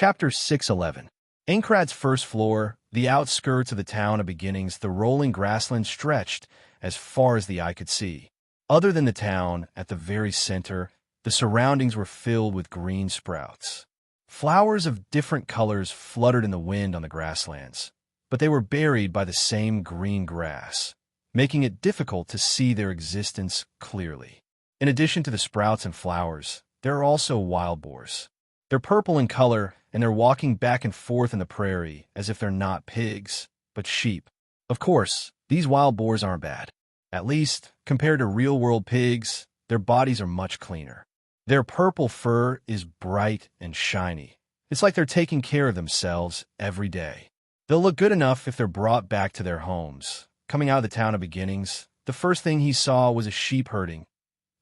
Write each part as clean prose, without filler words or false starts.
Chapter 611. Aincrad's first floor, the outskirts of the town of beginnings, the rolling grassland stretched as far as the eye could see. Other than the town, at the very center, the surroundings were filled with green sprouts. Flowers of different colors fluttered in the wind on the grasslands, but they were buried by the same green grass, making it difficult to see their existence clearly. In addition to the sprouts and flowers, there are also wild boars. They're purple in color, and they're walking back and forth in the prairie as if they're not pigs, but sheep. Of course, these wild boars aren't bad. At least, compared to real-world pigs, their bodies are much cleaner. Their purple fur is bright and shiny. It's like they're taking care of themselves every day. They'll look good enough if they're brought back to their homes. Coming out of the town of beginnings, the first thing he saw was a sheep herding.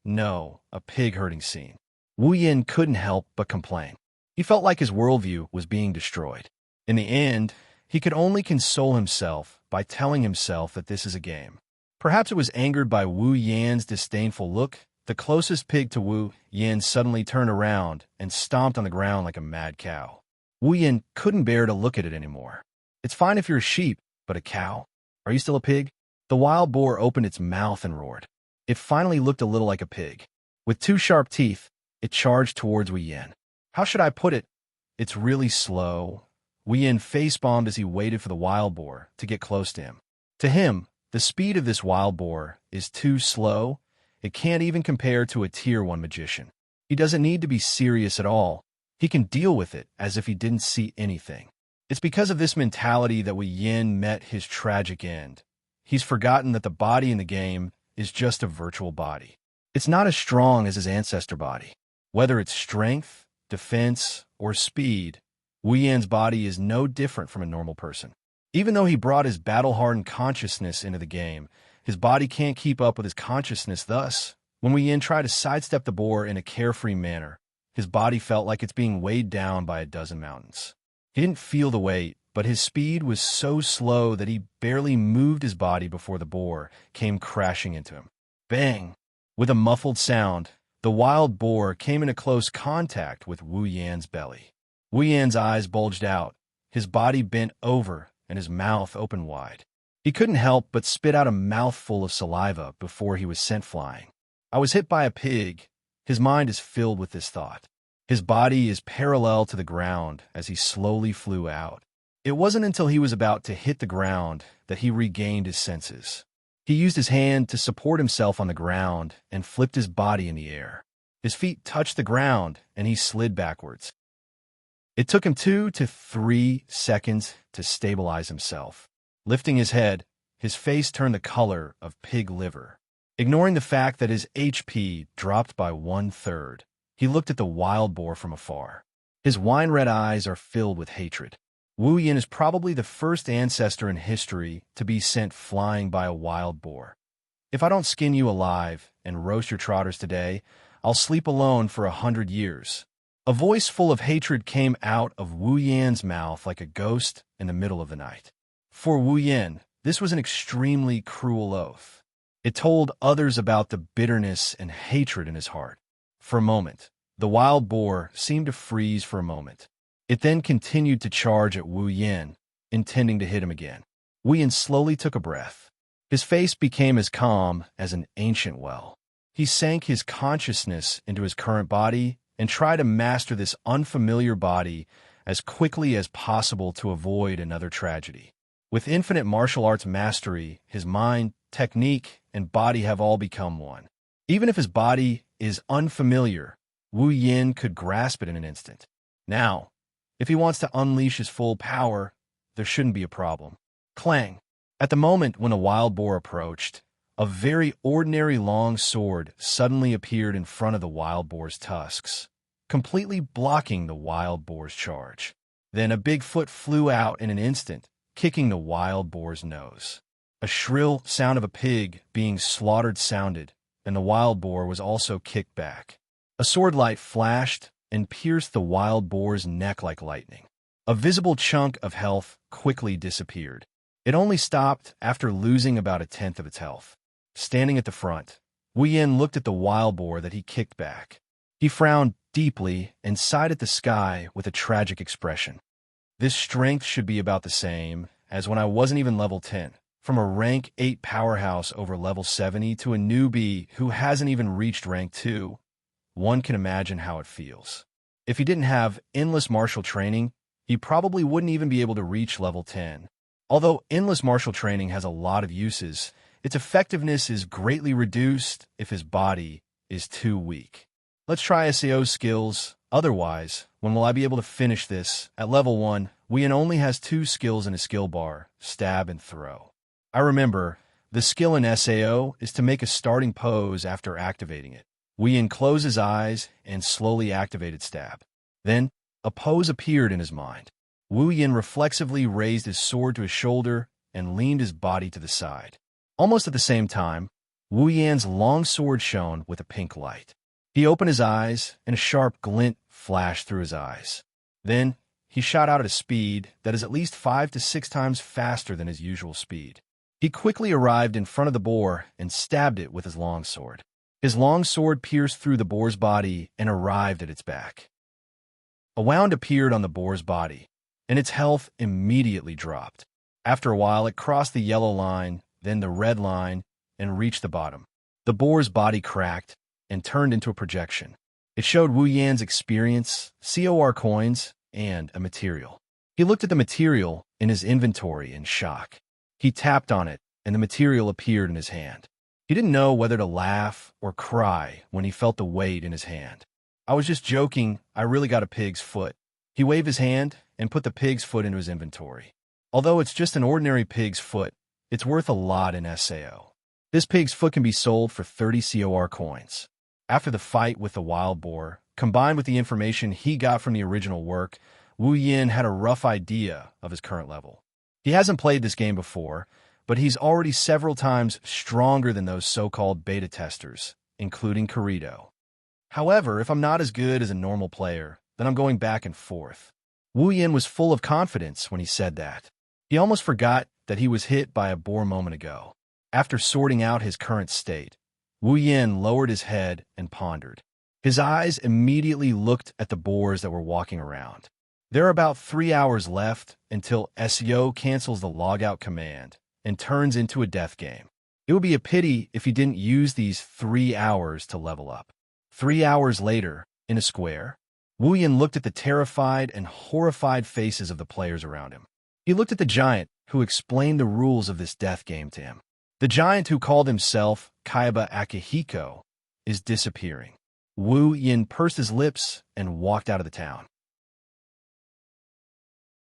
No, a pig herding scene. Wu Yin couldn't help but complain. He felt like his worldview was being destroyed. In the end, he could only console himself by telling himself that this is a game. Perhaps it was angered by Wu Yan's disdainful look. The closest pig to Wu Yan suddenly turned around and stomped on the ground like a mad cow. Wu Yan couldn't bear to look at it anymore. It's fine if you're a sheep, but a cow? Are you still a pig? The wild boar opened its mouth and roared. It finally looked a little like a pig. With two sharp teeth, it charged towards Wu Yan. How should I put it? It's really slow. Wu Yan face-bombed as he waited for the wild boar to get close to him. To him, the speed of this wild boar is too slow. It can't even compare to a Tier 1 magician. He doesn't need to be serious at all. He can deal with it as if he didn't see anything. It's because of this mentality that Wu Yan met his tragic end. He's forgotten that the body in the game is just a virtual body. It's not as strong as his ancestor body. Whether it's strength, defense, or speed, Wu Yan's body is no different from a normal person. Even though he brought his battle-hardened consciousness into the game, his body can't keep up with his consciousness. Thus, when Wu Yan tried to sidestep the boar in a carefree manner, his body felt like it's being weighed down by a dozen mountains. He didn't feel the weight, but his speed was so slow that he barely moved his body before the boar came crashing into him. Bang! With a muffled sound, the wild boar came into close contact with Wu Yan's belly. Wu Yan's eyes bulged out, his body bent over, and his mouth opened wide. He couldn't help but spit out a mouthful of saliva before he was sent flying. I was hit by a pig. His mind is filled with this thought. His body is parallel to the ground as he slowly flew out. It wasn't until he was about to hit the ground that he regained his senses. He used his hand to support himself on the ground and flipped his body in the air. His feet touched the ground and he slid backwards. It took him 2 to 3 seconds to stabilize himself. Lifting his head, his face turned the color of pig liver. Ignoring the fact that his HP dropped by 1/3, he looked at the wild boar from afar. His wine-red eyes are filled with hatred. Wu Yan is probably the first ancestor in history to be sent flying by a wild boar. If I don't skin you alive and roast your trotters today, I'll sleep alone for 100 years. A voice full of hatred came out of Wu Yan's mouth like a ghost in the middle of the night. For Wu Yan, this was an extremely cruel oath. It told others about the bitterness and hatred in his heart. For a moment, the wild boar seemed to freeze for a moment. It then continued to charge at Wu Yan, intending to hit him again. Wu Yan slowly took a breath. His face became as calm as an ancient well. He sank his consciousness into his current body and tried to master this unfamiliar body as quickly as possible to avoid another tragedy. With infinite martial arts mastery, his mind, technique, and body have all become one. Even if his body is unfamiliar, Wu Yan could grasp it in an instant. Now, if he wants to unleash his full power, there shouldn't be a problem. Clang! At the moment when a wild boar approached, a very ordinary long sword suddenly appeared in front of the wild boar's tusks, completely blocking the wild boar's charge. Then a big foot flew out in an instant, kicking the wild boar's nose. A shrill sound of a pig being slaughtered sounded, and the wild boar was also kicked back. A sword light flashed and pierced the wild boar's neck like lightning. A visible chunk of health quickly disappeared. It only stopped after losing about 1/10 of its health. Standing at the front, Wu Yan looked at the wild boar that he kicked back. He frowned deeply and sighed at the sky with a tragic expression. This strength should be about the same as when I wasn't even level 10. From a rank 8 powerhouse over level 70 to a newbie who hasn't even reached rank 2, one can imagine how it feels. If he didn't have endless martial training, he probably wouldn't even be able to reach level 10. Although endless martial training has a lot of uses, its effectiveness is greatly reduced if his body is too weak. Let's try SAO's skills. Otherwise, when will I be able to finish this? At level 1, Wuyan only has 2 skills in his skill bar, stab and throw. I remember, the skill in SAO is to make a starting pose after activating it. Wuyan closed his eyes and slowly activated stab. Then, a pose appeared in his mind. Wuyan reflexively raised his sword to his shoulder and leaned his body to the side. Almost at the same time, Wuyan's long sword shone with a pink light. He opened his eyes, and a sharp glint flashed through his eyes. Then, he shot out at a speed that is at least 5 to 6 times faster than his usual speed. He quickly arrived in front of the boar and stabbed it with his long sword. His long sword pierced through the boar's body and arrived at its back. A wound appeared on the boar's body, and its health immediately dropped. After a while, it crossed the yellow line, then the red line, and reached the bottom. The boar's body cracked and turned into a projection. It showed Wuyan's experience, COR coins, and a material. He looked at the material in his inventory in shock. He tapped on it, and the material appeared in his hand. He didn't know whether to laugh or cry when he felt the weight in his hand. I was just joking, I really got a pig's foot. He waved his hand and put the pig's foot into his inventory. Although it's just an ordinary pig's foot, it's worth a lot in SAO. This pig's foot can be sold for 30 COR coins. After the fight with the wild boar, combined with the information he got from the original work, Wuyan had a rough idea of his current level. He hasn't played this game before, but he's already several times stronger than those so-called beta testers, including Corrido. However, if I'm not as good as a normal player, then I'm going back and forth. Wuyan was full of confidence when he said that. He almost forgot that he was hit by a boar a moment ago. After sorting out his current state, Wuyan lowered his head and pondered. His eyes immediately looked at the boars that were walking around. There are about 3 hours left until SEO cancels the logout command and turns into a death game. It would be a pity if he didn't use these 3 hours to level up. 3 hours later, in a square, Wuyan looked at the terrified and horrified faces of the players around him. He looked at the giant who explained the rules of this death game to him. The giant who called himself Kaiba Akihiko is disappearing. Wuyan pursed his lips and walked out of the town.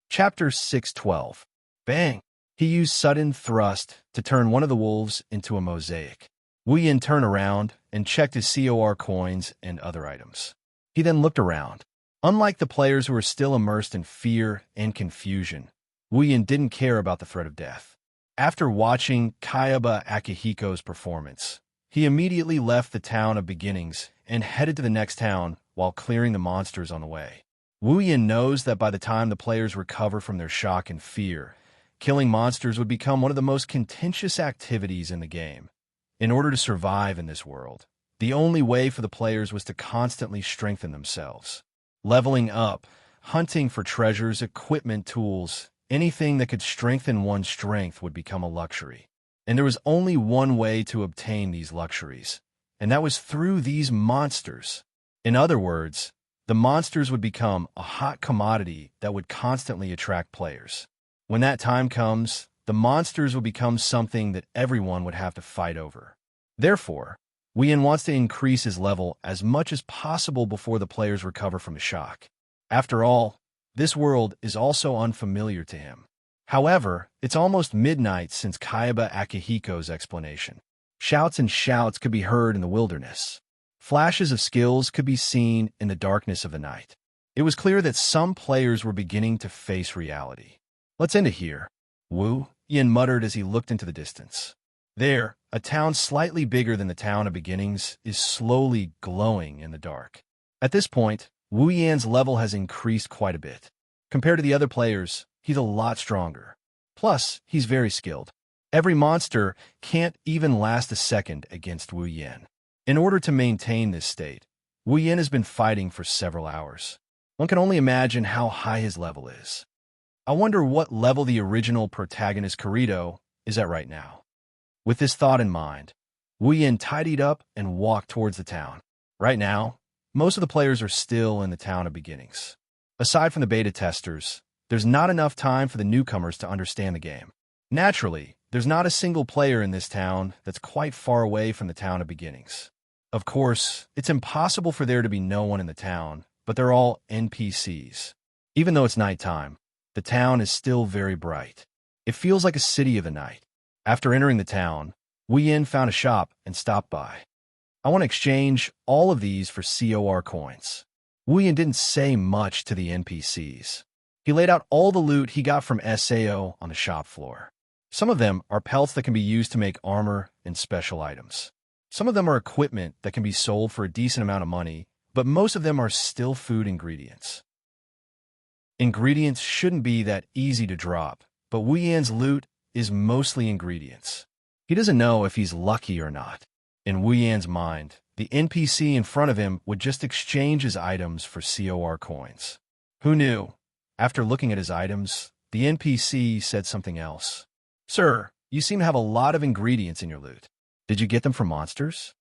Chapter 612. Bang! He used sudden thrust to turn one of the wolves into a mosaic. Wuyan turned around and checked his COR coins and other items. He then looked around. Unlike the players who were still immersed in fear and confusion, Wuyan didn't care about the threat of death. After watching Kaiba Akihiko's performance, he immediately left the town of beginnings and headed to the next town while clearing the monsters on the way. Wuyan knows that by the time the players recover from their shock and fear, killing monsters would become one of the most contentious activities in the game. In order to survive in this world, the only way for the players was to constantly strengthen themselves. Leveling up, hunting for treasures, equipment, tools, anything that could strengthen one's strength would become a luxury. And there was only one way to obtain these luxuries, and that was through these monsters. In other words, the monsters would become a hot commodity that would constantly attract players. When that time comes, the monsters will become something that everyone would have to fight over. Therefore, Wuyan wants to increase his level as much as possible before the players recover from a shock. After all, this world is also unfamiliar to him. However, it's almost midnight since Kaiba Akihiko's explanation. Shouts and shouts could be heard in the wilderness. Flashes of skills could be seen in the darkness of the night. It was clear that some players were beginning to face reality. Let's end it here, Wuyan muttered as he looked into the distance. There, a town slightly bigger than the town of beginnings is slowly glowing in the dark. At this point, Wuyan's level has increased quite a bit. Compared to the other players, he's a lot stronger. Plus, he's very skilled. Every monster can't even last a second against Wuyan. In order to maintain this state, Wu Yin has been fighting for several hours. One can only imagine how high his level is. I wonder what level the original protagonist Kirito is at right now. With this thought in mind, Wu Yin tidied up and walked towards the town. Right now, most of the players are still in the town of beginnings. Aside from the beta testers, there's not enough time for the newcomers to understand the game. Naturally, there's not a single player in this town that's quite far away from the town of beginnings. Of course, it's impossible for there to be no one in the town, but they're all NPCs. Even though it's nighttime, the town is still very bright. It feels like a city of the night. After entering the town, Wu Yin found a shop and stopped by. I want to exchange all of these for COR coins. Wu Yin didn't say much to the NPCs. He laid out all the loot he got from SAO on the shop floor. Some of them are pelts that can be used to make armor and special items. Some of them are equipment that can be sold for a decent amount of money, but most of them are still food ingredients. Ingredients shouldn't be that easy to drop, but Wu Yan's loot is mostly ingredients. He doesn't know if he's lucky or not. In Wu Yan's mind, the NPC in front of him would just exchange his items for COR coins. Who knew? After looking at his items, the NPC said something else. "Sir, you seem to have a lot of ingredients in your loot. Did you get them from monsters?"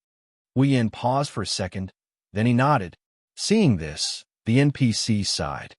Wu Yan paused for a second, then he nodded. Seeing this, the NPC sighed.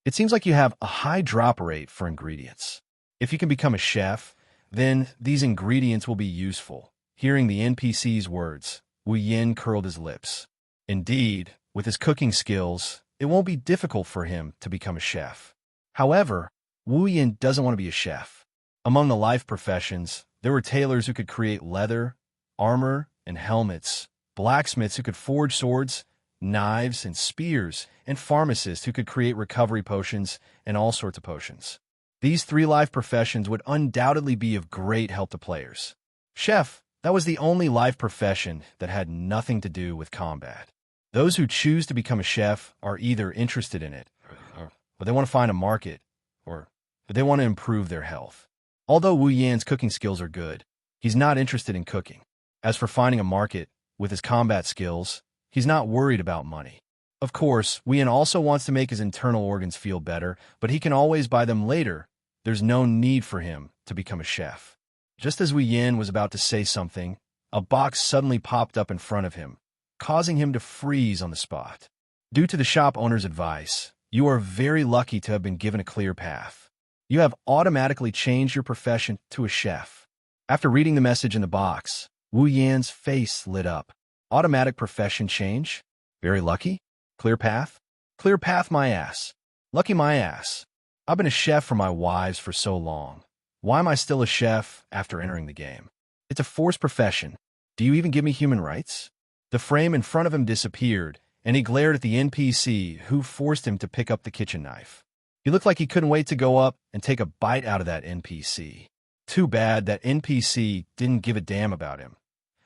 "It seems like you have a high drop rate for ingredients. If you can become a chef, then these ingredients will be useful." Hearing the NPC's words, Wu Yin curled his lips. Indeed, with his cooking skills, it won't be difficult for him to become a chef. However, Wu Yin doesn't want to be a chef. Among the life professions, there were tailors who could create leather, armor, and helmets, blacksmiths who could forge swords, knives, and spears, and pharmacists who could create recovery potions and all sorts of potions. These three life professions would undoubtedly be of great help to players. Chef, that was the only life profession that had nothing to do with combat. Those who choose to become a chef are either interested in it, or they want to find a market, or they want to improve their health. Although Wu Yan's cooking skills are good, he's not interested in cooking. As for finding a market, with his combat skills, he's not worried about money. Of course, Wu Yan also wants to make his internal organs feel better, but he can always buy them later. There's no need for him to become a chef. Just as Wu Yan was about to say something, a box suddenly popped up in front of him, causing him to freeze on the spot. Due to the shop owner's advice, you are very lucky to have been given a clear path. You have automatically changed your profession to a chef. After reading the message in the box, Wu Yan's face lit up. Automatic profession change? Very lucky? Clear path? Clear path my ass. Lucky my ass. I've been a chef for my wives for so long. Why am I still a chef after entering the game? It's a forced profession. Do you even give me human rights? The frame in front of him disappeared, and he glared at the NPC who forced him to pick up the kitchen knife. He looked like he couldn't wait to go up and take a bite out of that NPC. Too bad that NPC didn't give a damn about him.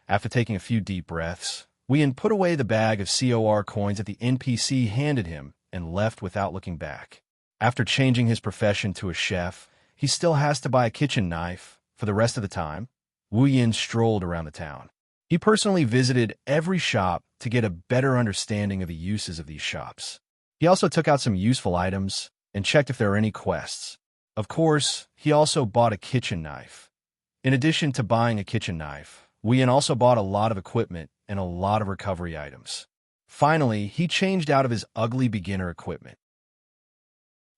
After taking a few deep breaths, Wu Yan put away the bag of COR coins that the NPC handed him and left without looking back. After changing his profession to a chef, he still has to buy a kitchen knife. For the rest of the time, Wu Yan strolled around the town. He personally visited every shop to get a better understanding of the uses of these shops. He also took out some useful items and checked if there are any quests. Of course, he also bought a kitchen knife. In addition to buying a kitchen knife, Wu Yan also bought a lot of equipment and a lot of recovery items. Finally, he changed out of his ugly beginner equipment.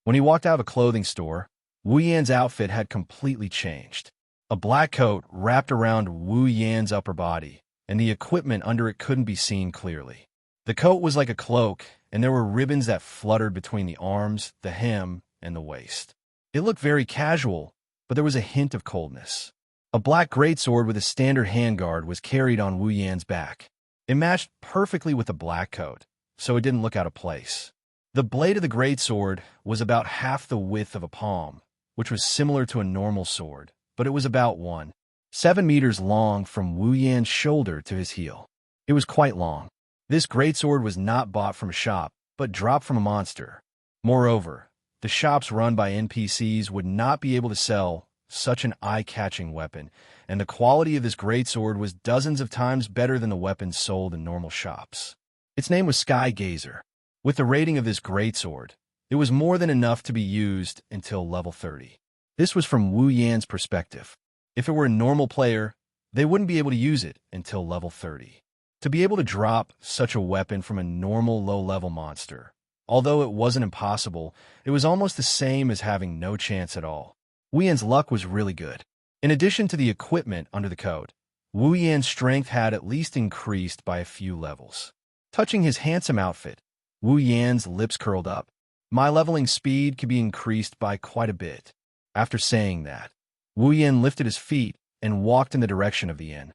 When he walked out of a clothing store, Wu Yan's outfit had completely changed. A black coat wrapped around Wu Yan's upper body, and the equipment under it couldn't be seen clearly. The coat was like a cloak, and there were ribbons that fluttered between the arms, the hem, and the waist. It looked very casual, but there was a hint of coldness. A black greatsword with a standard handguard was carried on Wu Yan's back. It matched perfectly with the black coat, so it didn't look out of place. The blade of the greatsword was about half the width of a palm, which was similar to a normal sword, but it was about 1.7 meters long from Wu Yan's shoulder to his heel. It was quite long. This greatsword was not bought from a shop, but dropped from a monster. Moreover, the shops run by NPCs would not be able to sell such an eye-catching weapon, and the quality of this greatsword was dozens of times better than the weapons sold in normal shops. Its name was Sky Gazer. With the rating of this greatsword, it was more than enough to be used until level 30. This was from Wu Yan's perspective. If it were a normal player, they wouldn't be able to use it until level 30. To be able to drop such a weapon from a normal low-level monster, although it wasn't impossible, it was almost the same as having no chance at all. Wu Yan's luck was really good. In addition to the equipment under the code, Wu Yan's strength had at least increased by a few levels. Touching his handsome outfit, Wu Yan's lips curled up. My leveling speed could be increased by quite a bit. After saying that, Wu Yan lifted his feet and walked in the direction of the inn.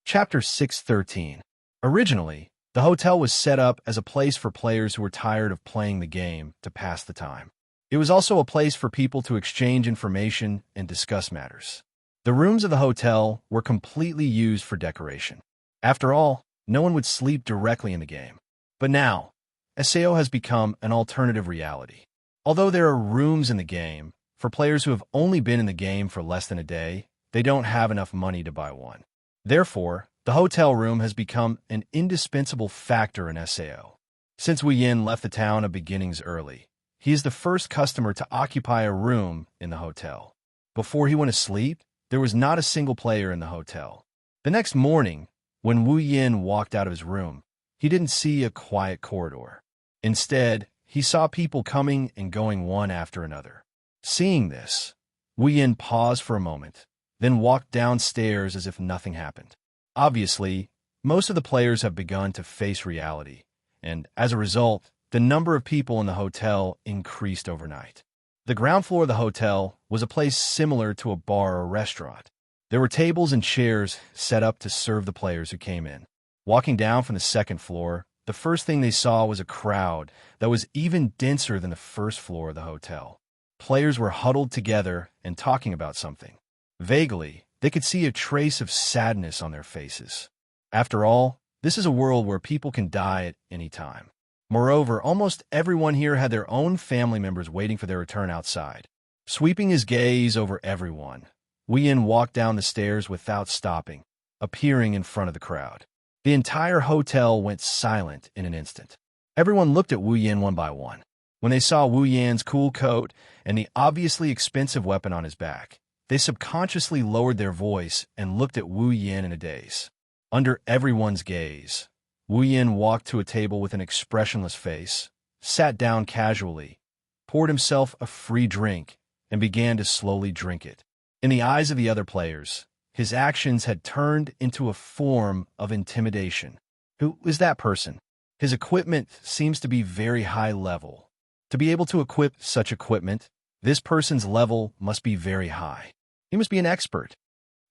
Chapter 613. Originally, the hotel was set up as a place for players who were tired of playing the game to pass the time. It was also a place for people to exchange information and discuss matters. The rooms of the hotel were completely used for decoration. After all, no one would sleep directly in the game. But now, SAO has become an alternative reality. Although there are rooms in the game, for players who have only been in the game for less than a day, they don't have enough money to buy one. Therefore, the hotel room has become an indispensable factor in SAO. Since Wu Yan left the town of beginnings early, he is the first customer to occupy a room in the hotel. Before he went to sleep, there was not a single player in the hotel. The next morning, when Wu Yan walked out of his room, he didn't see a quiet corridor. Instead, he saw people coming and going one after another. Seeing this, Wu Yan paused for a moment, then walked downstairs as if nothing happened. Obviously, most of the players have begun to face reality, and as a result, the number of people in the hotel increased overnight. The ground floor of the hotel was a place similar to a bar or restaurant. There were tables and chairs set up to serve the players who came in. Walking down from the second floor, the first thing they saw was a crowd that was even denser than the first floor of the hotel. Players were huddled together and talking about something. Vaguely, they could see a trace of sadness on their faces. After all, this is a world where people can die at any time. Moreover, almost everyone here had their own family members waiting for their return outside. Sweeping his gaze over everyone, Wu Yan walked down the stairs without stopping, appearing in front of the crowd. The entire hotel went silent in an instant. Everyone looked at Wu Yan one by one. When they saw Wu Yan's cool coat and the obviously expensive weapon on his back, they subconsciously lowered their voice and looked at Wu Yan in a daze. Under everyone's gaze, Wu Yan walked to a table with an expressionless face, sat down casually, poured himself a free drink, and began to slowly drink it. In the eyes of the other players, his actions had turned into a form of intimidation. Who is that person? His equipment seems to be very high level. To be able to equip such equipment, this person's level must be very high. He must be an expert.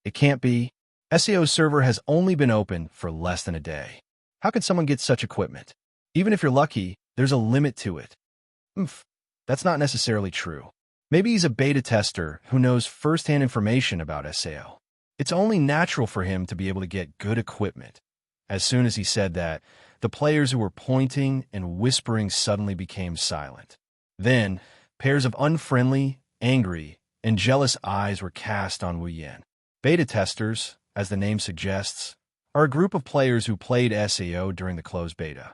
It can't be. SAO's server has only been open for less than a day. How could someone get such equipment? Even if you're lucky, there's a limit to it. That's not necessarily true. Maybe he's a beta tester who knows first-hand information about SAO. It's only natural for him to be able to get good equipment. As soon as he said that, the players who were pointing and whispering suddenly became silent. Then, pairs of unfriendly, angry, and jealous eyes were cast on Wu Yan. Beta testers, as the name suggests, are a group of players who played SAO during the closed beta.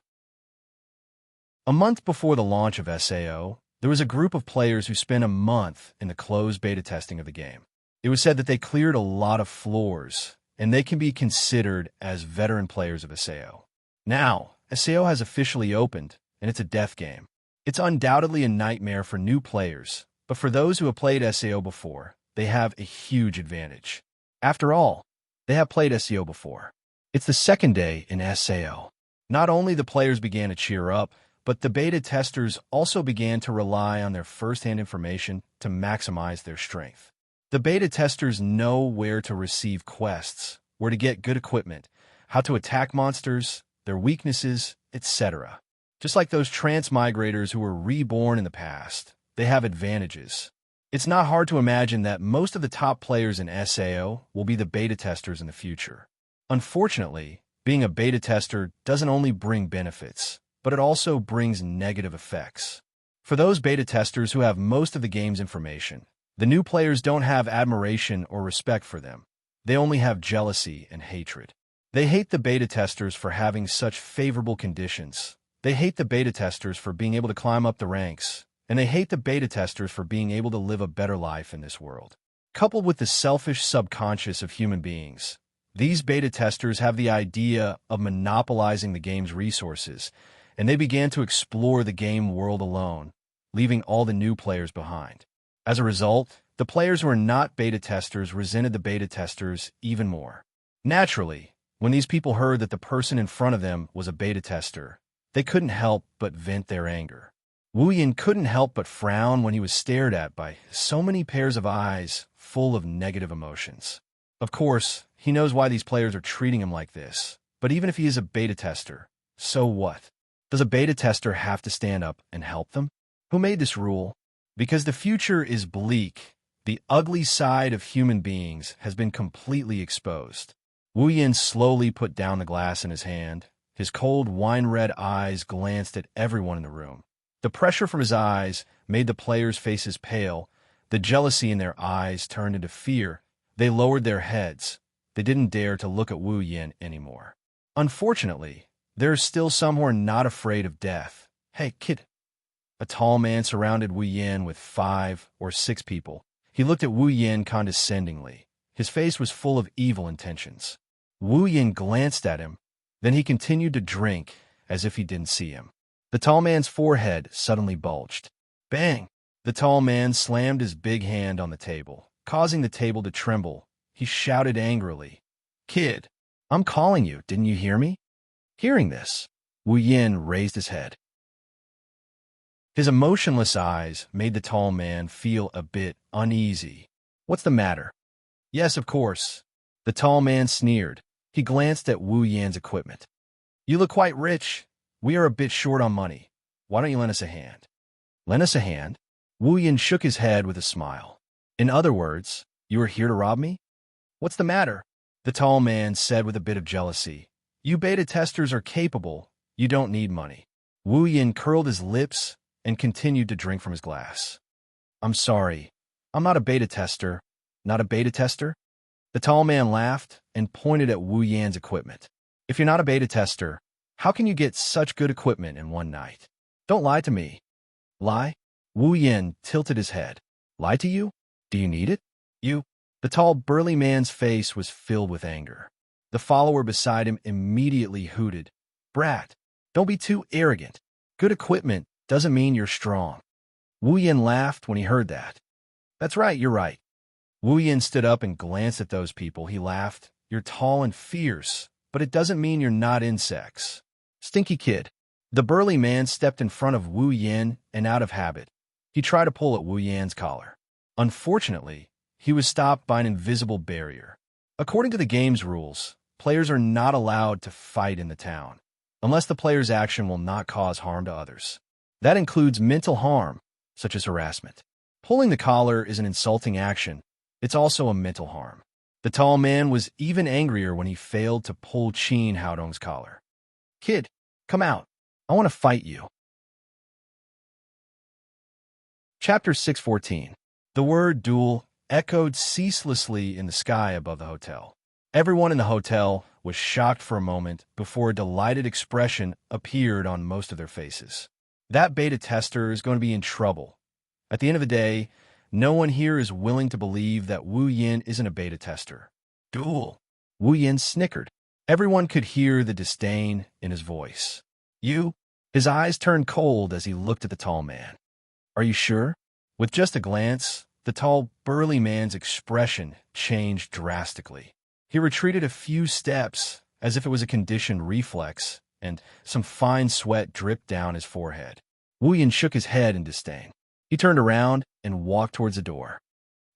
A month before the launch of SAO, there was a group of players who spent a month in the closed beta testing of the game. It was said that they cleared a lot of floors, and they can be considered as veteran players of SAO. Now, SAO has officially opened, and it's a death game. It's undoubtedly a nightmare for new players, but for those who have played SAO before, they have a huge advantage. After all, they have played SAO before. It's the second day in SAO. Not only the players began to cheer up, but the beta testers also began to rely on their first-hand information to maximize their strength. The beta testers know where to receive quests, where to get good equipment, how to attack monsters, their weaknesses, etc. Just like those transmigrators who were reborn in the past, they have advantages. It's not hard to imagine that most of the top players in SAO will be the beta testers in the future. Unfortunately, being a beta tester doesn't only bring benefits, but it also brings negative effects. For those beta testers who have most of the game's information, the new players don't have admiration or respect for them. They only have jealousy and hatred. They hate the beta testers for having such favorable conditions. They hate the beta testers for being able to climb up the ranks. And they hate the beta testers for being able to live a better life in this world. Coupled with the selfish subconscious of human beings, these beta testers have the idea of monopolizing the game's resources, and they began to explore the game world alone, leaving all the new players behind. As a result, the players who are not beta testers resented the beta testers even more. Naturally, when these people heard that the person in front of them was a beta tester, they couldn't help but vent their anger. Wuyin couldn't help but frown when he was stared at by so many pairs of eyes full of negative emotions. Of course, he knows why these players are treating him like this, but even if he is a beta tester, so what? Does a beta tester have to stand up and help them? Who made this rule? Because the future is bleak, the ugly side of human beings has been completely exposed. Wuyin slowly put down the glass in his hand. His cold, wine-red eyes glanced at everyone in the room. The pressure from his eyes made the players' faces pale. The jealousy in their eyes turned into fear. They lowered their heads. They didn't dare to look at Wuyin anymore. Unfortunately, there are still some who are not afraid of death. Hey, kid. A tall man surrounded Wuyin with 5 or 6 people. He looked at Wuyin condescendingly. His face was full of evil intentions. Wuyin glanced at him. Then he continued to drink as if he didn't see him. The tall man's forehead suddenly bulged. Bang! The tall man slammed his big hand on the table, causing the table to tremble. He shouted angrily, "Kid, I'm calling you, didn't you hear me?" Hearing this, Wuyin raised his head. His emotionless eyes made the tall man feel a bit uneasy. What's the matter? Yes, of course. The tall man sneered. He glanced at Wu Yan's equipment. You look quite rich. We are a bit short on money. Why don't you lend us a hand? Lend us a hand? Wu Yan shook his head with a smile. In other words, you are here to rob me? What's the matter? The tall man said with a bit of jealousy. You beta testers are capable. You don't need money. Wu Yan curled his lips and continued to drink from his glass. I'm sorry. I'm not a beta tester. Not a beta tester? The tall man laughed and pointed at Wu Yan's equipment. If you're not a beta tester, how can you get such good equipment in one night? Don't lie to me. Lie? Wu Yan tilted his head. Lie to you? Do you need it? You? The tall, burly man's face was filled with anger. The follower beside him immediately hooted. Brat, don't be too arrogant. Good equipment doesn't mean you're strong. Wu Yan laughed when he heard that. That's right, you're right. Wu Yan stood up and glanced at those people. He laughed. You're tall and fierce, but it doesn't mean you're not insects. Stinky kid. The burly man stepped in front of Wu Yan and out of habit. He tried to pull at Wu Yan's collar. Unfortunately, he was stopped by an invisible barrier. According to the game's rules, players are not allowed to fight in the town, unless the player's action will not cause harm to others. That includes mental harm, such as harassment. Pulling the collar is an insulting action. It's also a mental harm. The tall man was even angrier when he failed to pull Qin Haodong's collar. Kid, come out. I want to fight you. Chapter 614. The word duel echoed ceaselessly in the sky above the hotel. Everyone in the hotel was shocked for a moment before a delighted expression appeared on most of their faces. That beta tester is going to be in trouble. At the end of the day, no one here is willing to believe that Wu Yan isn't a beta tester. Duel. Wu Yan snickered. Everyone could hear the disdain in his voice. You? His eyes turned cold as he looked at the tall man. Are you sure? With just a glance, the tall, burly man's expression changed drastically. He retreated a few steps, as if it was a conditioned reflex, and some fine sweat dripped down his forehead. Wu Yan shook his head in disdain. He turned around and walked towards the door.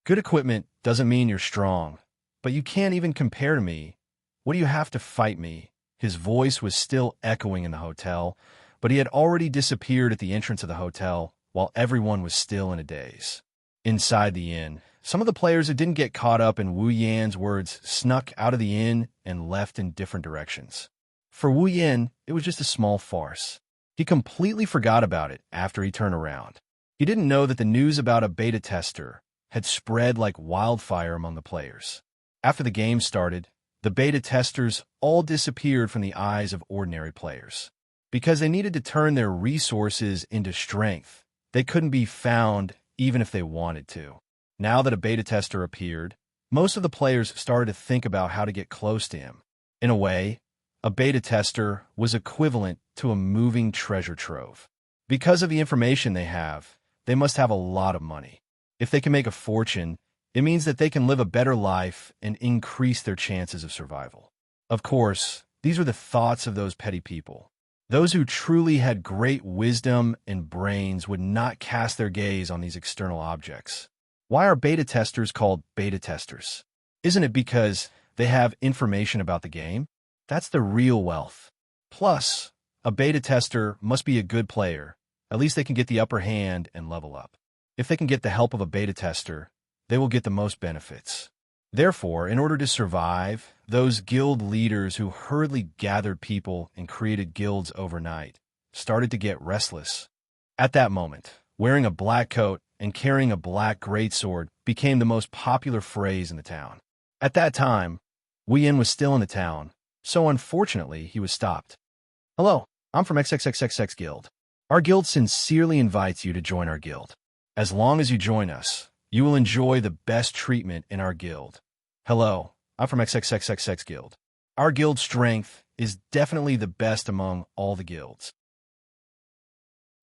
Good equipment doesn't mean you're strong, but you can't even compare to me. What do you have to fight me? His voice was still echoing in the hotel, but he had already disappeared at the entrance of the hotel while everyone was still in a daze. Inside the inn, some of the players who didn't get caught up in Wu Yan's words snuck out of the inn and left in different directions. For Wu Yan, it was just a small farce. He completely forgot about it after he turned around. He didn't know that the news about a beta tester had spread like wildfire among the players. After the game started, The beta testers all disappeared from the eyes of ordinary players. Because they needed to turn their resources into strength, they couldn't be found even if they wanted to. Now that a beta tester appeared, most of the players started to think about how to get close to him. In a way, a beta tester was equivalent to a moving treasure trove. Because of the information they must have a lot of money. If they can make a fortune, it means that they can live a better life and increase their chances of survival. Of course, these were the thoughts of those petty people. Those who truly had great wisdom and brains would not cast their gaze on these external objects. Why are beta testers called beta testers? Isn't it because they have information about the game? That's the real wealth. Plus, a beta tester must be a good player. At least they can get the upper hand and level up. If they can get the help of a beta tester, they will get the most benefits. Therefore, in order to survive, those guild leaders who hurriedly gathered people and created guilds overnight started to get restless. At that moment, wearing a black coat and carrying a black greatsword became the most popular phrase in the town. At that time, Wuxian was still in the town, so unfortunately he was stopped. Hello, I'm from XXXXX Guild. Our guild sincerely invites you to join our guild. As long as you join us, you will enjoy the best treatment in our guild. Hello, I'm from XXXXX Guild. Our guild strength is definitely the best among all the guilds.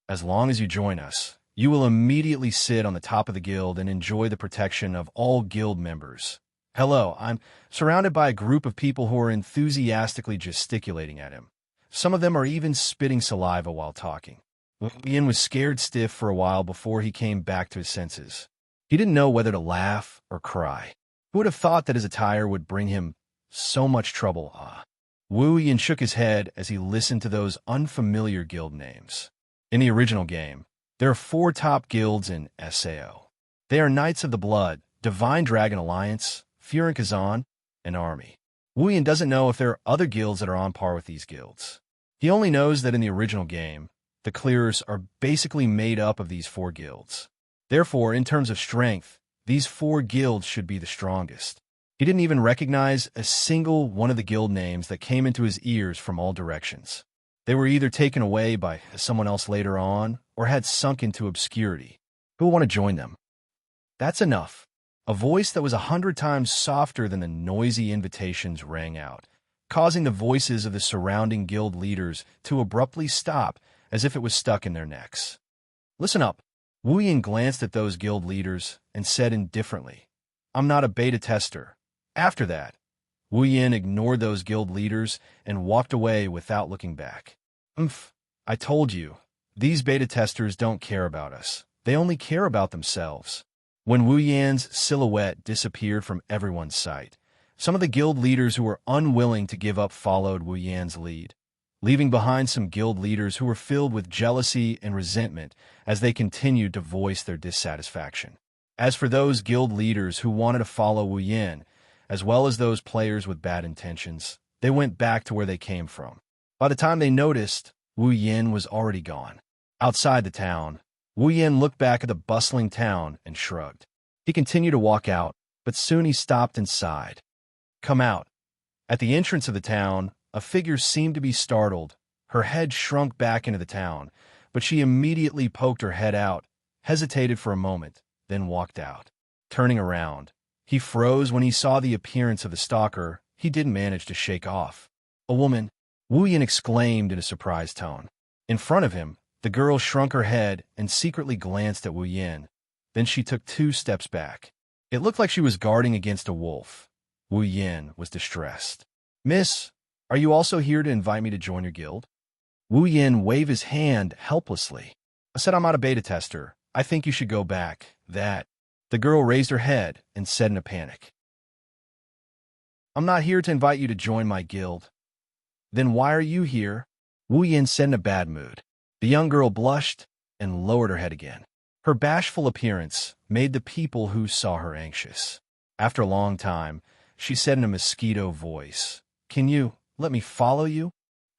As long as you join us, you will immediately sit on the top of the guild and enjoy the protection of all guild members. Hello, I'm surrounded by a group of people who are enthusiastically gesticulating at him. Some of them are even spitting saliva while talking. Ian was scared stiff for a while before he came back to his senses. He didn't know whether to laugh or cry. Who would have thought that his attire would bring him so much trouble? Wu Yan shook his head as he listened to those unfamiliar guild names. In the original game, there are 4 top guilds in SAO. They are Knights of the Blood, Divine Dragon Alliance, Furin Kazan, and Army. Wu Yan doesn't know if there are other guilds that are on par with these guilds. He only knows that in the original game, the clearers are basically made up of these 4 guilds. Therefore, in terms of strength, these 4 guilds should be the strongest. He didn't even recognize a single one of the guild names that came into his ears from all directions. They were either taken away by someone else later on, or had sunk into obscurity. Who will want to join them? That's enough. A voice that was 100 times softer than the noisy invitations rang out, causing the voices of the surrounding guild leaders to abruptly stop as if it was stuck in their necks. Listen up. Wu Yan glanced at those guild leaders and said indifferently, I'm not a beta tester. After that, Wu Yan ignored those guild leaders and walked away without looking back. I told you, these beta testers don't care about us. They only care about themselves. When Wu Yan's silhouette disappeared from everyone's sight, some of the guild leaders who were unwilling to give up followed Wu Yan's lead, leaving behind some guild leaders who were filled with jealousy and resentment as they continued to voice their dissatisfaction. As for those guild leaders who wanted to follow Wu Yan, as well as those players with bad intentions, they went back to where they came from. By the time they noticed, Wu Yan was already gone. Outside the town, Wu Yan looked back at the bustling town and shrugged. He continued to walk out, but soon he stopped and sighed. Come out. At the entrance of the town, a figure seemed to be startled. Her head shrunk back into the town, but she immediately poked her head out, hesitated for a moment, then walked out. Turning around, he froze when he saw the appearance of the stalker he didn't manage to shake off. A woman, Wu Yan exclaimed in a surprised tone. In front of him, the girl shrunk her head and secretly glanced at Wu Yan. Then she took 2 steps back. It looked like she was guarding against a wolf. Wu Yan was distressed. Miss, are you also here to invite me to join your guild? Wu Yan waved his hand helplessly. I said I'm not a beta tester. I think you should go back. That. The girl raised her head and said in a panic. I'm not here to invite you to join my guild. Then why are you here? Wu Yan said in a bad mood. The young girl blushed and lowered her head again. Her bashful appearance made the people who saw her anxious. After a long time, she said in a mosquito voice, Can you let me follow you?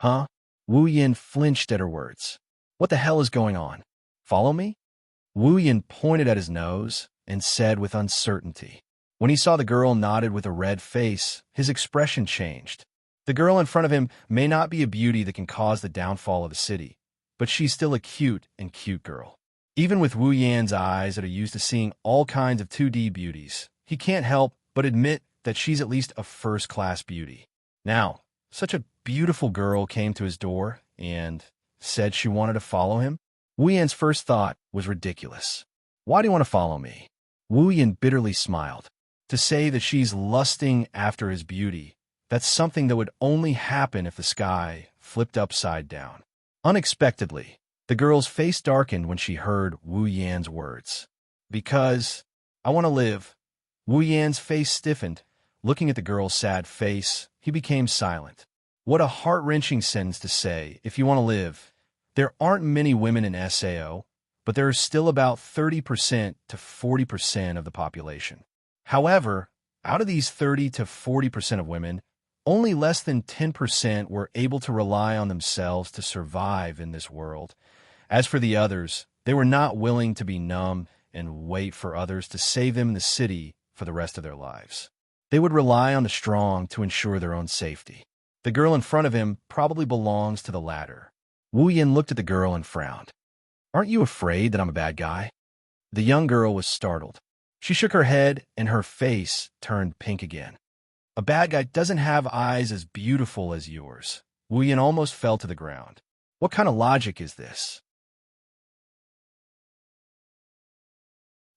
Huh? Wu Yan flinched at her words. What the hell is going on? Follow me? Wu Yan pointed at his nose and said with uncertainty, When he saw the girl nodded with a red face, his expression changed. The girl in front of him may not be a beauty that can cause the downfall of a city, but she's still a cute girl. Even with Wu Yan's eyes that are used to seeing all kinds of 2D beauties, he can't help but admit that she's at least a first-class beauty. Now, such a beautiful girl came to his door and said she wanted to follow him. Wu Yan's first thought was ridiculous. Why do you want to follow me? Wu Yan bitterly smiled. To say that she's lusting after his beauty, that's something that would only happen if the sky flipped upside down. Unexpectedly, the girl's face darkened when she heard Wu Yan's words. Because I want to live. Wu Yan's face stiffened. Looking at the girl's sad face, he became silent. What a heart-wrenching sentence to say, if you want to live. There aren't many women in SAO, but there are still about 30% to 40% of the population. However, out of these 30 to 40% of women, only less than 10% were able to rely on themselves to survive in this world. As for the others, they were not willing to be numb and wait for others to save them in the city for the rest of their lives. They would rely on the strong to ensure their own safety. The girl in front of him probably belongs to the latter. Wu Yan looked at the girl and frowned. Aren't you afraid that I'm a bad guy? The young girl was startled. She shook her head and her face turned pink again. A bad guy doesn't have eyes as beautiful as yours. Wu Yan almost fell to the ground. What kind of logic is this?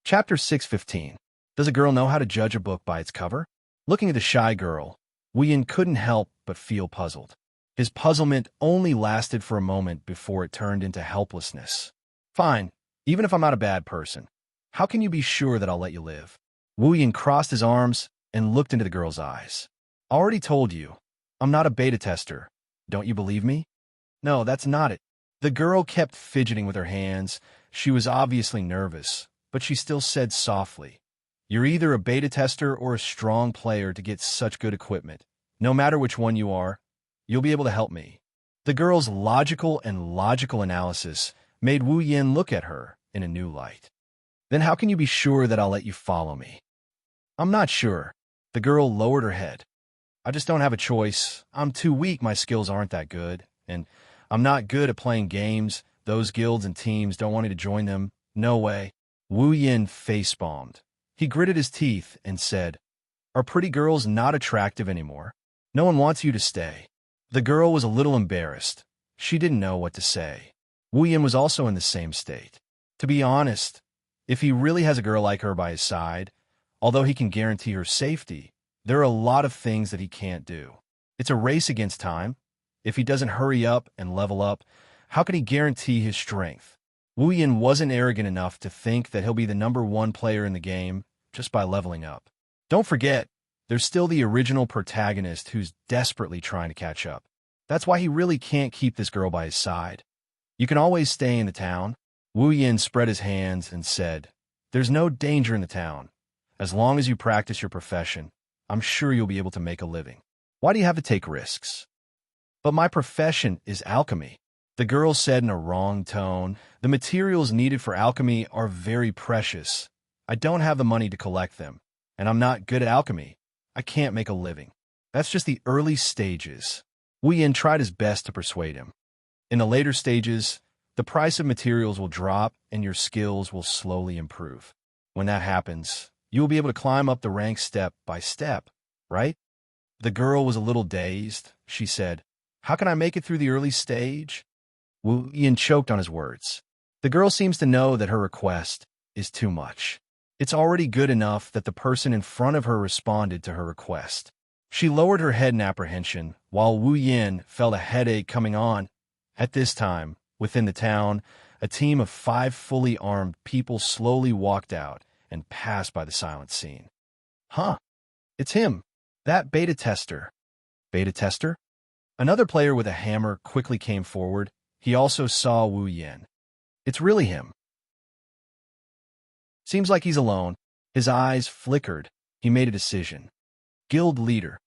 Chapter 6:15. Does a girl know how to judge a book by its cover? Looking at the shy girl, Wu Yan couldn't help but feel puzzled. His puzzlement only lasted for a moment before it turned into helplessness. Fine, even if I'm not a bad person, how can you be sure that I'll let you live? Wu Yan crossed his arms and looked into the girl's eyes. I already told you, I'm not a beta tester. Don't you believe me? No, that's not it. The girl kept fidgeting with her hands. She was obviously nervous, but she still said softly, You're either a beta tester or a strong player to get such good equipment. No matter which one you are, you'll be able to help me. The girl's logical analysis made Wu Yan look at her in a new light. Then how can you be sure that I'll let you follow me? I'm not sure. The girl lowered her head. I just don't have a choice. I'm too weak, my skills aren't that good. And I'm not good at playing games. Those guilds and teams don't want me to join them. No way. Wu Yan facepalmed. He gritted his teeth and said, Are pretty girls not attractive anymore? No one wants you to stay. The girl was a little embarrassed. She didn't know what to say. Wu Yan was also in the same state. To be honest, if he really has a girl like her by his side, although he can guarantee her safety, there are a lot of things that he can't do. It's a race against time. If he doesn't hurry up and level up, how can he guarantee his strength? Wu Yan wasn't arrogant enough to think that he'll be the #1 player in the game just by leveling up. Don't forget, there's still the original protagonist who's desperately trying to catch up. That's why he really can't keep this girl by his side. You can always stay in the town. Wu Yan spread his hands and said, There's no danger in the town. As long as you practice your profession, I'm sure you'll be able to make a living. Why do you have to take risks? But my profession is alchemy. The girl said in a wrong tone. The materials needed for alchemy are very precious. I don't have the money to collect them, and I'm not good at alchemy. I can't make a living. That's just the early stages. Wu Yan tried his best to persuade him. In the later stages, the price of materials will drop and your skills will slowly improve. When that happens, you will be able to climb up the rank step by step, right? The girl was a little dazed. She said, How can I make it through the early stage? Wu Yan choked on his words. The girl seems to know that her request is too much. It's already good enough that the person in front of her responded to her request. She lowered her head in apprehension, while Wu Yan felt a headache coming on. At this time, within the town, a team of 5 fully armed people slowly walked out and passed by the silent scene. Huh, it's him, that beta tester. Beta tester? Another player with a hammer quickly came forward. He also saw Wu Yan. It's really him. Seems like he's alone. His eyes flickered. He made a decision. Guild leader.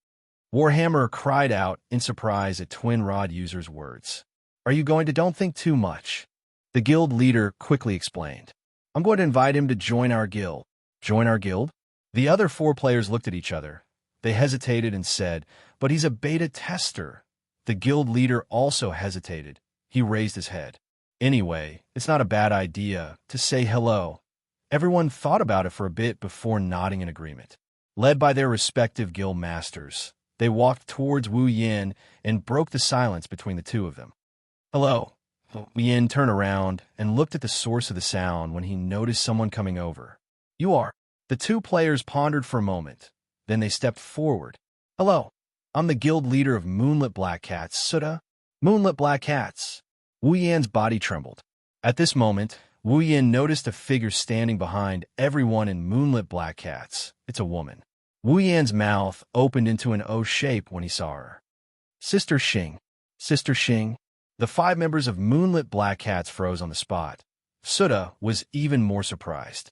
Warhammer cried out in surprise at Twin Rod user's words. Are you going to don't think too much? The guild leader quickly explained. I'm going to invite him to join our guild. Join our guild? The other 4 players looked at each other. They hesitated and said, "But he's a beta tester." The guild leader also hesitated. He raised his head. "Anyway, it's not a bad idea to say hello." Everyone thought about it for a bit before nodding in agreement. Led by their respective guild masters, they walked towards Wu Yin and broke the silence between the two of them. "Hello." Wu Yin turned around and looked at the source of the sound when he noticed someone coming over. "You are." The 2 players pondered for a moment. Then they stepped forward. "Hello. I'm the guild leader of Moonlit Black Cats, Suda." "Moonlit Black Cats." Wu Yan's body trembled. At this moment, Wu Yin noticed a figure standing behind everyone in Moonlit Black Cats. It's a woman. Wu Yan's mouth opened into an O shape when he saw her. "Sister Xing." "Sister Xing?" The 5 members of Moonlit Black Cats froze on the spot. Suda was even more surprised.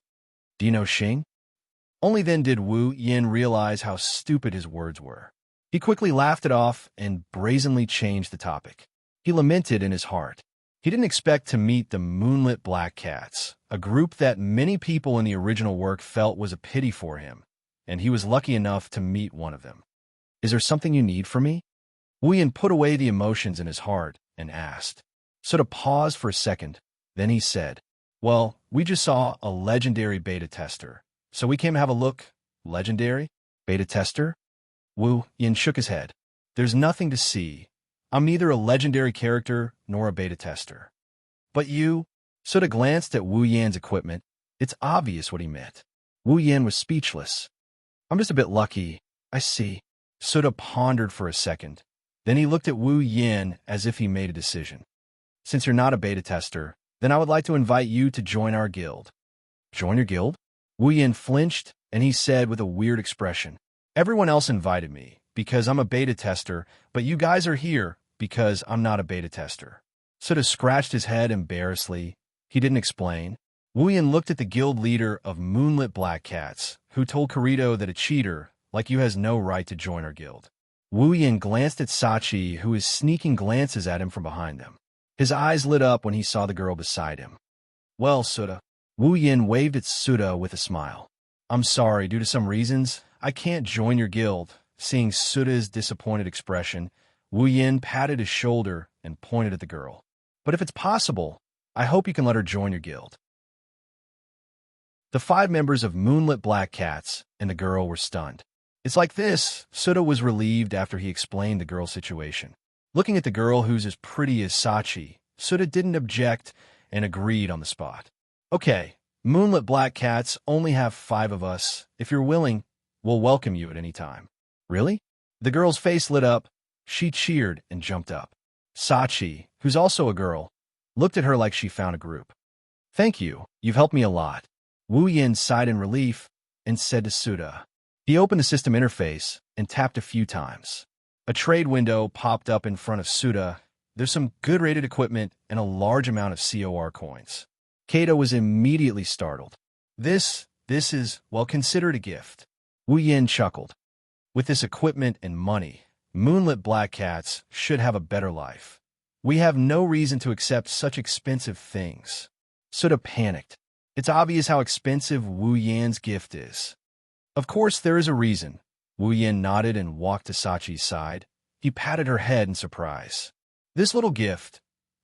"Do you know Xing?" Only then did Wu Yin realize how stupid his words were. He quickly laughed it off and brazenly changed the topic. He lamented in his heart. He didn't expect to meet the Moonlit Black Cats, a group that many people in the original work felt was a pity for him, and he was lucky enough to meet one of them. "Is there something you need from me?" Wu Yin put away the emotions in his heart and asked. Suda paused for a second, then he said, "Well, we just saw a legendary beta tester, so we came to have a look." "Legendary? Beta tester?" Wu Yin shook his head. "There's nothing to see. I'm neither a legendary character nor a beta tester." "But you—" Suda glanced at Wu Yan's equipment. It's obvious what he meant. Wu Yan was speechless. "I'm just a bit lucky. I see." Suda pondered for a second. Then he looked at Wu Yin as if he made a decision. "Since you're not a beta tester, then I would like to invite you to join our guild." "Join your guild?" Wu Yin flinched, and he said with a weird expression, "Everyone else invited me because I'm a beta tester, but you guys are here because I'm not a beta tester." Suda scratched his head embarrassedly. He didn't explain. Wu Yin looked at the guild leader of Moonlit Black Cats, who told Kirito that a cheater like you has no right to join our guild. Wu Yin glanced at Sachi, who was sneaking glances at him from behind them. His eyes lit up when he saw the girl beside him. "Well, Suda." Wu Yin waved at Suda with a smile. "I'm sorry, due to some reasons, I can't join your guild." Seeing Suda's disappointed expression, Wu Yin patted his shoulder and pointed at the girl. "But if it's possible, I hope you can let her join your guild." The 5 members of Moonlit Black Cats and the girl were stunned. "It's like this." Suda was relieved after he explained the girl's situation. Looking at the girl who's as pretty as Sachi, Suda didn't object and agreed on the spot. "Okay, Moonlit Black Cats only have 5 of us. If you're willing, we'll welcome you at any time." "Really?" The girl's face lit up. She cheered and jumped up. Sachi, who's also a girl, looked at her like she found a group. "Thank you, you've helped me a lot." Wu Yin sighed in relief and said to Suda. He opened the system interface and tapped a few times. A trade window popped up in front of Suda. There's some good rated equipment and a large amount of COR coins. Kato was immediately startled. This is, well, considered a gift." Wu Yin chuckled. "With this equipment and money, Moonlit Black Cats should have a better life. We have no reason to accept such expensive things." Suda panicked. It's obvious how expensive Wu Yan's gift is. "Of course there is a reason." Wu Yin nodded and walked to Sachi's side. He patted her head in surprise. "This little gift,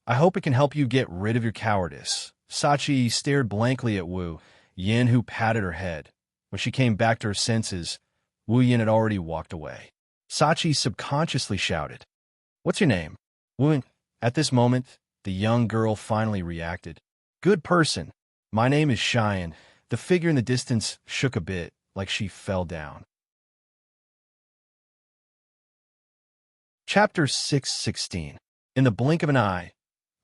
I hope it can help you get rid of your cowardice." Sachi stared blankly at Wu Yin, who patted her head. When she came back to her senses, Wu Yin had already walked away. Sachi subconsciously shouted, "What's your name?" "Wu Yin." At this moment, the young girl finally reacted. "Good person. My name is Xian." The figure in the distance shook a bit, like she fell down. Chapter 616. In the blink of an eye,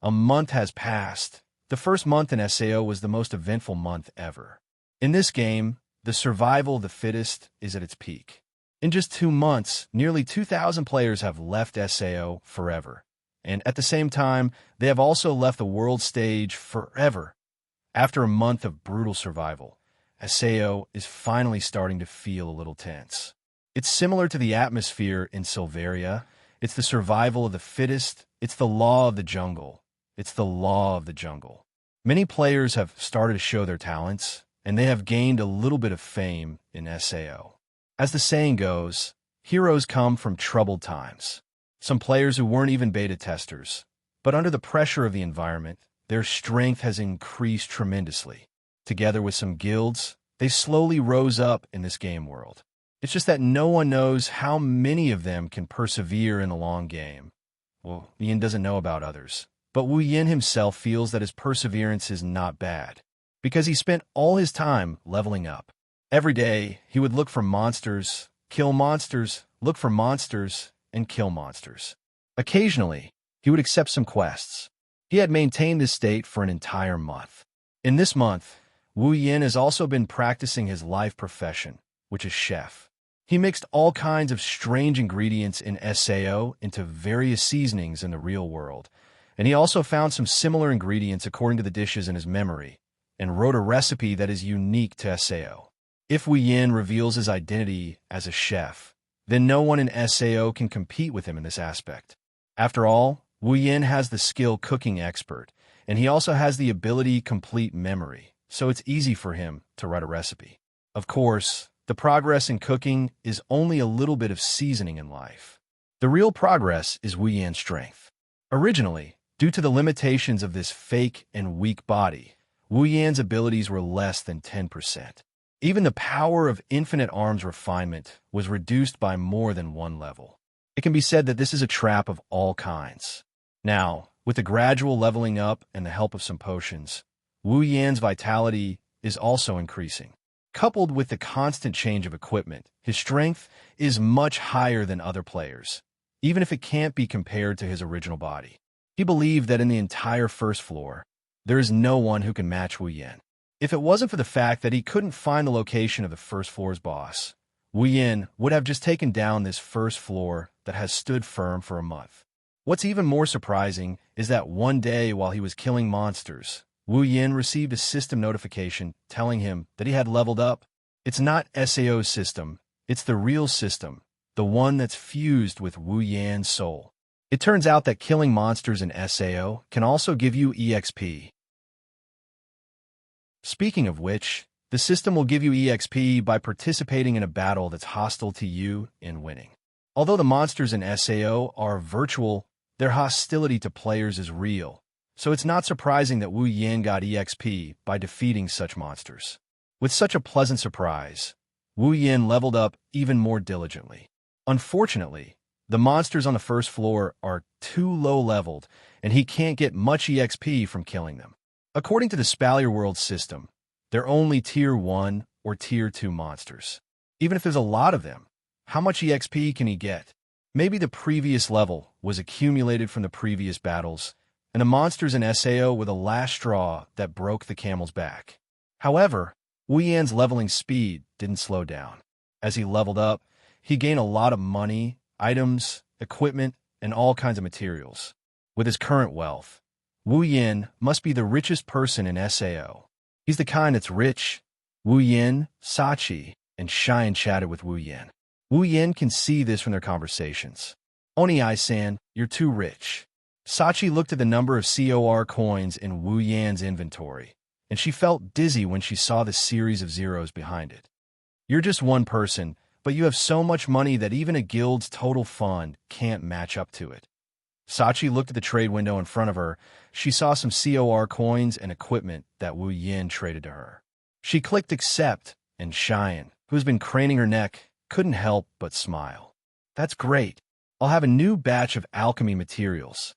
a month has passed. The first month in SAO was the most eventful month ever. In this game, the survival of the fittest is at its peak. In just 2 months, nearly 2,000 players have left SAO forever. And at the same time, they have also left the world stage forever. After a month of brutal survival, SAO is finally starting to feel a little tense. It's similar to the atmosphere in Silveria. It's the survival of the fittest. It's the law of the jungle. It's the law of the jungle. Many players have started to show their talents, and they have gained a little bit of fame in SAO. As the saying goes, heroes come from troubled times. Some players who weren't even beta testers, but under the pressure of the environment, their strength has increased tremendously. Together with some guilds, they slowly rose up in this game world. It's just that no one knows how many of them can persevere in the long game. Well, Ian doesn't know about others, but Wu Yin himself feels that his perseverance is not bad, because he spent all his time leveling up. Every day, he would look for monsters, kill monsters, look for monsters, and kill monsters. Occasionally, he would accept some quests. He had maintained this state for an entire month. In this month, Wu Yin has also been practicing his life profession, which is chef. He mixed all kinds of strange ingredients in SAO into various seasonings in the real world, and he also found some similar ingredients according to the dishes in his memory, and wrote a recipe that is unique to SAO. If Wu Yin reveals his identity as a chef, then no one in SAO can compete with him in this aspect. After all, Wu Yin has the skill cooking expert, and he also has the ability complete memory, so it's easy for him to write a recipe. Of course, the progress in cooking is only a little bit of seasoning in life. The real progress is Wu Yan's strength. Originally, due to the limitations of this fake and weak body, Wu Yan's abilities were less than 10%. Even the power of infinite arms refinement was reduced by more than one level. It can be said that this is a trap of all kinds. Now, with the gradual leveling up and the help of some potions, Wu Yan's vitality is also increasing. Coupled with the constant change of equipment, his strength is much higher than other players, even if it can't be compared to his original body. He believed that in the entire first floor, there is no one who can match Wu Yin. If it wasn't for the fact that he couldn't find the location of the first floor's boss, Wu Yin would have just taken down this first floor that has stood firm for a month. What's even more surprising is that one day while he was killing monsters, Wu Yin received a system notification telling him that he had leveled up. It's not SAO's system, it's the real system, the one that's fused with Wu Yan's soul. It turns out that killing monsters in SAO can also give you EXP. Speaking of which, the system will give you EXP by participating in a battle that's hostile to you and winning. Although the monsters in SAO are virtual, their hostility to players is real. So it's not surprising that Wu Yin got EXP by defeating such monsters. With such a pleasant surprise, Wu Yin leveled up even more diligently. Unfortunately, the monsters on the first floor are too low-leveled, and he can't get much EXP from killing them. According to the Spalier World system, they're only Tier 1 or Tier 2 monsters. Even if there's a lot of them, how much EXP can he get? Maybe the previous level was accumulated from the previous battles, and the monsters in SAO were the last straw that broke the camel's back. However, Wu Yan's leveling speed didn't slow down. As he leveled up, he gained a lot of money, items, equipment, and all kinds of materials. With his current wealth, Wu Yin must be the richest person in SAO. He's the kind that's rich. Wu Yin, Sachi, and Xian chatted with Wu Yin. Wu Yin can see this from their conversations. Oni-san, you're too rich. Sachi looked at the number of COR coins in Wu Yan's inventory, and she felt dizzy when she saw the series of zeros behind it. You're just one person, but you have so much money that even a guild's total fund can't match up to it. Sachi looked at the trade window in front of her. She saw some COR coins and equipment that Wu Yin traded to her. She clicked accept, and Xian, who has been craning her neck, couldn't help but smile. That's great. I'll have a new batch of alchemy materials.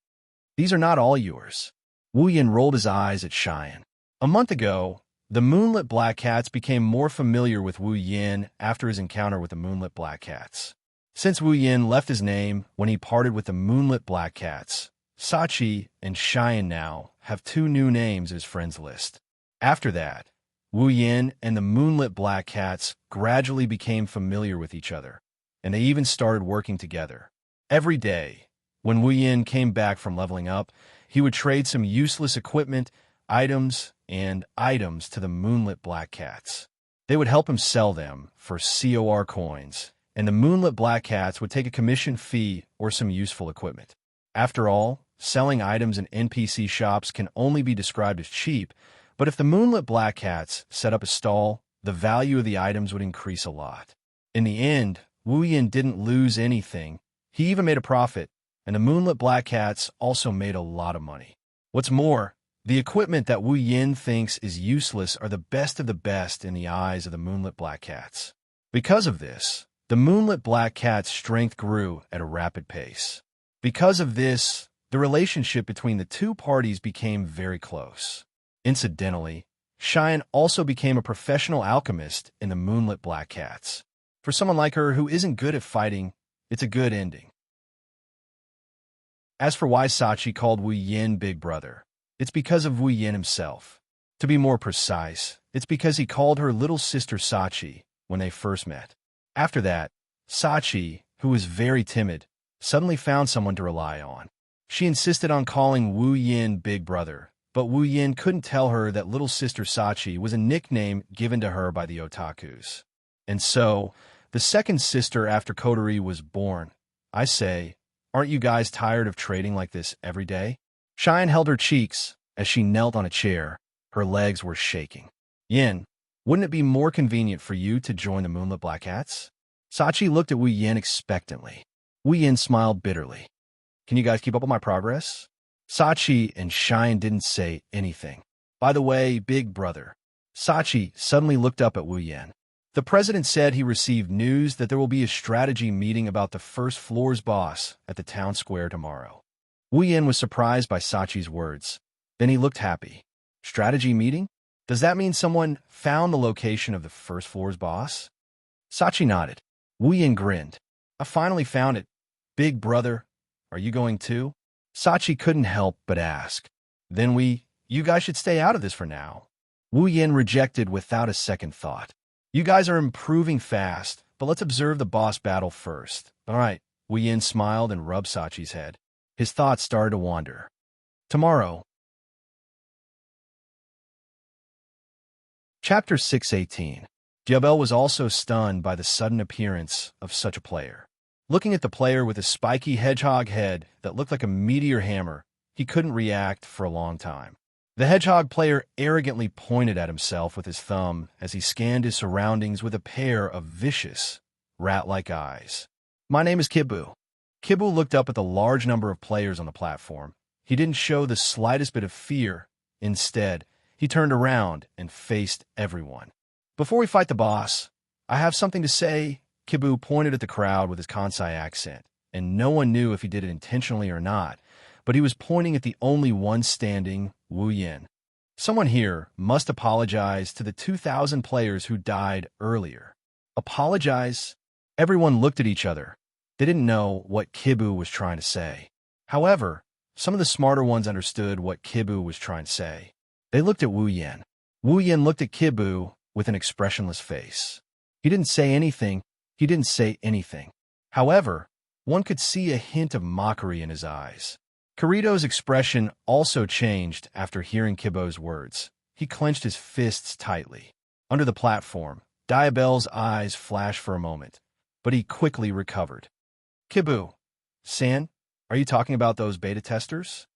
These are not all yours. Wu Yin rolled his eyes at Xian. A month ago, the Moonlit Black Cats became more familiar with Wu Yin after his encounter with the Moonlit Black Cats. Since Wu Yin left his name when he parted with the Moonlit Black Cats, Sachi and Xian now have 2 new names in his friends list. After that, Wu Yin and the Moonlit Black Cats gradually became familiar with each other, and they even started working together. Every day, when Wu Yin came back from leveling up, he would trade some useless equipment, items to the Moonlit Black Cats. They would help him sell them for COR coins, and the Moonlit Black Cats would take a commission fee or some useful equipment. After all, selling items in NPC shops can only be described as cheap, But if the moonlit black cats set up a stall, the value of the items would increase a lot. In the end, Wu Yin didn't lose anything. He even made a profit, and the moonlit black cats also made a lot of money. What's more, the equipment that Wu Yin thinks is useless are the best of the best in the eyes of the moonlit black cats. Because of this, the moonlit black cat's strength grew at a rapid pace. Because of this, the relationship between the two parties became very close. Incidentally, Xian also became a professional alchemist in the moonlit black cats. For someone like her who isn't good at fighting, it's a good ending. As for why Sachi called Wu Yin Big Brother, it's because of Wu Yin himself. To be more precise, it's because he called her little sister Sachi when they first met. After that, Sachi, who was very timid, suddenly found someone to rely on. She insisted on calling Wu Yin Big Brother, but Wu Yin couldn't tell her that little sister Sachi was a nickname given to her by the otakus. And so, the second sister after Kotori was born. I say, aren't you guys tired of trading like this every day? Xian held her cheeks as she knelt on a chair. Her legs were shaking. Yin, wouldn't it be more convenient for you to join the moonlit black cats? Sachi looked at Wu Yin expectantly. Wu Yin smiled bitterly. Can you guys keep up with my progress? Sachi and Xian didn't say anything. By the way, Big Brother. Sachi suddenly looked up at Wu Yin. The president said he received news that there will be a strategy meeting about the first floor's boss at the town square tomorrow. Wu Yin was surprised by Sachi's words. Then he looked happy. Strategy meeting? Does that mean someone found the location of the first floor's boss? Sachi nodded. Wu Yin grinned. I finally found it. Big Brother, are you going too? Sachi couldn't help but ask. Then you guys should stay out of this for now. Wu Yin rejected without a second thought. You guys are improving fast, but let's observe the boss battle first. All right, Wu Yin smiled and rubbed Sachi's head. His thoughts started to wander. Tomorrow. Chapter 618. Diabel was also stunned by the sudden appearance of such a player. Looking at the player with a spiky hedgehog head that looked like a meteor hammer, he couldn't react for a long time. The hedgehog player arrogantly pointed at himself with his thumb as he scanned his surroundings with a pair of vicious, rat-like eyes. My name is Kibu. Kibu looked up at the large number of players on the platform. He didn't show the slightest bit of fear. Instead, he turned around and faced everyone. Before we fight the boss, I have something to say. Kibu pointed at the crowd with his Kansai accent, and no one knew if he did it intentionally or not, but he was pointing at the only one standing, Wu Yin. Someone here must apologize to the 2,000 players who died earlier. Apologize? Everyone looked at each other. They didn't know what Kibu was trying to say. However, some of the smarter ones understood what Kibu was trying to say. They looked at Wu Yin. Wu Yin looked at Kibu with an expressionless face. He didn't say anything. He didn't say anything. However, one could see a hint of mockery in his eyes. Kirito's expression also changed after hearing Kibu's words. He clenched his fists tightly. Under the platform, Diabel's eyes flashed for a moment, but he quickly recovered. Kibu, San, are you talking about those beta testers?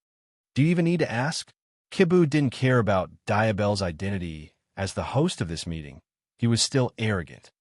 Do you even need to ask? Kibu didn't care about Diabel's identity as the host of this meeting. He was still arrogant.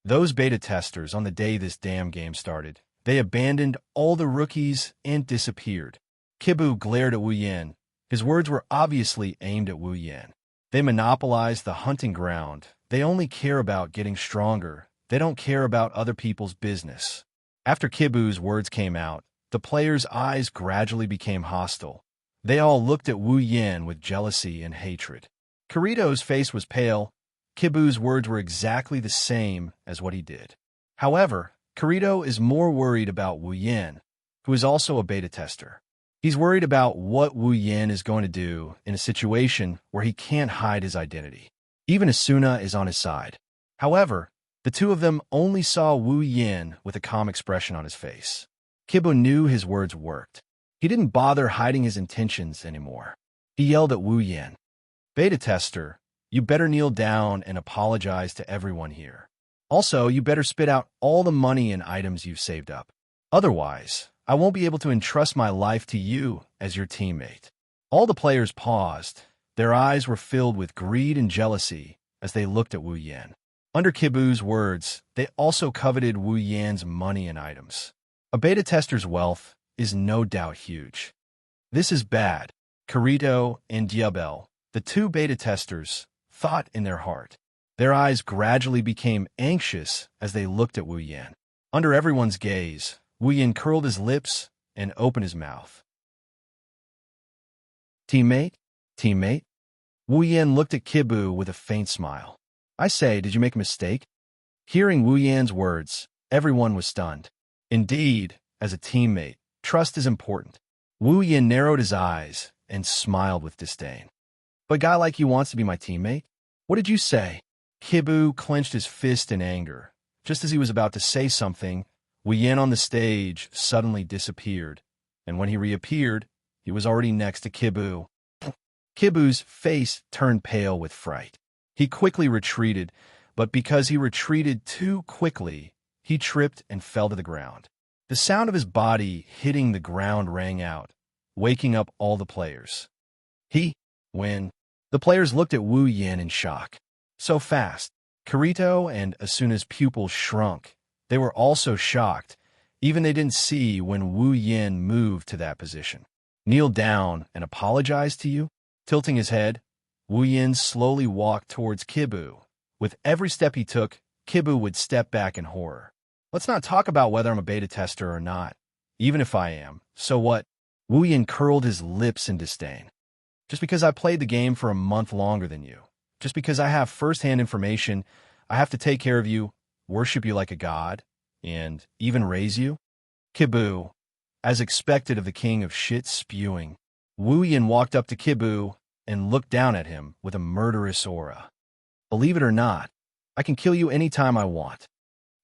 Those beta testers, on the day this damn game started, they abandoned all the rookies and disappeared. Kibu glared at Wu Yin. His words were obviously aimed at Wu Yin. They monopolized the hunting ground. They only care about getting stronger. They don't care about other people's business. After Kibu's words came out, the players' eyes gradually became hostile. They all looked at Wu Yin with jealousy and hatred. Kirito's face was pale. Kibu's words were exactly the same as what he did. However, Kirito is more worried about Wu Yin, who is also a beta tester. He's worried about what Wu Yin is going to do in a situation where he can't hide his identity. Even Asuna is on his side. However, the two of them only saw Wu Yin with a calm expression on his face. Kibu knew his words worked. He didn't bother hiding his intentions anymore. He yelled at Wu Yin. Beta tester, you better kneel down and apologize to everyone here. Also, you better spit out all the money and items you've saved up. Otherwise, I won't be able to entrust my life to you as your teammate. All the players paused. Their eyes were filled with greed and jealousy as they looked at Wu Yan. Under Kibu's words, they also coveted Wu Yan's money and items. A beta tester's wealth is no doubt huge. This is bad, Kirito and Diabel, the two beta testers, thought in their heart. Their eyes gradually became anxious as they looked at Wu Yan. Under everyone's gaze, Wu Yan curled his lips and opened his mouth. Teammate? Teammate? Wu Yan looked at Kibu with a faint smile. I say, did you make a mistake? Hearing Wu Yan's words, everyone was stunned. Indeed, as a teammate, trust is important. Wu Yan narrowed his eyes and smiled with disdain. But a guy like you wants to be my teammate? What did you say? Kibu clenched his fist in anger. Just as he was about to say something, Wu Yan on the stage suddenly disappeared, and when he reappeared, he was already next to Kibu. Kibu's face turned pale with fright. He quickly retreated, but because he retreated too quickly, he tripped and fell to the ground. The sound of his body hitting the ground rang out, waking up all the players. When the players looked at Wu Yan in shock. So fast. Kirito and Asuna's pupils shrunk. They were also shocked. Even they didn't see when Wu Yan moved to that position. Kneel down and apologize to you? Tilting his head, Wu Yan slowly walked towards Kibu. With every step he took, Kibu would step back in horror. Let's not talk about whether I'm a beta tester or not. Even if I am, so what? Wu Yan curled his lips in disdain. Just because I played the game for a month longer than you, just because I have first-hand information, I have to take care of you, worship you like a god, and even raise you? Kibu, as expected of the king of shit spewing, Wu Yan walked up to Kibu and looked down at him with a murderous aura. Believe it or not, I can kill you anytime I want.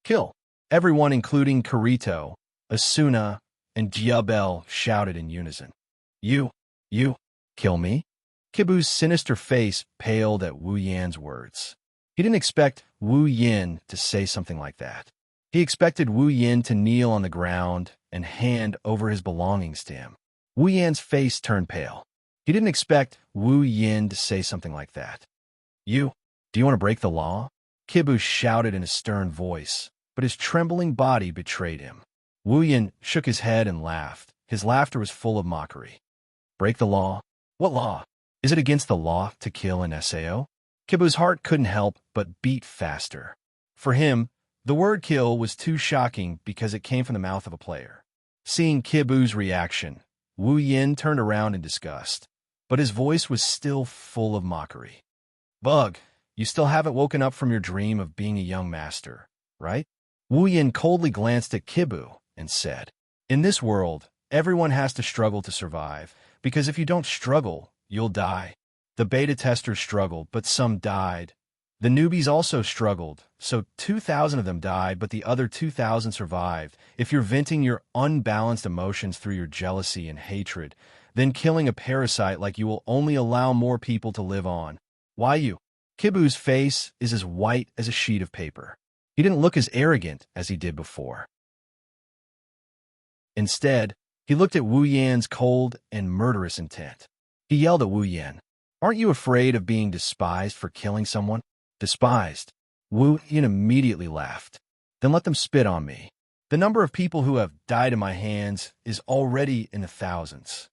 Kill. Everyone, including Kirito, Asuna, and Diabel, shouted in unison. You, kill me? Kibu's sinister face paled at Wu Yan's words. He didn't expect Wu Yan to say something like that. He expected Wu Yan to kneel on the ground and hand over his belongings to him. Wu Yan's face turned pale. He didn't expect Wu Yan to say something like that. Do you want to break the law? Kibu shouted in a stern voice, but his trembling body betrayed him. Wu Yan shook his head and laughed. His laughter was full of mockery. Break the law? What law? Is it against the law to kill an SAO? Kibu's heart couldn't help but beat faster. For him, the word kill was too shocking because it came from the mouth of a player. Seeing Kibu's reaction, Wu Yan turned around in disgust, but his voice was still full of mockery. Bug, you still haven't woken up from your dream of being a young master, right? Wu Yan coldly glanced at Kibu and said, in this world, everyone has to struggle to survive, because if you don't struggle, you'll die. The beta testers struggled, but some died. The newbies also struggled, so 2,000 of them died, but the other 2,000 survived. If you're venting your unbalanced emotions through your jealousy and hatred, then killing a parasite like you will only allow more people to live on. Why you? Kibu's face is as white as a sheet of paper. He didn't look as arrogant as he did before. Instead, he looked at Wu Yan's cold and murderous intent. He yelled at Wu Yan, aren't you afraid of being despised for killing someone? Despised? Wu Yan immediately laughed. Then let them spit on me. The number of people who have died in my hands is already in the thousands.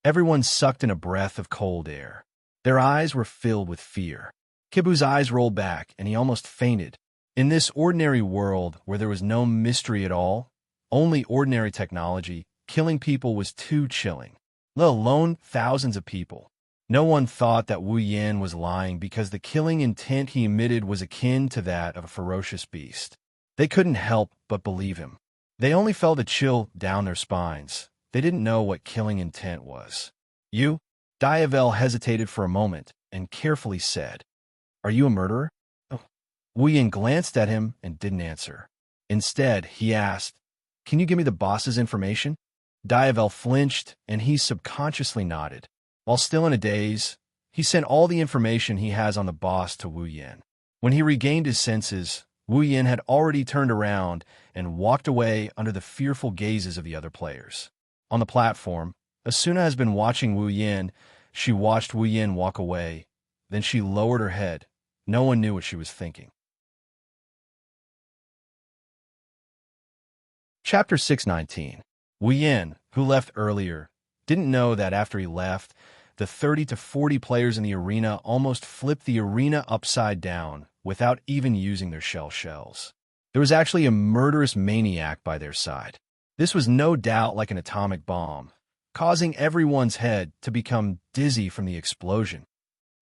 Everyone sucked in a breath of cold air. Their eyes were filled with fear. Kibu's eyes rolled back, and he almost fainted. In this ordinary world where there was no mystery at all, only ordinary technology, killing people was too chilling, let alone thousands of people. No one thought that Wu Yan was lying because the killing intent he emitted was akin to that of a ferocious beast. They couldn't help but believe him. They only felt a chill down their spines. They didn't know what killing intent was. You? Diavel hesitated for a moment and carefully said, are you a murderer? Oh. Wu Yan glanced at him and didn't answer. Instead, he asked, can you give me the boss's information? Diavel flinched, and he subconsciously nodded. While still in a daze, he sent all the information he has on the boss to Wu Yan. When he regained his senses, Wu Yan had already turned around and walked away under the fearful gazes of the other players. On the platform, Asuna has been watching Wu Yan She watched Wu Yin walk away. Then she lowered her head. No one knew what she was thinking. Chapter 619. Wu Yin, who left earlier, didn't know that after he left, the 30 to 40 players in the arena almost flipped the arena upside down without even using their shells. There was actually a murderous maniac by their side. This was no doubt like an atomic bomb, causing everyone's head to become dizzy from the explosion.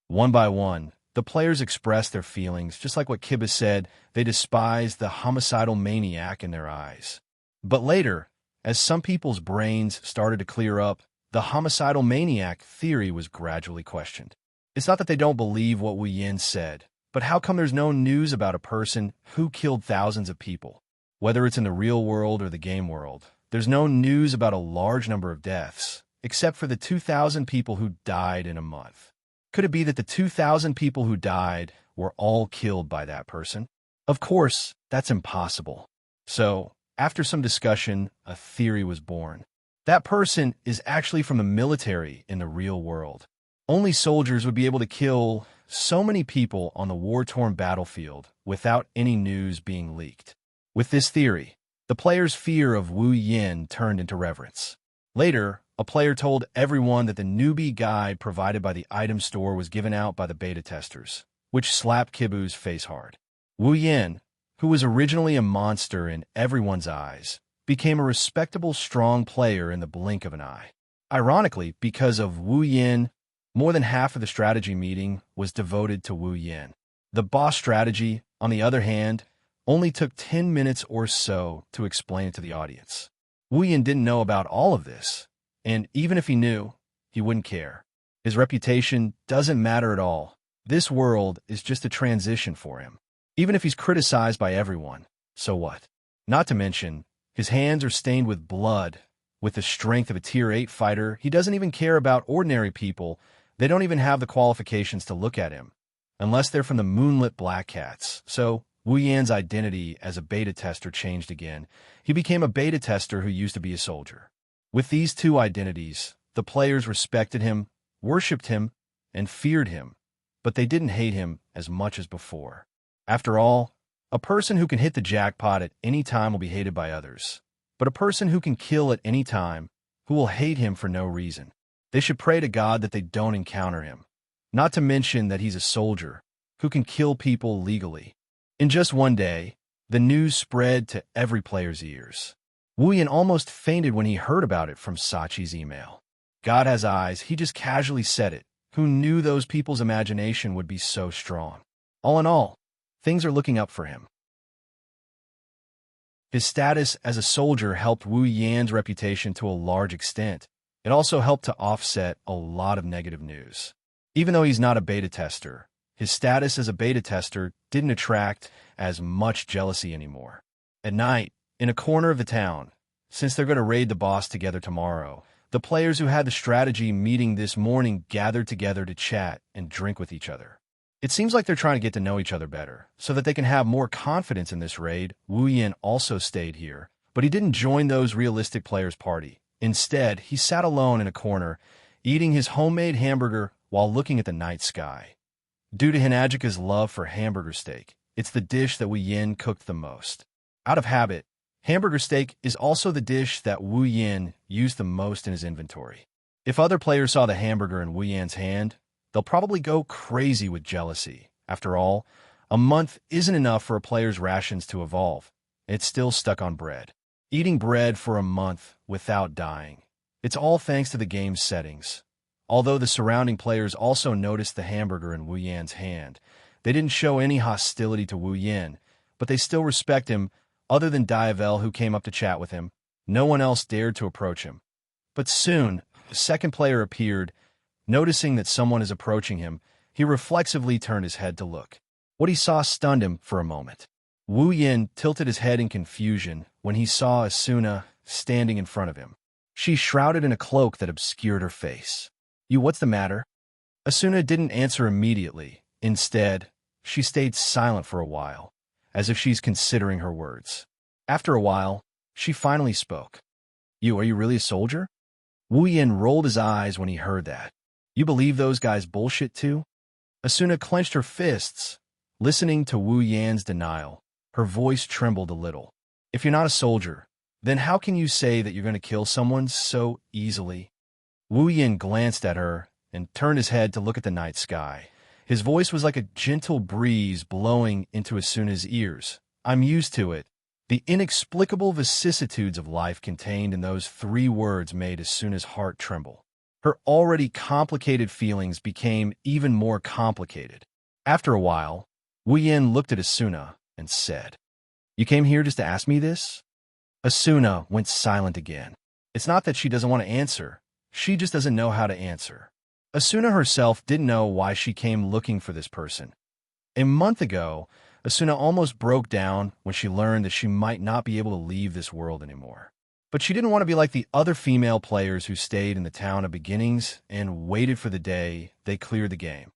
One by one, the players expressed their feelings, just like what Kiba said, they despised the homicidal maniac in their eyes. But later, as some people's brains started to clear up, the homicidal maniac theory was gradually questioned. It's not that they don't believe what Wu Yin said, but how come there's no news about a person who killed thousands of people? Whether it's in the real world or the game world, there's no news about a large number of deaths, except for the 2,000 people who died in a month. Could it be that the 2,000 people who died were all killed by that person? Of course, that's impossible. So, after some discussion, a theory was born. That person is actually from the military in the real world. Only soldiers would be able to kill so many people on the war-torn battlefield without any news being leaked. With this theory, the player's fear of Wu Yin turned into reverence. Later, a player told everyone that the newbie guide provided by the item store was given out by the beta testers, which slapped Kibu's face hard. Wu Yin, who was originally a monster in everyone's eyes, became a respectable, strong player in the blink of an eye. Ironically, because of Wu Yin, more than half of the strategy meeting was devoted to Wu Yin. The boss strategy, on the other hand, only took 10 minutes or so to explain it to the audience. Wu Yin didn't know about all of this, and even if he knew, he wouldn't care. His reputation doesn't matter at all. This world is just a transition for him. Even if he's criticized by everyone, so what? Not to mention, his hands are stained with blood. With the strength of a Tier 8 fighter, he doesn't even care about ordinary people. They don't even have the qualifications to look at him, unless they're from the Moonlit Black Cats. So, Wu Yan's identity as a beta tester changed again. He became a beta tester who used to be a soldier. With these two identities, the players respected him, worshipped him, and feared him, but they didn't hate him as much as before. After all, a person who can hit the jackpot at any time will be hated by others, but a person who can kill at any time, who will hate him for no reason. They should pray to God that they don't encounter him, not to mention that he's a soldier who can kill people legally. In just one day, the news spread to every player's ears. Wu Yin almost fainted when he heard about it from Sachi's email. God has eyes, he just casually said it. Who knew those people's imagination would be so strong? All in all, things are looking up for him. His status as a soldier helped Wu Yan's reputation to a large extent. It also helped to offset a lot of negative news. Even though he's not a beta tester, his status as a beta tester didn't attract as much jealousy anymore. At night, in a corner of the town, since they're going to raid the boss together tomorrow, the players who had the strategy meeting this morning gathered together to chat and drink with each other. It seems like they're trying to get to know each other better, so that they can have more confidence in this raid. Wu Yin also stayed here, but he didn't join those realistic players' party. Instead, he sat alone in a corner, eating his homemade hamburger while looking at the night sky. Due to Hinajika's love for hamburger steak, it's the dish that Wu Yin cooked the most. Out of habit, hamburger steak is also the dish that Wu Yin used the most in his inventory. If other players saw the hamburger in Wu Yan's hand, they'll probably go crazy with jealousy. After all, a month isn't enough for a player's rations to evolve. It's still stuck on bread. Eating bread for a month without dying. It's all thanks to the game's settings. Although the surrounding players also noticed the hamburger in Wu Yan's hand, they didn't show any hostility to Wu Yan, but they still respect him. Other than Diavel, who came up to chat with him, no one else dared to approach him. But soon, a second player appeared. Noticing that someone is approaching him, he reflexively turned his head to look. What he saw stunned him for a moment. Wu Yin tilted his head in confusion when he saw Asuna standing in front of him. She shrouded in a cloak that obscured her face. What's the matter?" Asuna didn't answer immediately. Instead, she stayed silent for a while, as if she's considering her words. After a while, she finally spoke. Are you really a soldier?" Wu Yin rolled his eyes when he heard that. You believe those guys bullshit too? Asuna clenched her fists, listening to Wu Yan's denial. Her voice trembled a little. If you're not a soldier, then how can you say that you're going to kill someone so easily? Wu Yan glanced at her and turned his head to look at the night sky. His voice was like a gentle breeze blowing into Asuna's ears. I'm used to it. The inexplicable vicissitudes of life contained in those 3 words made Asuna's heart tremble. Her already complicated feelings became even more complicated. After a while, Wu Yan looked at Asuna and said, "You came here just to ask me this?" Asuna went silent again. It's not that she doesn't want to answer. She just doesn't know how to answer. Asuna herself didn't know why she came looking for this person. A month ago, Asuna almost broke down when she learned that she might not be able to leave this world anymore. But she didn't want to be like the other female players who stayed in the town of beginnings and waited for the day they cleared the game.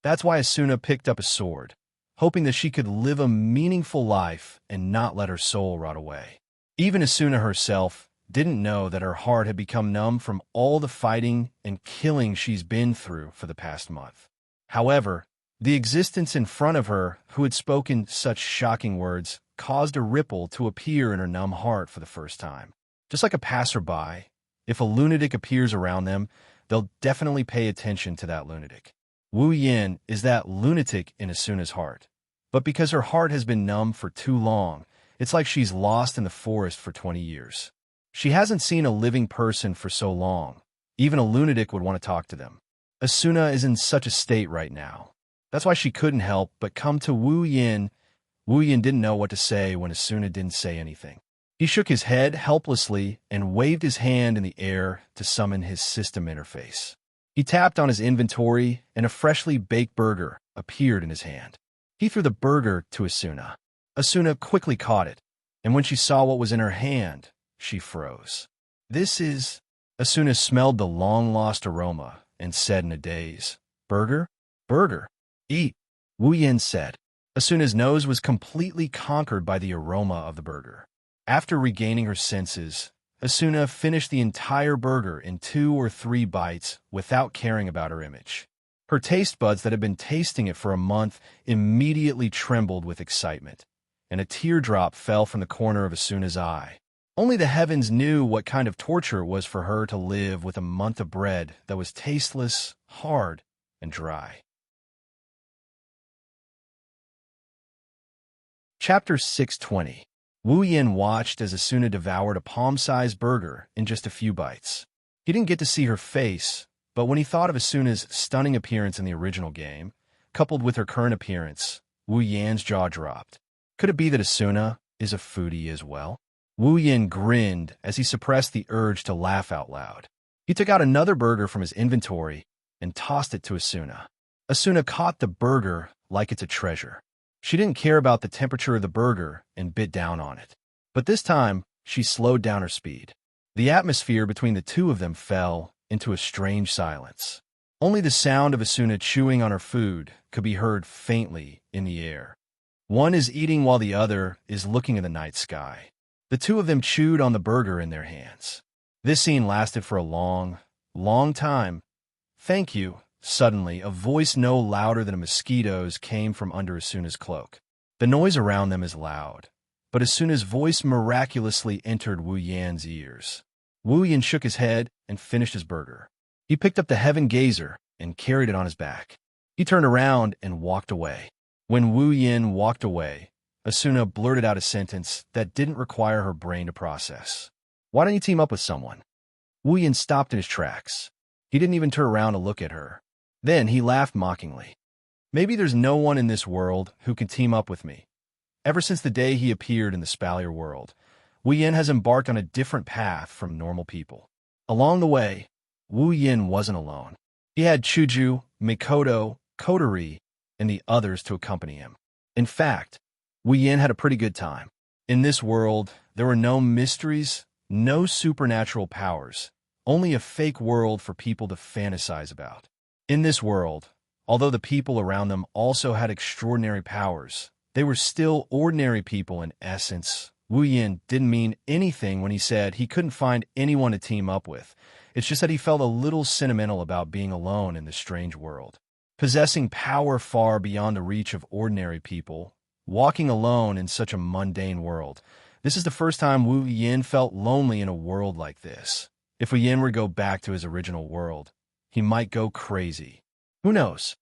That's why Asuna picked up a sword, hoping that she could live a meaningful life and not let her soul rot away. Even Asuna herself didn't know that her heart had become numb from all the fighting and killing she's been through for the past month. However, the existence in front of her, who had spoken such shocking words, caused a ripple to appear in her numb heart for the first time. Just like a passerby, if a lunatic appears around them, they'll definitely pay attention to that lunatic. Wu Yan is that lunatic in Asuna's heart. But because her heart has been numb for too long, it's like she's lost in the forest for 20 years. She hasn't seen a living person for so long. Even a lunatic would want to talk to them. Asuna is in such a state right now. That's why she couldn't help but come to Wu Yan. Wu Yan didn't know what to say when Asuna didn't say anything. He shook his head helplessly and waved his hand in the air to summon his system interface. He tapped on his inventory, and a freshly baked burger appeared in his hand. He threw the burger to Asuna. Asuna quickly caught it, and when she saw what was in her hand, she froze. This is... Asuna smelled the long-lost aroma and said in a daze, "Burger? Burger. Eat," Wu Yan said. Asuna's nose was completely conquered by the aroma of the burger. After regaining her senses, Asuna finished the entire burger in 2 or 3 bites without caring about her image. Her taste buds that had been tasting it for a month immediately trembled with excitement, and a teardrop fell from the corner of Asuna's eye. Only the heavens knew what kind of torture it was for her to live with a month of bread that was tasteless, hard, and dry. Chapter 620. Wu Yan watched as Asuna devoured a palm-sized burger in just a few bites. He didn't get to see her face, but when he thought of Asuna's stunning appearance in the original game, coupled with her current appearance, Wu Yan's jaw dropped. Could it be that Asuna is a foodie as well? Wu Yan grinned as he suppressed the urge to laugh out loud. He took out another burger from his inventory and tossed it to Asuna. Asuna caught the burger like it's a treasure. She didn't care about the temperature of the burger and bit down on it. But this time, she slowed down her speed. The atmosphere between the two of them fell into a strange silence. Only the sound of Asuna chewing on her food could be heard faintly in the air. One is eating while the other is looking at the night sky. The two of them chewed on the burger in their hands. This scene lasted for a long, long time. "Thank you." Suddenly, a voice no louder than a mosquito's came from under Asuna's cloak. The noise around them is loud, but Asuna's voice miraculously entered Wu Yan's ears. Wu Yan shook his head and finished his burger. He picked up the Heaven Gazer and carried it on his back. He turned around and walked away. When Wu Yan walked away, Asuna blurted out a sentence that didn't require her brain to process. "Why don't you team up with someone?" Wu Yan stopped in his tracks. He didn't even turn around to look at her. Then he laughed mockingly. "Maybe there's no one in this world who can team up with me." Ever since the day he appeared in the Spalier world, Wu Yan has embarked on a different path from normal people. Along the way, Wu Yan wasn't alone. He had Chuju, Mikoto, Kotori, and the others to accompany him. In fact, Wu Yan had a pretty good time. In this world, there were no mysteries, no supernatural powers, only a fake world for people to fantasize about. In this world, although the people around them also had extraordinary powers, they were still ordinary people in essence, Wu Yin didn't mean anything when he said he couldn't find anyone to team up with. It's just that he felt a little sentimental about being alone in this strange world. Possessing power far beyond the reach of ordinary people, walking alone in such a mundane world. This is the first time Wu Yin felt lonely in a world like this. If Wu Yin were to go back to his original world, he might go crazy. Who knows?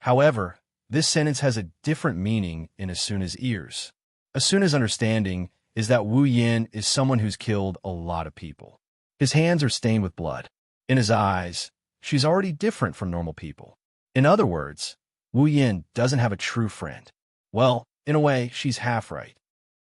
However, this sentence has a different meaning in Asuna's ears. Asuna's understanding is that Wu Yin is someone who's killed a lot of people. His hands are stained with blood. In his eyes, she's already different from normal people. In other words, Wu Yin doesn't have a true friend. Well, in a way, she's half right.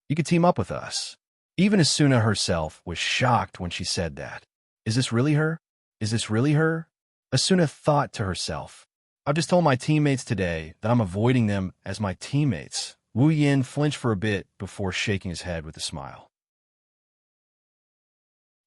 You could team up with us. Even Asuna herself was shocked when she said that. Is this really her? Is this really her? Asuna thought to herself. I've just told my teammates today that I'm avoiding them as my teammates. Wu Yin flinched for a bit before shaking his head with a smile.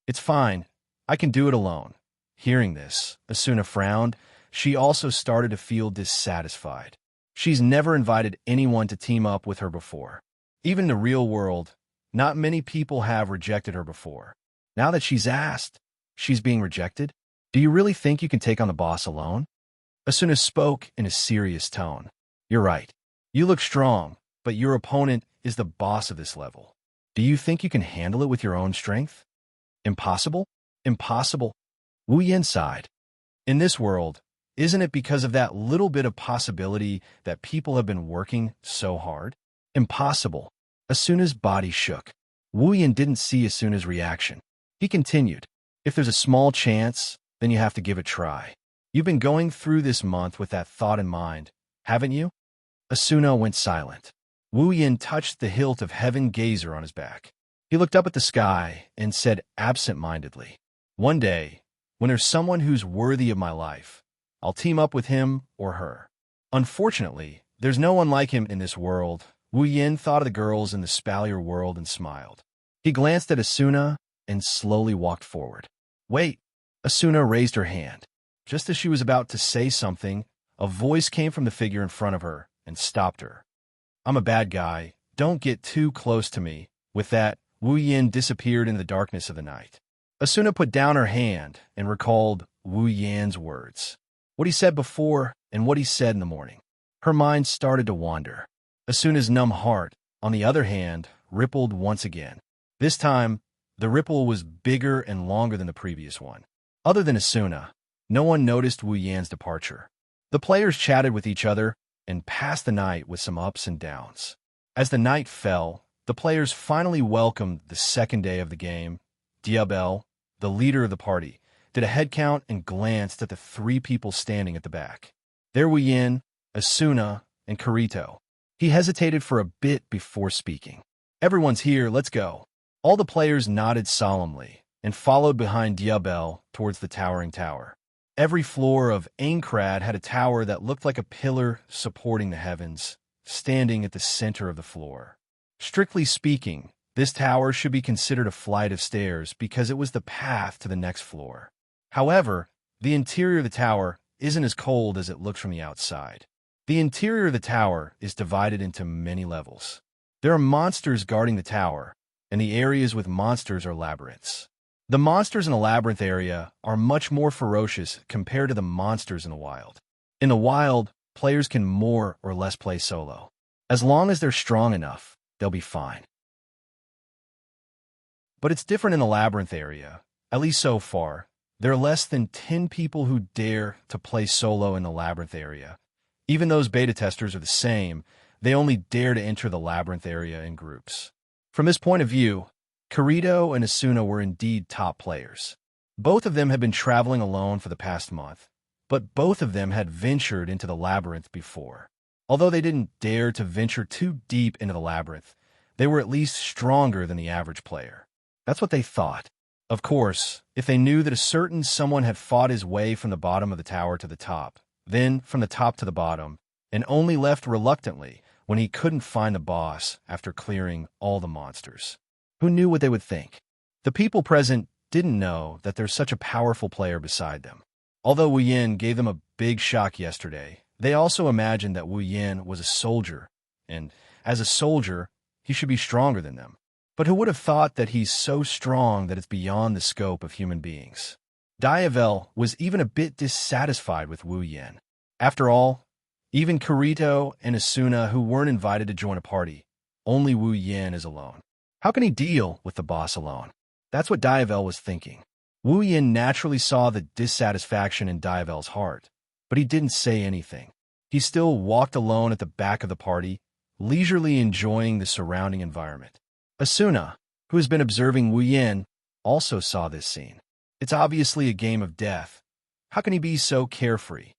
It's fine. I can do it alone. Hearing this, Asuna frowned. She also started to feel dissatisfied. She's never invited anyone to team up with her before. Even in the real world, not many people have rejected her before. Now that she's asked, she's being rejected? Do you really think you can take on the boss alone? Asuna spoke in a serious tone. You're right. You look strong, but your opponent is the boss of this level. Do you think you can handle it with your own strength? Impossible? Impossible. Wu Yin sighed. In this world, isn't it because of that little bit of possibility that people have been working so hard? Impossible. Asuna's body shook. Wu Yin didn't see Asuna's reaction. He continued, if there's a small chance, then you have to give it a try. You've been going through this month with that thought in mind, haven't you? Asuna went silent. Wu Yin touched the hilt of Heaven Gazer on his back. He looked up at the sky and said absent-mindedly, one day, when there's someone who's worthy of my life, I'll team up with him or her. Unfortunately, there's no one like him in this world. Wu Yin thought of the girls in the Spalier world and smiled. He glanced at Asuna and slowly walked forward. Wait! Asuna raised her hand. Just as she was about to say something, a voice came from the figure in front of her and stopped her. I'm a bad guy. Don't get too close to me. With that, Wu Yin disappeared in the darkness of the night. Asuna put down her hand and recalled Wu Yin's words. What he said before and what he said in the morning. Her mind started to wander. Asuna's numb heart, on the other hand, rippled once again. This time, the ripple was bigger and longer than the previous one. Other than Asuna, no one noticed Wu Yan's departure. The players chatted with each other and passed the night with some ups and downs. As the night fell, the players finally welcomed the second day of the game. Diabel, the leader of the party, did a head count and glanced at the three people standing at the back. There Wu Yin, Asuna, and Kirito. He hesitated for a bit before speaking. Everyone's here, let's go. All the players nodded solemnly and followed behind Diabel towards the towering tower. Every floor of Aincrad had a tower that looked like a pillar supporting the heavens, standing at the center of the floor. Strictly speaking, this tower should be considered a flight of stairs because it was the path to the next floor. However, the interior of the tower isn't as cold as it looks from the outside. The interior of the tower is divided into many levels. There are monsters guarding the tower, and the areas with monsters are labyrinths. The monsters in the labyrinth area are much more ferocious compared to the monsters in the wild. In the wild, players can more or less play solo. As long as they're strong enough, they'll be fine. But it's different in the labyrinth area, at least so far. There are less than 10 people who dare to play solo in the labyrinth area. Even those beta testers are the same, they only dare to enter the labyrinth area in groups. From this point of view, Kirito and Asuna were indeed top players. Both of them had been traveling alone for the past month, but both of them had ventured into the labyrinth before. Although they didn't dare to venture too deep into the labyrinth, they were at least stronger than the average player. That's what they thought. Of course, if they knew that a certain someone had fought his way from the bottom of the tower to the top, then from the top to the bottom, and only left reluctantly when he couldn't find the boss after clearing all the monsters. Who knew what they would think? The people present didn't know that there's such a powerful player beside them. Although Wu Yin gave them a big shock yesterday, they also imagined that Wu Yin was a soldier, and as a soldier, he should be stronger than them. But who would have thought that he's so strong that it's beyond the scope of human beings? Diavel was even a bit dissatisfied with Wu Yan. After all, even Kirito and Asuna, who weren't invited to join a party, only Wu Yan is alone. How can he deal with the boss alone? That's what Diavel was thinking. Wu Yan naturally saw the dissatisfaction in Diavel's heart, but he didn't say anything. He still walked alone at the back of the party, leisurely enjoying the surrounding environment. Asuna, who has been observing Wu Yan, also saw this scene. It's obviously a game of death. How can he be so carefree?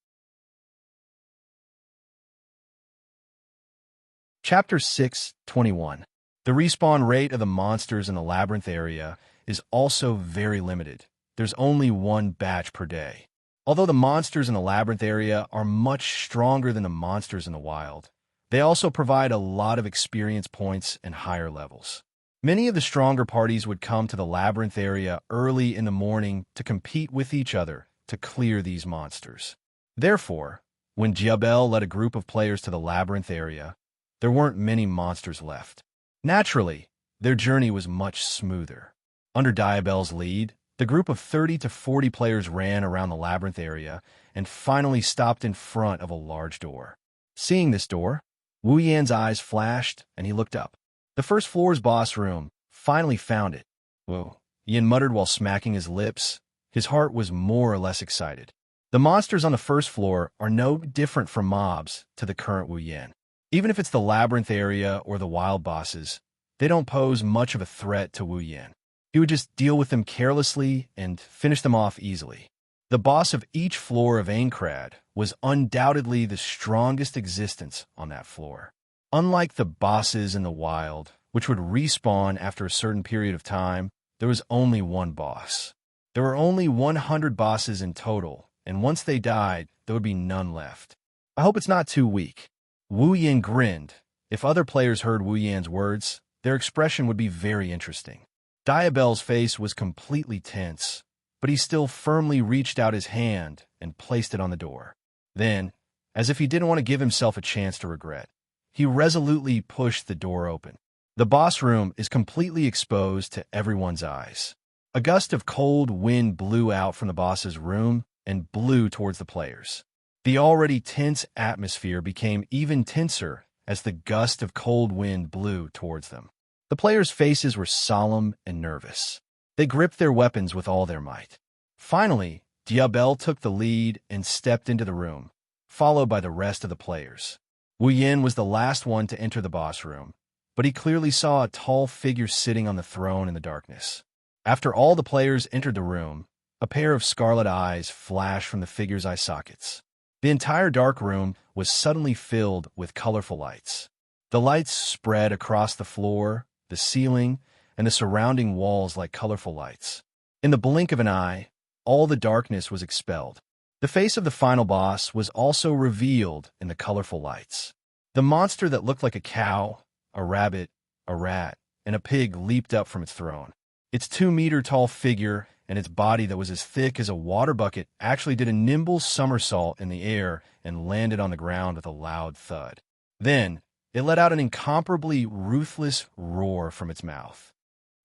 Chapter 6:21. The respawn rate of the monsters in the labyrinth area is also very limited. There's only one batch per day. Although the monsters in the labyrinth area are much stronger than the monsters in the wild, they also provide a lot of experience points and higher levels. Many of the stronger parties would come to the labyrinth area early in the morning to compete with each other to clear these monsters. Therefore, when Diabel led a group of players to the labyrinth area, there weren't many monsters left. Naturally, their journey was much smoother. Under Diabel's lead, the group of 30 to 40 players ran around the labyrinth area and finally stopped in front of a large door. Seeing this door, Wu Yan's eyes flashed and he looked up. The first floor's boss room, finally found it. Whoa, Yan muttered while smacking his lips. His heart was more or less excited. The monsters on the first floor are no different from mobs to the current Wu Yan. Even if it's the labyrinth area or the wild bosses, they don't pose much of a threat to Wu Yan. He would just deal with them carelessly and finish them off easily. The boss of each floor of Aincrad was undoubtedly the strongest existence on that floor. Unlike the bosses in the wild, which would respawn after a certain period of time, there was only one boss. There were only 100 bosses in total, and once they died, there would be none left. I hope it's not too weak. Wu Yan grinned. If other players heard Wu Yan's words, their expression would be very interesting. Diabel's face was completely tense, but he still firmly reached out his hand and placed it on the door. Then, as if he didn't want to give himself a chance to regret, he resolutely pushed the door open. The boss room is completely exposed to everyone's eyes. A gust of cold wind blew out from the boss's room and blew towards the players. The already tense atmosphere became even tenser as the gust of cold wind blew towards them. The players' faces were solemn and nervous. They gripped their weapons with all their might. Finally, Diabel took the lead and stepped into the room, followed by the rest of the players. Wu Yan was the last one to enter the boss room, but he clearly saw a tall figure sitting on the throne in the darkness. After all the players entered the room, a pair of scarlet eyes flashed from the figure's eye sockets. The entire dark room was suddenly filled with colorful lights. The lights spread across the floor, the ceiling, and the surrounding walls like colorful lights. In the blink of an eye, all the darkness was expelled. The face of the final boss was also revealed in the colorful lights. The monster that looked like a cow, a rabbit, a rat, and a pig leaped up from its throne. Its 2-meter-tall figure and its body that was as thick as a water bucket actually did a nimble somersault in the air and landed on the ground with a loud thud. Then, it let out an incomparably ruthless roar from its mouth.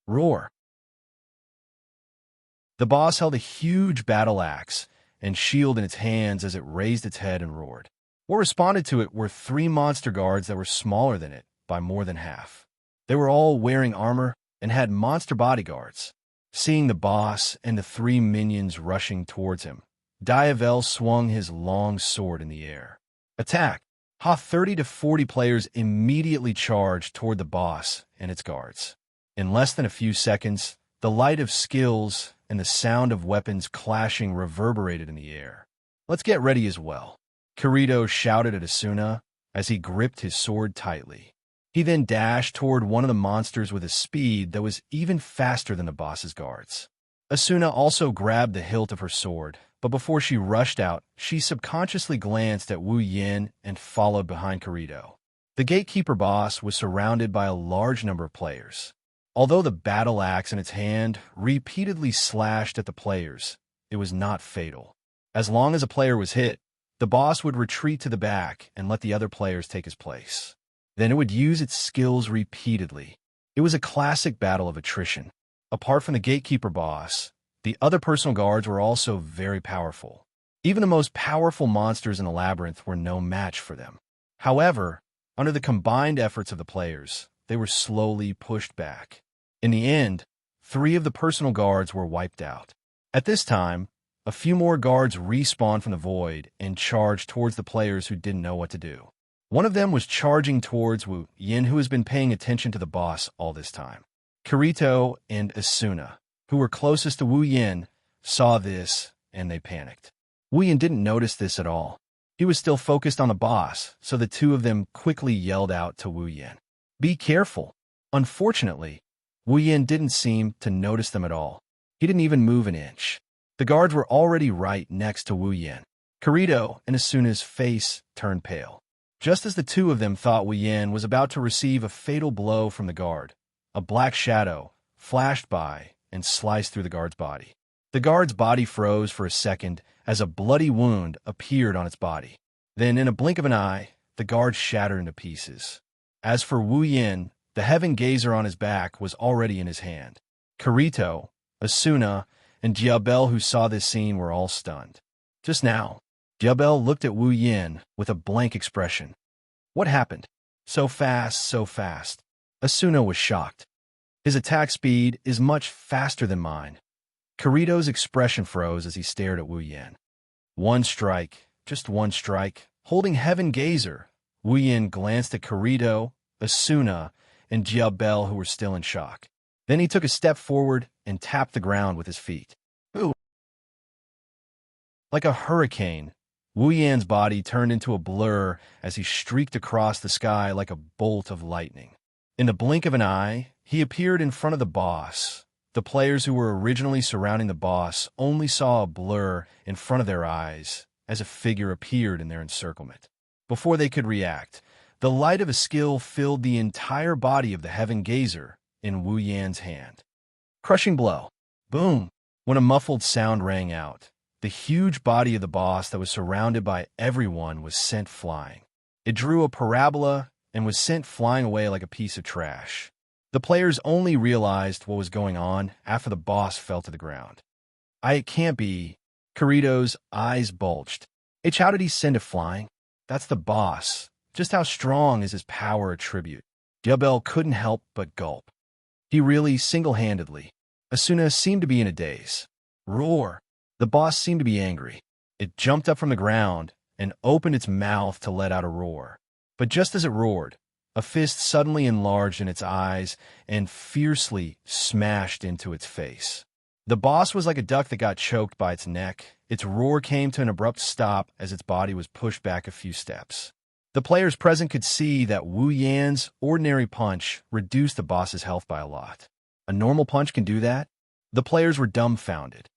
Roar. The boss held a huge battle axe and shield in its hands as it raised its head and roared. What responded to it were 3 monster guards that were smaller than it by more than half. They were all wearing armor and had monster bodyguards. Seeing the boss and the 3 minions rushing towards him, Diavel swung his long sword in the air. Attack! 30 to 40 players immediately charged toward the boss and its guards. In less than a few seconds, the light of skills and the sound of weapons clashing reverberated in the air. Let's get ready as well, Kirito shouted at Asuna as he gripped his sword tightly. He then dashed toward one of the monsters with a speed that was even faster than the boss's guards. Asuna also grabbed the hilt of her sword, but before she rushed out, she subconsciously glanced at Wu Yan and followed behind Kirito. The gatekeeper boss was surrounded by a large number of players. Although the battle axe in its hand repeatedly slashed at the players, it was not fatal. As long as a player was hit, the boss would retreat to the back and let the other players take his place. Then it would use its skills repeatedly. It was a classic battle of attrition. Apart from the gatekeeper boss, the other personal guards were also very powerful. Even the most powerful monsters in the labyrinth were no match for them. However, under the combined efforts of the players, they were slowly pushed back. In the end, 3 of the personal guards were wiped out. At this time, a few more guards respawned from the void and charged towards the players who didn't know what to do. One of them was charging towards Wu Yin, who has been paying attention to the boss all this time. Kirito and Asuna, who were closest to Wu Yin, saw this and they panicked. Wu Yin didn't notice this at all. He was still focused on the boss, so the 2 of them quickly yelled out to Wu Yin, "Be careful!" Unfortunately, Wu Yin didn't seem to notice them at all. He didn't even move an inch. The guards were already right next to Wu Yin. Kirito and Asuna's face turned pale. Just as the 2 of them thought Wu Yin was about to receive a fatal blow from the guard, a black shadow flashed by and sliced through the guard's body. The guard's body froze for a second as a bloody wound appeared on its body. Then, in a blink of an eye, the guard shattered into pieces. As for Wu Yin, the heaven gazer on his back was already in his hand. Kirito, Asuna, and Jiabel, who saw this scene, were all stunned. Just now, Jiabel looked at Wu Yin with a blank expression. What happened? So fast, so fast. Asuna was shocked. His attack speed is much faster than mine. Kirito's expression froze as he stared at Wu Yin. One strike, just one strike. Holding Heaven Gazer, Wu Yin glanced at Kirito, Asuna, and Jiabel, who were still in shock. Then he took a step forward and tapped the ground with his feet. Ooh. Like a hurricane, Wu Yan's body turned into a blur as he streaked across the sky like a bolt of lightning. In the blink of an eye, he appeared in front of the boss. The players who were originally surrounding the boss only saw a blur in front of their eyes as a figure appeared in their encirclement. Before they could react, the light of a skill filled the entire body of the Heaven Gazer in Wu Yan's hand. Crushing blow. Boom! When a muffled sound rang out, the huge body of the boss that was surrounded by everyone was sent flying. It drew a parabola and was sent flying away like a piece of trash. The players only realized what was going on after the boss fell to the ground. It can't be. Kirito's eyes bulged. How did he send it flying? That's the boss. Just how strong is his power attribute? Jiabel couldn't help but gulp. He really single-handedly. Asuna seemed to be in a daze. Roar! The boss seemed to be angry. It jumped up from the ground and opened its mouth to let out a roar. But just as it roared, a fist suddenly enlarged in its eyes and fiercely smashed into its face. The boss was like a duck that got choked by its neck. Its roar came to an abrupt stop as its body was pushed back a few steps. The players present could see that Wu Yan's ordinary punch reduced the boss's health by a lot. A normal punch can do that? The players were dumbfounded.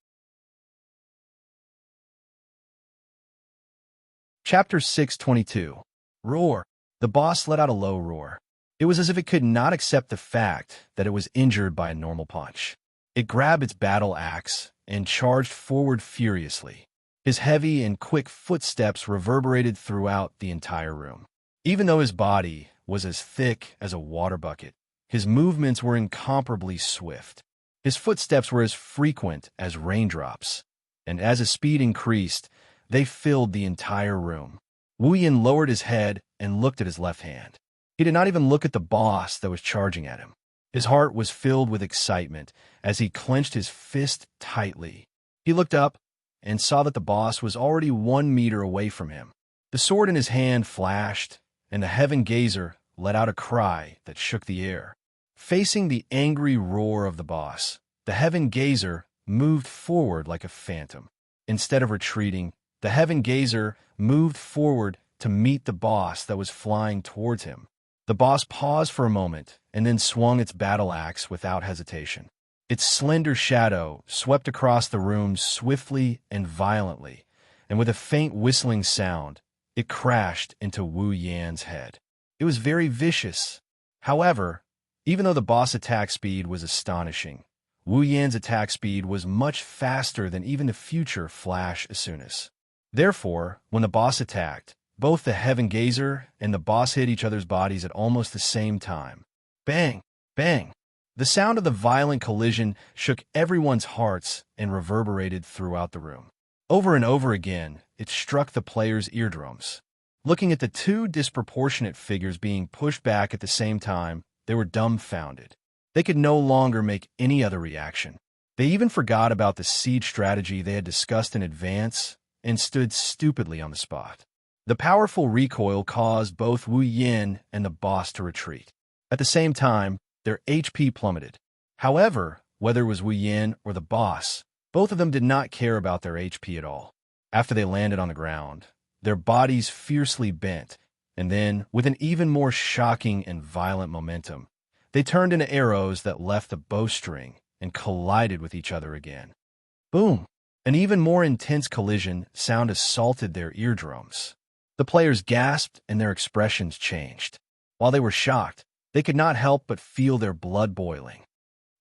Chapter 622. Roar. The boss let out a low roar. It was as if it could not accept the fact that it was injured by a normal punch. It grabbed its battle axe and charged forward furiously. His heavy and quick footsteps reverberated throughout the entire room. Even though his body was as thick as a water bucket, his movements were incomparably swift. His footsteps were as frequent as raindrops, and as his speed increased, they filled the entire room. Wu Yin lowered his head and looked at his left hand. He did not even look at the boss that was charging at him. His heart was filled with excitement as he clenched his fist tightly. He looked up and saw that the boss was already 1 meter away from him. The sword in his hand flashed, and the Heaven Gazer let out a cry that shook the air. Facing the angry roar of the boss, the Heaven Gazer moved forward like a phantom. Instead of retreating, the Heaven Gazer moved forward to meet the boss that was flying towards him. The boss paused for a moment and then swung its battle axe without hesitation. Its slender shadow swept across the room swiftly and violently, and with a faint whistling sound, it crashed into Wu Yan's head. It was very vicious. However, even though the boss attack speed was astonishing, Wu Yan's attack speed was much faster than even the future Flash Asunas. Therefore, when the boss attacked, both the Heaven Gazer and the boss hit each other's bodies at almost the same time. Bang! Bang! The sound of the violent collision shook everyone's hearts and reverberated throughout the room. Over and over again, it struck the players' eardrums. Looking at the two disproportionate figures being pushed back at the same time, they were dumbfounded. They could no longer make any other reaction. They even forgot about the siege strategy they had discussed in advance and stood stupidly on the spot. The powerful recoil caused both Wu Yin and the boss to retreat. At the same time, their HP plummeted. However, whether it was Wu Yin or the boss, both of them did not care about their HP at all. After they landed on the ground, their bodies fiercely bent, and then, with an even more shocking and violent momentum, they turned into arrows that left the bowstring and collided with each other again. Boom! An even more intense collision sound assaulted their eardrums. The players gasped and their expressions changed. While they were shocked, they could not help but feel their blood boiling.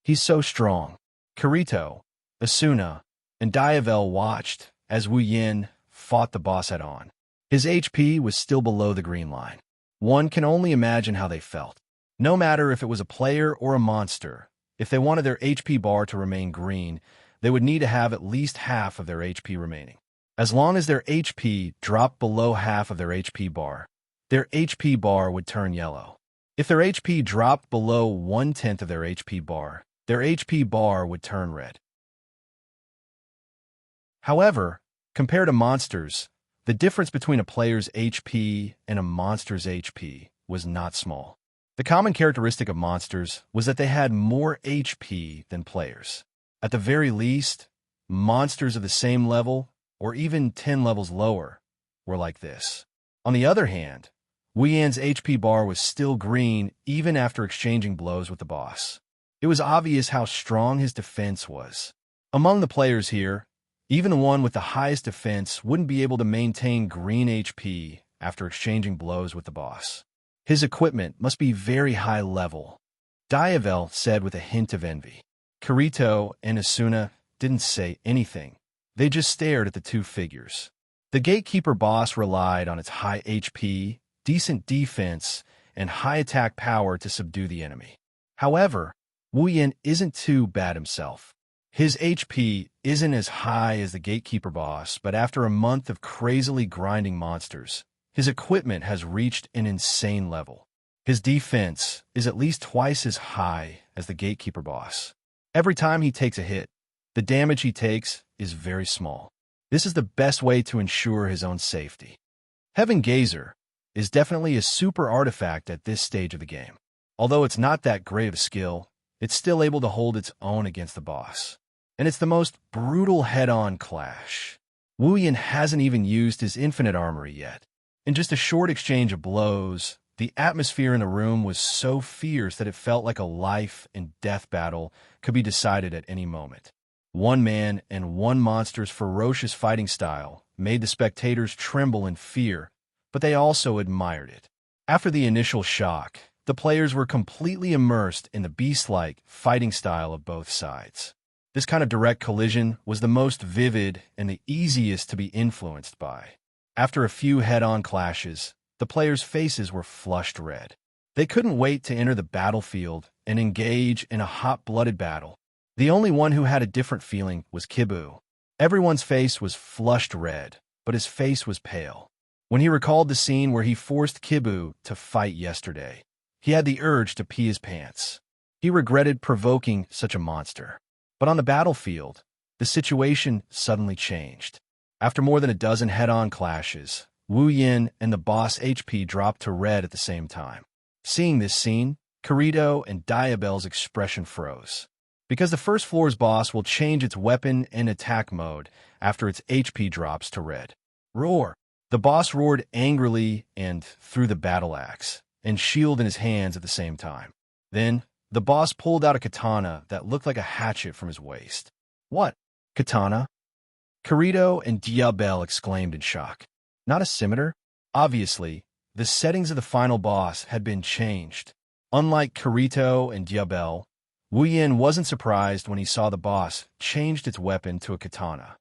He's so strong. Kirito, Asuna, and Diavel watched as Wu Yin fought the boss head-on. His HP was still below the green line. One can only imagine how they felt. No matter if it was a player or a monster, if they wanted their HP bar to remain green, they would need to have at least half of their HP remaining. As long as their HP dropped below half of their HP bar, their HP bar would turn yellow. If their HP dropped below 1/10 of their HP bar, their HP bar would turn red. However, compared to monsters, the difference between a player's HP and a monster's HP was not small. The common characteristic of monsters was that they had more HP than players. At the very least, monsters of the same level, or even 10 levels lower, were like this. On the other hand, Wu Yan's HP bar was still green even after exchanging blows with the boss. It was obvious how strong his defense was. Among the players here, even the one with the highest defense wouldn't be able to maintain green HP after exchanging blows with the boss. His equipment must be very high level, Diavel said with a hint of envy. Kirito and Asuna didn't say anything. They just stared at the two figures. The Gatekeeper boss relied on its high HP, decent defense, and high attack power to subdue the enemy. However, Wu Yin isn't too bad himself. His HP isn't as high as the Gatekeeper boss, but after a month of crazily grinding monsters, his equipment has reached an insane level. His defense is at least twice as high as the Gatekeeper boss. Every time he takes a hit, the damage he takes is very small. This is the best way to ensure his own safety. Heaven Gazer is definitely a super artifact at this stage of the game. Although it's not that great of a skill, it's still able to hold its own against the boss. And it's the most brutal head-on clash. Wu Yin hasn't even used his infinite armory yet. In just a short exchange of blows, the atmosphere in the room was so fierce that it felt like a life and death battle could be decided at any moment. One man and one monster's ferocious fighting style made the spectators tremble in fear, but they also admired it. After the initial shock, the players were completely immersed in the beast-like fighting style of both sides. This kind of direct collision was the most vivid and the easiest to be influenced by. After a few head-on clashes, the players' faces were flushed red. They couldn't wait to enter the battlefield and engage in a hot-blooded battle. The only one who had a different feeling was Kibu. Everyone's face was flushed red, but his face was pale. When he recalled the scene where he forced Kibu to fight yesterday, he had the urge to pee his pants. He regretted provoking such a monster. But on the battlefield, the situation suddenly changed. After more than a dozen head-on clashes, Wu Yin and the boss HP dropped to red at the same time. Seeing this scene, Kirito and Diabel's expression froze. Because the first floor's boss will change its weapon and attack mode after its HP drops to red. Roar! The boss roared angrily and threw the battle axe and shield in his hands at the same time. Then, the boss pulled out a katana that looked like a hatchet from his waist. What? Katana? Kirito and Diabel exclaimed in shock. Not a scimitar? Obviously, the settings of the final boss had been changed. Unlike Kirito and Diabel, Wu Yin wasn't surprised when he saw the boss changed its weapon to a katana.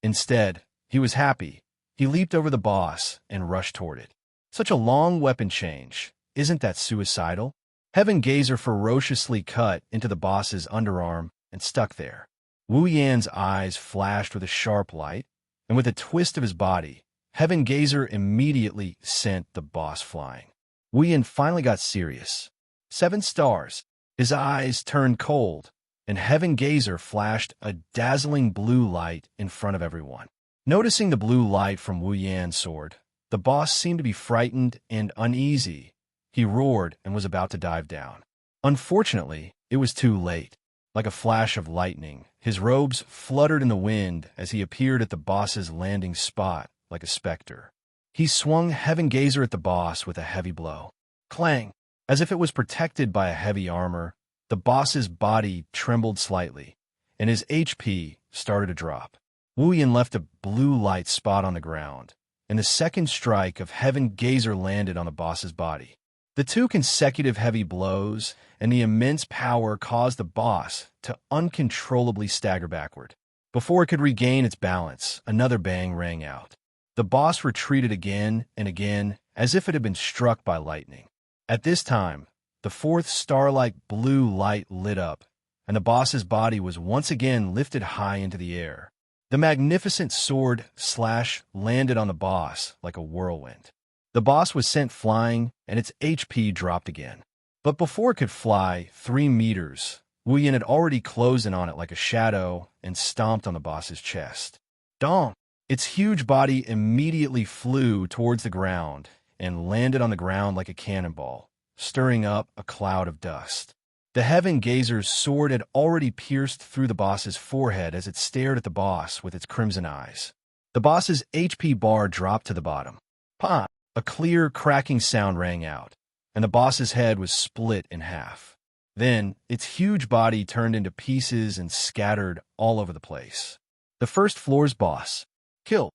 Instead, he was happy. He leaped over the boss and rushed toward it. Such a long weapon change. Isn't that suicidal? Heaven Gazer ferociously cut into the boss's underarm and stuck there. Wu Yan's eyes flashed with a sharp light, and with a twist of his body, Heaven Gazer immediately sent the boss flying. Wu Yan finally got serious. 7 stars. His eyes turned cold, and Heaven Gazer flashed a dazzling blue light in front of everyone. Noticing the blue light from Wu Yan's sword, the boss seemed to be frightened and uneasy. He roared and was about to dive down. Unfortunately, it was too late. Like a flash of lightning, his robes fluttered in the wind as he appeared at the boss's landing spot like a specter. He swung Heaven Gazer at the boss with a heavy blow. Clang! As if it was protected by a heavy armor, the boss's body trembled slightly, and his HP started to drop. Wu Yan left a blue light spot on the ground, and the second strike of Heaven Gazer landed on the boss's body. The 2 consecutive heavy blows and the immense power caused the boss to uncontrollably stagger backward. Before it could regain its balance, another bang rang out. The boss retreated again and again, as if it had been struck by lightning. At this time, the 4th star-like blue light lit up, and the boss's body was once again lifted high into the air. The magnificent sword slash landed on the boss like a whirlwind. The boss was sent flying, and its HP dropped again. But before it could fly 3 meters, Wu Yan had already closed in on it like a shadow and stomped on the boss's chest. Dong! Its huge body immediately flew towards the ground and landed on the ground like a cannonball, stirring up a cloud of dust. The Heaven Gazer's sword had already pierced through the boss's forehead as it stared at the boss with its crimson eyes. The boss's HP bar dropped to the bottom. Pah! A clear, cracking sound rang out, and the boss's head was split in half. Then, its huge body turned into pieces and scattered all over the place. The first floor's boss. Killed.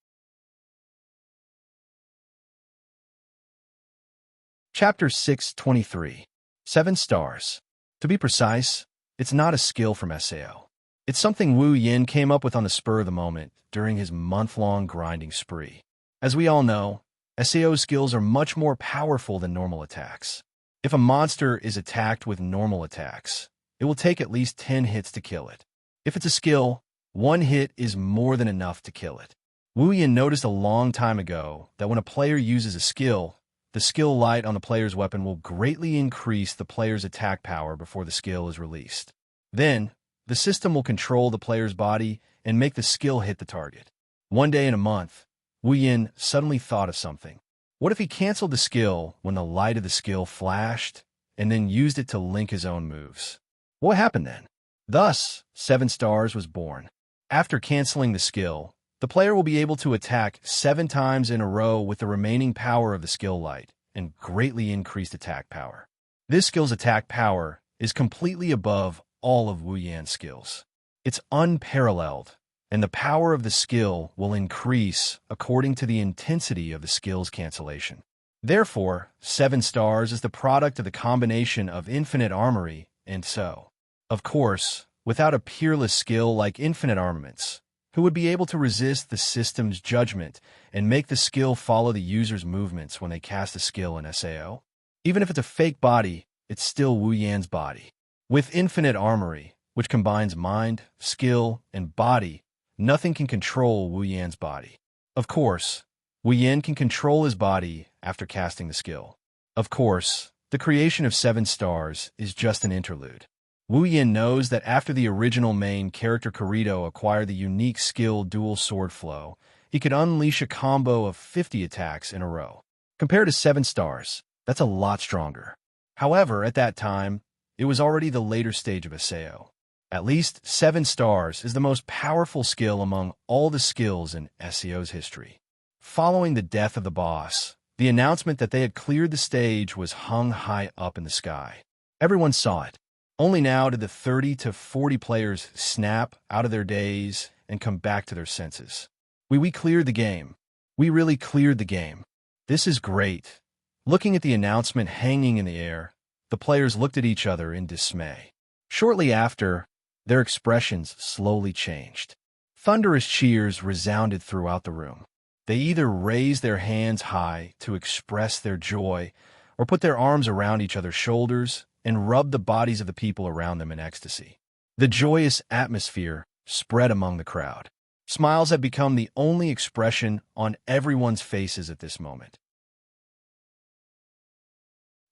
Chapter 623. 7 stars. To be precise, it's not a skill from SAO. It's something Wu Yan came up with on the spur of the moment during his month-long grinding spree. As we all know, SAO skills are much more powerful than normal attacks. If a monster is attacked with normal attacks, it will take at least 10 hits to kill it. If it's a skill, 1 hit is more than enough to kill it. Wu Yan noticed a long time ago that when a player uses a skill, the skill light on the player's weapon will greatly increase the player's attack power before the skill is released. Then, the system will control the player's body and make the skill hit the target. One day in a month, Wu Yan suddenly thought of something. What if he canceled the skill when the light of the skill flashed and then used it to link his own moves? What happened then? Thus, 7 stars was born. After canceling the skill, the player will be able to attack 7 times in a row with the remaining power of the skill light and greatly increased attack power. This skill's attack power is completely above all of Wu Yan's skills. It's unparalleled, and the power of the skill will increase according to the intensity of the skill's cancellation. Therefore, 7 stars is the product of the combination of infinite armory and so. Of course, without a peerless skill like infinite armaments, who would be able to resist the system's judgment and make the skill follow the user's movements when they cast a skill in SAO? Even if it's a fake body, it's still Wu Yan's body. With infinite armory, which combines mind, skill, and body, nothing can control Wu Yan's body. Of course, Wu Yan can control his body after casting the skill. Of course, the creation of 7 stars is just an interlude. Wu Yan knows that after the original main character Kirito acquired the unique skill Dual Sword Flow, he could unleash a combo of 50 attacks in a row. Compared to 7 stars, that's a lot stronger. However, at that time, it was already the later stage of SAO. At least 7 stars is the most powerful skill among all the skills in SAO's history. Following the death of the boss, the announcement that they had cleared the stage was hung high up in the sky. Everyone saw it. Only now did the 30 to 40 players snap out of their daze and come back to their senses. We cleared the game. We really cleared the game. This is great. Looking at the announcement hanging in the air, the players looked at each other in dismay. Shortly after, their expressions slowly changed. Thunderous cheers resounded throughout the room. They either raised their hands high to express their joy, or put their arms around each other's shoulders and rub the bodies of the people around them in ecstasy. The joyous atmosphere spread among the crowd. Smiles had become the only expression on everyone's faces at this moment.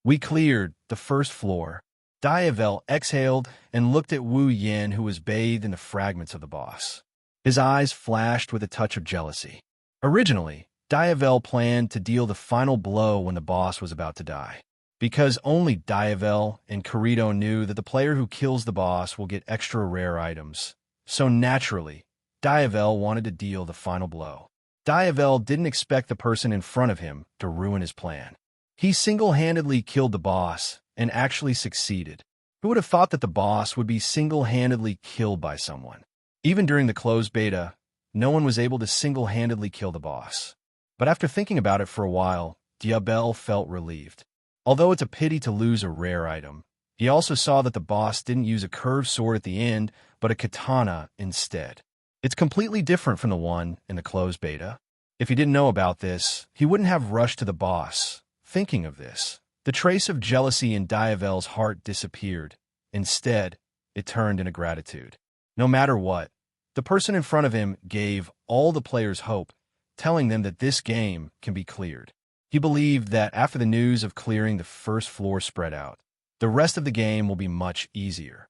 We cleared the first floor. Diavel exhaled and looked at Wu Yin, who was bathed in the fragments of the boss. His eyes flashed with a touch of jealousy. Originally, Diavel planned to deal the final blow when the boss was about to die, because only Diavel and Kirito knew that the player who kills the boss will get extra rare items. So naturally, Diavel wanted to deal the final blow. Diavel didn't expect the person in front of him to ruin his plan. He single-handedly killed the boss and actually succeeded. Who would have thought that the boss would be single-handedly killed by someone? Even during the closed beta, no one was able to single-handedly kill the boss. But after thinking about it for a while, Diabel felt relieved. Although it's a pity to lose a rare item, he also saw that the boss didn't use a curved sword at the end, but a katana instead. It's completely different from the one in the closed beta. If he didn't know about this, he wouldn't have rushed to the boss. Thinking of this, the trace of jealousy in Diavel's heart disappeared. Instead, it turned into gratitude. No matter what, the person in front of him gave all the players hope, telling them that this game can be cleared. He believed that after the news of clearing the first floor spread out, the rest of the game will be much easier.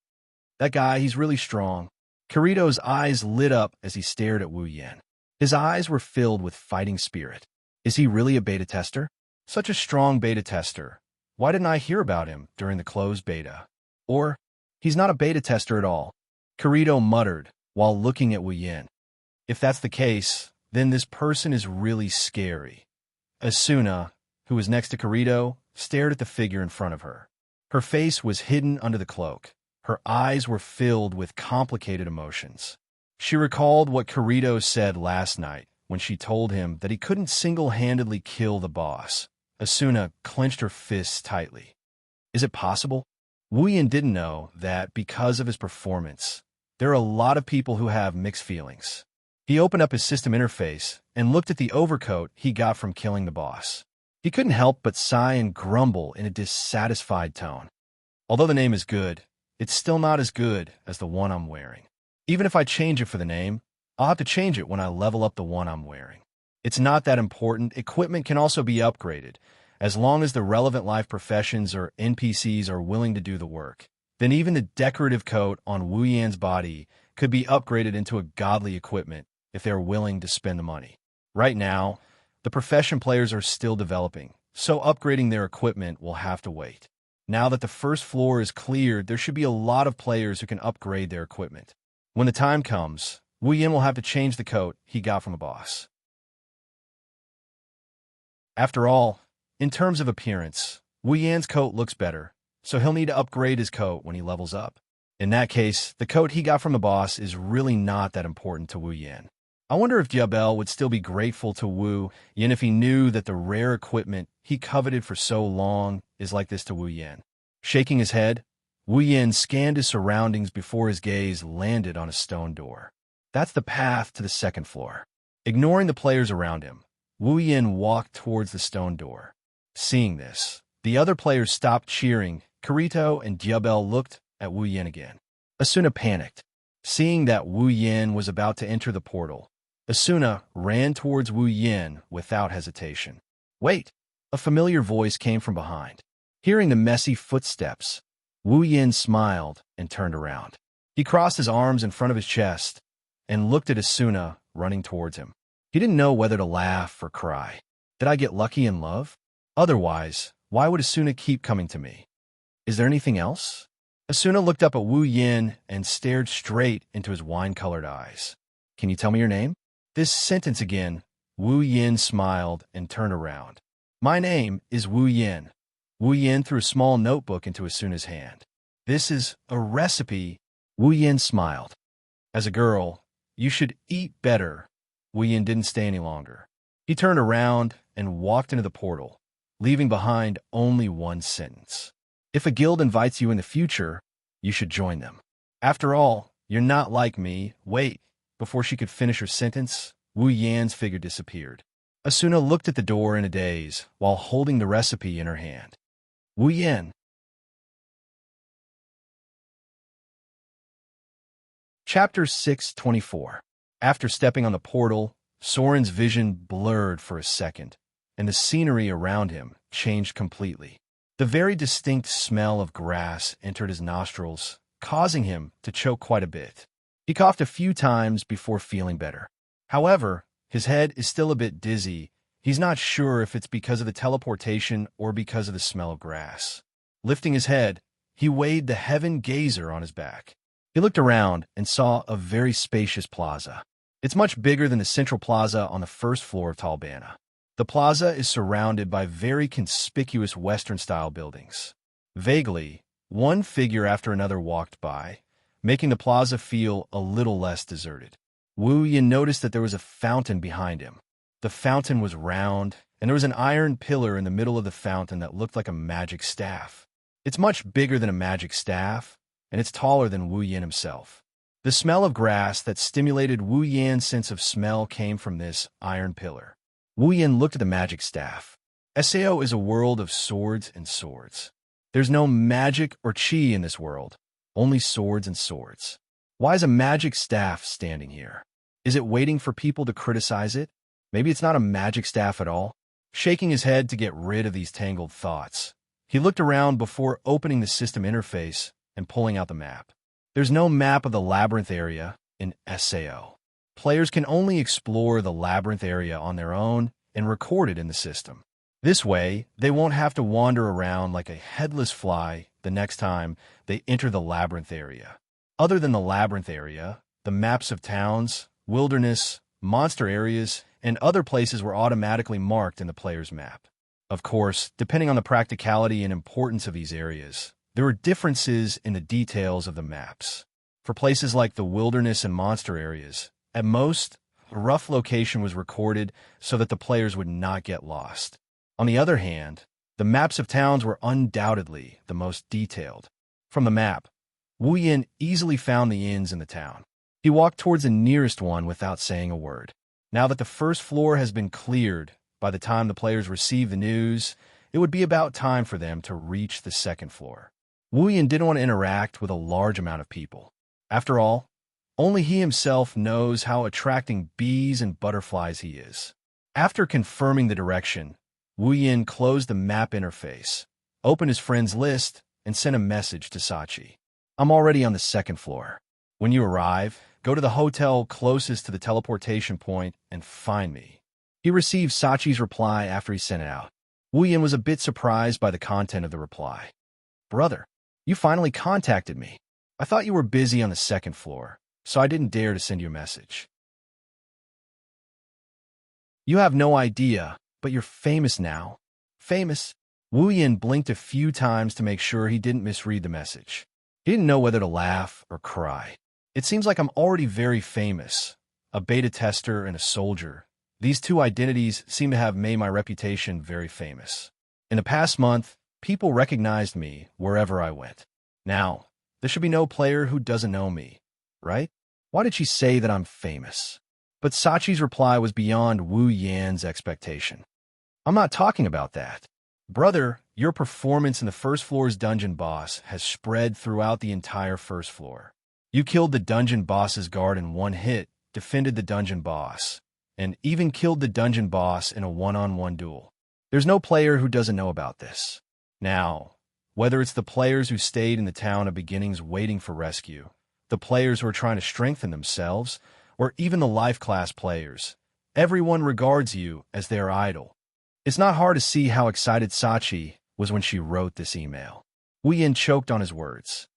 That guy, he's really strong. Kirito's eyes lit up as he stared at Wu Yin. His eyes were filled with fighting spirit. Is he really a beta tester? Such a strong beta tester. Why didn't I hear about him during the closed beta? Or, he's not a beta tester at all. Kirito muttered while looking at Wu Yin. If that's the case, then this person is really scary. Asuna, who was next to Kirito, stared at the figure in front of her. Her face was hidden under the cloak. Her eyes were filled with complicated emotions. She recalled what Kirito said last night when she told him that he couldn't single-handedly kill the boss. Asuna clenched her fists tightly. Is it possible? Wu Yin didn't know that because of his performance, there are a lot of people who have mixed feelings. He opened up his system interface and looked at the overcoat he got from killing the boss. He couldn't help but sigh and grumble in a dissatisfied tone. Although the name is good, it's still not as good as the one I'm wearing. Even if I change it for the name, I'll have to change it when I level up the one I'm wearing. It's not that important. Equipment can also be upgraded, as long as the relevant life professions or NPCs are willing to do the work. Then even the decorative coat on Wu Yan's body could be upgraded into a godly equipment if they're willing to spend the money. Right now, the profession players are still developing, so upgrading their equipment will have to wait. Now that the first floor is cleared, there should be a lot of players who can upgrade their equipment. When the time comes, Wu Yin will have to change the coat he got from the boss. After all, in terms of appearance, Wu Yan's coat looks better, so he'll need to upgrade his coat when he levels up. In that case, the coat he got from the boss is really not that important to Wu Yin. I wonder if Diabel would still be grateful to Wu Yin if he knew that the rare equipment he coveted for so long is like this to Wu Yin. Shaking his head, Wu Yin scanned his surroundings before his gaze landed on a stone door. That's the path to the second floor. Ignoring the players around him, Wu Yin walked towards the stone door. Seeing this, the other players stopped cheering. Kirito and Diabel looked at Wu Yin again. Asuna panicked. Seeing that Wu Yin was about to enter the portal, Asuna ran towards Wu Yin without hesitation. Wait! A familiar voice came from behind. Hearing the messy footsteps, Wu Yin smiled and turned around. He crossed his arms in front of his chest and looked at Asuna running towards him. He didn't know whether to laugh or cry. Did I get lucky in love? Otherwise, why would Asuna keep coming to me? Is there anything else? Asuna looked up at Wu Yin and stared straight into his wine-colored eyes. Can you tell me your name? This sentence again, Wu Yin smiled and turned around. My name is Wu Yin. Wu Yin threw a small notebook into Asuna's hand. This is a recipe. Wu Yin smiled. As a girl, you should eat better. Wu Yin didn't stay any longer. He turned around and walked into the portal, leaving behind only one sentence. If a guild invites you in the future, you should join them. After all, you're not like me. Wait. Before she could finish her sentence, Wu Yan's figure disappeared. Asuna looked at the door in a daze while holding the recipe in her hand. Wu Yan. Chapter 624. After stepping on the portal, Soren's vision blurred for a second, and the scenery around him changed completely. The very distinct smell of grass entered his nostrils, causing him to choke quite a bit. He coughed a few times before feeling better. However, his head is still a bit dizzy. He's not sure if it's because of the teleportation or because of the smell of grass. Lifting his head, he weighed the heaven gazer on his back. He looked around and saw a very spacious plaza. It's much bigger than the central plaza on the first floor of Talbana. The plaza is surrounded by very conspicuous Western-style buildings. Vaguely, one figure after another walked by, making the plaza feel a little less deserted. Wu Yin noticed that there was a fountain behind him. The fountain was round, and there was an iron pillar in the middle of the fountain that looked like a magic staff. It's much bigger than a magic staff, and it's taller than Wu Yin himself. The smell of grass that stimulated Wu Yan's sense of smell came from this iron pillar. Wu Yin looked at the magic staff. Sao is a world of swords and swords. There's no magic or chi in this world, only swords and swords. Why is a magic staff standing here? Is it waiting for people to criticize it? Maybe it's not a magic staff at all? Shaking his head to get rid of these tangled thoughts, he looked around before opening the system interface and pulling out the map. There's no map of the labyrinth area in Sao. Players can only explore the labyrinth area on their own and record it in the system. This way, they won't have to wander around like a headless fly the next time they enter the labyrinth area. Other than the labyrinth area, the maps of towns, wilderness, monster areas, and other places were automatically marked in the player's map. Of course, depending on the practicality and importance of these areas, there were differences in the details of the maps. For places like the wilderness and monster areas, at most, a rough location was recorded so that the players would not get lost. On the other hand, the maps of towns were undoubtedly the most detailed. From the map, Wu Yin easily found the inns in the town. He walked towards the nearest one without saying a word. Now that the first floor has been cleared, by the time the players receive the news, it would be about time for them to reach the second floor. Wu Yin didn't want to interact with a large amount of people. After all, only he himself knows how attracting bees and butterflies he is. After confirming the direction, Wu Yin closed the map interface, opened his friend's list, and sent a message to Sachi. I'm already on the second floor. When you arrive, go to the hotel closest to the teleportation point and find me. He received Sachi's reply after he sent it out. Wu Yin was a bit surprised by the content of the reply. Brother, you finally contacted me. I thought you were busy on the second floor, so I didn't dare to send you a message. You have no idea, but you're famous now. Famous? Wu Yin blinked a few times to make sure he didn't misread the message. He didn't know whether to laugh or cry. It seems like I'm already very famous. A beta tester and a soldier. These two identities seem to have made my reputation very famous. In the past month, people recognized me wherever I went. Now, there should be no player who doesn't know me, right? Why did she say that I'm famous? But Sachi's reply was beyond Wu Yan's expectation. I'm not talking about that. Brother, your performance in the first floor's dungeon boss has spread throughout the entire first floor. You killed the dungeon boss's guard in one hit, defended the dungeon boss, and even killed the dungeon boss in a one-on-one duel. There's no player who doesn't know about this. Now, whether it's the players who stayed in the town of beginnings waiting for rescue, the players who are trying to strengthen themselves, or even the life class players, everyone regards you as their idol. It's not hard to see how excited Sachi was when she wrote this email. Wu Yin choked on his words.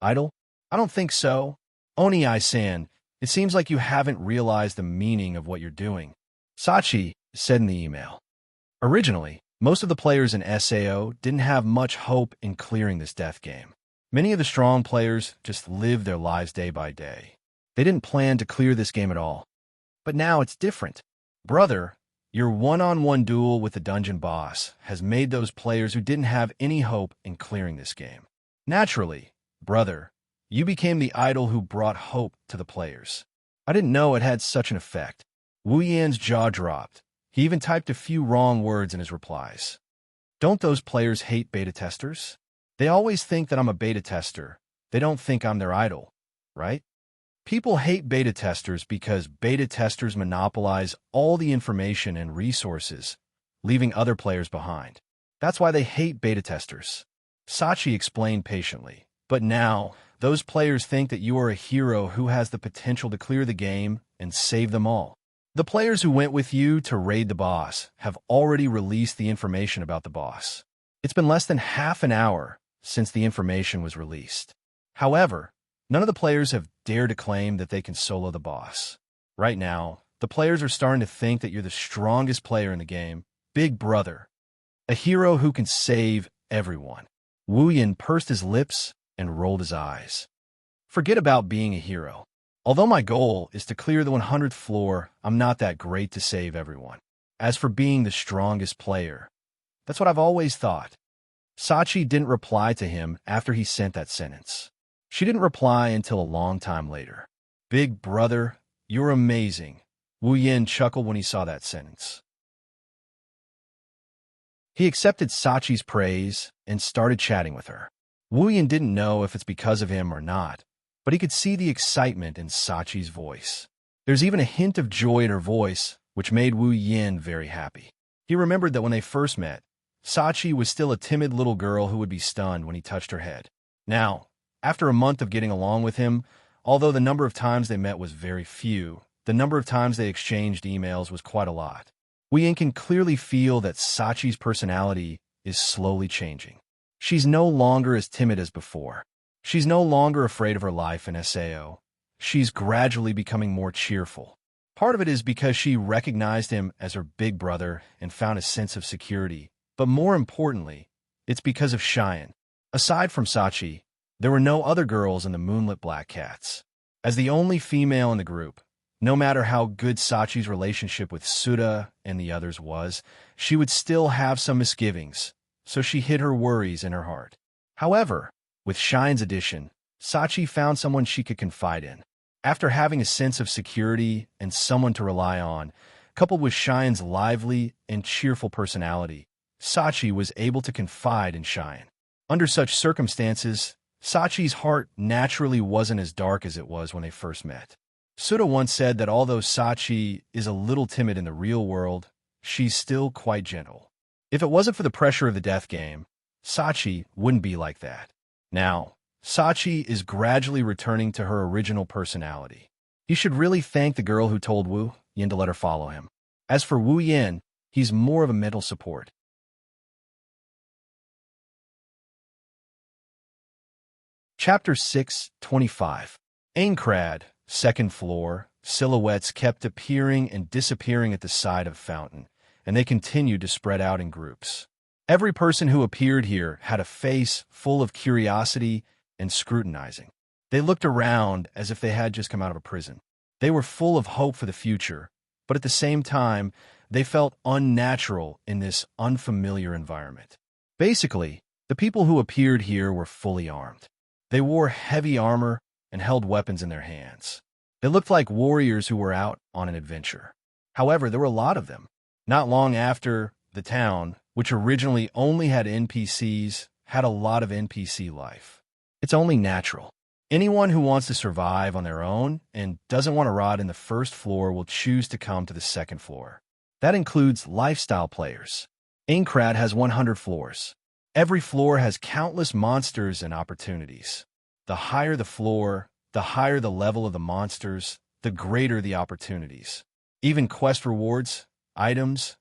Idol? I don't think so. Oni-san, it seems like you haven't realized the meaning of what you're doing. Sachi said in the email. Originally, most of the players in SAO didn't have much hope in clearing this death game. Many of the strong players just lived their lives day by day. They didn't plan to clear this game at all. But now it's different. Brother, your one-on-one duel with the dungeon boss has made those players who didn't have any hope in clearing this game. Naturally, brother, you became the idol who brought hope to the players. I didn't know it had such an effect. Wu Yan's jaw dropped. He even typed a few wrong words in his replies. Don't those players hate beta testers? They always think that I'm a beta tester. They don't think I'm their idol, right? People hate beta testers because beta testers monopolize all the information and resources, leaving other players behind. That's why they hate beta testers. Sachi explained patiently. But now, those players think that you are a hero who has the potential to clear the game and save them all. The players who went with you to raid the boss have already released the information about the boss. It's been less than half an hour since the information was released. However, none of the players have dared to claim that they can solo the boss. Right now, the players are starting to think that you're the strongest player in the game, Big Brother, a hero who can save everyone. Wuyan pursed his lips and rolled his eyes. Forget about being a hero. Although my goal is to clear the 100th floor, I'm not that great to save everyone. As for being the strongest player, that's what I've always thought. Sachi didn't reply to him after he sent that sentence. She didn't reply until a long time later. Big Brother, you're amazing. Wu Yin chuckled when he saw that sentence. He accepted Sachi's praise and started chatting with her. Wu Yin didn't know if it's because of him or not, but he could see the excitement in Sachi's voice. There's even a hint of joy in her voice, which made Wu Yin very happy. He remembered that when they first met, Sachi was still a timid little girl who would be stunned when he touched her head. Now, after a month of getting along with him, although the number of times they met was very few, the number of times they exchanged emails was quite a lot. Wu Yin can clearly feel that Sachi's personality is slowly changing. She's no longer as timid as before. She's no longer afraid of her life in SAO. She's gradually becoming more cheerful. Part of it is because she recognized him as her big brother and found a sense of security. But more importantly, it's because of Xian. Aside from Sachi, there were no other girls in the Moonlit Black Cats. As the only female in the group, no matter how good Sachi's relationship with Suda and the others was, she would still have some misgivings, so she hid her worries in her heart. However, with Xian's addition, Sachi found someone she could confide in. After having a sense of security and someone to rely on, coupled with Xian's lively and cheerful personality, Sachi was able to confide in Xian. Under such circumstances, Sachi's heart naturally wasn't as dark as it was when they first met. Suda once said that although Sachi is a little timid in the real world, she's still quite gentle. If it wasn't for the pressure of the death game, Sachi wouldn't be like that. Now, Sachi is gradually returning to her original personality. He should really thank the girl who told Wu Yin to let her follow him. As for Wu Yin, he's more of a mental support. Chapter 6:25. Aincrad, second floor, silhouettes kept appearing and disappearing at the side of the fountain, and they continued to spread out in groups. Every person who appeared here had a face full of curiosity and scrutinizing. They looked around as if they had just come out of a prison. They were full of hope for the future, but at the same time, they felt unnatural in this unfamiliar environment. Basically, the people who appeared here were fully armed. They wore heavy armor and held weapons in their hands. They looked like warriors who were out on an adventure. However, there were a lot of them. Not long after, the town, which originally only had NPCs, had a lot of NPC life. It's only natural. Anyone who wants to survive on their own and doesn't want to rot in the first floor will choose to come to the second floor. That includes lifestyle players. Aincrad has 100 floors. Every floor has countless monsters and opportunities. The higher the floor, the higher the level of the monsters, the greater the opportunities. Even quest rewards, items,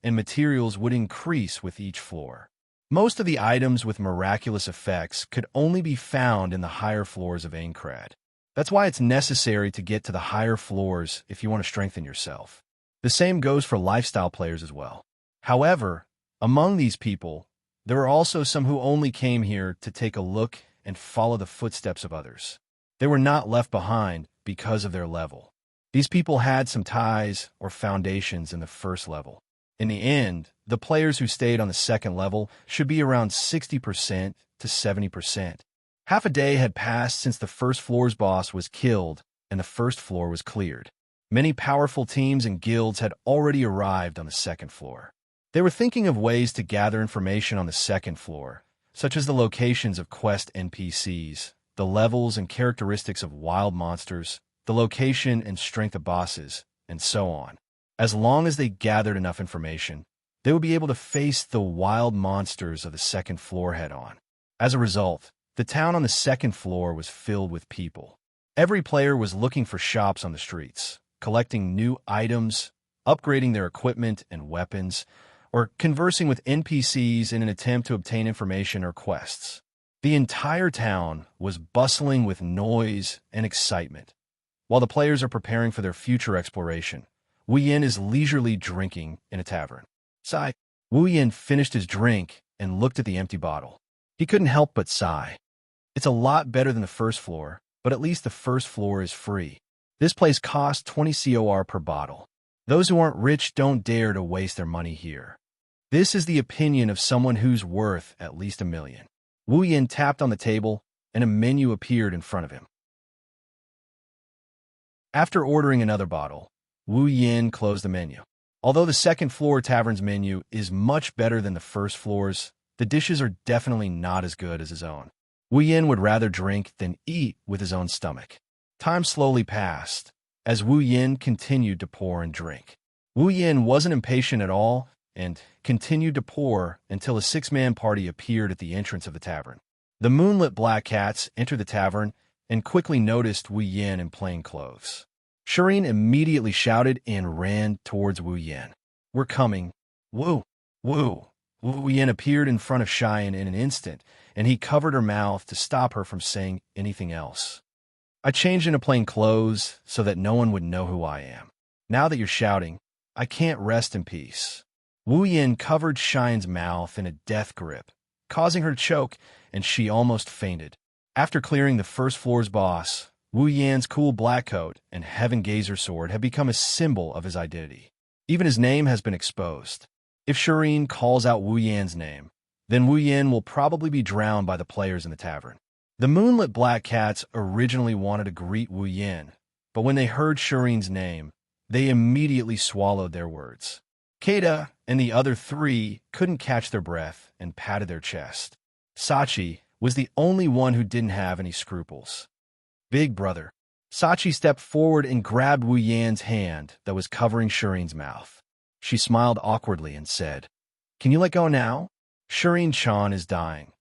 and materials would increase with each floor. Most of the items with miraculous effects could only be found in the higher floors of Aincrad. That's why it's necessary to get to the higher floors if you want to strengthen yourself. The same goes for lifestyle players as well. However, among these people, there are also some who only came here to take a look and follow the footsteps of others. They were not left behind because of their level. These people had some ties or foundations in the first level. In the end, the players who stayed on the second level should be around 60% to 70%. Half a day had passed since the first floor's boss was killed and the first floor was cleared. Many powerful teams and guilds had already arrived on the second floor. They were thinking of ways to gather information on the second floor, such as the locations of quest NPCs, the levels and characteristics of wild monsters, the location and strength of bosses, and so on. As long as they gathered enough information, they would be able to face the wild monsters of the second floor head-on. As a result, the town on the second floor was filled with people. Every player was looking for shops on the streets, collecting new items, upgrading their equipment and weapons, or conversing with NPCs in an attempt to obtain information or quests. The entire town was bustling with noise and excitement. While the players are preparing for their future exploration, Wu Yin is leisurely drinking in a tavern. Sigh. Wu Yin finished his drink and looked at the empty bottle. He couldn't help but sigh. It's a lot better than the first floor, but at least the first floor is free. This place costs 20 COR per bottle. Those who aren't rich don't dare to waste their money here. This is the opinion of someone who's worth at least $1 million. Wu Yin tapped on the table, and a menu appeared in front of him. After ordering another bottle, Wu Yin closed the menu. Although the second floor tavern's menu is much better than the first floor's, the dishes are definitely not as good as his own. Wu Yin would rather drink than eat with his own stomach. Time slowly passed, as Wu Yin continued to pour and drink. Wu Yin wasn't impatient at all, and continued to pour until a 6-man party appeared at the entrance of the tavern. The moonlit black cats entered the tavern and quickly noticed Wu Yin in plain clothes. Shireen immediately shouted and ran towards Wu Yin. "We're coming." "Wu! Wu!" Wu Yin appeared in front of Xian in an instant, and he covered her mouth to stop her from saying anything else. "I changed into plain clothes so that no one would know who I am. Now that you're shouting, I can't rest in peace." Wu Yin covered Xian's mouth in a death grip, causing her to choke, and she almost fainted. After clearing the first floor's boss, Wu Yan's cool black coat and Heaven Gazer sword have become a symbol of his identity. Even his name has been exposed. If Shireen calls out Wu Yan's name, then Wu Yin will probably be drowned by the players in the tavern. The moonlit black cats originally wanted to greet Wu Yin, but when they heard Shireen's name, they immediately swallowed their words. Keita and the other 3 couldn't catch their breath and patted their chest. Sachi was the only one who didn't have any scruples. "Big brother." Sachi stepped forward and grabbed Wu Yan's hand that was covering Shireen's mouth. She smiled awkwardly and said, "Can you let go now? Shireen-chan is dying."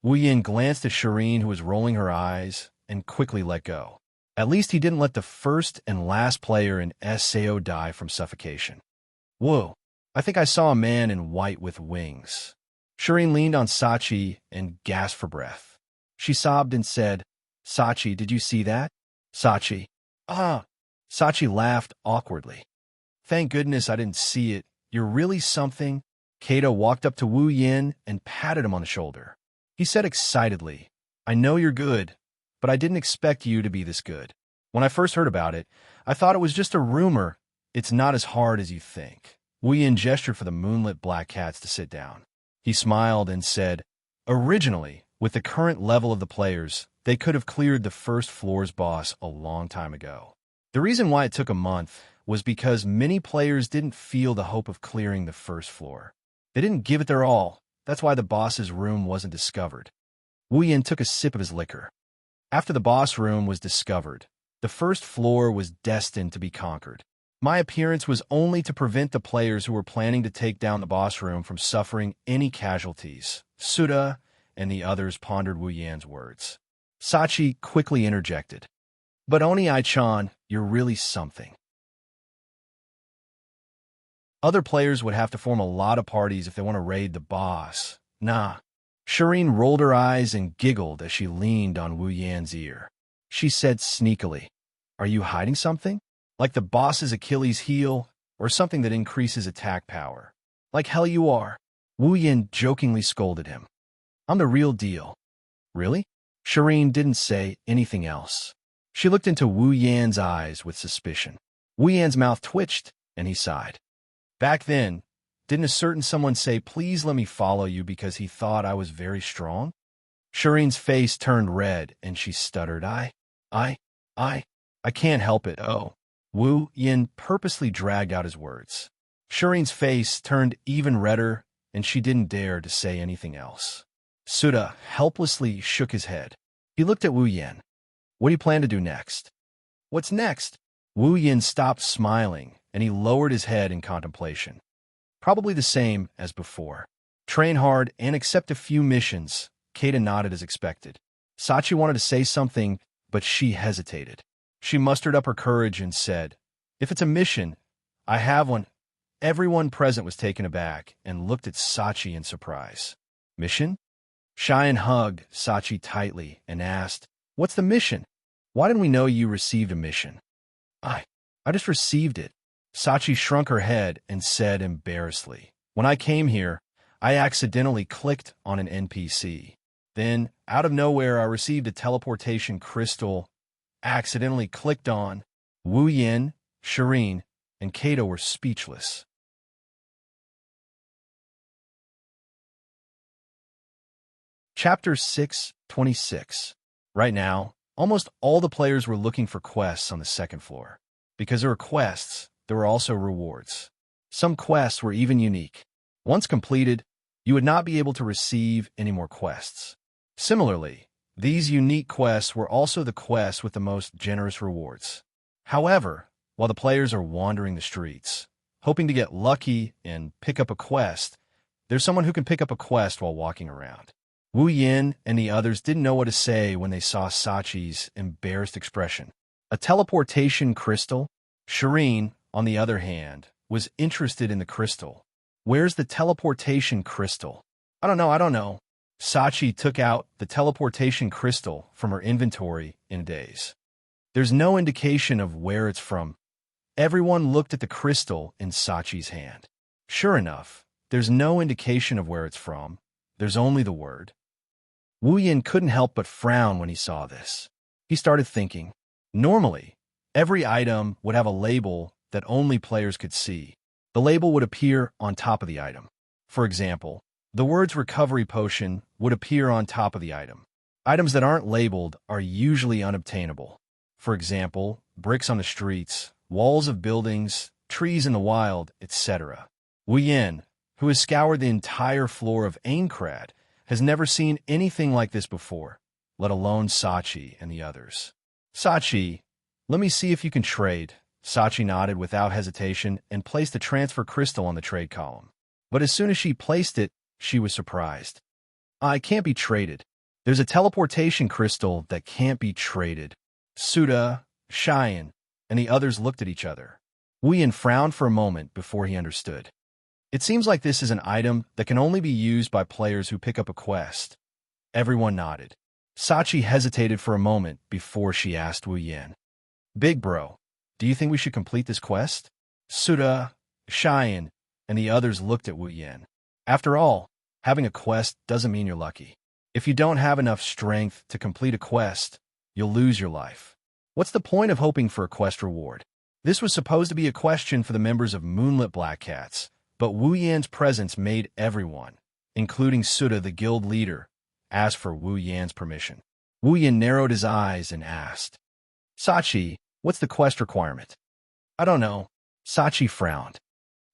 Wu Yin glanced at Shireen, who was rolling her eyes, and quickly let go. At least he didn't let the first and last player in SAO die from suffocation. "Whoa, I think I saw a man in white with wings." Shireen leaned on Sachi and gasped for breath. She sobbed and said, "Sachi, did you see that?" Sachi, "Ah." Sachi laughed awkwardly. "Thank goodness I didn't see it. You're really something." Keita walked up to Wu Yin and patted him on the shoulder. He said excitedly, "I know you're good, but I didn't expect you to be this good. When I first heard about it, I thought it was just a rumor. It's not as hard as you think." Wu Yin gestured for the moonlit black cats to sit down. He smiled and said, "Originally, with the current level of the players, they could have cleared the first floor's boss a long time ago. The reason why it took a month was because many players didn't feel the hope of clearing the first floor. They didn't give it their all. That's why the boss's room wasn't discovered." Wu Yin took a sip of his liquor. After the boss room was discovered, the first floor was destined to be conquered. My appearance was only to prevent the players who were planning to take down the boss room from suffering any casualties. Suda and the others pondered Wu Yan's words. Sachi quickly interjected, "But Oni-chan, you're really something." Other players would have to form a lot of parties if they want to raid the boss. Nah. Shireen rolled her eyes and giggled as she leaned on Wu Yan's ear. She said sneakily, "Are you hiding something? Like the boss's Achilles heel, or something that increases attack power?" "Like hell you are." Wu Yin jokingly scolded him. "I'm the real deal." "Really?" Shireen didn't say anything else. She looked into Wu Yan's eyes with suspicion. Wu Yan's mouth twitched, and he sighed. "Back then, didn't a certain someone say, 'Please let me follow you,' because he thought I was very strong?" Shireen's face turned red, and she stuttered, I can't help it, oh." Wu Yin purposely dragged out his words. Shireen's face turned even redder, and she didn't dare to say anything else. Suda helplessly shook his head. He looked at Wu Yin. What do you plan to do next? What's next? Wu Yin stopped smiling, and he lowered his head in contemplation. Probably the same as before. Train hard and accept a few missions. Keita nodded as expected. Sachi wanted to say something, but she hesitated. She mustered up her courage and said, If it's a mission, I have one. Everyone present was taken aback and looked at Sachi in surprise. Mission? Xian hugged Sachi tightly and asked, What's the mission? Why didn't we know you received a mission? I just received it. Sachi shrunk her head and said embarrassedly, When I came here, I accidentally clicked on an NPC. Then, out of nowhere, I received a teleportation crystal. Accidentally clicked on. Wu Yin, Shireen, and Keita were speechless. Chapter 6:26. Right now, almost all the players were looking for quests on the second floor. Because there were quests, there were also rewards. Some quests were even unique. Once completed, you would not be able to receive any more quests. Similarly, these unique quests were also the quests with the most generous rewards. However, while the players are wandering the streets, hoping to get lucky and pick up a quest, there's someone who can pick up a quest while walking around. Wu Yin and the others didn't know what to say when they saw Sachi's embarrassed expression. A teleportation crystal? Shireen, on the other hand, was interested in the crystal. Where's the teleportation crystal? I don't know. Sachi took out the teleportation crystal from her inventory in a daze. There's no indication of where it's from. Everyone looked at the crystal in Sachi's hand. Sure enough, there's no indication of where it's from. There's only the word. Wu Yin couldn't help but frown when he saw this. He started thinking. Normally, every item would have a label that only players could see. The label would appear on top of the item. For example, the words recovery potion would appear on top of the item. Items that aren't labeled are usually unobtainable. For example, bricks on the streets, walls of buildings, trees in the wild, etc. Wu Yin, who has scoured the entire floor of Aincrad, has never seen anything like this before, let alone Sachi and the others. Sachi, let me see if you can trade. Sachi nodded without hesitation and placed the transfer crystal on the trade column. But as soon as she placed it, she was surprised. It can't be traded. There's a teleportation crystal that can't be traded. Suda, Xian, and the others looked at each other. Wu Yin frowned for a moment before he understood. It seems like this is an item that can only be used by players who pick up a quest. Everyone nodded. Sachi hesitated for a moment before she asked Wu Yin. Big bro, do you think we should complete this quest? Suda, Xian, and the others looked at Wu Yin. After all, having a quest doesn't mean you're lucky. If you don't have enough strength to complete a quest, you'll lose your life. What's the point of hoping for a quest reward? This was supposed to be a question for the members of Moonlit Black Cats, but Wu Yan's presence made everyone, including Suda the guild leader, ask for Wu Yan's permission. Wu Yan narrowed his eyes and asked, Sachi, what's the quest requirement? I don't know. Sachi frowned.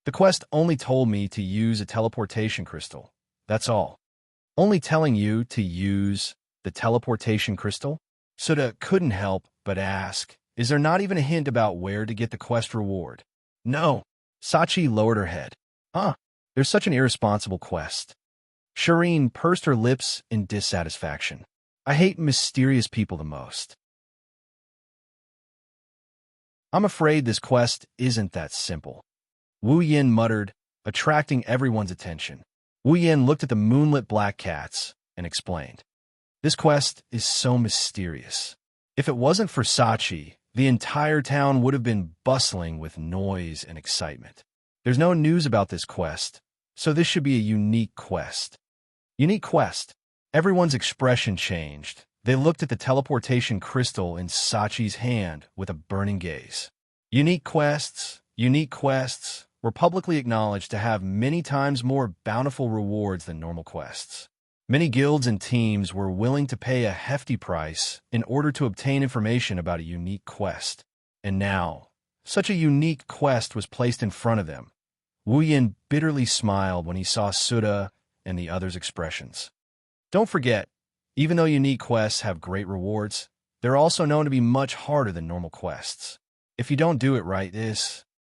The quest only told me to use a teleportation crystal. That's all. Only telling you to use the teleportation crystal? Suda couldn't help but ask, is there not even a hint about where to get the quest reward? No. Sachi lowered her head. There's such an irresponsible quest. Shireen pursed her lips in dissatisfaction. I hate mysterious people the most. I'm afraid this quest isn't that simple. Wu Yin muttered, attracting everyone's attention. Wu Yin looked at the Moonlit Black Cats and explained. This quest is so mysterious. If it wasn't for Sachi, the entire town would have been bustling with noise and excitement. There's no news about this quest, so this should be a unique quest. Unique quest. Everyone's expression changed. They looked at the teleportation crystal in Sachi's hand with a burning gaze. Unique quests were publicly acknowledged to have many times more bountiful rewards than normal quests. Many guilds and teams were willing to pay a hefty price in order to obtain information about a unique quest. And now, such a unique quest was placed in front of them. Wu Yin bitterly smiled when he saw Suda and the others' expressions. Don't forget, even though unique quests have great rewards, they're also known to be much harder than normal quests. If you don't do it right,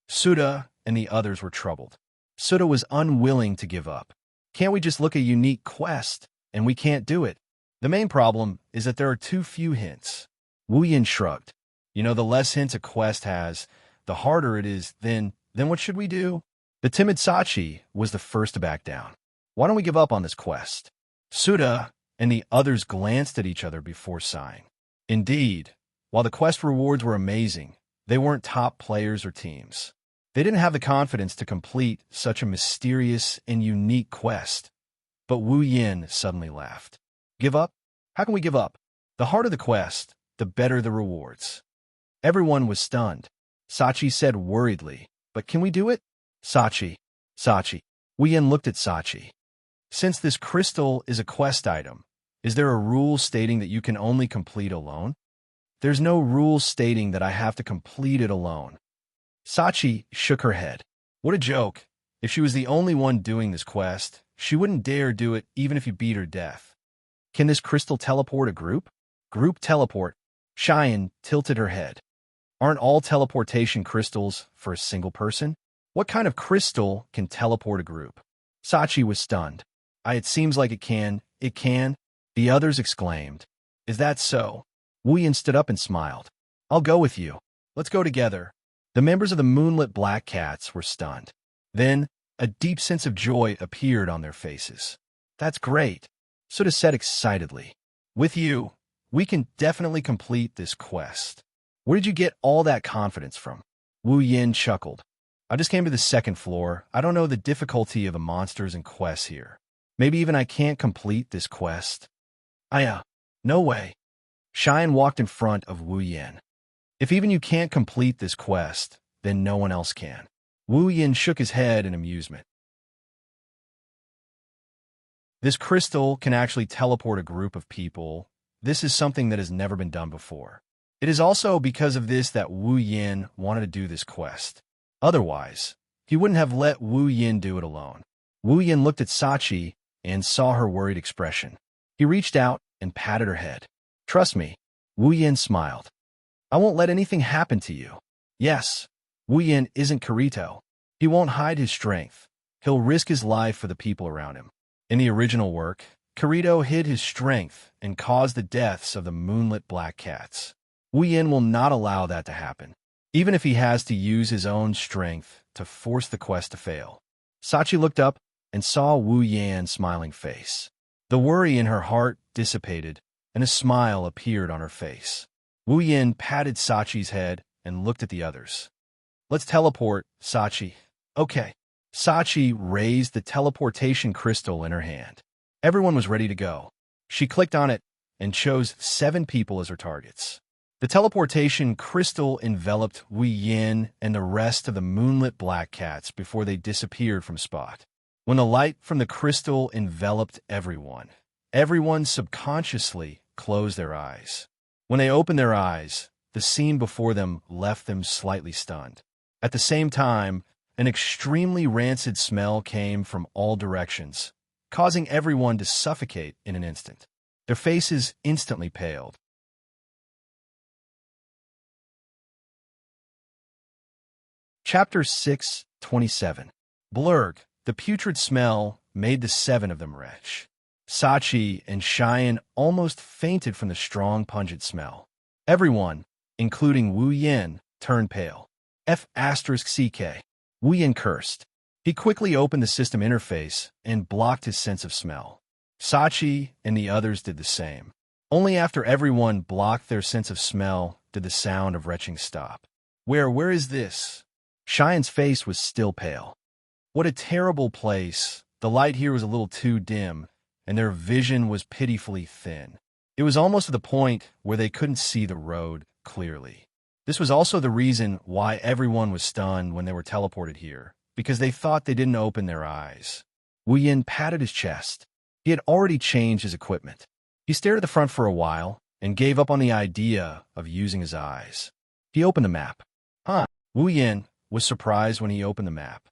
Suda and the others were troubled. Suda was unwilling to give up. Can't we just look at unique quest? And we can't do it. The main problem is that there are too few hints. Wu Yin shrugged. The less hints a quest has, the harder it is. Then what should we do? The timid Sachi was the first to back down. Why don't we give up on this quest? Suda and the others glanced at each other before sighing. Indeed, while the quest rewards were amazing, they weren't top players or teams. They didn't have the confidence to complete such a mysterious and unique quest. But Wu Yin suddenly laughed. Give up? How can we give up? The harder the quest, the better the rewards. Everyone was stunned. Sachi said worriedly, but can we do it? Sachi. Wu Yin looked at Sachi. Since this crystal is a quest item, is there a rule stating that you can only complete alone? There's no rule stating that I have to complete it alone. Sachi shook her head. What a joke. If she was the only one doing this quest, she wouldn't dare do it even if you beat her death. Can this crystal teleport a group? Group teleport. Xian tilted her head. Aren't all teleportation crystals for a single person? What kind of crystal can teleport a group? Sachi was stunned. It seems like it can. It can? The others exclaimed. Is that so? Wu Yin stood up and smiled. I'll go with you. Let's go together. The members of the Moonlit Black Cats were stunned. Then, a deep sense of joy appeared on their faces. That's great, Suda said excitedly. With you, we can definitely complete this quest. Where did you get all that confidence from? Wu Yin chuckled. I just came to the second floor. I don't know the difficulty of the monsters and quests here. Maybe even I can't complete this quest. No way. Xian walked in front of Wu Yin. If even you can't complete this quest, then no one else can. Wu Yin shook his head in amusement. This crystal can actually teleport a group of people. This is something that has never been done before. It is also because of this that Wu Yin wanted to do this quest. Otherwise, he wouldn't have let Wu Yin do it alone. Wu Yin looked at Sachi and saw her worried expression. He reached out and patted her head. Trust me. Wu Yin smiled. I won't let anything happen to you. Yes, Wu Yin isn't Kirito. He won't hide his strength. He'll risk his life for the people around him. In the original work, Kirito hid his strength and caused the deaths of the Moonlit Black Cats. Wu Yin will not allow that to happen, even if he has to use his own strength to force the quest to fail. Sachi looked up and saw Wu Yin's smiling face. The worry in her heart dissipated, and a smile appeared on her face. Wu Yin patted Sachi's head and looked at the others. Let's teleport, Sachi. Okay. Sachi raised the teleportation crystal in her hand. Everyone was ready to go. She clicked on it and chose 7 people as her targets. The teleportation crystal enveloped Wu Yin and the rest of the Moonlit Black Cats before they disappeared from spot. When the light from the crystal enveloped everyone subconsciously closed their eyes. When they opened their eyes, the scene before them left them slightly stunned. At the same time, an extremely rancid smell came from all directions, causing everyone to suffocate in an instant. Their faces instantly paled. Chapter 6:27. Blurg, the putrid smell made the 7 of them retch. Sachi and Xian almost fainted from the strong, pungent smell. Everyone, including Wu Yin, turned pale. F***CK. Wu Yin cursed. He quickly opened the system interface and blocked his sense of smell. Sachi and the others did the same. Only after everyone blocked their sense of smell did the sound of retching stop. Where is this? Xian's face was still pale. What a terrible place. The light here was a little too dim, and their vision was pitifully thin. It was almost to the point where they couldn't see the road clearly. This was also the reason why everyone was stunned when they were teleported here, because they thought they didn't open their eyes. Wu Yin patted his chest. He had already changed his equipment. He stared at the front for a while and gave up on the idea of using his eyes. He opened the map. Wu Yin was surprised when he opened the map.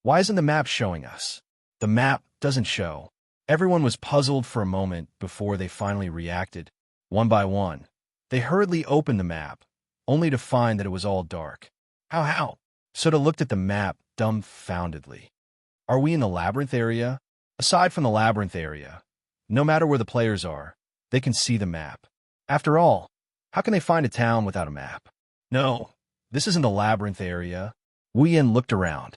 Why isn't the map showing us? The map doesn't show. Everyone was puzzled for a moment before they finally reacted. One by one, they hurriedly opened the map, only to find that it was all dark. How? Sota looked at the map dumbfoundedly. Are we in the labyrinth area? Aside from the labyrinth area, no matter where the players are, they can see the map. After all, how can they find a town without a map? No, this isn't the labyrinth area. Wuyan looked around.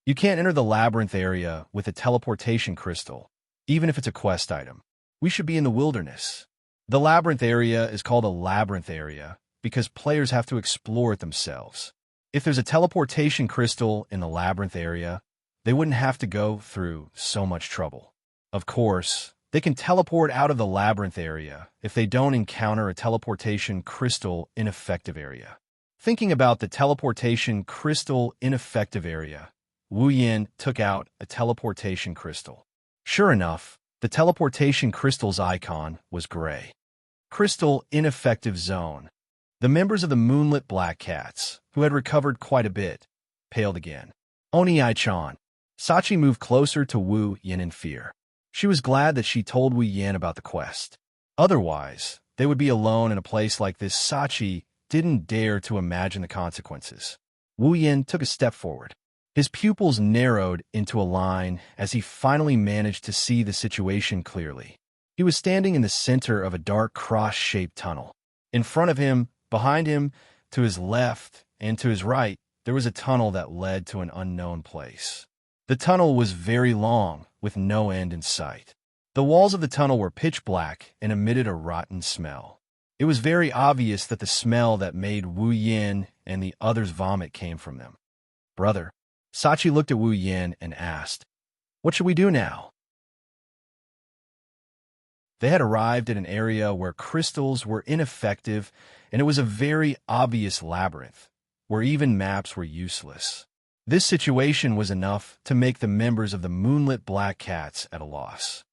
You can't enter the labyrinth area with a teleportation crystal, even if it's a quest item. We should be in the wilderness. The labyrinth area is called a labyrinth area because players have to explore it themselves. If there's a teleportation crystal in the labyrinth area, they wouldn't have to go through so much trouble. Of course, they can teleport out of the labyrinth area if they don't encounter a teleportation crystal ineffective area. Thinking about the teleportation crystal ineffective area, Wu Yin took out a teleportation crystal. Sure enough, the teleportation crystal's icon was gray. Crystal ineffective zone. The members of the Moonlit Black Cats, who had recovered quite a bit, paled again. Oni Ai-chan. Sachi moved closer to Wu Yin in fear. She was glad that she told Wu Yin about the quest. Otherwise, they would be alone in a place like this. Sachi didn't dare to imagine the consequences. Wu Yin took a step forward. His pupils narrowed into a line as he finally managed to see the situation clearly. He was standing in the center of a dark cross-shaped tunnel. In front of him, behind him, to his left, and to his right, there was a tunnel that led to an unknown place. The tunnel was very long, with no end in sight. The walls of the tunnel were pitch black and emitted a rotten smell. It was very obvious that the smell that made Wu Yin and the others vomit came from them. Brother, Sachi looked at Wu Yin and asked, "What should we do now?" They had arrived at an area where crystals were ineffective, and it was a very obvious labyrinth, where even maps were useless. This situation was enough to make the members of the Moonlit Black Cats at a loss.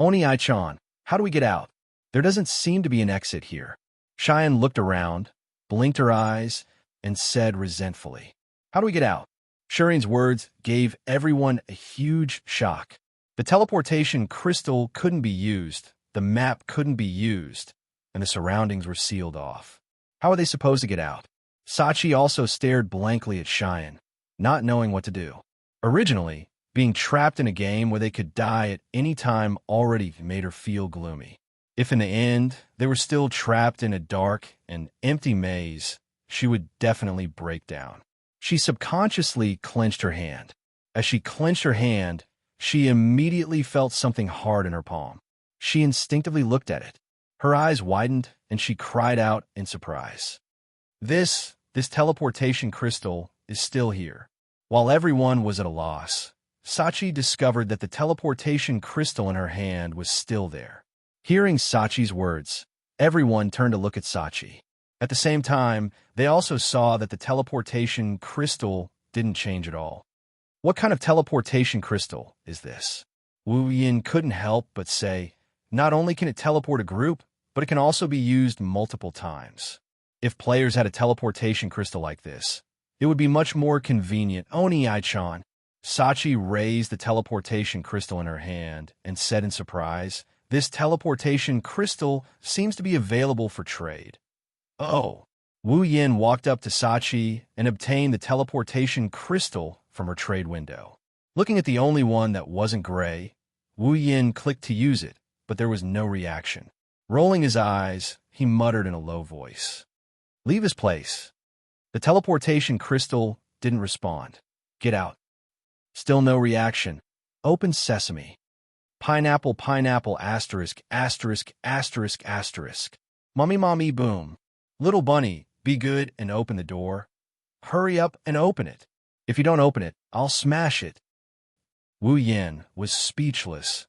Oni Ai-chan, how do we get out? There doesn't seem to be an exit here. Cheyenne looked around, blinked her eyes, and said resentfully, "How do we get out?" Shuri's words gave everyone a huge shock. The teleportation crystal couldn't be used, the map couldn't be used, and the surroundings were sealed off. How are they supposed to get out? Sachi also stared blankly at Cheyenne, not knowing what to do. Originally, being trapped in a game where they could die at any time already made her feel gloomy. If in the end they were still trapped in a dark and empty maze, she would definitely break down. She subconsciously clenched her hand. As she clenched her hand, she immediately felt something hard in her palm. She instinctively looked at it. Her eyes widened, and she cried out in surprise. This teleportation crystal is still here. While everyone was at a loss, Sachi discovered that the teleportation crystal in her hand was still there. Hearing Sachi's words, everyone turned to look at Sachi. At the same time, they also saw that the teleportation crystal didn't change at all. What kind of teleportation crystal is this? Wu Yin couldn't help but say, not only can it teleport a group, but it can also be used multiple times. If players had a teleportation crystal like this, it would be much more convenient. Oni Ai-chan. Sachi raised the teleportation crystal in her hand and said in surprise, "This teleportation crystal seems to be available for trade." Oh. Wu Yin walked up to Sachi and obtained the teleportation crystal from her trade window. Looking at the only one that wasn't gray, Wu Yin clicked to use it, but there was no reaction. Rolling his eyes, he muttered in a low voice, "Leave his place." The teleportation crystal didn't respond. "Get out." Still no reaction. "Open sesame." Pineapple, pineapple, asterisk, asterisk, asterisk, asterisk. Mommy, boom. Little bunny, be good and open the door. Hurry up and open it. If you don't open it, I'll smash it. Wu Yin was speechless.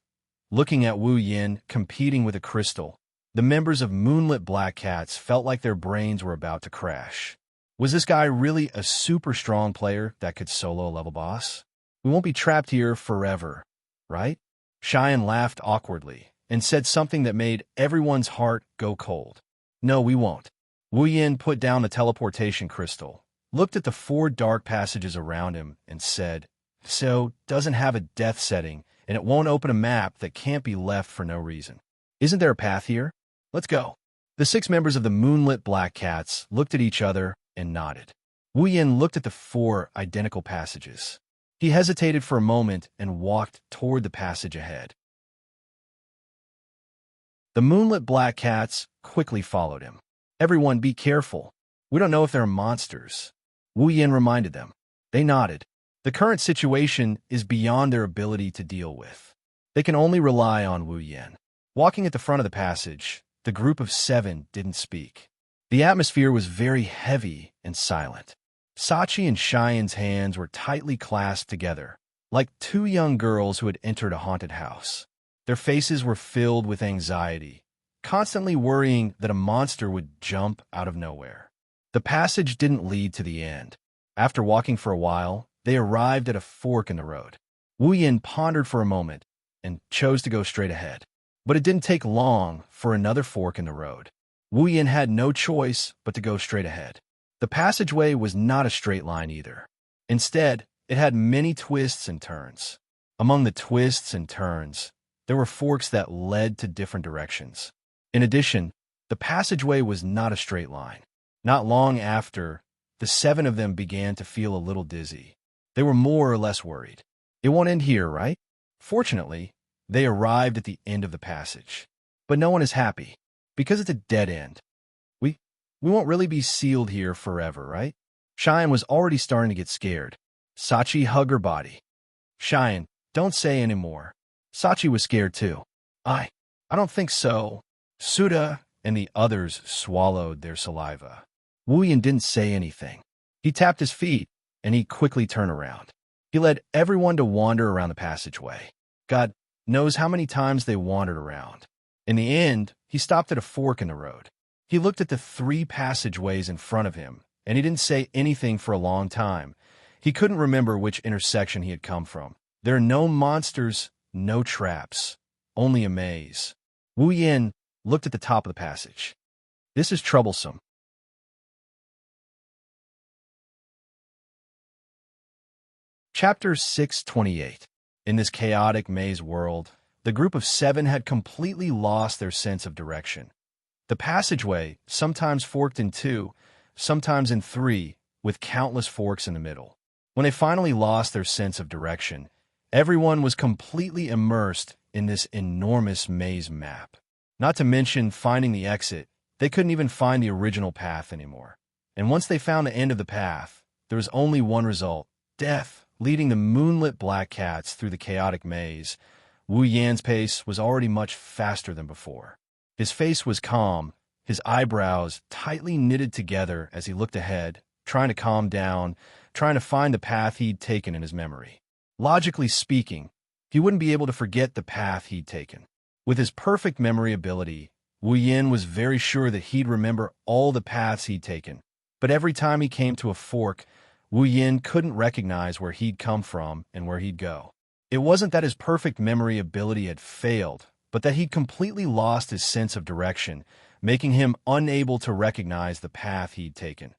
Looking at Wu Yin competing with a crystal, the members of Moonlit Black Cats felt like their brains were about to crash. Was this guy really a super strong player that could solo a level boss? We won't be trapped here forever, right? Cheyenne laughed awkwardly and said something that made everyone's heart go cold. "No, we won't." Wu Yin put down the teleportation crystal, looked at the 4 dark passages around him, and said, so doesn't have a death setting, and it won't open a map that can't be left for no reason. Isn't there a path here? Let's go. The 6 members of the moonlit Black Cats looked at each other and nodded. Wu Yin looked at the 4 identical passages. He hesitated for a moment and walked toward the passage ahead. The moonlit Black Cats quickly followed him. Everyone, be careful. We don't know if there are monsters. Wu Yin reminded them. They nodded. The current situation is beyond their ability to deal with. They can only rely on Wu Yin. Walking at the front of the passage, the group of 7 didn't speak. The atmosphere was very heavy and silent. Sachi and Xian's hands were tightly clasped together, like 2 young girls who had entered a haunted house. Their faces were filled with anxiety, constantly worrying that a monster would jump out of nowhere. The passage didn't lead to the end. After walking for a while, they arrived at a fork in the road. Wu Yin pondered for a moment and chose to go straight ahead. But it didn't take long for another fork in the road. Wu Yin had no choice but to go straight ahead. The passageway was not a straight line either. Instead, it had many twists and turns. Among the twists and turns, there were forks that led to different directions. In addition, the passageway was not a straight line. Not long after, the 7 of them began to feel a little dizzy. They were more or less worried. It won't end here, right? Fortunately, they arrived at the end of the passage. But no one is happy, because it's a dead end. We won't really be sealed here forever, right? Xian was already starting to get scared. Sachi hugged her body. Xian, don't say any more. Sachi was scared too. I don't think so. Suda and the others swallowed their saliva. Wu Yin didn't say anything. He tapped his feet, and he quickly turned around. He led everyone to wander around the passageway. God knows how many times they wandered around. In the end, he stopped at a fork in the road. He looked at the 3 passageways in front of him, and he didn't say anything for a long time. He couldn't remember which intersection he had come from. There are no monsters, no traps, only a maze. Wu Yin looked at the top of the passage. This is troublesome. Chapter 628. In this chaotic maze world, the group of 7 had completely lost their sense of direction. The passageway sometimes forked in 2, sometimes in 3, with countless forks in the middle. When they finally lost their sense of direction, everyone was completely immersed in this enormous maze map. Not to mention finding the exit, they couldn't even find the original path anymore. And once they found the end of the path, there was only one result: death, leading the moonlit Black Cats through the chaotic maze. Wu Yan's pace was already much faster than before. His face was calm, his eyebrows tightly knitted together as he looked ahead, trying to calm down, trying to find the path he'd taken in his memory. Logically speaking, he wouldn't be able to forget the path he'd taken. With his perfect memory ability, Wu Yin was very sure that he'd remember all the paths he'd taken. But every time he came to a fork, Wu Yin couldn't recognize where he'd come from and where he'd go. It wasn't that his perfect memory ability had failed, but that he'd completely lost his sense of direction, making him unable to recognize the path he'd taken.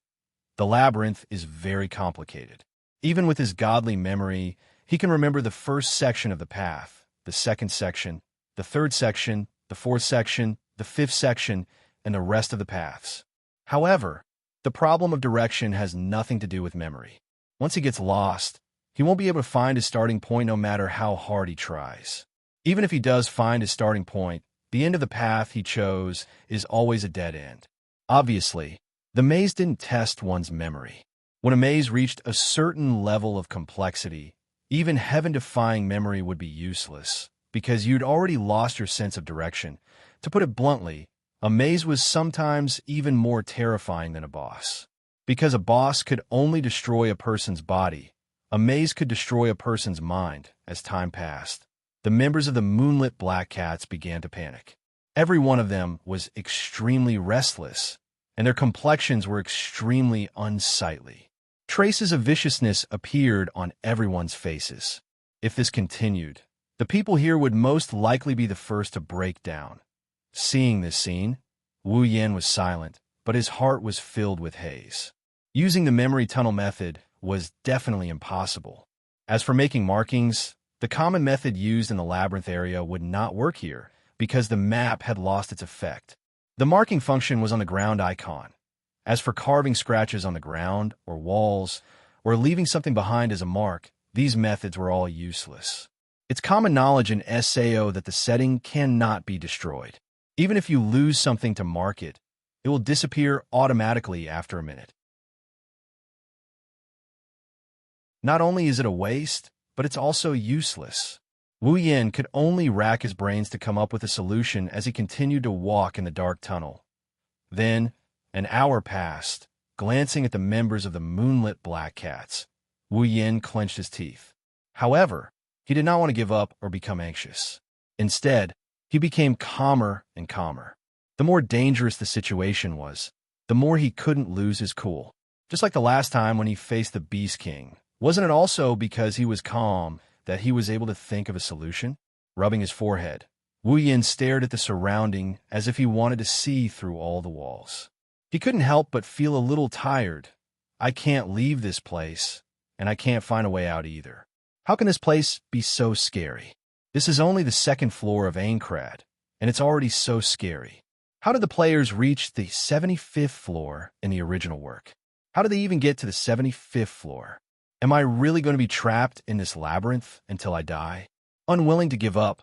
The labyrinth is very complicated. Even with his godly memory, he can remember the first section of the path, the second section, the third section, the fourth section, the fifth section, and the rest of the paths. However, the problem of direction has nothing to do with memory. Once he gets lost, he won't be able to find his starting point no matter how hard he tries. Even if he does find his starting point, the end of the path he chose is always a dead end. Obviously, the maze didn't test one's memory. When a maze reached a certain level of complexity, even heaven-defying memory would be useless, because you'd already lost your sense of direction. To put it bluntly, a maze was sometimes even more terrifying than a boss. Because a boss could only destroy a person's body, a maze could destroy a person's mind. As time passed, the members of the moonlit Black Cats began to panic. Every one of them was extremely restless, and their complexions were extremely unsightly. Traces of viciousness appeared on everyone's faces. If this continued, the people here would most likely be the first to break down. Seeing this scene, Wu Yin was silent, but his heart was filled with haze. Using the memory tunnel method was definitely impossible. As for making markings, the common method used in the labyrinth area would not work here because the map had lost its effect. The marking function was on the ground icon. As for carving scratches on the ground or walls, or leaving something behind as a mark, these methods were all useless. It's common knowledge in SAO that the setting cannot be destroyed. Even if you lose something to mark it, it will disappear automatically after a minute. Not only is it a waste, but it's also useless. Wu Yan could only rack his brains to come up with a solution as he continued to walk in the dark tunnel. Then, an hour passed. Glancing at the members of the moonlit Black Cats, Wu Yan clenched his teeth. However, he did not want to give up or become anxious. Instead, he became calmer and calmer. The more dangerous the situation was, the more he couldn't lose his cool. Just like the last time when he faced the Beast King, wasn't it also because he was calm that he was able to think of a solution? Rubbing his forehead, Wu Yan stared at the surrounding as if he wanted to see through all the walls. He couldn't help but feel a little tired. I can't leave this place, and I can't find a way out either. How can this place be so scary? This is only the second floor of Aincrad, and it's already so scary. How did the players reach the 75th floor in the original work? How did they even get to the 75th floor? Am I really going to be trapped in this labyrinth until I die? Unwilling to give up,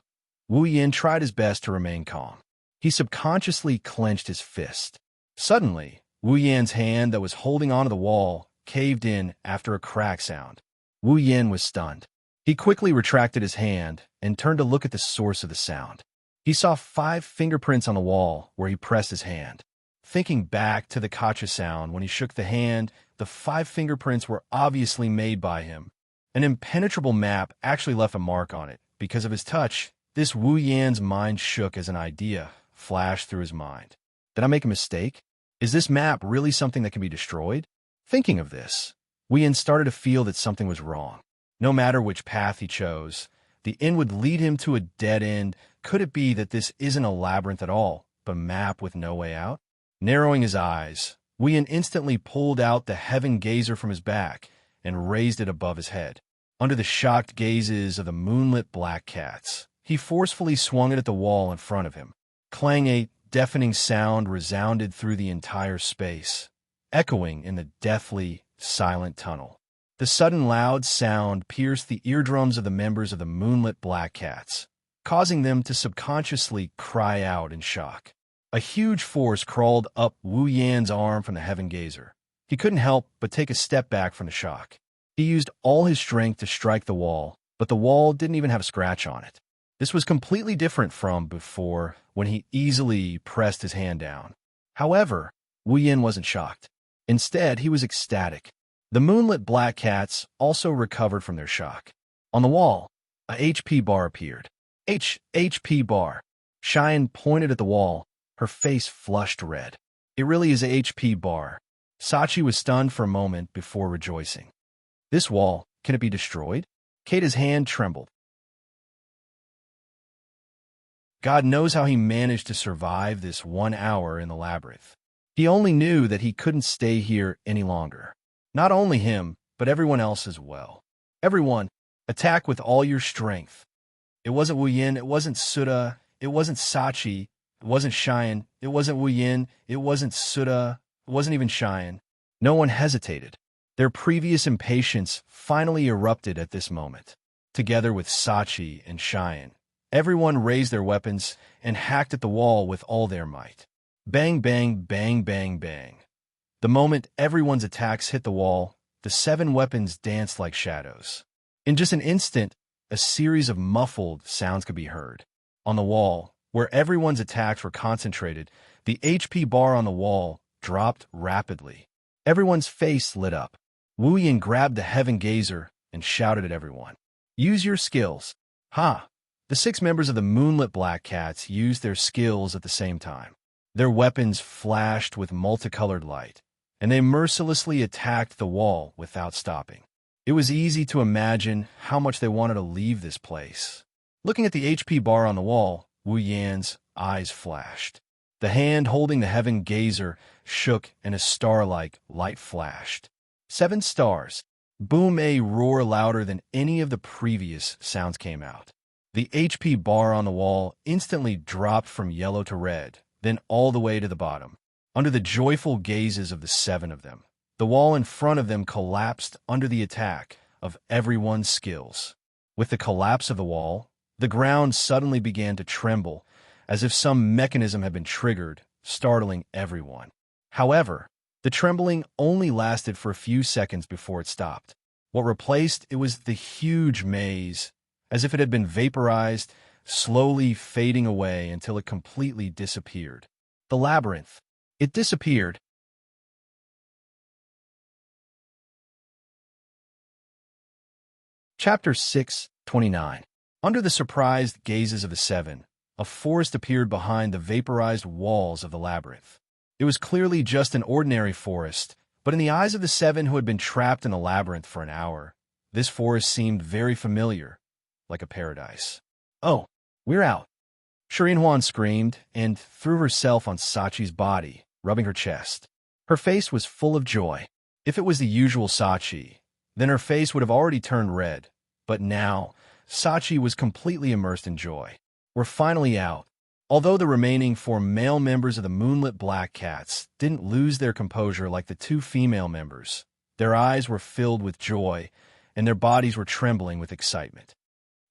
Wu Yan tried his best to remain calm. He subconsciously clenched his fist. Suddenly, Wu Yan's hand that was holding onto the wall caved in after a crack sound. Wu Yan was stunned. He quickly retracted his hand and turned to look at the source of the sound. He saw 5 fingerprints on the wall where he pressed his hand. Thinking back to the Kacha sound when he shook the hand, the 5 fingerprints were obviously made by him. An impenetrable map actually left a mark on it. Because of his touch, this Wu Yan's mind shook as an idea flashed through his mind. Did I make a mistake? Is this map really something that can be destroyed? Thinking of this, Wu Yan started to feel that something was wrong. No matter which path he chose, the end would lead him to a dead end. Could it be that this isn't a labyrinth at all, but a map with no way out? Narrowing his eyes, Wu Yan instantly pulled out the heaven gazer from his back and raised it above his head. Under the shocked gazes of the moonlit Black Cats, he forcefully swung it at the wall in front of him. Clang, a deafening sound resounded through the entire space, echoing in the deathly, silent tunnel. The sudden loud sound pierced the eardrums of the members of the moonlit Black Cats, causing them to subconsciously cry out in shock. A huge force crawled up Wu Yan's arm from the heaven gazer. He couldn't help but take a step back from the shock. He used all his strength to strike the wall, but the wall didn't even have a scratch on it. This was completely different from before, when he easily pressed his hand down. However, Wu Yan wasn't shocked. Instead, he was ecstatic. The moonlit Black Cats also recovered from their shock. On the wall, a HP bar appeared. HP bar. Xian pointed at the wall, her face flushed red. It really is a HP bar. Sachi was stunned for a moment before rejoicing. This wall, can it be destroyed? Kata's hand trembled. God knows how he managed to survive this 1 hour in the labyrinth. He only knew that he couldn't stay here any longer. Not only him, but everyone else as well. Everyone, attack with all your strength. It wasn't Wu Yan, it wasn't Suda, it wasn't Sachi, it wasn't Xian, it wasn't Wu Yan, it wasn't Suda, it wasn't even Xian. No one hesitated. Their previous impatience finally erupted at this moment. Together with Sachi and Xian, everyone raised their weapons and hacked at the wall with all their might. Bang, bang, bang, bang, bang. The moment everyone's attacks hit the wall, the 7 weapons danced like shadows. In just an instant, a series of muffled sounds could be heard. On the wall, where everyone's attacks were concentrated, the HP bar on the wall dropped rapidly. Everyone's face lit up. Wu Yan grabbed the heaven gazer and shouted at everyone. Use your skills. Ha! The 6 members of the moonlit Black Cats used their skills at the same time. Their weapons flashed with multicolored light, and they mercilessly attacked the wall without stopping. It was easy to imagine how much they wanted to leave this place. Looking at the HP bar on the wall, Wu Yan's eyes flashed. The hand holding the heaven gazer shook and a star-like light flashed. 7 stars. Boom! A roar louder than any of the previous sounds came out. The HP bar on the wall instantly dropped from yellow to red, then all the way to the bottom. Under the joyful gazes of the 7 of them, the wall in front of them collapsed under the attack of everyone's skills. With the collapse of the wall, the ground suddenly began to tremble, as if some mechanism had been triggered, startling everyone. However, the trembling only lasted for a few seconds before it stopped. What replaced it was the huge maze, as if it had been vaporized, slowly fading away until it completely disappeared. The labyrinth. It disappeared. Chapter 6:29. Under the surprised gazes of the 7, a forest appeared behind the vaporized walls of the labyrinth. It was clearly just an ordinary forest, but in the eyes of the 7 who had been trapped in the labyrinth for an hour, this forest seemed very familiar, like a paradise. "Oh, we're out!" Xianxia screamed and threw herself on Sachi's body, rubbing her chest. Her face was full of joy. If it was the usual Sachi, then her face would have already turned red, but now Sachi was completely immersed in joy. "We're finally out." Although the remaining 4 male members of the Moonlit Black Cats didn't lose their composure like the 2 female members, their eyes were filled with joy, and their bodies were trembling with excitement.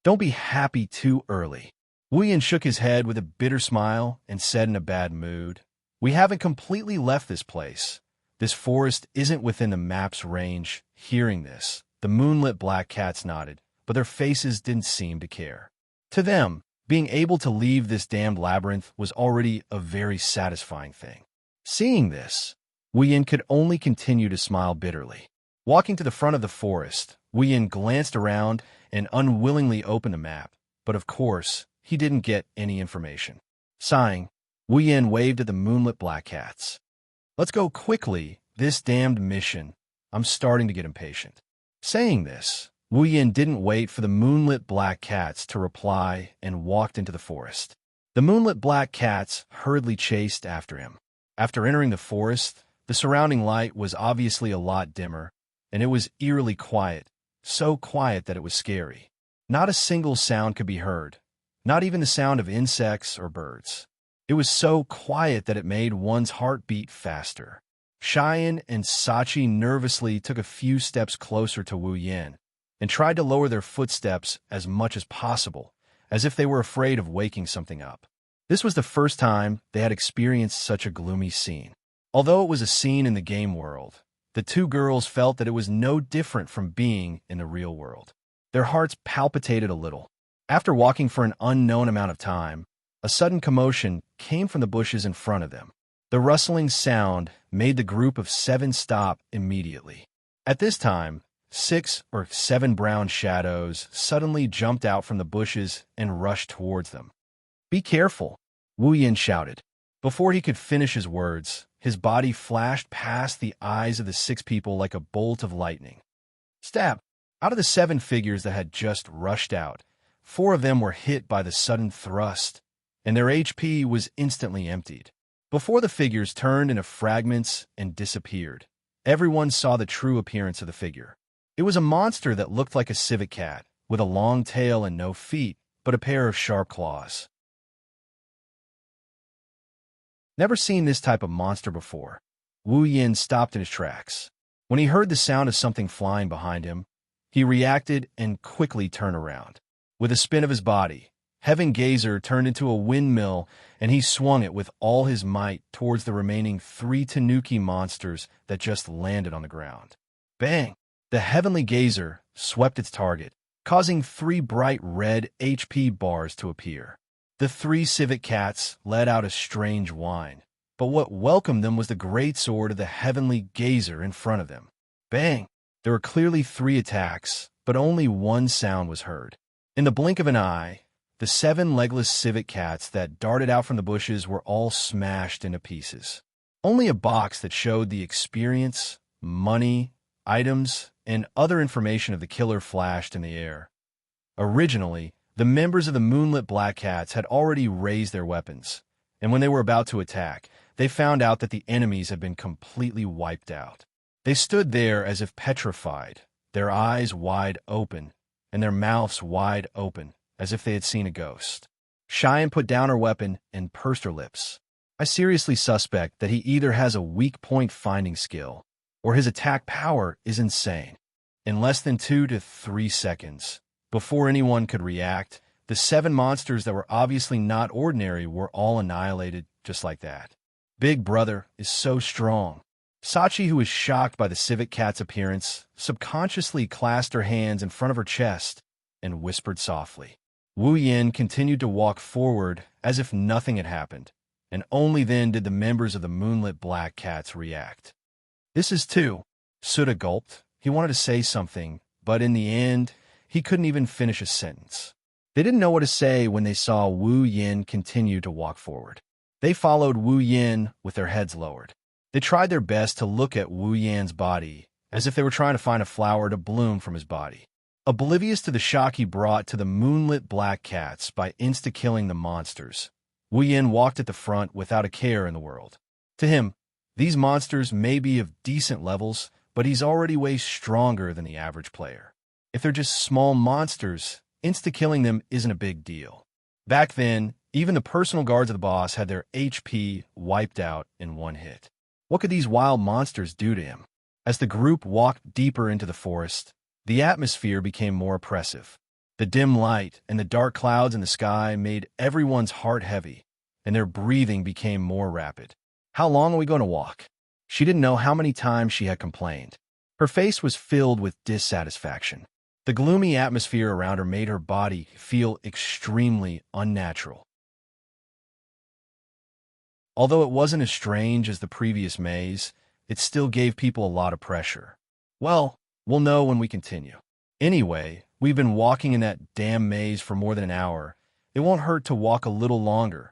"Don't be happy too early." Wuyan shook his head with a bitter smile and said in a bad mood, "We haven't completely left this place. This forest isn't within the map's range." Hearing this, the Moonlit Black Cats nodded, but their faces didn't seem to care. To them, being able to leave this damned labyrinth was already a very satisfying thing. Seeing this, Wuyan could only continue to smile bitterly. Walking to the front of the forest, Wuyan glanced around and unwillingly opened a map, but of course, he didn't get any information. Sighing, Wuyan waved at the Moonlit Black Cats. "Let's go quickly, this damned mission. I'm starting to get impatient." Saying this, Wuyan didn't wait for the Moonlit Black Cats to reply and walked into the forest. The Moonlit Black Cats hurriedly chased after him. After entering the forest, the surrounding light was obviously a lot dimmer, and it was eerily quiet, so quiet that it was scary. Not a single sound could be heard, not even the sound of insects or birds. It was so quiet that it made one's heart beat faster. Xian and Sachi nervously took a few steps closer to Wu Yin and tried to lower their footsteps as much as possible, as if they were afraid of waking something up. This was the first time they had experienced such a gloomy scene. Although it was a scene in the game world, the 2 girls felt that it was no different from being in the real world. Their hearts palpitated a little. After walking for an unknown amount of time, a sudden commotion came from the bushes in front of them. The rustling sound made the group of 7 stop immediately. At this time, 6 or 7 brown shadows suddenly jumped out from the bushes and rushed towards them. "Be careful," Wu Yin shouted. Before he could finish his words, his body flashed past the eyes of the 6 people like a bolt of lightning. Stab! Out of the 7 figures that had just rushed out, 4 of them were hit by the sudden thrust, and their HP was instantly emptied. Before the figures turned into fragments and disappeared, everyone saw the true appearance of the figure. It was a monster that looked like a civet cat, with a long tail and no feet, but a pair of sharp claws. Never seen this type of monster before. Wu Yin stopped in his tracks. When he heard the sound of something flying behind him, he reacted and quickly turned around. With a spin of his body, Heaven Gazer turned into a windmill, and he swung it with all his might towards the remaining 3 Tanuki monsters that just landed on the ground. Bang! The Heavenly Gazer swept its target, causing 3 bright red HP bars to appear. The 3 civet cats let out a strange whine, but what welcomed them was the great sword of the Heavenly Gazer in front of them. Bang! There were clearly 3 attacks, but only one sound was heard. In the blink of an eye, the 7 legless civet cats that darted out from the bushes were all smashed into pieces. Only a box that showed the experience, money, items, and other information of the killer flashed in the air. Originally, the members of the Moonlit Black Cats had already raised their weapons, and when they were about to attack, they found out that the enemies had been completely wiped out. They stood there as if petrified, their eyes wide open, and their mouths wide open, as if they had seen a ghost. Xian put down her weapon and pursed her lips. I seriously suspect that he either has a weak point finding skill, or his attack power is insane. In less than 2 to 3 seconds, before anyone could react, the 7 monsters that were obviously not ordinary were all annihilated just like that. Big Brother is so strong. Sachi, who was shocked by the civet cat's appearance, subconsciously clasped her hands in front of her chest and whispered softly. Wu Yin continued to walk forward as if nothing had happened, and only then did the members of the Moonlit Black Cats react. This is too. Suda gulped. He wanted to say something, but in the end, he couldn't even finish a sentence. They didn't know what to say when they saw Wu Yin continue to walk forward. They followed Wu Yin with their heads lowered. They tried their best to look at Wu Yan's body, as if they were trying to find a flower to bloom from his body. Oblivious to the shock he brought to the Moonlit Black Cats by insta-killing the monsters, Wu Yin walked at the front without a care in the world. To him, these monsters may be of decent levels, but he's already way stronger than the average player. If they're just small monsters, insta-killing them isn't a big deal. Back then, even the personal guards of the boss had their HP wiped out in one hit. What could these wild monsters do to him? As the group walked deeper into the forest, the atmosphere became more oppressive. The dim light and the dark clouds in the sky made everyone's heart heavy, and their breathing became more rapid. How long are we going to walk? She didn't know how many times she had complained. Her face was filled with dissatisfaction. The gloomy atmosphere around her made her body feel extremely unnatural. Although it wasn't as strange as the previous maze, it still gave people a lot of pressure. Well, we'll know when we continue. Anyway, we've been walking in that damn maze for more than an hour. It won't hurt to walk a little longer.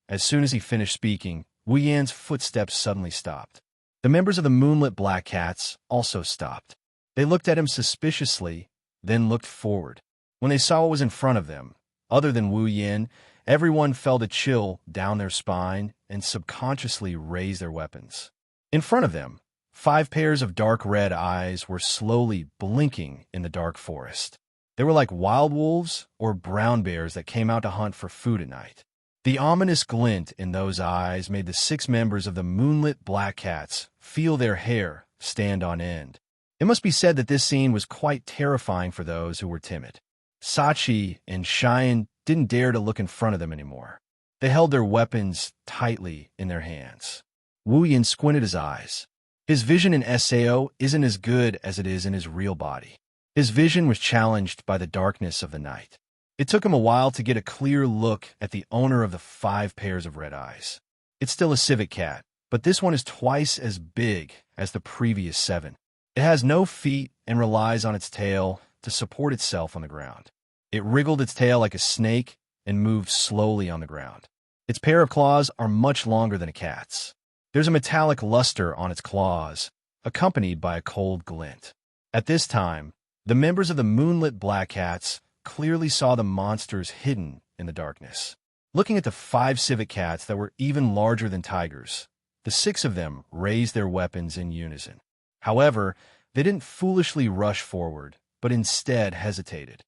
As soon as he finished speaking, Wu Yan's footsteps suddenly stopped. The members of the Moonlit Black Cats also stopped. They looked at him suspiciously, then looked forward. When they saw what was in front of them, other than Wu Yan, everyone felt a chill down their spine and subconsciously raised their weapons. In front of them, 5 pairs of dark red eyes were slowly blinking in the dark forest. They were like wild wolves or brown bears that came out to hunt for food at night. The ominous glint in those eyes made the 6 members of the Moonlit Black Cats feel their hair stand on end. It must be said that this scene was quite terrifying for those who were timid. Sachi and Xian didn't dare to look in front of them anymore. They held their weapons tightly in their hands. Wu Yin squinted his eyes. His vision in SAO isn't as good as it is in his real body. His vision was challenged by the darkness of the night. It took him a while to get a clear look at the owner of the 5 pairs of red eyes. It's still a civet cat, but this one is twice as big as the previous 7. It has no feet and relies on its tail to support itself on the ground. It wriggled its tail like a snake and moved slowly on the ground. Its pair of claws are much longer than a cat's. There's a metallic luster on its claws, accompanied by a cold glint. At this time, the members of the Moonlit Black Cats clearly saw the monsters hidden in the darkness. Looking at the 5 civet cats that were even larger than tigers, the 6 of them raised their weapons in unison. However, they didn't foolishly rush forward, but instead hesitated.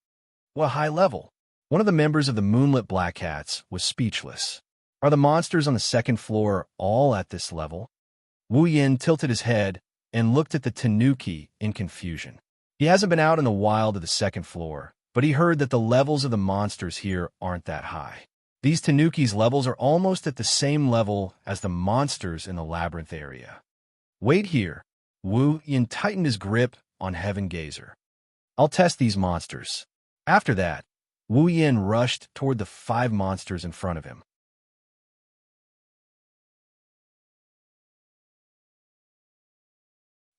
What high level? One of the members of the Moonlit Black Cats was speechless. Are the monsters on the 2nd floor all at this level? Wu Yin tilted his head and looked at the tanuki in confusion. He hasn't been out in the wild of the 2nd floor, but he heard that the levels of the monsters here aren't that high. These tanuki's levels are almost at the same level as the monsters in the labyrinth area. Wait here. Wu Yin tightened his grip on Heaven Gazer. I'll test these monsters. After that, Wu Yin rushed toward the 5 monsters in front of him.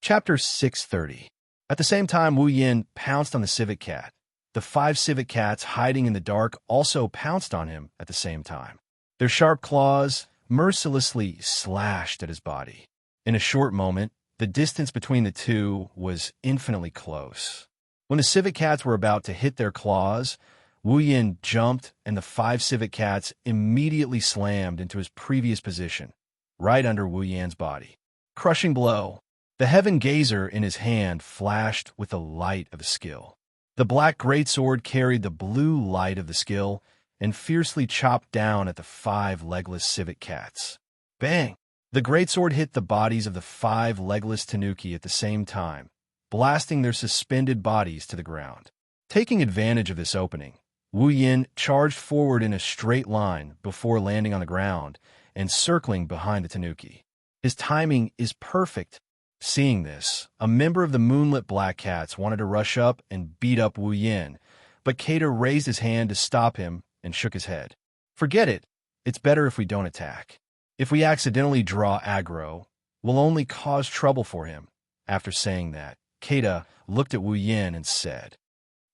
Chapter 630. At the same time Wu Yin pounced on the civet cat, the 5 civet cats hiding in the dark also pounced on him at the same time. Their sharp claws mercilessly slashed at his body. In a short moment, the distance between the two was infinitely close. When the civet cats were about to hit their claws, Wu Yin jumped and the 5 civet cats immediately slammed into his previous position, right under Wu Yan's body. Crushing blow. The Heaven Gazer in his hand flashed with the light of a skill. The black greatsword carried the blue light of the skill and fiercely chopped down at the 5 legless civet cats. Bang! The greatsword hit the bodies of the 5 legless tanuki at the same time, blasting their suspended bodies to the ground. Taking advantage of this opening, Wu Yin charged forward in a straight line before landing on the ground and circling behind the tanuki. His timing is perfect. Seeing this, a member of the Moonlit Black Cats wanted to rush up and beat up Wu Yin, but Keita raised his hand to stop him and shook his head. Forget it. It's better if we don't attack. If we accidentally draw aggro, we'll only cause trouble for him. After saying that, Keita looked at Wu Yin and said,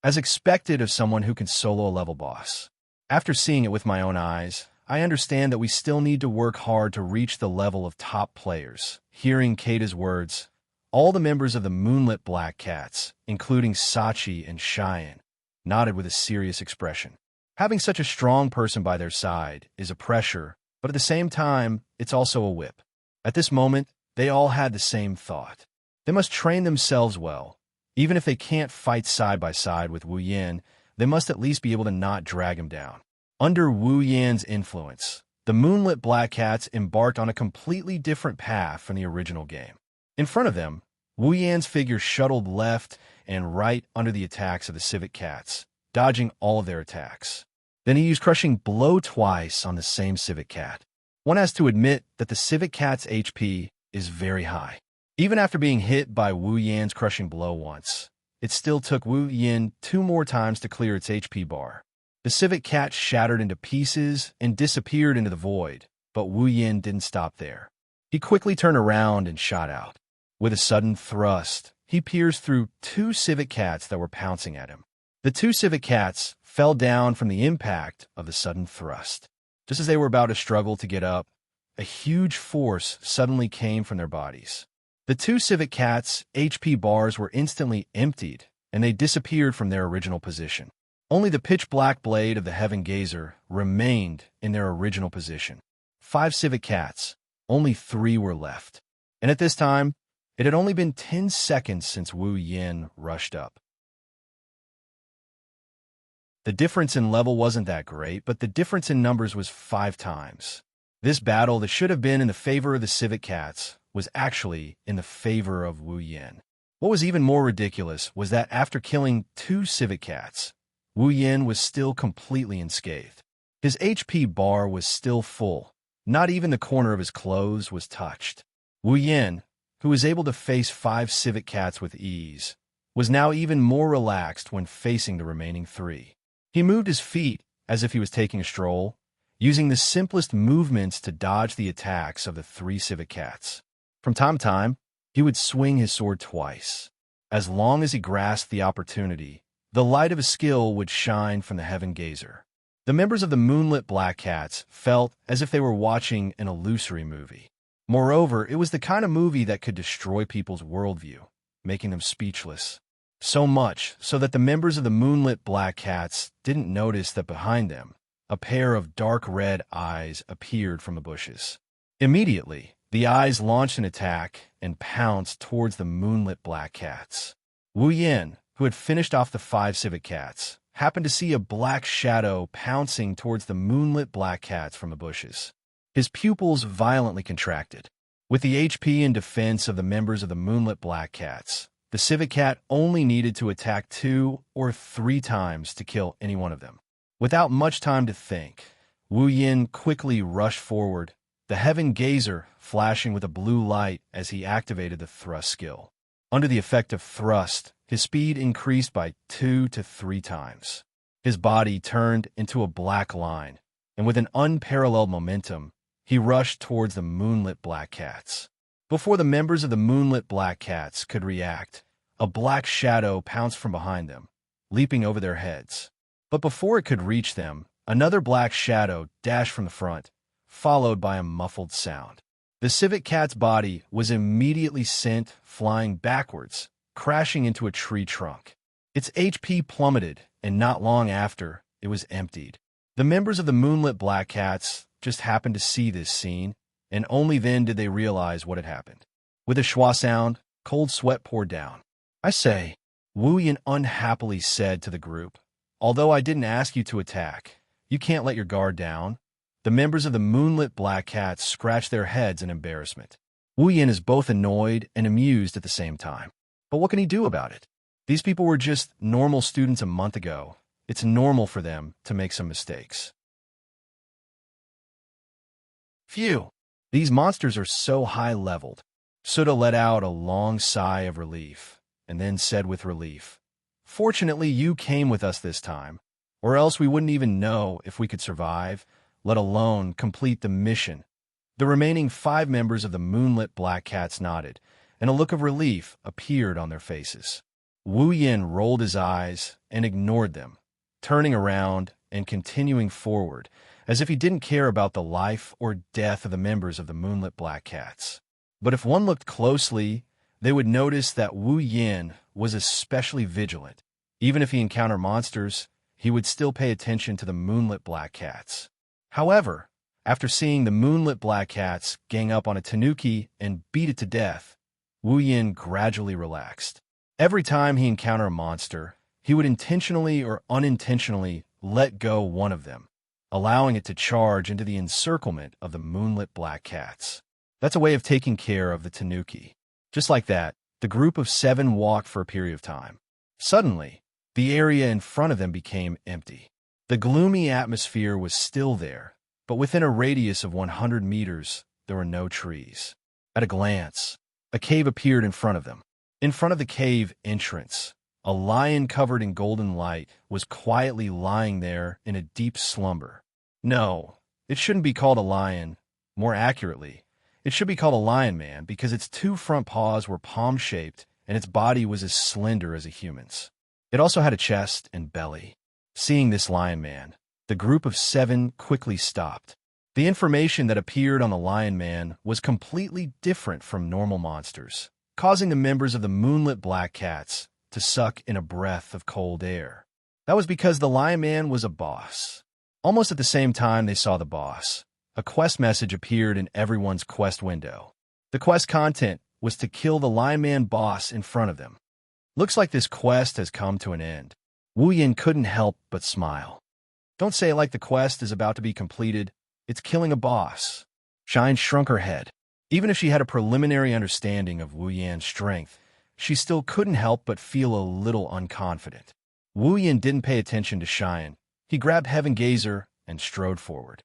as expected of someone who can solo a level boss. After seeing it with my own eyes, I understand that we still need to work hard to reach the level of top players. Hearing Keita's words, all the members of the Moonlit Black Cats, including Sachi and Cheyenne, nodded with a serious expression. Having such a strong person by their side is a pressure, but at the same time, it's also a whip. At this moment, they all had the same thought. They must train themselves well. Even if they can't fight side by side with Wu Yin, they must at least be able to not drag him down. Under Wu Yin's influence, the Moonlit Black Cats embarked on a completely different path from the original game. In front of them, Wu Yin's figure shuttled left and right under the attacks of the civet cats, dodging all of their attacks. Then he used Crushing Blow twice on the same civet cat. One has to admit that the civet cat's HP is very high. Even after being hit by Wu Yin's Crushing Blow once, it still took Wu Yin 2 more times to clear its HP bar. The civet cat shattered into pieces and disappeared into the void, but Wu Yin didn't stop there. He quickly turned around and shot out. With a sudden thrust, he pierced through 2 civet cats that were pouncing at him. The 2 civet cats fell down from the impact of the sudden thrust. Just as they were about to struggle to get up, a huge force suddenly came from their bodies. The 2 civet cats' HP bars were instantly emptied, and they disappeared from their original position. Only the pitch-black blade of the Heaven Gazer remained in their original position. 5 civet cats, only 3 were left. And at this time, it had only been 10 seconds since Wu Yin rushed up. The difference in level wasn't that great, but the difference in numbers was 5 times. This battle that should have been in the favor of the civet cats was actually in the favor of Wu Yin. What was even more ridiculous was that after killing 2 civet cats, Wu Yin was still completely unscathed. His HP bar was still full. Not even the corner of his clothes was touched. Wu Yin, who was able to face 5 civet cats with ease, was now even more relaxed when facing the remaining 3. He moved his feet as if he was taking a stroll, using the simplest movements to dodge the attacks of the 3 civet cats. From time to time, he would swing his sword twice. As long as he grasped the opportunity, the light of his skill would shine from the Heaven Gazer. The members of the Moonlit Black Cats felt as if they were watching an illusory movie. Moreover, it was the kind of movie that could destroy people's worldview, making them speechless. So much so that the members of the Moonlit Black Cats didn't notice that behind them, a pair of dark red eyes appeared from the bushes. Immediately, the eyes launched an attack and pounced towards the Moonlit Black Cats. Wu Yin, who had finished off the 5 civet cats, happened to see a black shadow pouncing towards the Moonlit Black Cats from the bushes. His pupils violently contracted. With the HP and defense of the members of the Moonlit Black Cats, the civet cat only needed to attack 2 or 3 times to kill any one of them. Without much time to think, Wu Yin quickly rushed forward, the Heaven Gazer flashing with a blue light as he activated the thrust skill. Under the effect of thrust, his speed increased by 2 to 3 times. His body turned into a black line, and with an unparalleled momentum, he rushed towards the Moonlit Black Cats. Before the members of the Moonlit Black Cats could react, a black shadow pounced from behind them, leaping over their heads. But before it could reach them, another black shadow dashed from the front, followed by a muffled sound. The civet cat's body was immediately sent flying backwards, crashing into a tree trunk. Its HP plummeted, and not long after, it was emptied. The members of the Moonlit Black Cats just happened to see this scene, and only then did they realize what had happened. With a schwa sound, Cold sweat poured down. "I say," Wu Yin unhappily said to the group, "although I didn't ask you to attack, you can't let your guard down." The members of the Moonlit Black Cats scratched their heads in embarrassment. Wu Yin is both annoyed and amused at the same time. But what can he do about it? These people were just normal students a month ago. It's normal for them to make some mistakes. Phew! These monsters are so high-leveled. Suda let out a long sigh of relief, and then said with relief, "Fortunately, you came with us this time, or else we wouldn't even know if we could survive, let alone complete the mission." The remaining 5 members of the Moonlit Black Cats nodded, and a look of relief appeared on their faces. Wu Yin rolled his eyes and ignored them, turning around and continuing forward, as if he didn't care about the life or death of the members of the Moonlit Black Cats. But if one looked closely, they would notice that Wu Yin was especially vigilant. Even if he encountered monsters, he would still pay attention to the Moonlit Black Cats. However, after seeing the Moonlit Black Cats gang up on a tanuki and beat it to death, Wu Yin gradually relaxed. Every time he encountered a monster, he would intentionally or unintentionally let go one of them, allowing it to charge into the encirclement of the Moonlit Black Cats. That's a way of taking care of the tanuki. Just like that, the group of 7 walked for a period of time. Suddenly, the area in front of them became empty. The gloomy atmosphere was still there, but within a radius of 100 meters, there were no trees. At a glance, a cave appeared in front of them. In front of the cave entrance, a lion covered in golden light was quietly lying there in a deep slumber. No, it shouldn't be called a lion. More accurately, it should be called a lion man because its 2 front paws were palm-shaped and its body was as slender as a human's. It also had a chest and belly. Seeing this lion man, the group of 7 quickly stopped. The information that appeared on the lion man was completely different from normal monsters, causing the members of the Moonlit Black Cats to suck in a breath of cold air. That was because the lion man was a boss. Almost at the same time they saw the boss, a quest message appeared in everyone's quest window. The quest content was to kill the lion man boss in front of them. Looks like this quest has come to an end. Wu Yin couldn't help but smile. Don't say it like the quest is about to be completed. It's killing a boss. Shine shrunk her head. Even if she had a preliminary understanding of Wu Yan's strength, she still couldn't help but feel a little unconfident. Wu Yin didn't pay attention to Shine. He grabbed Heaven Gazer and strode forward.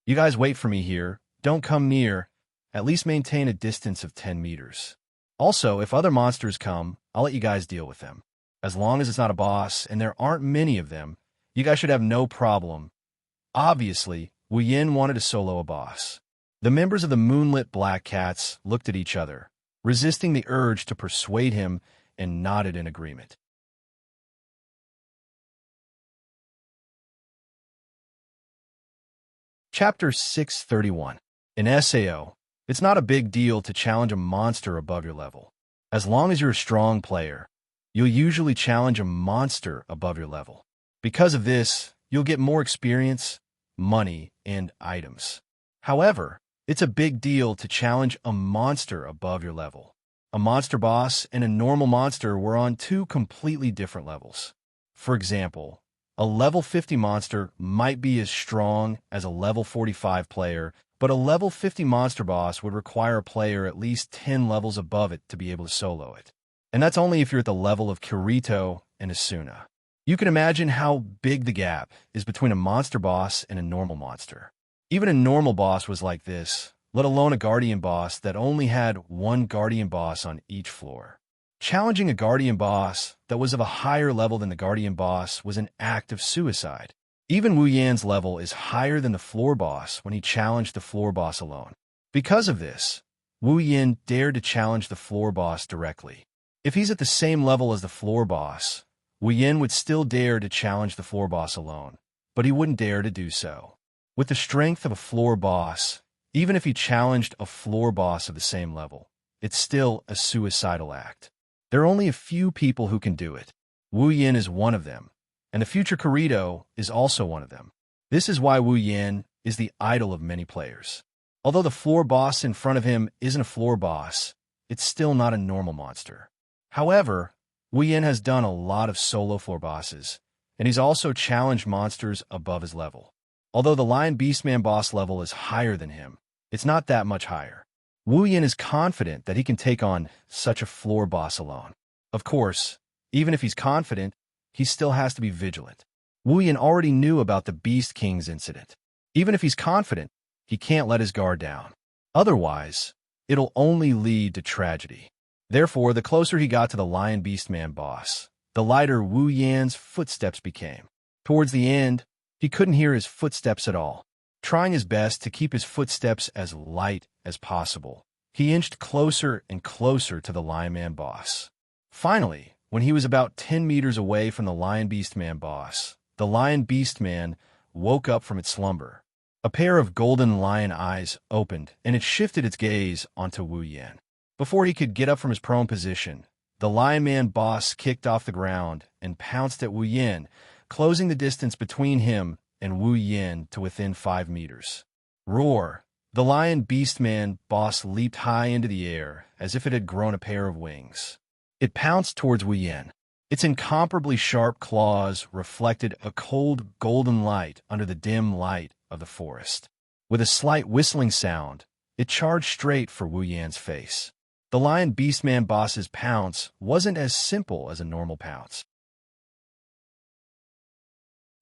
"You guys wait for me here. Don't come near. At least maintain a distance of 10 meters. Also, if other monsters come, I'll let you guys deal with them. As long as it's not a boss, and there aren't many of them, you guys should have no problem." Obviously, Wu Yin wanted to solo a boss. The members of the Moonlit Black Cats looked at each other, resisting the urge to persuade him, and nodded in agreement. Chapter 631. In SAO, it's not a big deal to challenge a monster above your level. As long as you're a strong player, you'll usually challenge a monster above your level. Because of this, you'll get more experience, money, and items. However, it's a big deal to challenge a monster above your level. A monster boss and a normal monster were on 2 completely different levels. For example, a level 50 monster might be as strong as a level 45 player, but a level 50 monster boss would require a player at least 10 levels above it to be able to solo it. And that's only if you're at the level of Kirito and Asuna. You can imagine how big the gap is between a monster boss and a normal monster. Even a normal boss was like this, let alone a guardian boss that only had 1 guardian boss on each floor. Challenging a guardian boss that was of a higher level than the guardian boss was an act of suicide. Even Wu Yan's level is higher than the floor boss when he challenged the floor boss alone. Because of this, Wu Yin dared to challenge the floor boss directly. If he's at the same level as the floor boss, Wu Yin would still dare to challenge the floor boss alone, but he wouldn't dare to do so. With the strength of a floor boss, even if he challenged a floor boss of the same level, it's still a suicidal act. There are only a few people who can do it. Wu Yin is one of them, and the future Kirito is also one of them. This is why Wu Yin is the idol of many players. Although the floor boss in front of him isn't a floor boss, it's still not a normal monster. However, Wu Yin has done a lot of solo floor bosses, and he's also challenged monsters above his level. Although the Lion Beastman boss level is higher than him, it's not that much higher. Wu Yin is confident that he can take on such a floor boss alone. Of course, even if he's confident, he still has to be vigilant. Wu Yin already knew about the Beast King's incident. Even if he's confident, he can't let his guard down. Otherwise, it'll only lead to tragedy. Therefore, the closer he got to the Lion Beastman boss, the lighter Wu Yan's footsteps became. Towards the end, he couldn't hear his footsteps at all. Trying his best to keep his footsteps as light as possible, he inched closer and closer to the Lion Man boss. Finally, when he was about 10 meters away from the Lion Beastman boss, the Lion Beastman woke up from its slumber. A pair of golden lion eyes opened, and it shifted its gaze onto Wu Yan. Before he could get up from his prone position, the Lion Man boss kicked off the ground and pounced at Wu Yan, closing the distance between him and Wu Yan to within 5 meters. Roar! The Lion Beastman boss leaped high into the air as if it had grown a pair of wings. It pounced towards Wu Yan. Its incomparably sharp claws reflected a cold golden light under the dim light of the forest. With a slight whistling sound, it charged straight for Wu Yan's face. The Lion Beastman boss's pounce wasn't as simple as a normal pounce.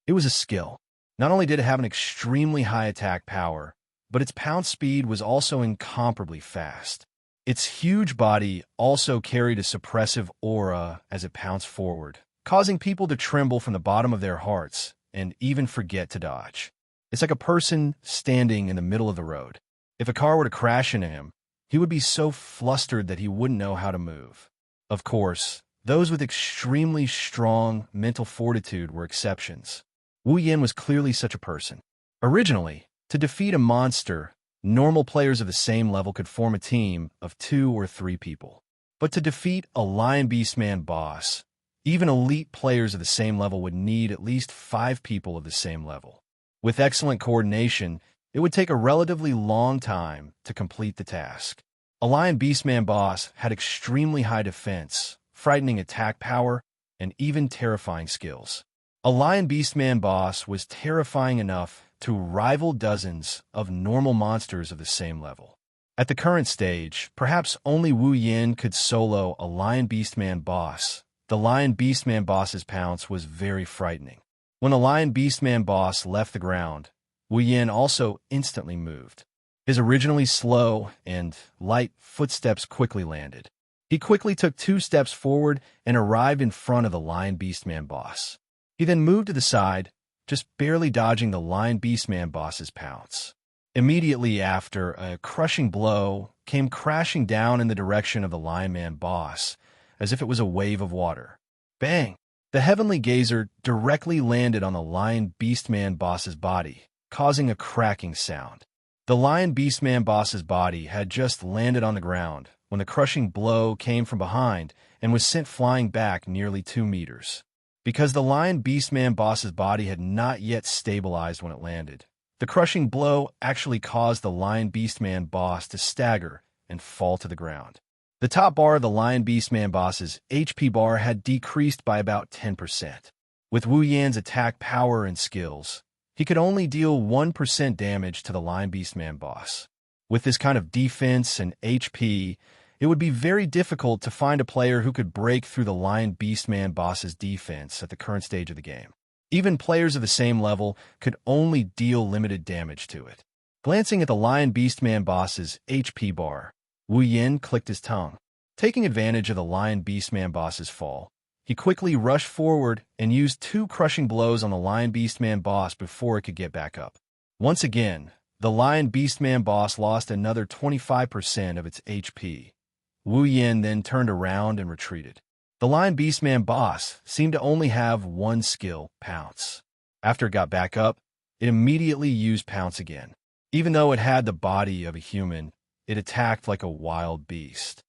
It was a skill. Not only did it have an extremely high attack power, but its pounce speed was also incomparably fast. Its huge body also carried a suppressive aura as it pounced forward, causing people to tremble from the bottom of their hearts and even forget to dodge. It's like a person standing in the middle of the road. If a car were to crash into him, he would be so flustered that he wouldn't know how to move. Of course, those with extremely strong mental fortitude were exceptions. Wu Yan was clearly such a person. Originally, to defeat a monster, normal players of the same level could form a team of 2 or 3 people. But to defeat a Lion Beastman boss, even elite players of the same level would need at least 5 people of the same level. With excellent coordination, it would take a relatively long time to complete the task. A Lion Beastman boss had extremely high defense, frightening attack power, and even terrifying skills. A Lion Beastman boss was terrifying enough to rival dozens of normal monsters of the same level. At the current stage, perhaps only Wu Yan could solo a Lion Beastman boss. The Lion Beastman boss's pounce was very frightening. When the Lion Beastman boss left the ground, Wu Yan also instantly moved. His originally slow and light footsteps quickly landed. He quickly took 2 steps forward and arrived in front of the Lion Beastman boss. He then moved to the side, just barely dodging the Lion Beastman boss's pounce. Immediately after, a crushing blow came crashing down in the direction of the Lion Man boss, as if it was a wave of water. Bang! The Heavenly Gazer directly landed on the Lion Beastman boss's body, causing a cracking sound. The Lion Beastman boss's body had just landed on the ground when the crushing blow came from behind and was sent flying back nearly 2 meters. Because the Lion Beastman boss's body had not yet stabilized when it landed, the crushing blow actually caused the Lion Beastman boss to stagger and fall to the ground. The top bar of the Lion Beastman boss's HP bar had decreased by about 10%. With Wu Yan's attack power and skills, he could only deal 1% damage to the Lion Beastman boss. With this kind of defense and HP, it would be very difficult to find a player who could break through the Lion Beastman boss's defense at the current stage of the game. Even players of the same level could only deal limited damage to it. Glancing at the Lion Beastman boss's HP bar, Wu Yan clicked his tongue. Taking advantage of the Lion Beastman boss's fall, he quickly rushed forward and used 2 crushing blows on the Lion Beastman boss before it could get back up. Once again, the Lion Beastman boss lost another 25% of its HP. Wu Yan then turned around and retreated. The Lion Beastman boss seemed to only have 1 skill, Pounce. After it got back up, it immediately used Pounce again. Even though it had the body of a human, it attacked like a wild beast.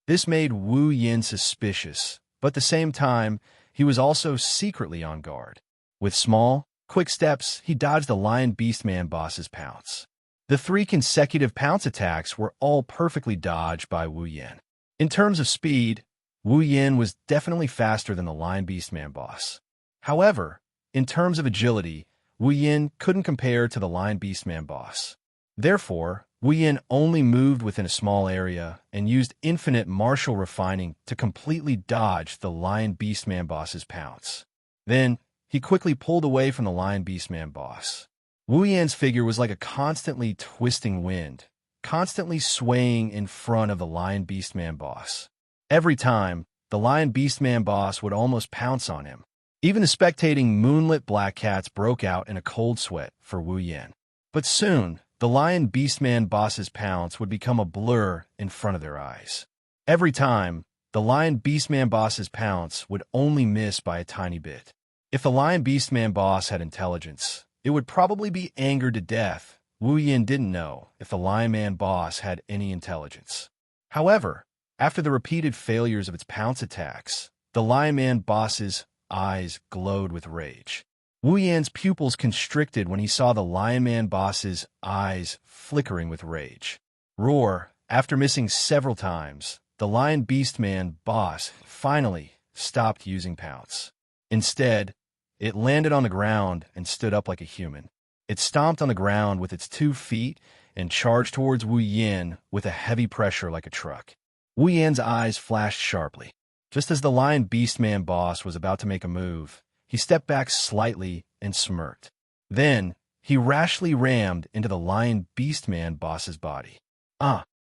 This made Wu Yan suspicious, but at the same time, he was also secretly on guard. With small, quick steps, he dodged the Lion Beastman boss's pounce. The 3 consecutive pounce attacks were all perfectly dodged by Wu Yan. In terms of speed, Wu Yan was definitely faster than the Lion Beastman boss. However, in terms of agility, Wu Yan couldn't compare to the Lion Beastman boss. Therefore, Wu Yan only moved within a small area and used infinite martial refining to completely dodge the Lion Beastman boss's pounce. Then, he quickly pulled away from the Lion Beastman boss. Wu Yan's figure was like a constantly twisting wind, constantly swaying in front of the Lion Beastman boss. Every time, the Lion Beastman boss would almost pounce on him. Even the spectating moonlit black cats broke out in a cold sweat for Wu Yan. But soon, the Lion Beastman boss's pounce would become a blur in front of their eyes. Every time, the Lion Beastman boss's pounce would only miss by a tiny bit. If the Lion Beastman boss had intelligence, it would probably be angered to death. Wu Yan didn't know if the Lion Man boss had any intelligence. However, after the repeated failures of its pounce attacks, the Lion Man boss's eyes glowed with rage. Wu Yan's pupils constricted when he saw the Lion Man boss's eyes flickering with rage. Roar! After missing several times, the Lion Beastman boss finally stopped using pounce. Instead, it landed on the ground and stood up like a human. It stomped on the ground with its 2 feet and charged towards Wu Yan with a heavy pressure like a truck. Wu Yan's eyes flashed sharply. Just as the Lion Beastman boss was about to make a move, he stepped back slightly and smirked. Then, he rashly rammed into the Lion Beastman boss's body.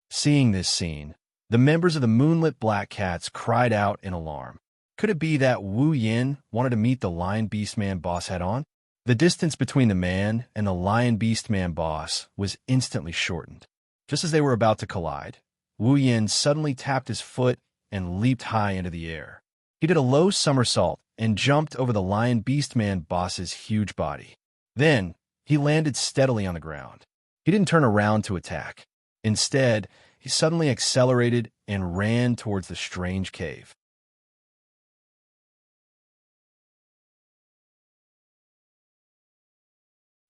Seeing this scene, the members of the Moonlit Black Cats cried out in alarm. Could it be that Wu Yan wanted to meet the Lion Beastman boss head-on? The distance between the man and the Lion Beastman boss was instantly shortened. Just as they were about to collide, Wu Yan suddenly tapped his foot and leaped high into the air. He did a low somersault and jumped over the Lion Beastman boss's huge body. Then, he landed steadily on the ground. He didn't turn around to attack. Instead, he suddenly accelerated and ran towards the strange cave.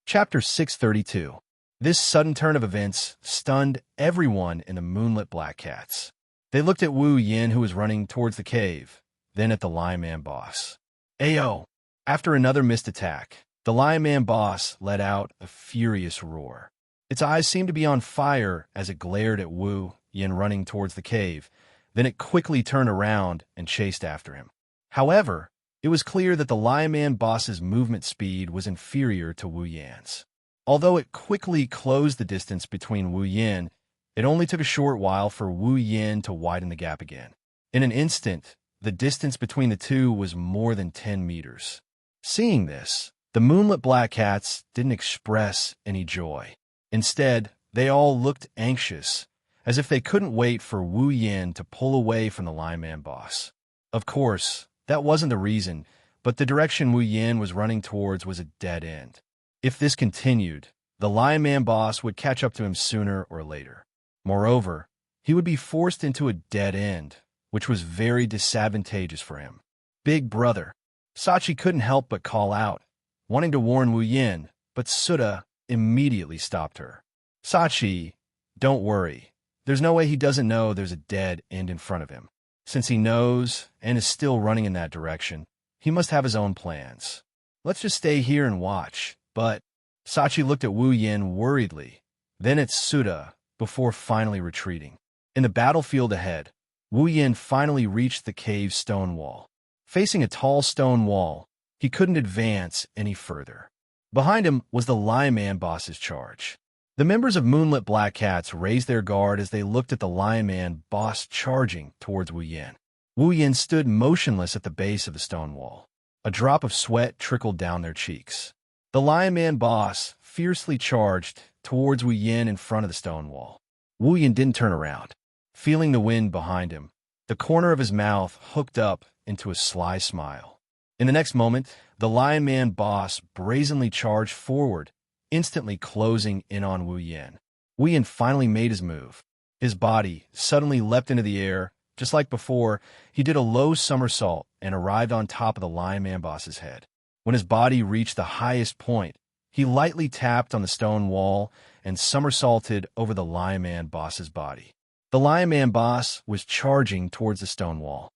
Chapter 632. This sudden turn of events stunned everyone in the Moonlit Black Cats. They looked at Wu Yan, who was running towards the cave, then at the Lion Man boss. Ayo! After another missed attack, the Lion Man boss let out a furious roar. Its eyes seemed to be on fire as it glared at Wu Yan running towards the cave. Then it quickly turned around and chased after him. However, it was clear that the Lion Man boss's movement speed was inferior to Wu Yan's. Although it quickly closed the distance between Wu Yan, it only took a short while for Wu Yan to widen the gap again. In an instant, the distance between the two was more than 10 meters. Seeing this, the Moonlit Black Cats didn't express any joy. Instead, they all looked anxious, as if they couldn't wait for Wu Yan to pull away from the Lion Man boss. Of course, that wasn't the reason, but the direction Wu Yan was running towards was a dead end. If this continued, the Lion Man boss would catch up to him sooner or later. Moreover, he would be forced into a dead end, which was very disadvantageous for him. Big brother. Sachi couldn't help but call out, wanting to warn Wu Yan, but Suda immediately stopped her. Sachi, don't worry. There's no way he doesn't know there's a dead end in front of him. Since he knows and is still running in that direction, he must have his own plans. Let's just stay here and watch. But Sachi looked at Wu Yan worriedly, then at Suda, before finally retreating. In the battlefield ahead, Wu Yan finally reached the cave's stone wall. Facing a tall stone wall, he couldn't advance any further. Behind him was the Lion Man boss's charge. The members of Moonlit Black Cats raised their guard as they looked at the Lion Man boss charging towards Wu Yan. Wu Yan stood motionless at the base of the stone wall. A drop of sweat trickled down their cheeks. The Lion Man boss fiercely charged towards Wu Yan in front of the stone wall. Wu Yan didn't turn around. Feeling the wind behind him, the corner of his mouth hooked up into a sly smile. In the next moment, the Lion Man boss brazenly charged forward, instantly closing in on Wu Yan. Wu Yan finally made his move. His body suddenly leapt into the air. Just like before, he did a low somersault and arrived on top of the Lion Man boss's head. When his body reached the highest point, He lightly tapped on the stone wall and somersaulted over the Lion Man boss's body. The Lion Man boss was charging towards the stone wall.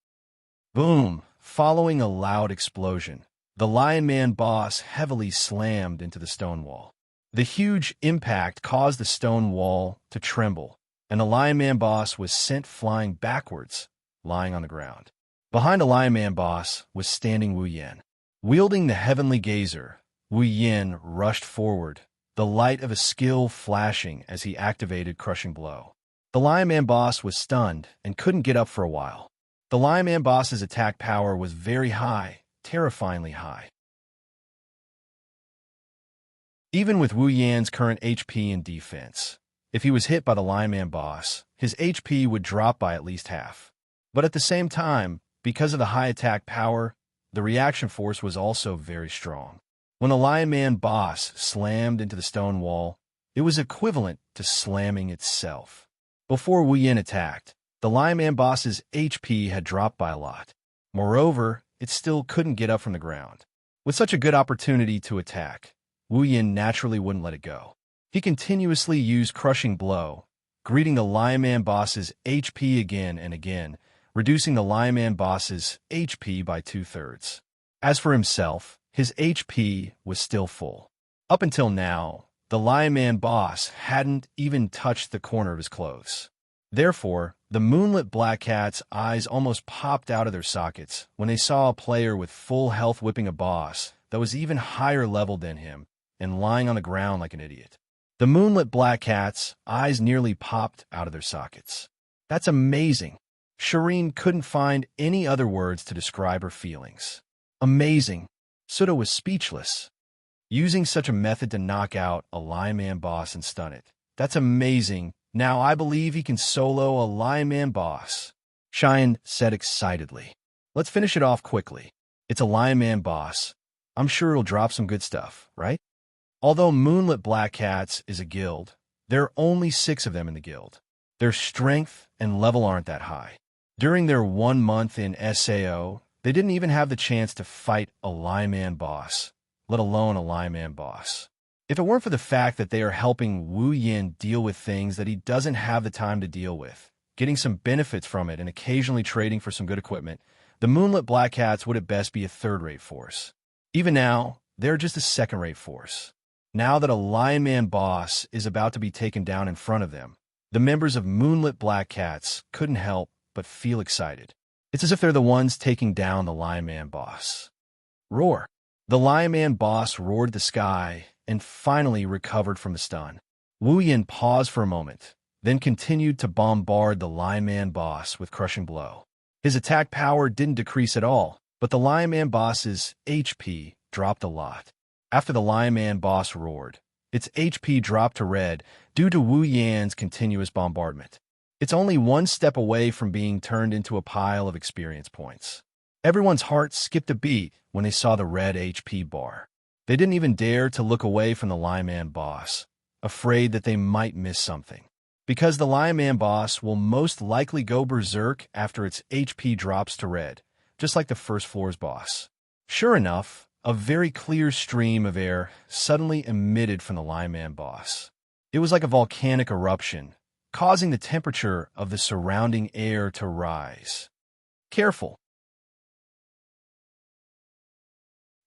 Boom! Following a loud explosion, the Lion Man boss heavily slammed into the stone wall. The huge impact caused the stone wall to tremble, and the Lion Man boss was sent flying backwards, lying on the ground. Behind the Lion Man boss was standing Wu Yan. Wielding the heavenly gazer, Wu Yan rushed forward, the light of a skill flashing as he activated Crushing Blow. The Lion Man boss was stunned and couldn't get up for a while. The Lion Man boss's attack power was very high, terrifyingly high. Even with Wu Yan's current HP and defense, if he was hit by the Lion Man boss, his HP would drop by at least half. But at the same time, because of the high attack power, the reaction force was also very strong. When the Lion Man boss slammed into the stone wall, it was equivalent to slamming itself. Before Wu Yan attacked, the Lion Man boss's HP had dropped by a lot. Moreover, it still couldn't get up from the ground. With such a good opportunity to attack, Wu Yan naturally wouldn't let it go. He continuously used Crushing Blow, greeting the Lion Man boss's HP again and again, reducing the Lion Man boss's HP by 2/3. As for himself, his HP was still full. Up until now, the Lion Man boss hadn't even touched the corner of his clothes. Therefore, the Moonlit Black Cat's eyes almost popped out of their sockets when they saw a player with full health whipping a boss that was even higher level than him and lying on the ground like an idiot. The Moonlit Black Cat's eyes nearly popped out of their sockets. That's amazing. Shireen couldn't find any other words to describe her feelings. Amazing. Suda was speechless. Using such a method to knock out a Lion Man boss and stun it. That's amazing. Now I believe he can solo a Lion Man boss. Xian said excitedly. Let's finish it off quickly. It's a Lion Man boss. I'm sure it'll drop some good stuff, right? Although Moonlit Black Cats is a guild, there are only 6 of them in the guild. Their strength and level aren't that high. During their 1 month in SAO, they didn't even have the chance to fight a Lion Man boss, let alone a Lion Man boss. If it weren't for the fact that they are helping Wu Yan deal with things that he doesn't have the time to deal with, getting some benefits from it and occasionally trading for some good equipment, the Moonlit Black Cats would at best be a third-rate force. Even now, they're just a second-rate force. Now that a Lion Man boss is about to be taken down in front of them, the members of Moonlit Black Cats couldn't help but feel excited. It's as if they're the ones taking down the Lion Man boss. Roar! The Lion Man boss roared the sky and finally recovered from the stun. Wu Yan paused for a moment, then continued to bombard the Lion Man boss with Crushing Blow. His attack power didn't decrease at all, but the Lion Man boss's HP dropped a lot. After the Lion Man boss roared, its HP dropped to red due to Wu Yan's continuous bombardment. It's only one step away from being turned into a pile of experience points. Everyone's heart skipped a beat when they saw the red HP bar. They didn't even dare to look away from the Lion Man boss, afraid that they might miss something. Because the Lion Man boss will most likely go berserk after its HP drops to red, just like the first floor's boss. Sure enough, a very clear stream of air suddenly emitted from the Lion Man boss. It was like a volcanic eruption, causing the temperature of the surrounding air to rise. Careful!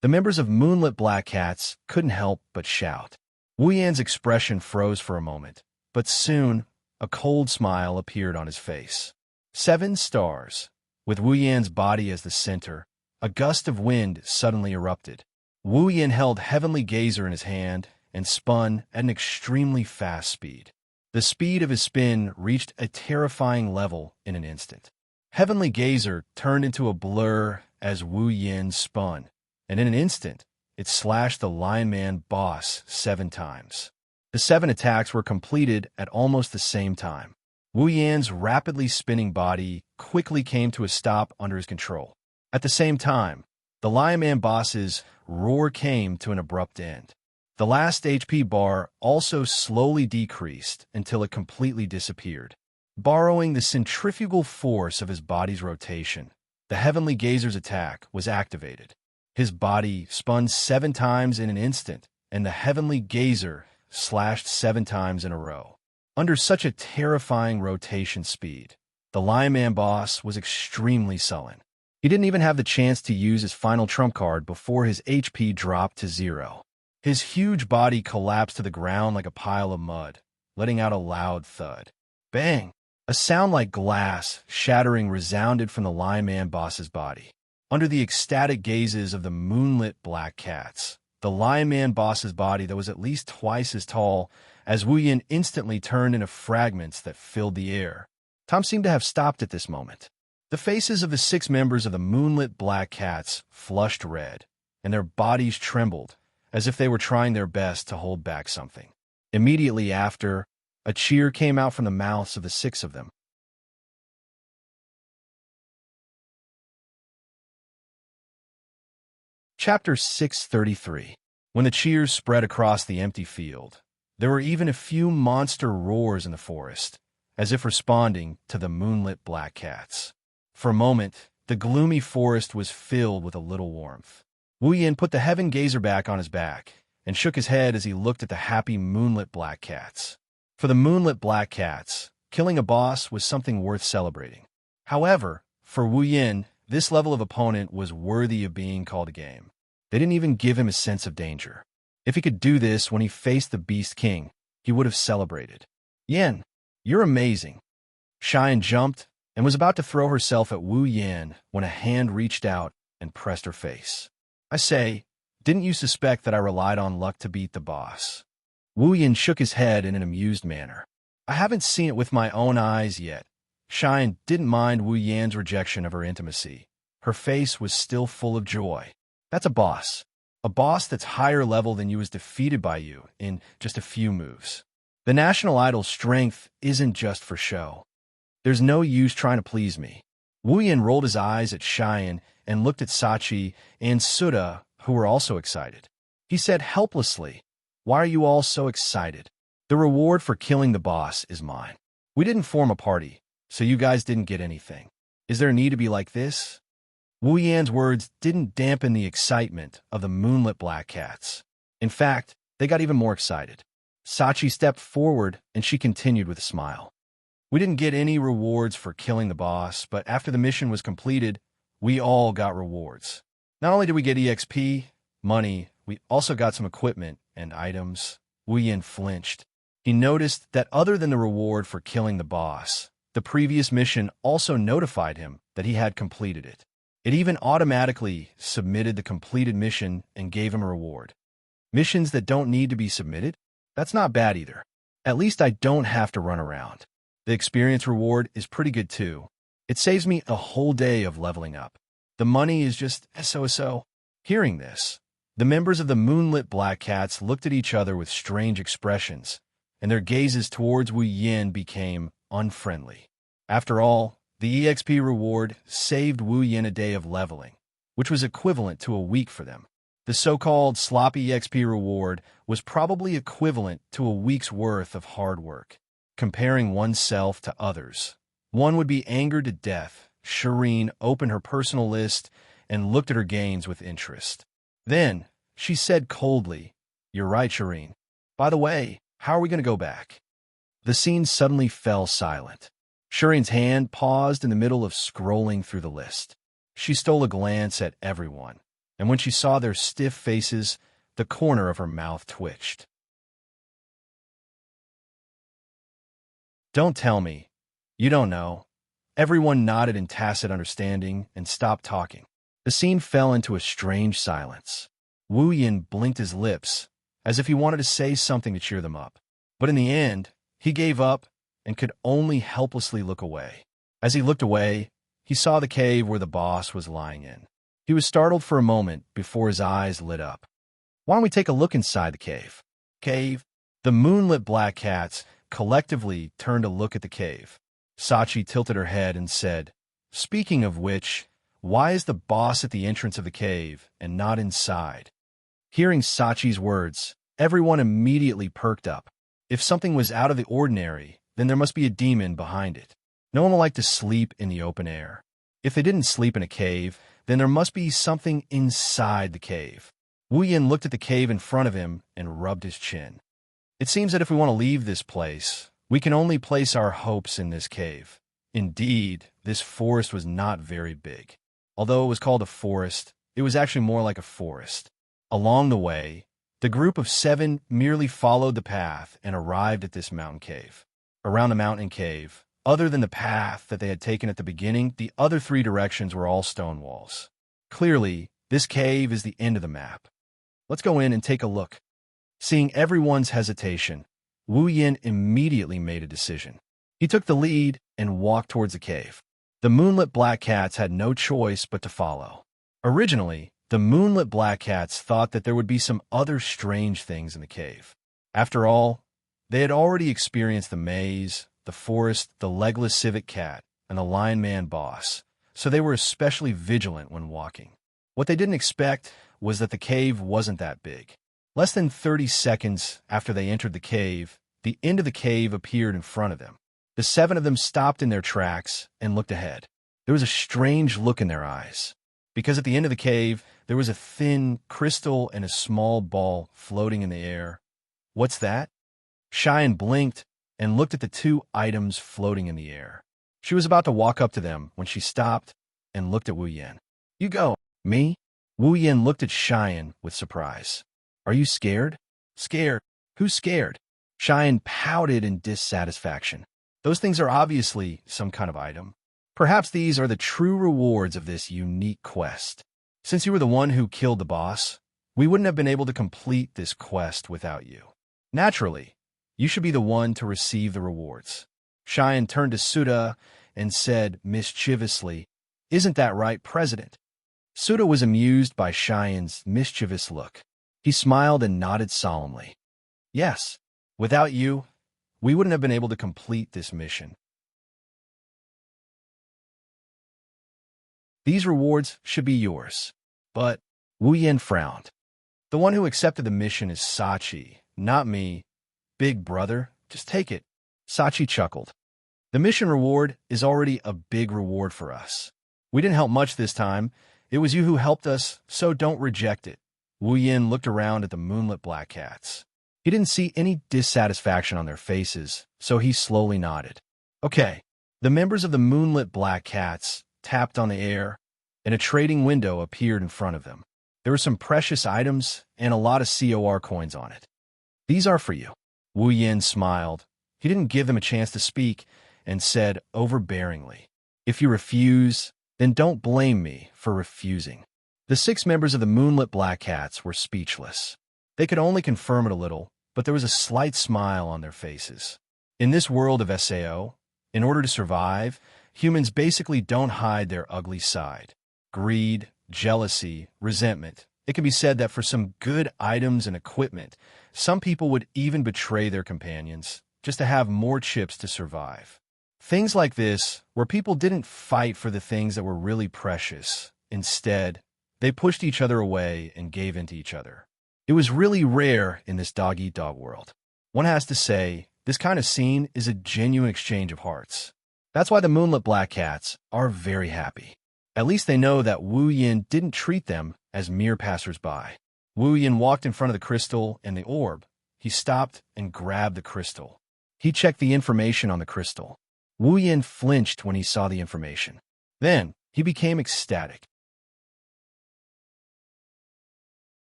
The members of Moonlit Black Cats couldn't help but shout. Wu Yan's expression froze for a moment, but soon a cold smile appeared on his face. 7 stars. With Wu Yan's body as the center, a gust of wind suddenly erupted. Wu Yan held Heavenly Gazer in his hand and spun at an extremely fast speed. The speed of his spin reached a terrifying level in an instant. Heavenly Gazer turned into a blur as Wu Yan spun, and in an instant, it slashed the Lion Man boss 7 times. The 7 attacks were completed at almost the same time. Wu Yan's rapidly spinning body quickly came to a stop under his control. At the same time, the Lion Man boss's roar came to an abrupt end. The last HP bar also slowly decreased until it completely disappeared. Borrowing the centrifugal force of his body's rotation, the Heavenly Gazer's attack was activated. His body spun 7 times in an instant and the heavenly gazer slashed 7 times in a row. Under such a terrifying rotation speed, the Lion Man boss was extremely sullen. He didn't even have the chance to use his final trump card before his HP dropped to 0. His huge body collapsed to the ground like a pile of mud, letting out a loud thud. Bang! A sound like glass shattering resounded from the Lion Man boss's body. Under the ecstatic gazes of the moonlit black cats, the Lion Man boss's body that was at least twice as tall as Wuyin instantly turned into fragments that filled the air. Tom seemed to have stopped at this moment. The faces of the 6 members of the moonlit black cats flushed red, and their bodies trembled as if they were trying their best to hold back something. Immediately after, a cheer came out from the mouths of the 6 of them. Chapter 633. When the cheers spread across the empty field, there were even a few monster roars in the forest, as if responding to the moonlit black cats. For a moment, the gloomy forest was filled with a little warmth. Wuyin put the heaven gazer back on his back and shook his head as he looked at the happy moonlit black cats. For the moonlit black cats, killing a boss was something worth celebrating. However, for Wuyin, this level of opponent was worthy of being called a game. They didn't even give him a sense of danger. If he could do this when he faced the Beast King, he would have celebrated. Yin, you're amazing. Xian jumped and was about to throw herself at Wu Yan when a hand reached out and pressed her face. I say, didn't you suspect that I relied on luck to beat the boss? Wu Yan shook his head in an amused manner. I haven't seen it with my own eyes yet. Xian didn't mind Wu Yan's rejection of her intimacy. Her face was still full of joy. That's a boss. A boss that's higher level than you is defeated by you in just a few moves. The national idol's strength isn't just for show. There's no use trying to please me. Wu Yan rolled his eyes at Xian and looked at Sachi and Suda, who were also excited. He said helplessly, "Why are you all so excited? The reward for killing the boss is mine. We didn't form a party, so you guys didn't get anything. Is there a need to be like this?" Wu Yan's words didn't dampen the excitement of the moonlit black cats. In fact, they got even more excited. Sachi stepped forward and she continued with a smile. We didn't get any rewards for killing the boss, but after the mission was completed, we all got rewards. Not only did we get EXP, money, we also got some equipment and items. Wu Yan flinched. He noticed that other than the reward for killing the boss, the previous mission also notified him that he had completed it. It even automatically submitted the completed mission and gave him a reward. Missions that don't need to be submitted? That's not bad either. At least I don't have to run around. The experience reward is pretty good too. It saves me a whole day of leveling up. The money is just so. Hearing this, the members of the moonlit black cats looked at each other with strange expressions, and their gazes towards Wu Yan became unfriendly. After all, the EXP reward saved Wu Yan a day of leveling, which was equivalent to a week for them. The so-called sloppy EXP reward was probably equivalent to a week's worth of hard work. Comparing oneself to others, one would be angered to death. Shireen opened her personal list and looked at her gains with interest. Then, she said coldly, "You're right, Shireen. By the way, how are we going to go back?" The scene suddenly fell silent. Shireen's hand paused in the middle of scrolling through the list. She stole a glance at everyone, and when she saw their stiff faces, the corner of her mouth twitched. Don't tell me. You don't know. Everyone nodded in tacit understanding and stopped talking. The scene fell into a strange silence. Wu Yan blinked his lips, as if he wanted to say something to cheer them up. But in the end, he gave up and could only helplessly look away. As he looked away, he saw the cave where the boss was lying in. He was startled for a moment before his eyes lit up. Why don't we take a look inside the cave? Cave? The moonlit black cats collectively turned to look at the cave. Sachi tilted her head and said, "Speaking of which, why is the boss at the entrance of the cave and not inside?" Hearing Sachi's words, everyone immediately perked up. If something was out of the ordinary, then there must be a demon behind it. No one would like to sleep in the open air. If they didn't sleep in a cave, then there must be something inside the cave. Wu Yin looked at the cave in front of him and rubbed his chin. It seems that if we want to leave this place, we can only place our hopes in this cave. Indeed, this forest was not very big. Although it was called a forest, it was actually more like a forest. Along the way, the group of 7 merely followed the path and arrived at this mountain cave. Around the mountain cave, other than the path that they had taken at the beginning, the other 3 directions were all stone walls. Clearly, this cave is the end of the map. Let's go in and take a look. Seeing everyone's hesitation, Wu Yin immediately made a decision. He took the lead and walked towards the cave. The moonlit black cats had no choice but to follow. Originally, the moonlit black cats thought that there would be some other strange things in the cave. After all, they had already experienced the maze, the forest, the legless civet cat, and the lion man boss, so they were especially vigilant when walking. What they didn't expect was that the cave wasn't that big. Less than 30 seconds after they entered the cave, the end of the cave appeared in front of them. The 7 of them stopped in their tracks and looked ahead. There was a strange look in their eyes, because at the end of the cave, there was a thin crystal and a small ball floating in the air. What's that? Xian blinked and looked at the 2 items floating in the air. She was about to walk up to them when she stopped and looked at Wu Yin. You go. Me? Wu Yin looked at Xian with surprise. Are you scared? Scared? Who's scared? Xian pouted in dissatisfaction. Those things are obviously some kind of item. Perhaps these are the true rewards of this unique quest. Since you were the one who killed the boss, we wouldn't have been able to complete this quest without you. Naturally, you should be the one to receive the rewards. Xian turned to Suda and said mischievously, Isn't that right, President? Suda was amused by Xian's mischievous look. He smiled and nodded solemnly. Yes, without you, we wouldn't have been able to complete this mission. These rewards should be yours. But Wu Yin frowned. The one who accepted the mission is Sachi, not me. Big brother, just take it. Sachi chuckled. The mission reward is already a big reward for us. We didn't help much this time. It was you who helped us, so don't reject it. Wu Yin looked around at the moonlit black cats. He didn't see any dissatisfaction on their faces, so he slowly nodded. Okay. The members of the moonlit black cats tapped on the air, and a trading window appeared in front of them. There were some precious items and a lot of COR coins on it. These are for you. Wu Yin smiled. He didn't give them a chance to speak and said overbearingly, If you refuse, then don't blame me for refusing. The 6 members of the moonlit black cats were speechless. They could only confirm it a little, but there was a slight smile on their faces. In this world of SAO, in order to survive, humans basically don't hide their ugly side. Greed, jealousy, resentment. It can be said that for some good items and equipment, some people would even betray their companions just to have more chips to survive. Things like this, where people didn't fight for the things that were really precious. Instead, they pushed each other away and gave in to each other. It was really rare in this dog-eat-dog world. One has to say, this kind of scene is a genuine exchange of hearts. That's why the moonlit black cats are very happy. At least they know that Wu Yin didn't treat them as mere passers-by. Wu Yin walked in front of the crystal and the orb. He stopped and grabbed the crystal. He checked the information on the crystal. Wu Yin flinched when he saw the information. Then, he became ecstatic.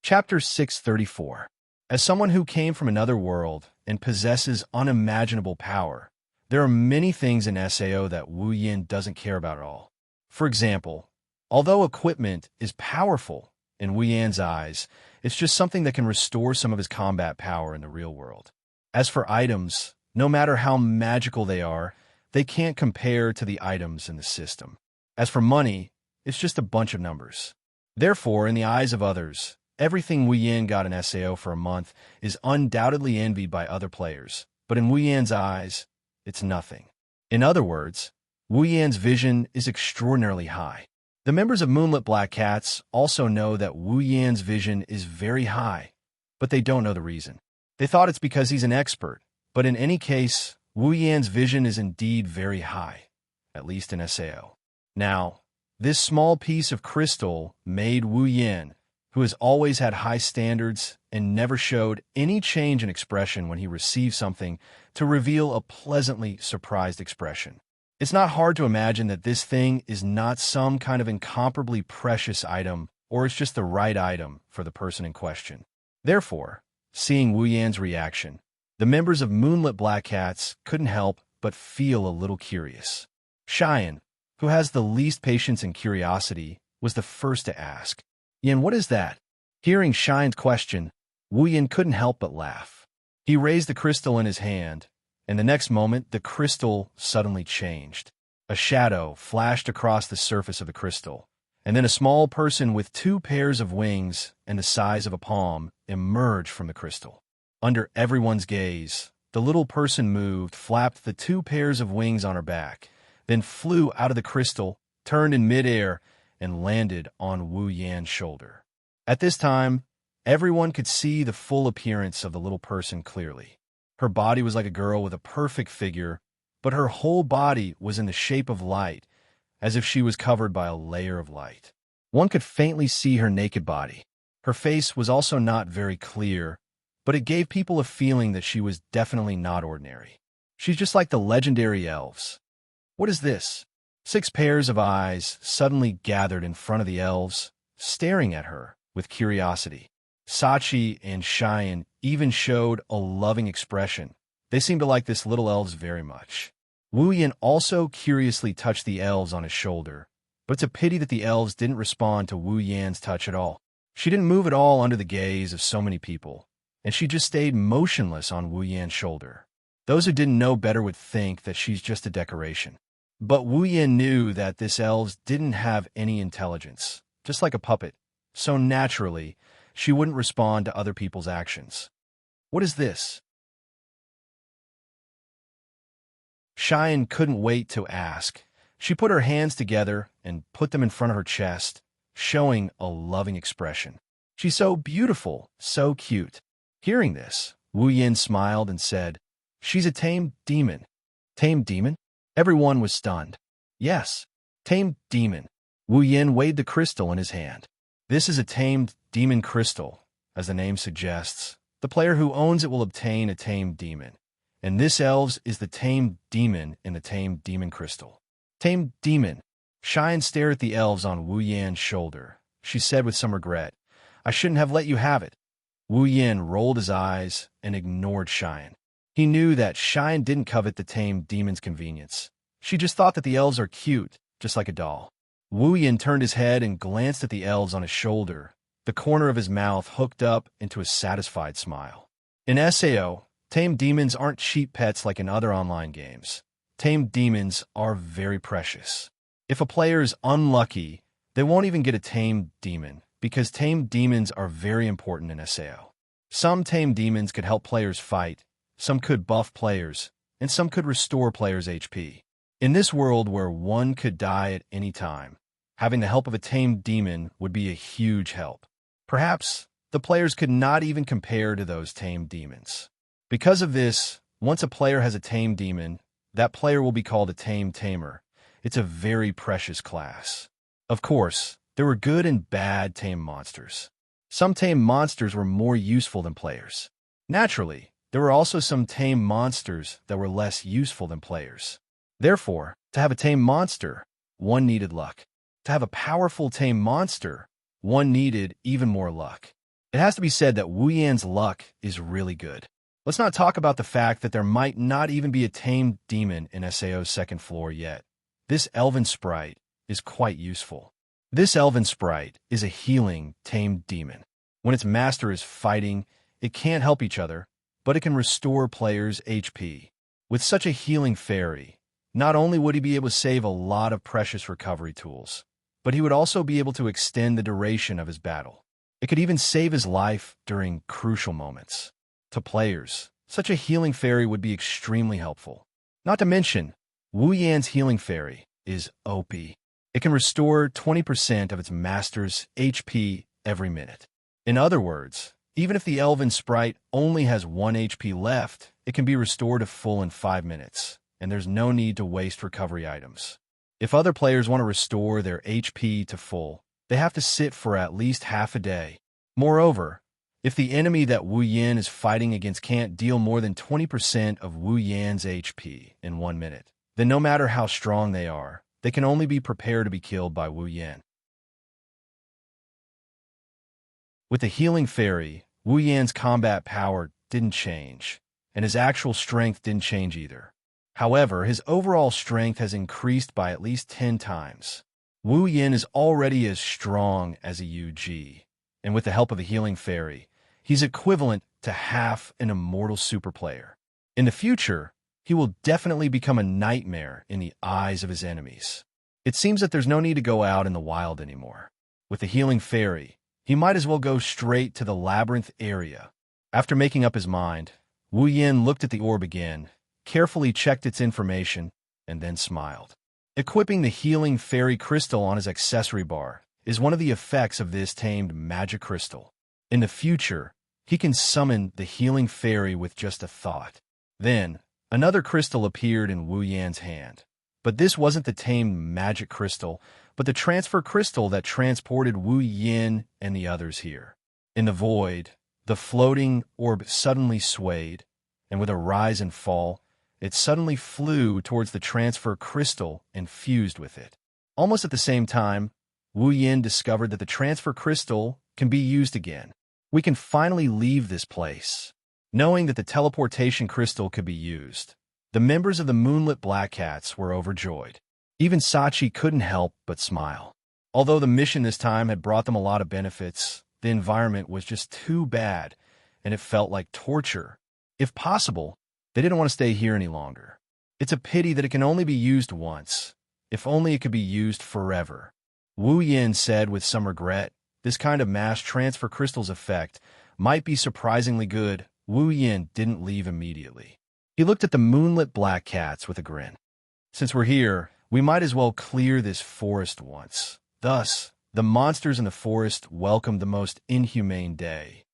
Chapter 634. As someone who came from another world and possesses unimaginable power, there are many things in SAO that Wu Yin doesn't care about at all. For example, although equipment is powerful in Wu Yin's eyes, it's just something that can restore some of his combat power in the real world. As for items, no matter how magical they can't compare to the items in the system. As for money, it's just a bunch of numbers. Therefore, in the eyes of others, everything Wu Yin got in SAO for a month is undoubtedly envied by other players, but in Wu Yin's eyes, it's nothing. In other words, Wu Yin's vision is extraordinarily high. The members of Moonlit Black Cats also know that Wu Yin's vision is very high, but they don't know the reason. They thought it's because he's an expert, but in any case, Wu Yin's vision is indeed very high, at least in SAO. Now, This small piece of crystal made Wu Yan, who has always had high standards and never showed any change in expression when he received something, to reveal a pleasantly surprised expression. It's not hard to imagine that this thing is not some kind of incomparably precious item, or it's just the right item for the person in question. Therefore, seeing Wu Yan's reaction, the members of Moonlit Black Cats couldn't help but feel a little curious. Xian, who has the least patience and curiosity, was the first to ask, "Yan, what is that?" Hearing Xian's question, Wu Yan couldn't help but laugh. He raised the crystal in his hand, and the next moment the crystal suddenly changed. A shadow flashed across the surface of the crystal, and then a small person with 2 pairs of wings and the size of a palm emerged from the crystal. Under everyone's gaze, the little person moved, flapped the 2 pairs of wings on her back, then flew out of the crystal, turned in midair, and landed on Wu Yan's shoulder. At this time, everyone could see the full appearance of the little person clearly. Her body was like a girl with a perfect figure, but her whole body was in the shape of light, as if she was covered by a layer of light. One could faintly see her naked body. Her face was also not very clear, but it gave people a feeling that she was definitely not ordinary. She's just like the legendary elves. What is this? 6 pairs of eyes suddenly gathered in front of the elves, staring at her with curiosity. Sachi and Xian even showed a loving expression. They seemed to like this little elves very much. Wu Yan also curiously touched the elves on his shoulder, but it's a pity that the elves didn't respond to Wu Yan's touch at all. She didn't move at all under the gaze of so many people, and she just stayed motionless on Wu Yan's shoulder. Those who didn't know better would think that she's just a decoration. But Wu Yan knew that this elves didn't have any intelligence, just like a puppet, so naturally, she wouldn't respond to other people's actions. What is this? Xian couldn't wait to ask. She put her hands together and put them in front of her chest, showing a loving expression. She's so beautiful, so cute. Hearing this, Wu Yan smiled and said, "She's a tamed demon." Tamed demon? Everyone was stunned. Yes, tamed demon. Wu Yan weighed the crystal in his hand. This is a tamed demon crystal. As the name suggests, the player who owns it will obtain a tamed demon. And this elves is the tamed demon in the tamed demon crystal. Tamed demon. Xian stared at the elves on Wu Yan's shoulder. She said with some regret, "I shouldn't have let you have it." Wu Yan rolled his eyes and ignored Xian. He knew that Xian didn't covet the tamed demon's convenience. She just thought that the elves are cute, just like a doll. Wu Yan turned his head and glanced at the elves on his shoulder, the corner of his mouth hooked up into a satisfied smile. In SAO, tamed demons aren't cheap pets like in other online games. Tamed demons are very precious. If a player is unlucky, they won't even get a tamed demon, because tamed demons are very important in SAO. Some tamed demons could help players fight, some could buff players, and some could restore players' HP. In this world where one could die at any time, having the help of a tamed demon would be a huge help. Perhaps the players could not even compare to those tamed demons. Because of this, once a player has a tamed demon, that player will be called a tamed tamer. It's a very precious class. Of course, there were good and bad tamed monsters. Some tamed monsters were more useful than players. Naturally, there were also some tamed monsters that were less useful than players. Therefore, to have a tamed monster, one needed luck. To have a powerful tamed monster, one needed even more luck. It has to be said that Wu Yan's luck is really good. Let's not talk about the fact that there might not even be a tamed demon in SAO's second floor yet. This elven sprite is quite useful. This elven sprite is a healing tamed demon. When its master is fighting, it can't help each other, but it can restore players' HP. With such a healing fairy, not only would he be able to save a lot of precious recovery tools, but he would also be able to extend the duration of his battle. It could even save his life during crucial moments. To players, such a healing fairy would be extremely helpful. Not to mention, Wu Yan's healing fairy is OP. It can restore 20% of its master's HP every minute. In other words, even if the elven sprite only has 1 HP left, it can be restored to full in 5 minutes, and there's no need to waste recovery items. If other players want to restore their HP to full, they have to sit for at least half a day. Moreover, if the enemy that Wu Yan is fighting against can't deal more than 20% of Wu Yan's HP in 1 minute, then no matter how strong they are, they can only be prepared to be killed by Wu Yan. With the healing fairy, Wu Yan's combat power didn't change, and his actual strength didn't change either. However, his overall strength has increased by at least 10 times. Wu Yan is already as strong as a UG, and with the help of the healing fairy, he's equivalent to half an immortal super player. In the future, he will definitely become a nightmare in the eyes of his enemies. It seems that there's no need to go out in the wild anymore. With the healing fairy, he might as well go straight to the labyrinth area. After making up his mind, Wu Yan looked at the orb again, carefully checked its information, and then smiled. Equipping the healing fairy crystal on his accessory bar is one of the effects of this tamed magic crystal. In the future, he can summon the healing fairy with just a thought. Then, another crystal appeared in Wu Yan's hand. But this wasn't the tamed magic crystal, but the transfer crystal that transported Wu Yan and the others here. In the void, the floating orb suddenly swayed, and with a rise and fall, it suddenly flew towards the transfer crystal and fused with it. Almost at the same time, Wu Yan discovered that the transfer crystal can be used again. We can finally leave this place. Knowing that the teleportation crystal could be used, the members of the Moonlit Black Cats were overjoyed. Even Sachi couldn't help but smile. Although the mission this time had brought them a lot of benefits, the environment was just too bad, and it felt like torture. If possible, they didn't want to stay here any longer. It's a pity that it can only be used once. If only it could be used forever. Wu Yan said with some regret, this kind of mass transfer crystal's effect might be surprisingly good. Wu Yan didn't leave immediately. He looked at the Moonlit Black Cats with a grin. Since we're here, we might as well clear this forest once. Thus, the monsters in the forest welcomed the most inhumane day.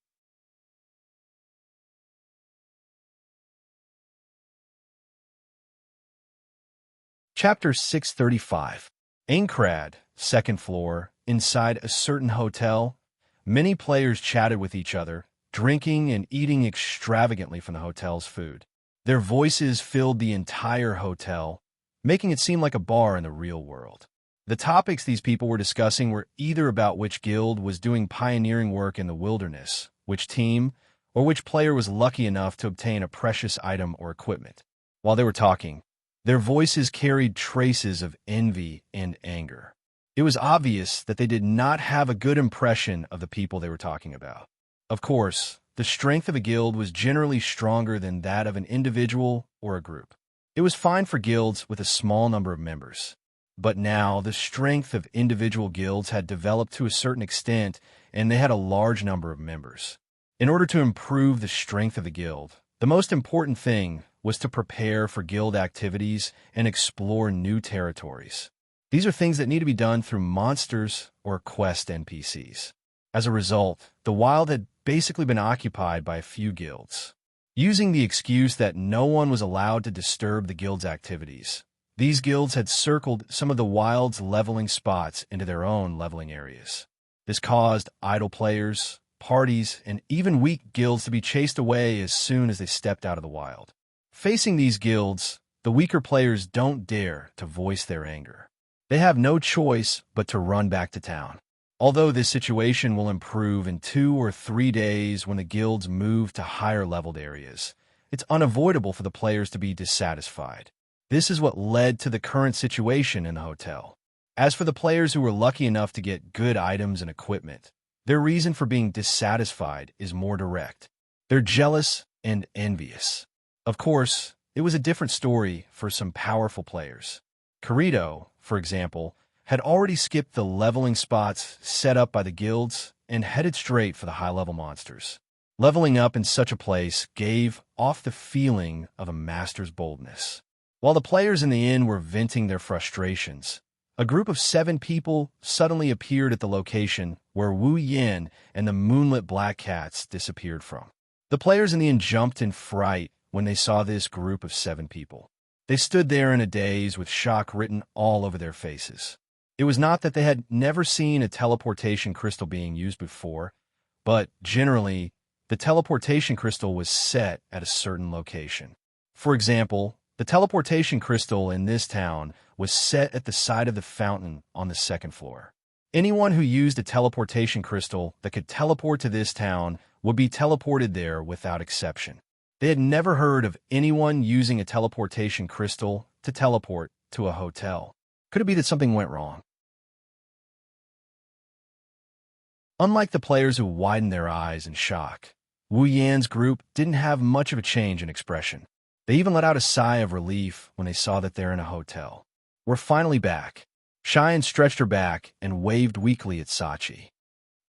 Chapter 635. Aincrad, second floor, inside a certain hotel. Many players chatted with each other, drinking and eating extravagantly from the hotel's food. Their voices filled the entire hotel, making it seem like a bar in the real world. The topics these people were discussing were either about which guild was doing pioneering work in the wilderness, which team, or which player was lucky enough to obtain a precious item or equipment. While they were talking, their voices carried traces of envy and anger. It was obvious that they did not have a good impression of the people they were talking about. Of course, the strength of a guild was generally stronger than that of an individual or a group. It was fine for guilds with a small number of members. But now, the strength of individual guilds had developed to a certain extent, and they had a large number of members. In order to improve the strength of the guild, the most important thing was to prepare for guild activities and explore new territories. These are things that need to be done through monsters or quest NPCs. As a result, the wild had basically been occupied by a few guilds. Using the excuse that no one was allowed to disturb the guild's activities, these guilds had circled some of the wild's leveling spots into their own leveling areas. This caused idle players, parties, and even weak guilds to be chased away as soon as they stepped out of the wild. Facing these guilds, the weaker players don't dare to voice their anger. They have no choice but to run back to town. Although this situation will improve in 2 or 3 days when the guilds move to higher-leveled areas, it's unavoidable for the players to be dissatisfied. This is what led to the current situation in the hotel. As for the players who were lucky enough to get good items and equipment, their reason for being dissatisfied is more direct. They're jealous and envious. Of course, it was a different story for some powerful players. Kirito, for example, had already skipped the leveling spots set up by the guilds and headed straight for the high-level monsters. Leveling up in such a place gave off the feeling of a master's boldness. While the players in the inn were venting their frustrations, a group of 7 people suddenly appeared at the location where Wu Yan and the Moonlit Black Cats disappeared from. The players in the inn jumped in fright when they saw this group of 7 people. They stood there in a daze with shock written all over their faces. It was not that they had never seen a teleportation crystal being used before, but generally, the teleportation crystal was set at a certain location. For example, the teleportation crystal in this town was set at the side of the fountain on the second floor. Anyone who used a teleportation crystal that could teleport to this town would be teleported there without exception. They had never heard of anyone using a teleportation crystal to teleport to a hotel. Could it be that something went wrong? Unlike the players who widened their eyes in shock, Wu Yan's group didn't have much of a change in expression. They even let out a sigh of relief when they saw that they're in a hotel. We're finally back. Xian stretched her back and waved weakly at Sachi.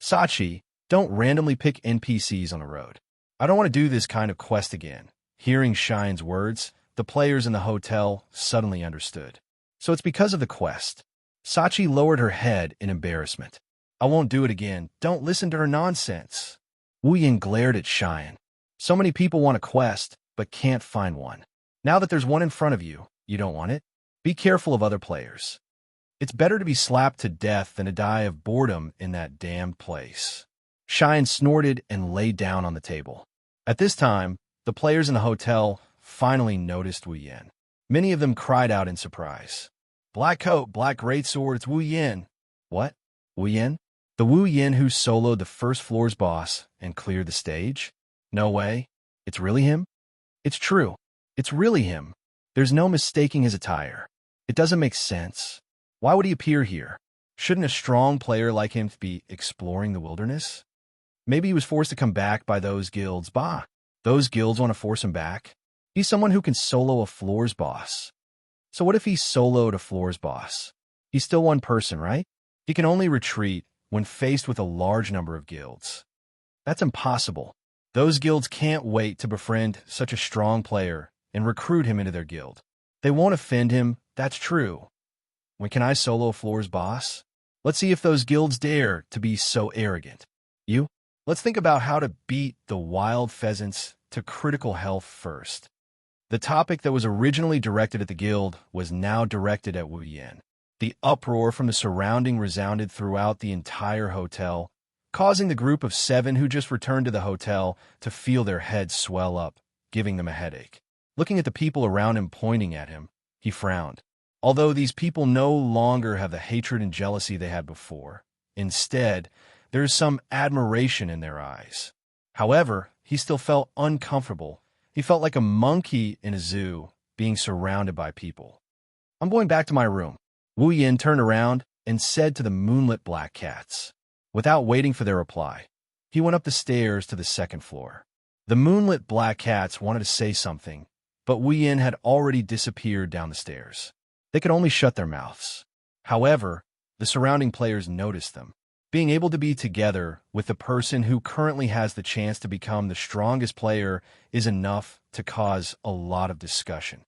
Sachi, don't randomly pick NPCs on the road. I don't want to do this kind of quest again. Hearing Xian's words, the players in the hotel suddenly understood. So it's because of the quest. Sachi lowered her head in embarrassment. I won't do it again. Don't listen to her nonsense. Wu Yan glared at Xian. So many people want a quest, but can't find one. Now that there's one in front of you, you don't want it? Be careful of other players. It's better to be slapped to death than to die of boredom in that damned place. Xian snorted and lay down on the table. At this time, the players in the hotel finally noticed Wu Yan. Many of them cried out in surprise. Black coat, black greatsword, it's Wu Yan. What? Wu Yan? The Wu Yan who soloed the first floor's boss and cleared the stage? No way. It's really him? It's true. It's really him. There's no mistaking his attire. It doesn't make sense. Why would he appear here? Shouldn't a strong player like him be exploring the wilderness? Maybe he was forced to come back by those guilds. Bah! Those guilds want to force him back? He's someone who can solo a floor's boss. So what if he soloed a floor's boss? He's still one person, right? He can only retreat when faced with a large number of guilds. That's impossible. Those guilds can't wait to befriend such a strong player and recruit him into their guild. They won't offend him, that's true. When can I solo a floor's boss? Let's see if those guilds dare to be so arrogant. You? Let's think about how to beat the wild pheasants to critical health first. The topic that was originally directed at the guild was now directed at Wu Yan. The uproar from the surrounding resounded throughout the entire hotel, causing the group of 7 who just returned to the hotel to feel their heads swell up, giving them a headache. Looking at the people around him pointing at him, he frowned. Although these people no longer have the hatred and jealousy they had before, instead, there is some admiration in their eyes. However, he still felt uncomfortable. He felt like a monkey in a zoo, being surrounded by people. I'm going back to my room. Wu Yan turned around and said to the moonlit black cats. Without waiting for their reply, he went up the stairs to the second floor. The moonlit black cats wanted to say something, but Wu Yan had already disappeared down the stairs. They could only shut their mouths. However, the surrounding players noticed them. Being able to be together with the person who currently has the chance to become the strongest player is enough to cause a lot of discussion.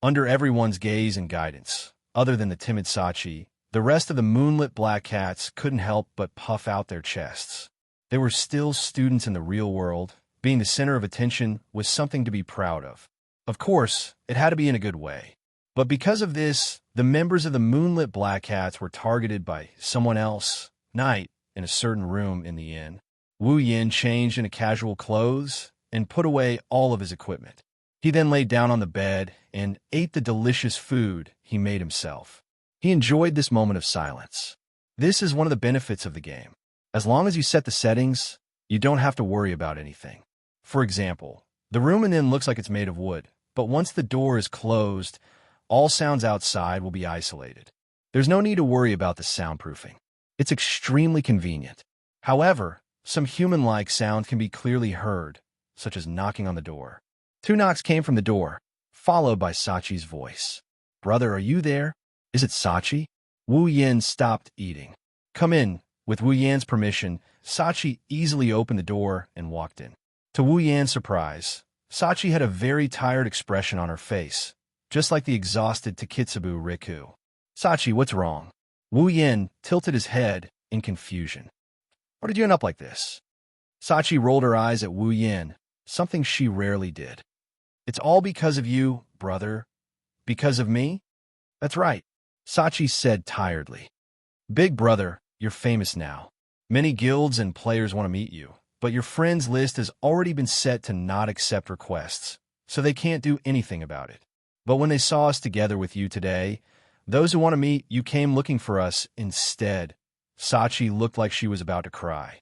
Under everyone's gaze and guidance, other than the timid Sachi, the rest of the moonlit black cats couldn't help but puff out their chests. They were still students in the real world. Being the center of attention was something to be proud of. Of course, it had to be in a good way. But because of this, the members of the moonlit black cats were targeted by someone else, night, in a certain room in the inn. Wu Yan changed into casual clothes and put away all of his equipment. He then laid down on the bed and ate the delicious food he made himself. He enjoyed this moment of silence. This is one of the benefits of the game. As long as you set the settings, you don't have to worry about anything. For example, the room in the inn looks like it's made of wood, but once the door is closed, all sounds outside will be isolated. There's no need to worry about the soundproofing. It's extremely convenient. However, some human-like sounds can be clearly heard, such as knocking on the door. 2 knocks came from the door, followed by Sachi's voice. Brother, are you there? Is it Sachi? Wu Yan stopped eating. Come in. With Wu Yan's permission, Sachi easily opened the door and walked in. To Wu Yan's surprise, Sachi had a very tired expression on her face, just like the exhausted Takitsubu Riku. Sachi, what's wrong? Wu Yan tilted his head in confusion. Why did you end up like this? Sachi rolled her eyes at Wu Yan, something she rarely did. It's all because of you, brother. Because of me? That's right, Sachi said tiredly. Big brother, you're famous now. Many guilds and players want to meet you, but your friends list has already been set to not accept requests, so they can't do anything about it. But when they saw us together with you today, those who want to meet you came looking for us instead. Sachi looked like she was about to cry.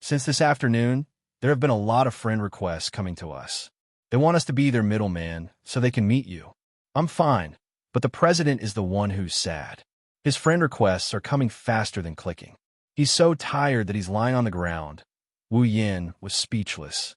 Since this afternoon, there have been a lot of friend requests coming to us. They want us to be their middleman so they can meet you. I'm fine, but the president is the one who's sad. His friend requests are coming faster than clicking. He's so tired that he's lying on the ground. Wu Yin was speechless.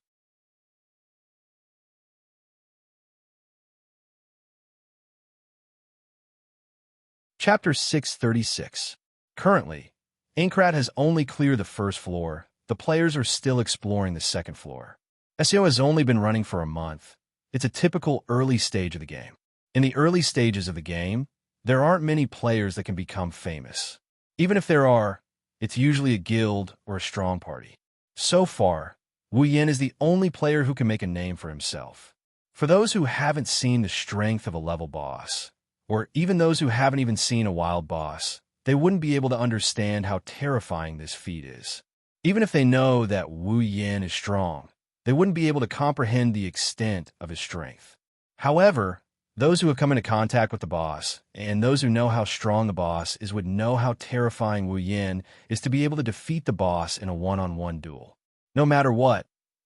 Chapter 636. Currently, Aincrad has only cleared the first floor. The players are still exploring the second floor. SEO has only been running for a month. It's a typical early stage of the game. In the early stages of the game, there aren't many players that can become famous. Even if there are, it's usually a guild or a strong party. So far, Wu Yin is the only player who can make a name for himself. For those who haven't seen the strength of a level boss, or even those who haven't even seen a wild boss, they wouldn't be able to understand how terrifying this feat is. Even if they know that Wu Yin is strong, they wouldn't be able to comprehend the extent of his strength. However, those who have come into contact with the boss, and those who know how strong the boss is, would know how terrifying Wu Yin is to be able to defeat the boss in a one-on-one duel. No matter what,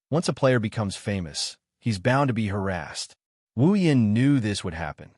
once a player becomes famous, he's bound to be harassed. Wu Yin knew this would happen.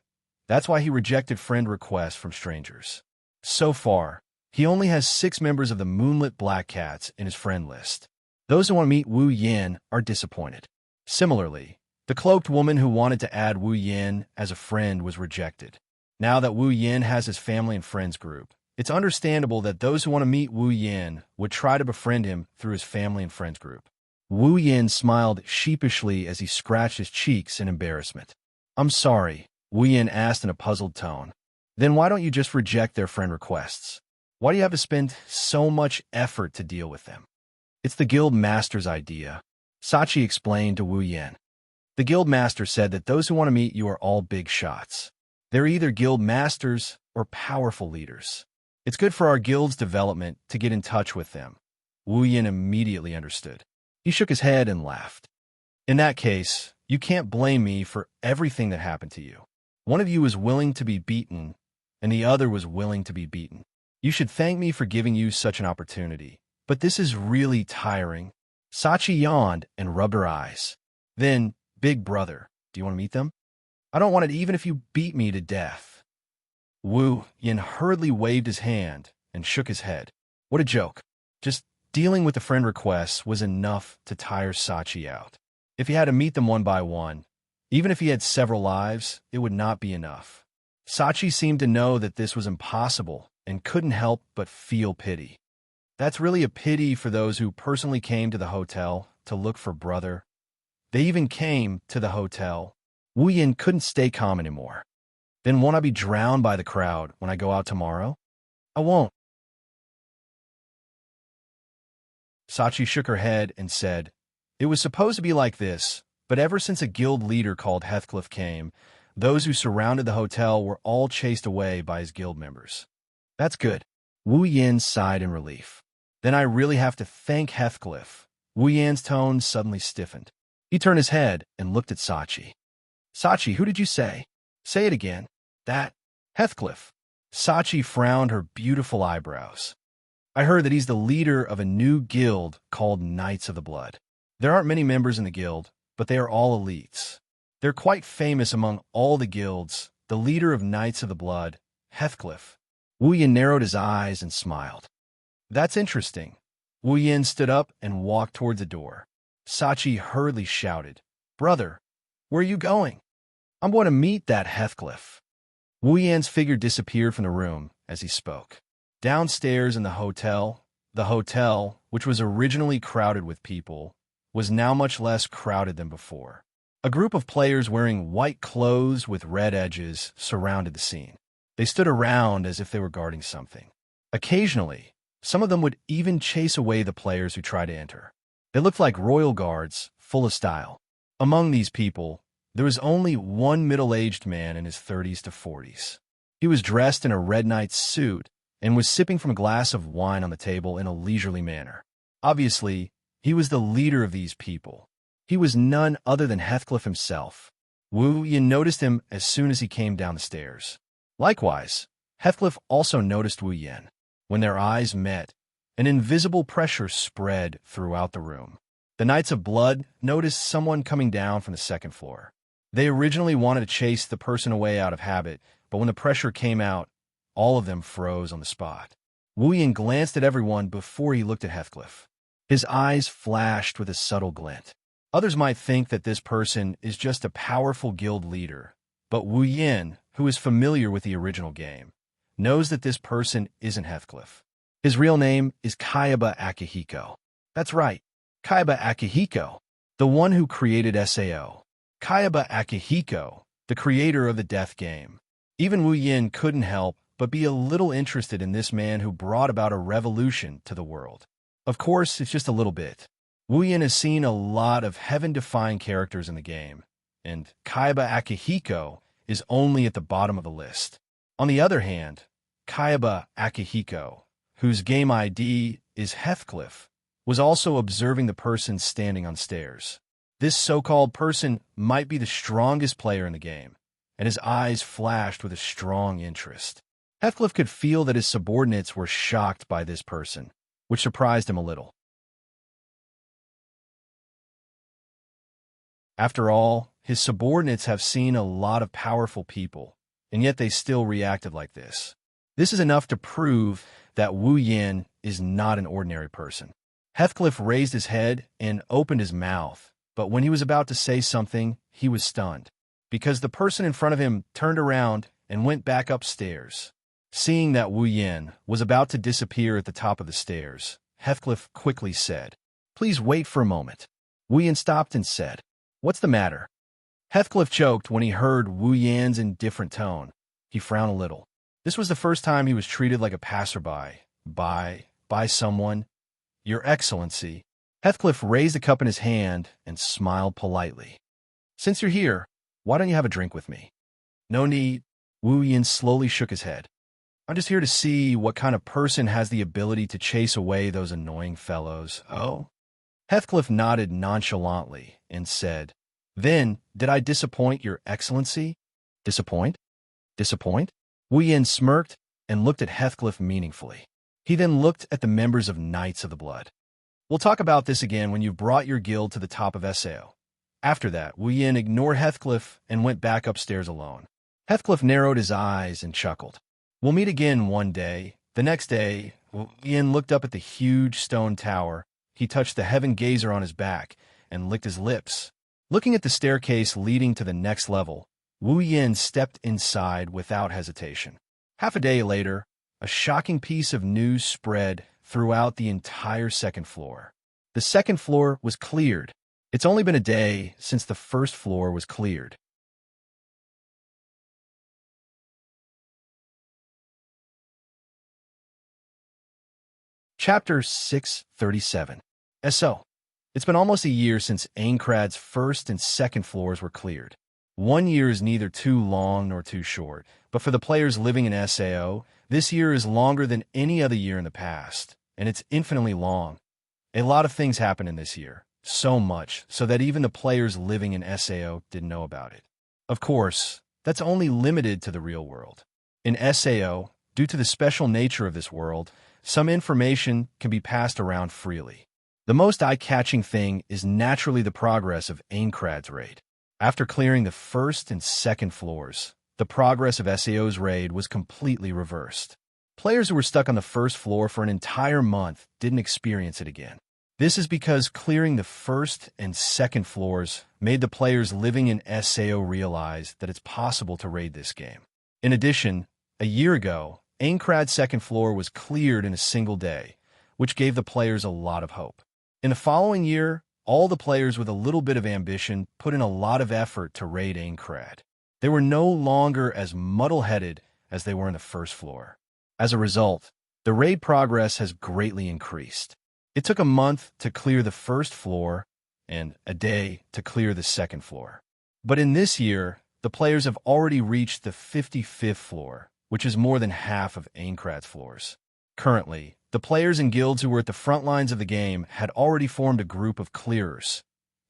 That's why he rejected friend requests from strangers. So far, he only has 6 members of the Moonlit Black Cats in his friend list. Those who want to meet Wu Yin are disappointed. Similarly, the cloaked woman who wanted to add Wu Yin as a friend was rejected. Now that Wu Yin has his family and friends group, it's understandable that those who want to meet Wu Yin would try to befriend him through his family and friends group. Wu Yin smiled sheepishly as he scratched his cheeks in embarrassment. I'm sorry, Wu Yin asked in a puzzled tone. Then why don't you just reject their friend requests? Why do you have to spend so much effort to deal with them? It's the guild master's idea, Sachi explained to Wu Yin. The guild master said that those who want to meet you are all big shots. They're either guild masters or powerful leaders. It's good for our guild's development to get in touch with them. Wu Yin immediately understood. He shook his head and laughed. In that case, you can't blame me for everything that happened to you. One of you was willing to be beaten, and the other was willing to be beaten. You should thank me for giving you such an opportunity. But this is really tiring. Sachi yawned and rubbed her eyes. Then, big brother, do you want to meet them? I don't want it even if you beat me to death. Wu Yin hurriedly waved his hand and shook his head. What a joke. Just dealing with the friend requests was enough to tire Sachi out. If he had to meet them one by one, even if he had several lives, it would not be enough. Sachi seemed to know that this was impossible and couldn't help but feel pity. That's really a pity for those who personally came to the hotel to look for brother. They even came to the hotel. Wu Yin couldn't stay calm anymore. Then won't I be drowned by the crowd when I go out tomorrow? I won't. Sachi shook her head and said, It was supposed to be like this, but ever since a guild leader called Heathcliff came, those who surrounded the hotel were all chased away by his guild members. That's good. Wu Yin sighed in relief. Then I really have to thank Heathcliff. Wu Yin's tone suddenly stiffened. He turned his head and looked at Sachi. Sachi, who did you say? Say it again. That Heathcliff. Sachi frowned her beautiful eyebrows. I heard that he's the leader of a new guild called Knights of the Blood. There aren't many members in the guild, but they are all elites. They're quite famous among all the guilds. The leader of Knights of the Blood, Heathcliff. Wu Yin narrowed his eyes and smiled. That's interesting. Wu Yin stood up and walked towards the door. Sachi hurriedly shouted, Brother, where are you going? I'm going to meet that Heathcliff. Wu Yin's figure disappeared from the room as he spoke. Downstairs in the hotel, which was originally crowded with people, was now much less crowded than before. A group of players wearing white clothes with red edges surrounded the scene. They stood around as if they were guarding something. Occasionally, some of them would even chase away the players who tried to enter. They looked like royal guards, full of style. Among these people, There was only one middle-aged man in his 30s to 40s. He was dressed in a red knight's suit and was sipping from a glass of wine on the table in a leisurely manner. Obviously, he was the leader of these people. He was none other than Heathcliff himself. Wu Yin noticed him as soon as he came down the stairs. Likewise, Heathcliff also noticed Wu Yin. When their eyes met, an invisible pressure spread throughout the room. The Knights of Blood noticed someone coming down from the second floor. They originally wanted to chase the person away out of habit, but when the pressure came out, all of them froze on the spot. Wu Yin glanced at everyone before he looked at Heathcliff. His eyes flashed with a subtle glint. Others might think that this person is just a powerful guild leader, but Wu Yin, who is familiar with the original game, knows that this person isn't Heathcliff. His real name is Kayaba Akihiko. That's right, Kayaba Akihiko, the one who created SAO. Kayaba Akihiko, the creator of the death game. Even Wu Yin couldn't help but be a little interested in this man who brought about a revolution to the world. Of course, it's just a little bit. Wu Yin has seen a lot of heaven-defying characters in the game, and Kayaba Akihiko is only at the bottom of the list. On the other hand, Kayaba Akihiko, whose game ID is Heathcliff, was also observing the person standing on stairs. This so-called person might be the strongest player in the game, and his eyes flashed with a strong interest. Heathcliff could feel that his subordinates were shocked by this person, which surprised him a little. After all, his subordinates have seen a lot of powerful people, and yet they still reacted like this. This is enough to prove that Wu Yin is not an ordinary person. Heathcliff raised his head and opened his mouth, but when he was about to say something, he was stunned, because the person in front of him turned around and went back upstairs. Seeing that Wu Yin was about to disappear at the top of the stairs, Heathcliff quickly said, "Please wait for a moment." Wu Yin stopped and said, "What's the matter?" Heathcliff choked when he heard Wu Yin's indifferent tone. He frowned a little. This was the first time he was treated like a passerby, by someone. "Your Excellency." Heathcliff raised a cup in his hand and smiled politely. "Since you're here, why don't you have a drink with me?" "No need." Wu Yin slowly shook his head. "I'm just here to see what kind of person has the ability to chase away those annoying fellows." "Oh?" Heathcliff nodded nonchalantly and said, "Then, did I disappoint your Excellency?" "Disappoint? Disappoint?" Wu Yin smirked and looked at Heathcliff meaningfully. He then looked at the members of Knights of the Blood. "We'll talk about this again when you've brought your guild to the top of SAO." After that, Wu Yin ignored Heathcliff and went back upstairs alone. Heathcliff narrowed his eyes and chuckled. "We'll meet again one day." The next day, Wu Yin looked up at the huge stone tower. He touched the heaven gazer on his back and licked his lips. Looking at the staircase leading to the next level, Wu Yin stepped inside without hesitation. Half a day later, a shocking piece of news spread throughout the entire second floor. The second floor was cleared. It's only been a day since the first floor was cleared. Chapter 637. SO. It's been almost a year since Aincrad's first and second floors were cleared. 1 year is neither too long nor too short, but for the players living in SAO, this year is longer than any other year in the past, and it's infinitely long. A lot of things happened in this year, so much so that even the players living in SAO didn't know about it. Of course, that's only limited to the real world. In SAO, due to the special nature of this world, some information can be passed around freely. The most eye-catching thing is naturally the progress of Aincrad's raid. After clearing the first and second floors, the progress of SAO's raid was completely reversed. Players who were stuck on the first floor for an entire month didn't experience it again. This is because clearing the first and second floors made the players living in SAO realize that it's possible to raid this game. In addition, a year ago, Aincrad's second floor was cleared in a single day, which gave the players a lot of hope. In the following year, all the players with a little bit of ambition put in a lot of effort to raid Aincrad. They were no longer as muddle-headed as they were in the first floor. As a result, the raid progress has greatly increased. It took a month to clear the first floor and a day to clear the second floor. But in this year, the players have already reached the 55th floor, which is more than half of Aincrad's floors. Currently, the players and guilds who were at the front lines of the game had already formed a group of clearers,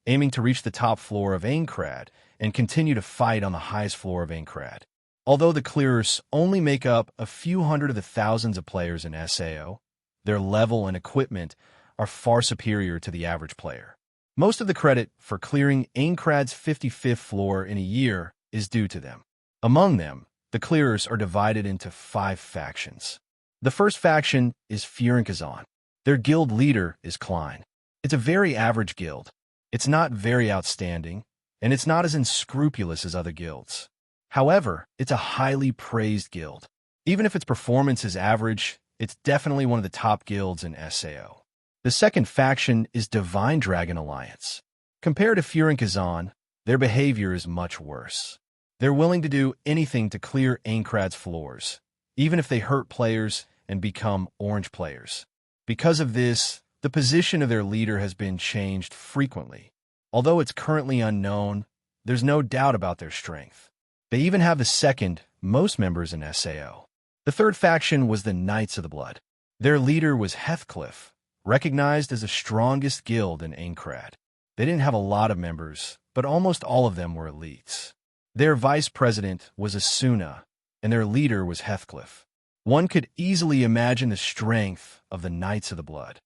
aiming to reach the top floor of Aincrad and continue to fight on the highest floor of Aincrad. Although the clearers only make up a few hundred of the thousands of players in SAO, their level and equipment are far superior to the average player. Most of the credit for clearing Aincrad's 55th floor in a year is due to them. Among them, the clearers are divided into 5 factions. The first faction is Xianxia. Their guild leader is Klein. It's a very average guild. It's not very outstanding, and it's not as unscrupulous as other guilds. However, it's a highly praised guild. Even if its performance is average, it's definitely one of the top guilds in SAO. The second faction is Divine Dragon Alliance. Compared to Xianxia, their behavior is much worse. They're willing to do anything to clear Aincrad's floors, even if they hurt players and become orange players. Because of this, the position of their leader has been changed frequently. Although it's currently unknown, there's no doubt about their strength. They even have the second most members in SAO. The third faction was the Knights of the Blood. Their leader was Heathcliff, recognized as the strongest guild in Aincrad. They didn't have a lot of members, but almost all of them were elites. Their vice president was Asuna, and their leader was Heathcliff. One could easily imagine the strength of the Knights of the Blood.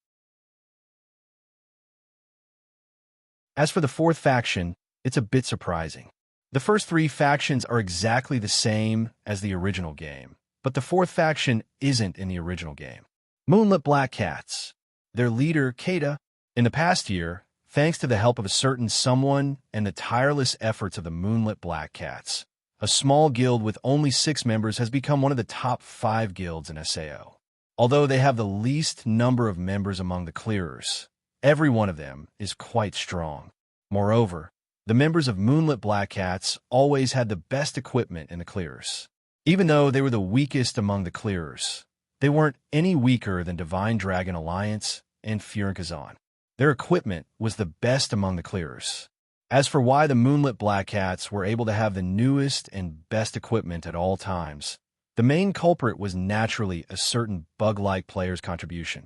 As for the fourth faction, it's a bit surprising. The first 3 factions are exactly the same as the original game, but the fourth faction isn't in the original game. Moonlit Black Cats. Their leader, Kata, in the past year, thanks to the help of a certain someone and the tireless efforts of the Moonlit Black Cats, a small guild with only 6 members has become one of the top 5 guilds in SAO. Although they have the least number of members among the clearers, every one of them is quite strong. Moreover, the members of Moonlit Black Cats always had the best equipment in the clearers. Even though they were the weakest among the clearers, they weren't any weaker than Divine Dragon Alliance and Xianxia. Their equipment was the best among the clearers. As for why the Moonlit Black Cats were able to have the newest and best equipment at all times, the main culprit was naturally a certain bug-like player's contribution.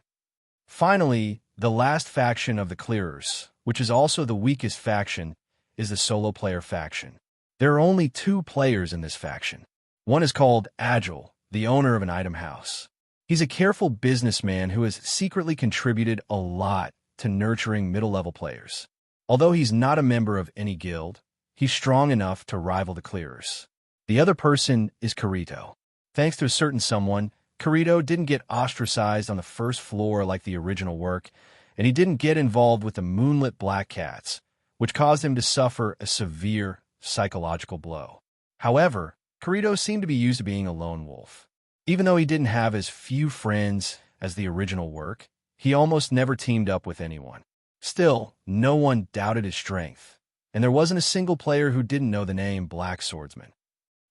Finally, the last faction of the clearers, which is also the weakest faction, is the solo player faction. There are only 2 players in this faction. One is called Agile, the owner of an item house. He's a careful businessman who has secretly contributed a lot to nurturing middle-level players. Although he's not a member of any guild, he's strong enough to rival the clearers. The other person is Kirito. Thanks to a certain someone, Kirito didn't get ostracized on the first floor like the original work, and he didn't get involved with the Moonlit Black Cats, which caused him to suffer a severe psychological blow. However, Kirito seemed to be used to being a lone wolf. Even though he didn't have as few friends as the original work, he almost never teamed up with anyone. Still, no one doubted his strength, and there wasn't a single player who didn't know the name Black Swordsman.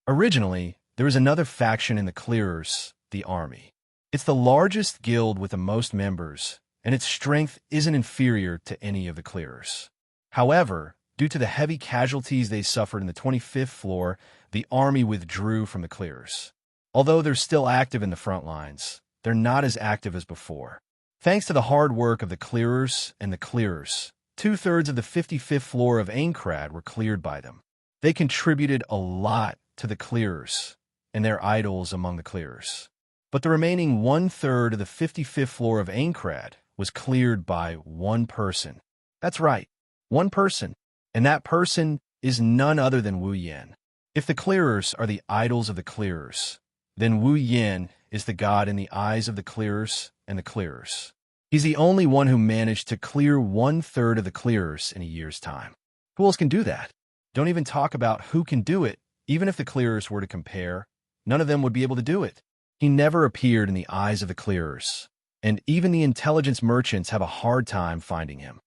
Originally, there was another faction in the Clearers, the Army. It's the largest guild with the most members, and its strength isn't inferior to any of the Clearers. However, due to the heavy casualties they suffered in the 25th floor, the Army withdrew from the Clearers. Although they're still active in the front lines, they're not as active as before. Thanks to the hard work of the Clearers and the Clearers, 2/3 of the 55th floor of Aincrad were cleared by them. They contributed a lot to the Clearers and their idols among the Clearers. But the remaining 1/3 of the 55th floor of Aincrad was cleared by one person. That's right, one person. And that person is none other than Wu Yan. If the Clearers are the idols of the Clearers, then Wu Yan is the god in the eyes of the Clearers and the Clearers. He's the only one who managed to clear 1/3 of the Clearers in a year's time. Who else can do that? Don't even talk about who can do it. Even if the Clearers were to compare, none of them would be able to do it. He never appeared in the eyes of the Clearers, and even the intelligence merchants have a hard time finding him.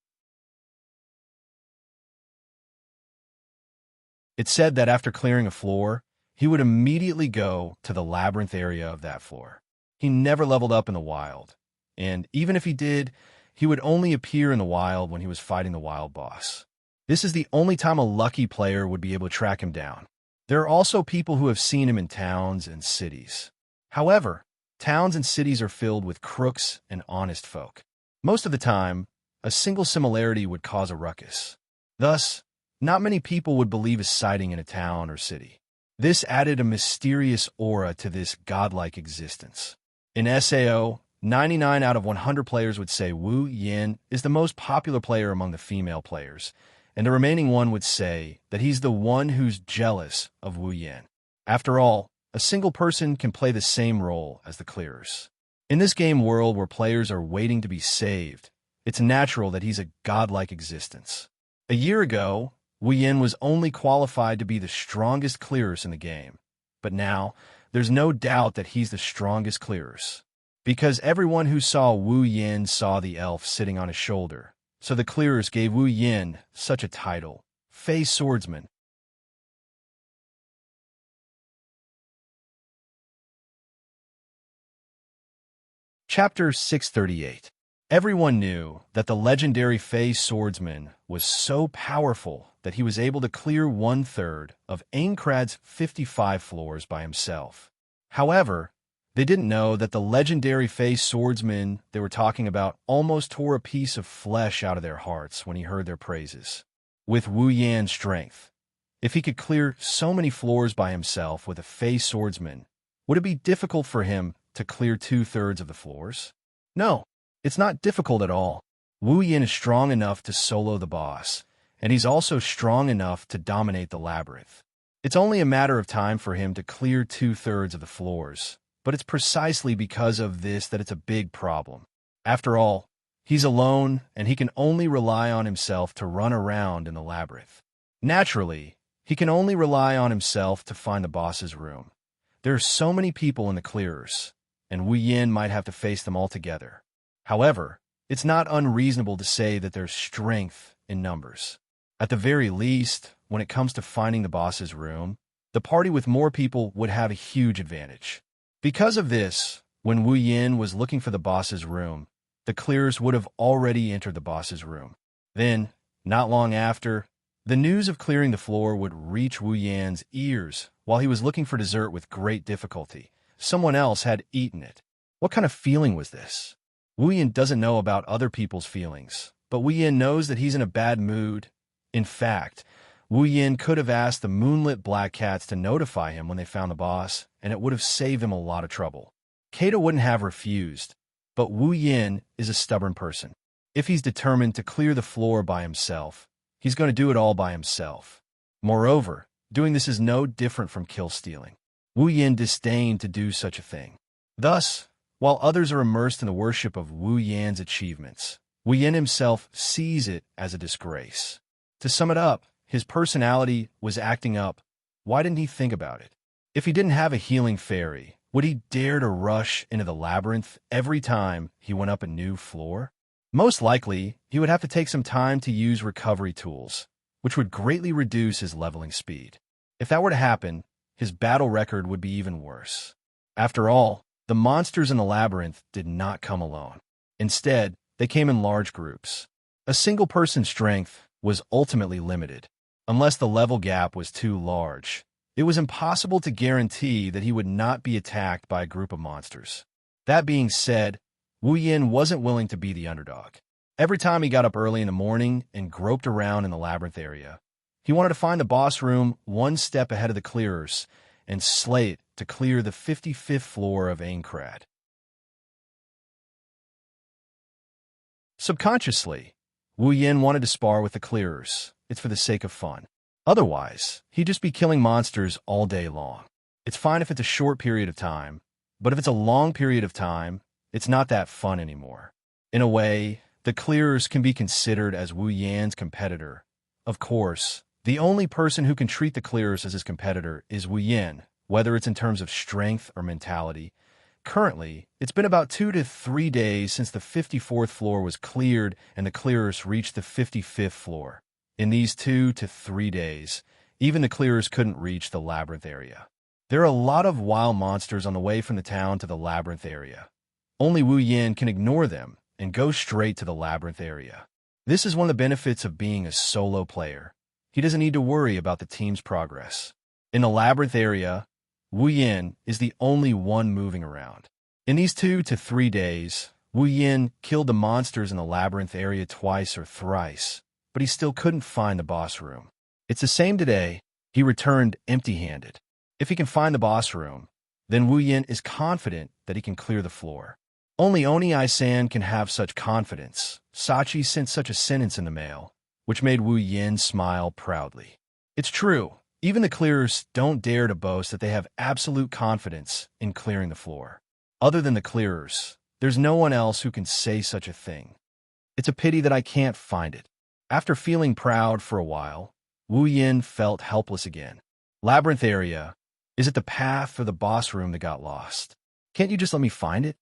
It's said that after clearing a floor, he would immediately go to the labyrinth area of that floor. He never leveled up in the wild, and even if he did, he would only appear in the wild when he was fighting the wild boss. This is the only time a lucky player would be able to track him down. There are also people who have seen him in towns and cities. However, towns and cities are filled with crooks and honest folk. Most of the time, a single similarity would cause a ruckus. Thus, not many people would believe a sighting in a town or city. This added a mysterious aura to this godlike existence. In SAO, 99 out of 100 players would say Wu Yin is the most popular player among the female players, and the remaining one would say that he's the one who's jealous of Wu Yin. After all, a single person can play the same role as the clearers. In this game world where players are waiting to be saved, it's natural that he's a godlike existence. A year ago, Wu Yin was only qualified to be the strongest clearers in the game, but now there's no doubt that he's the strongest clearers. Because everyone who saw Wu Yin saw the elf sitting on his shoulder, so the clearers gave Wu Yin such a title, Fey Swordsman. Chapter 638. Everyone knew that the legendary Fey Swordsman was so powerful that he was able to clear 1/3 of Aincrad's 55 floors by himself. However, they didn't know that the legendary Fey Swordsman they were talking about almost tore a piece of flesh out of their hearts when he heard their praises. With Wu Yan's strength, if he could clear so many floors by himself with a Fey Swordsman, would it be difficult for him to clear 2/3 of the floors? No, it's not difficult at all. Wu Yin is strong enough to solo the boss, and he's also strong enough to dominate the labyrinth. It's only a matter of time for him to clear 2/3 of the floors, but it's precisely because of this that it's a big problem. After all, he's alone, and he can only rely on himself to run around in the labyrinth. Naturally, he can only rely on himself to find the boss's room. There are so many people in the clearers, and Wu Yin might have to face them all together. However, it's not unreasonable to say that there's strength in numbers. At the very least, when it comes to finding the boss's room, the party with more people would have a huge advantage. Because of this, when Wu Yin was looking for the boss's room, the clearers would have already entered the boss's room. Then, not long after, the news of clearing the floor would reach Wu Yan's ears while he was looking for dessert with great difficulty. Someone else had eaten it. What kind of feeling was this? Wu Yin doesn't know about other people's feelings, but Wu Yin knows that he's in a bad mood. In fact, Wu Yin could have asked the moonlit black cats to notify him when they found the boss, and it would have saved him a lot of trouble. Kato wouldn't have refused, but Wu Yin is a stubborn person. If he's determined to clear the floor by himself, he's going to do it all by himself. Moreover, doing this is no different from kill-stealing. Wu Yin disdained to do such a thing. Thus, while others are immersed in the worship of Wu Yan's achievements, Wu Yin himself sees it as a disgrace. To sum it up, his personality was acting up. Why didn't he think about it? If he didn't have a healing fairy, would he dare to rush into the labyrinth every time he went up a new floor? Most likely, he would have to take some time to use recovery tools, which would greatly reduce his leveling speed. If that were to happen, his battle record would be even worse. After all, the monsters in the labyrinth did not come alone. Instead, they came in large groups. A single person's strength was ultimately limited. Unless the level gap was too large, it was impossible to guarantee that he would not be attacked by a group of monsters. That being said, Wu Yin wasn't willing to be the underdog. Every time he got up early in the morning and groped around in the labyrinth area, he wanted to find the boss room one step ahead of the clearers and slay it to clear the 55th floor of Aincrad. Subconsciously, Wu Yin wanted to spar with the clearers. It's for the sake of fun. Otherwise, he'd just be killing monsters all day long. It's fine if it's a short period of time, but if it's a long period of time, it's not that fun anymore. In a way, the clearers can be considered as Wu Yan's competitor. Of course, the only person who can treat the clearers as his competitor is Wu Yin, whether it's in terms of strength or mentality. Currently, it's been about 2 to 3 days since the 54th floor was cleared and the clearers reached the 55th floor. In these 2 to 3 days, even the clearers couldn't reach the labyrinth area. There are a lot of wild monsters on the way from the town to the labyrinth area. Only Wu Yin can ignore them and go straight to the labyrinth area. This is one of the benefits of being a solo player. He doesn't need to worry about the team's progress. In the labyrinth area, Wu Yin is the only one moving around. In these 2 to 3 days, Wu Yin killed the monsters in the labyrinth area twice or thrice, but he still couldn't find the boss room. It's the same today. He returned empty-handed. If he can find the boss room, then Wu Yin is confident that he can clear the floor. Only Oni-san can have such confidence. Sachi sent such a sentence in the mail, which made Wu Yin smile proudly. It's true. Even the clearers don't dare to boast that they have absolute confidence in clearing the floor. Other than the clearers, there's no one else who can say such a thing. It's a pity that I can't find it. After feeling proud for a while, Wu Yin felt helpless again. Labyrinth area. Is it the path or the boss room that got lost? Can't you just let me find it?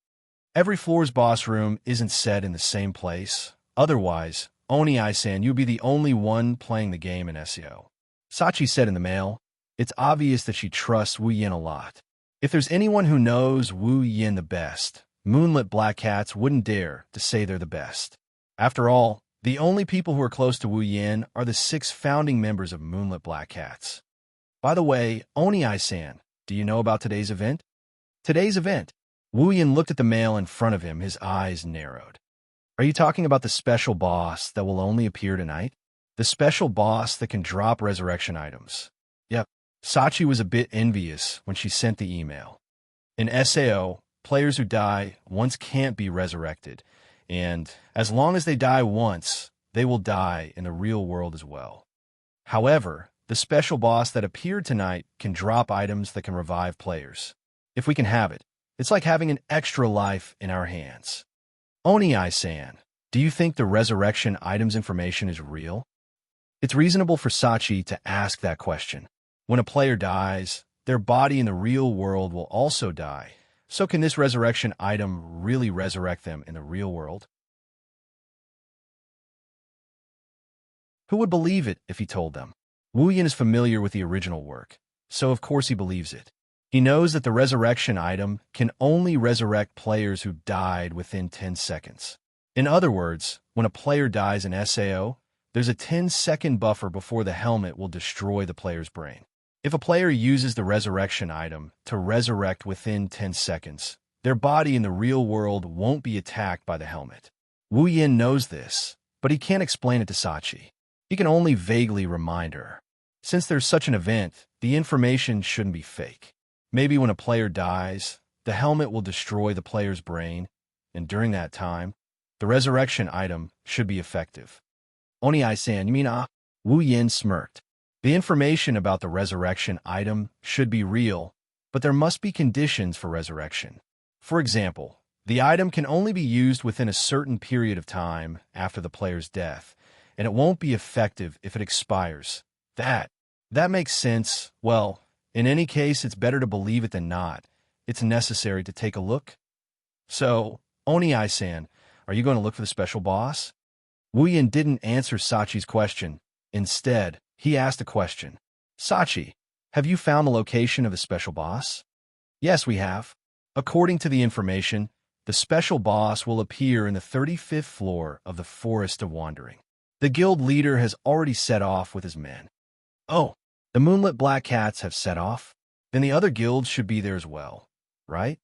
Every floor's boss room isn't set in the same place. Otherwise, Oni-san, you'd be the only one playing the game in SEO. Sachi said in the mail. It's obvious that she trusts Wu Yin a lot. If there's anyone who knows Wu Yin the best, Moonlit Black Cats wouldn't dare to say they're the best. After all, the only people who are close to Wu Yin are the 6 founding members of Moonlit Black Cats. By the way, Oni-san, do you know about today's event? Today's event? Wu Yin looked at the mail in front of him, his eyes narrowed. Are you talking about the special boss that will only appear tonight? The special boss that can drop resurrection items. Yep. Sachi was a bit envious when she sent the email. In SAO, players who die once can't be resurrected, and as long as they die once, they will die in the real world as well. However, the special boss that appeared tonight can drop items that can revive players. If we can have it, it's like having an extra life in our hands. Oni-san, do you think the resurrection items information is real? It's reasonable for Sachi to ask that question. When a player dies, their body in the real world will also die. So can this resurrection item really resurrect them in the real world? Who would believe it if he told them? Wu Yin is familiar with the original work, so of course he believes it. He knows that the resurrection item can only resurrect players who died within 10 seconds. In other words, when a player dies in SAO, there's a 10-second buffer before the helmet will destroy the player's brain. If a player uses the resurrection item to resurrect within 10 seconds, their body in the real world won't be attacked by the helmet. Wu Yin knows this, but he can't explain it to Sachi. He can only vaguely remind her. Since there's such an event, the information shouldn't be fake. Maybe when a player dies, the helmet will destroy the player's brain, and during that time, the resurrection item should be effective. Oni-san, you mean Wu Yin smirked. The information about the resurrection item should be real, but there must be conditions for resurrection. For example, the item can only be used within a certain period of time after the player's death, and it won't be effective if it expires. That makes sense. Well, in any case, it's better to believe it than not. It's necessary to take a look. So, Oni-san, are you going to look for the special boss? Wu Yin didn't answer Sachi's question. Instead, he asked a question. Sachi, have you found the location of the special boss? Yes, we have. According to the information, the special boss will appear in the 35th floor of the Forest of Wandering. The guild leader has already set off with his men. Oh, the Moonlit Black Cats have set off? Then the other guilds should be there as well, right?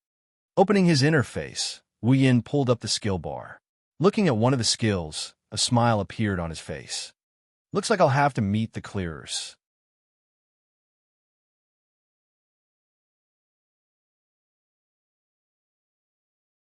Opening his interface, Wu Yin pulled up the skill bar. Looking at one of the skills, a smile appeared on his face. Looks like I'll have to meet the clearers.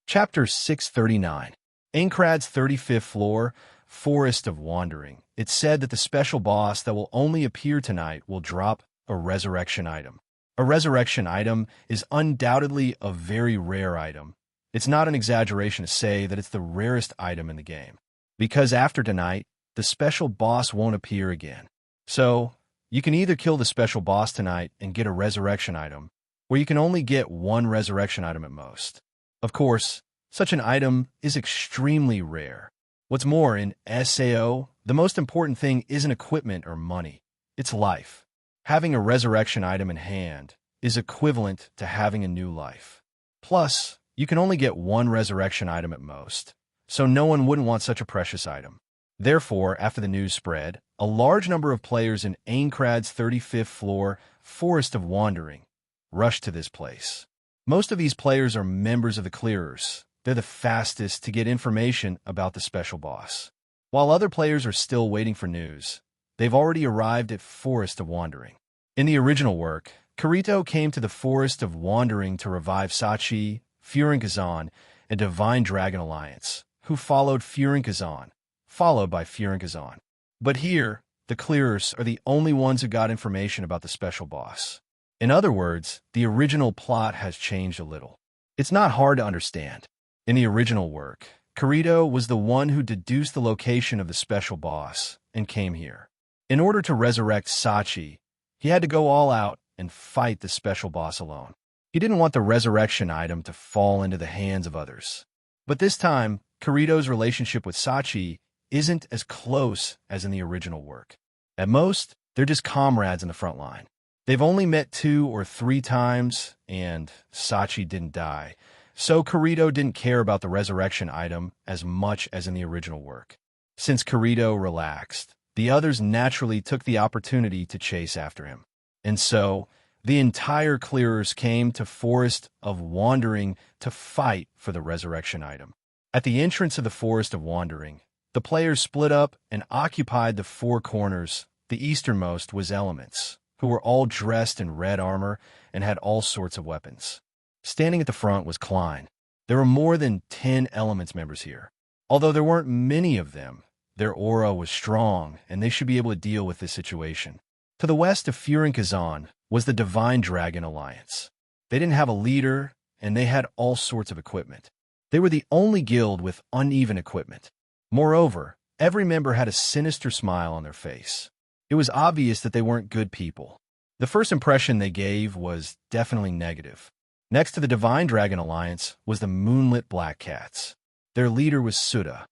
Chapter 639. Aincrad's 35th floor, Forest of Wandering. It's said that the special boss that will only appear tonight will drop a resurrection item. A resurrection item is undoubtedly a very rare item. It's not an exaggeration to say that it's the rarest item in the game. Because after tonight, the special boss won't appear again. So, you can either kill the special boss tonight and get a resurrection item, or you can only get one resurrection item at most. Of course, such an item is extremely rare. What's more, in SAO, the most important thing isn't equipment or money. It's life. Having a resurrection item in hand is equivalent to having a new life. Plus, you can only get one resurrection item at most, so no one wouldn't want such a precious item. Therefore, after the news spread, a large number of players in Aincrad's 35th floor Forest of Wandering rushed to this place. Most of these players are members of the Clearers. They're the fastest to get information about the special boss. While other players are still waiting for news, they've already arrived at Forest of Wandering. In the original work, Kirito came to the Forest of Wandering to revive Sachi, Furinkazan, and Divine Dragon Alliance, who followed Furinkazan, followed by Furinkazan. But here, the Clearers are the only ones who got information about the special boss. In other words, the original plot has changed a little. It's not hard to understand. In the original work, Kirito was the one who deduced the location of the special boss and came here. In order to resurrect Sachi, he had to go all out and fight the special boss alone. He didn't want the resurrection item to fall into the hands of others. But this time, Kirito's relationship with Sachi isn't as close as in the original work. At most, they're just comrades in the front line. They've only met 2 or 3 times, and Sachi didn't die, so Kirito didn't care about the resurrection item as much as in the original work. Since Kirito relaxed, the others naturally took the opportunity to chase after him. And so, the entire Clearers came to Forest of Wandering to fight for the resurrection item. At the entrance of the Forest of Wandering, the players split up and occupied the 4 corners. The easternmost was Elements, who were all dressed in red armor and had all sorts of weapons. Standing at the front was Klein. There were more than 10 Elements members here. Although there weren't many of them, their aura was strong, and they should be able to deal with this situation. To the west of Furinkazan was the Divine Dragon Alliance. They didn't have a leader, and they had all sorts of equipment. They were the only guild with uneven equipment. Moreover, every member had a sinister smile on their face. It was obvious that they weren't good people. The first impression they gave was definitely negative. Next to the Divine Dragon Alliance was the Moonlit Black Cats. Their leader was Suda.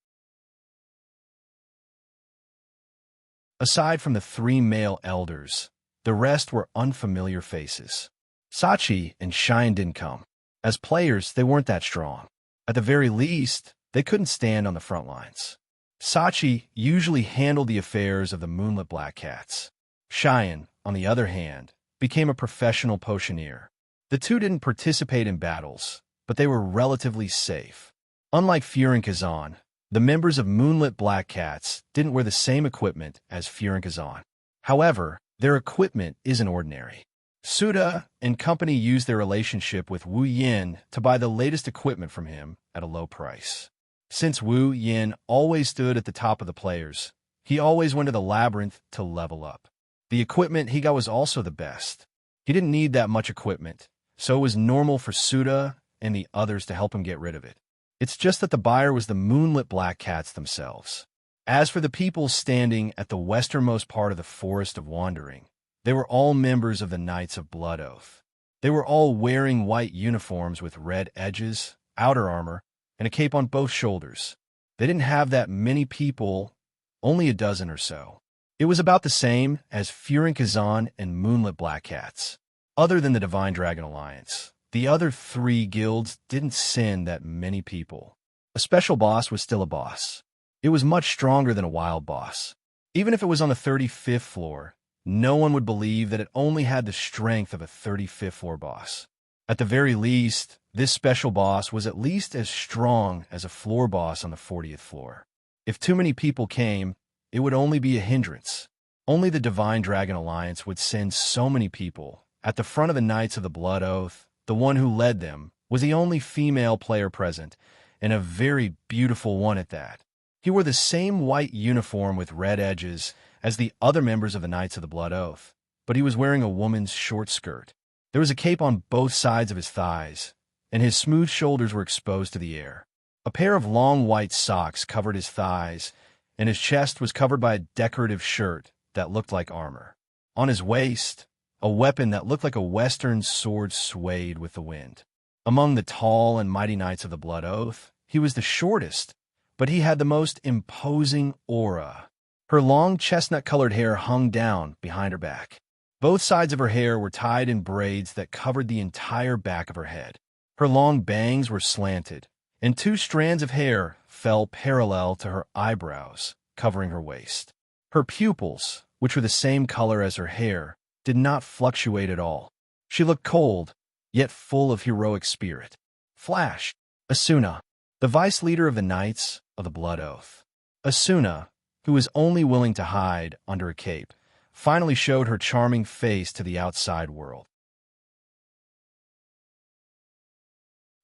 Aside from the 3 male elders, the rest were unfamiliar faces. Sachi and Shine didn't come. As players, they weren't that strong. At the very least, they couldn't stand on the front lines. Sachi usually handled the affairs of the Moonlit Black Cats. Cheyenne, on the other hand, became a professional potioneer. The two didn't participate in battles, but they were relatively safe. Unlike Furinkazan, the members of Moonlit Black Cats didn't wear the same equipment as Furinkazan. However, their equipment isn't ordinary. Suda and company used their relationship with Wu Yin to buy the latest equipment from him at a low price. Since Wu Yin always stood at the top of the players, he always went to the labyrinth to level up. The equipment he got was also the best. He didn't need that much equipment, so it was normal for Suda and the others to help him get rid of it. It's just that the buyer was the Moonlit Black Cats themselves. As for the people standing at the westernmost part of the Forest of Wandering, they were all members of the Knights of Blood Oath. They were all wearing white uniforms with red edges, outer armor, and a cape on both shoulders. They didn't have that many people, only a dozen or so. It was about the same as Furinkazan and Moonlit Black Cats. Other than the Divine Dragon Alliance, the other 3 guilds didn't send that many people. A special boss was still a boss. It was much stronger than a wild boss. Even if it was on the 35th floor, no one would believe that it only had the strength of a 35th floor boss. At the very least, this special boss was at least as strong as a floor boss on the 40th floor. If too many people came, it would only be a hindrance. Only the Divine Dragon Alliance would send so many people. At the front of the Knights of the Blood Oath, the one who led them was the only female player present, and a very beautiful one at that. He wore the same white uniform with red edges as the other members of the Knights of the Blood Oath, but he was wearing a woman's short skirt. There was a cape on both sides of his thighs, and his smooth shoulders were exposed to the air. A pair of long white socks covered his thighs, and his chest was covered by a decorative shirt that looked like armor. On his waist, a weapon that looked like a western sword swayed with the wind. Among the tall and mighty Knights of the Blood Oath, he was the shortest, but he had the most imposing aura. Her long chestnut-colored hair hung down behind her back. Both sides of her hair were tied in braids that covered the entire back of her head. Her long bangs were slanted, and 2 strands of hair fell parallel to her eyebrows, covering her waist. Her pupils, which were the same color as her hair, did not fluctuate at all. She looked cold, yet full of heroic spirit. Flash. Asuna, the vice leader of the Knights of the Blood Oath. Asuna, who was only willing to hide under a cape, finally showed her charming face to the outside world.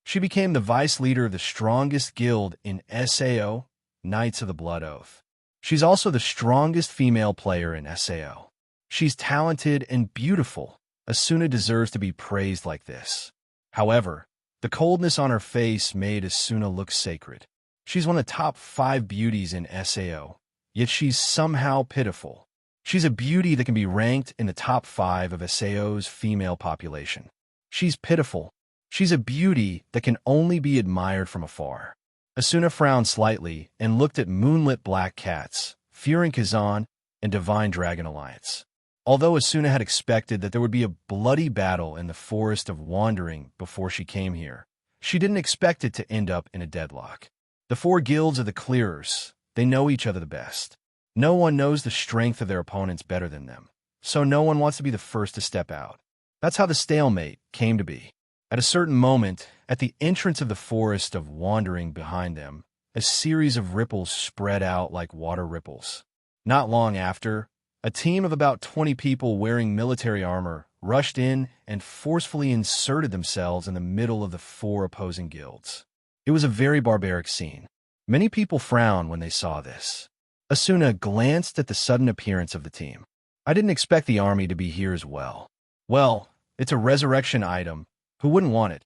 She became the vice leader of the strongest guild in SAO, Knights of the Blood Oath. She's also the strongest female player in SAO. She's talented and beautiful. Asuna deserves to be praised like this. However, the coldness on her face made Asuna look sacred. She's one of the top 5 beauties in SAO, yet she's somehow pitiful. She's a beauty that can be ranked in the top 5 of SAO's female population. She's pitiful. She's a beauty that can only be admired from afar. Asuna frowned slightly and looked at moonlit black cats, Furin Kazan, and Divine Dragon Alliance. Although Asuna had expected that there would be a bloody battle in the Forest of Wandering before she came here, she didn't expect it to end up in a deadlock. The 4 guilds are the clearers. They know each other the best. No one knows the strength of their opponents better than them, so no one wants to be the first to step out. That's how the stalemate came to be. At a certain moment, at the entrance of the Forest of Wandering behind them, a series of ripples spread out like water ripples. Not long after, a team of about 20 people wearing military armor rushed in and forcefully inserted themselves in the middle of the 4 opposing guilds. It was a very barbaric scene. Many people frowned when they saw this. Asuna glanced at the sudden appearance of the team. I didn't expect the army to be here as well. Well, it's a resurrection item. Who wouldn't want it?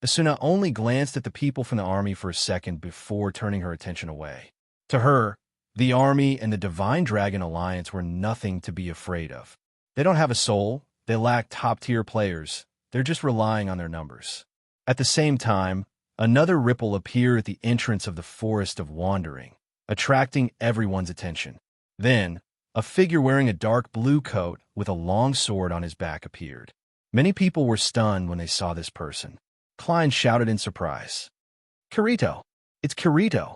Asuna only glanced at the people from the army for a second before turning her attention away. To her, the army and the Divine Dragon Alliance were nothing to be afraid of. They don't have a soul. They lack top-tier players. They're just relying on their numbers. At the same time, another ripple appeared at the entrance of the Forest of Wandering, attracting everyone's attention. Then, a figure wearing a dark blue coat with a long sword on his back appeared. Many people were stunned when they saw this person. Klein shouted in surprise. Kirito! It's Kirito!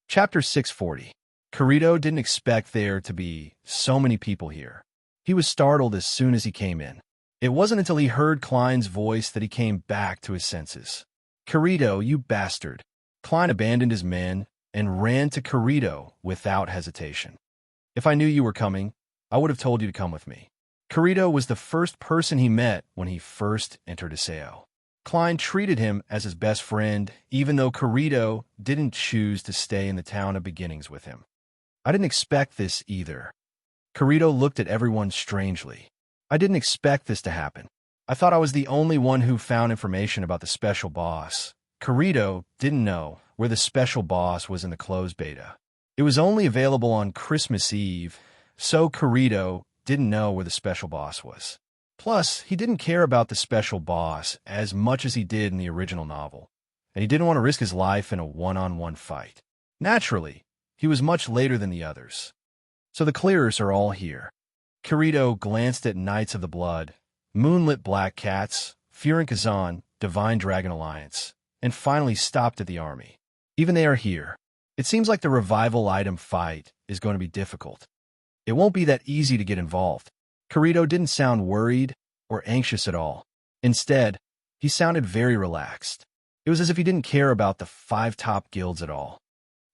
Chapter 640. Kirito didn't expect there to be so many people here. He was startled as soon as he came in. It wasn't until he heard Klein's voice that he came back to his senses. Kirito, you bastard! Klein abandoned his men and ran to Kirito without hesitation. If I knew you were coming, I would have told you to come with me. Kirito was the first person he met when he first entered Aseo. Klein treated him as his best friend, even though Kirito didn't choose to stay in the town of beginnings with him. I didn't expect this either. Kirito looked at everyone strangely. I didn't expect this to happen. I thought I was the only one who found information about the special boss. Kirito didn't know where the special boss was in the closed beta. It was only available on Christmas Eve, so Kirito didn't know where the special boss was. Plus, he didn't care about the special boss as much as he did in the original novel, and he didn't want to risk his life in a one-on-one fight. Naturally, he was much later than the others. So the clearers are all here. Kirito glanced at Knights of the Blood, Moonlit Black Cats, Furin Kazan, Divine Dragon Alliance, and finally stopped at the army. Even they are here. It seems like the revival item fight is going to be difficult. It won't be that easy to get involved. Kirito didn't sound worried or anxious at all. Instead, he sounded very relaxed. It was as if he didn't care about the 5 top guilds at all.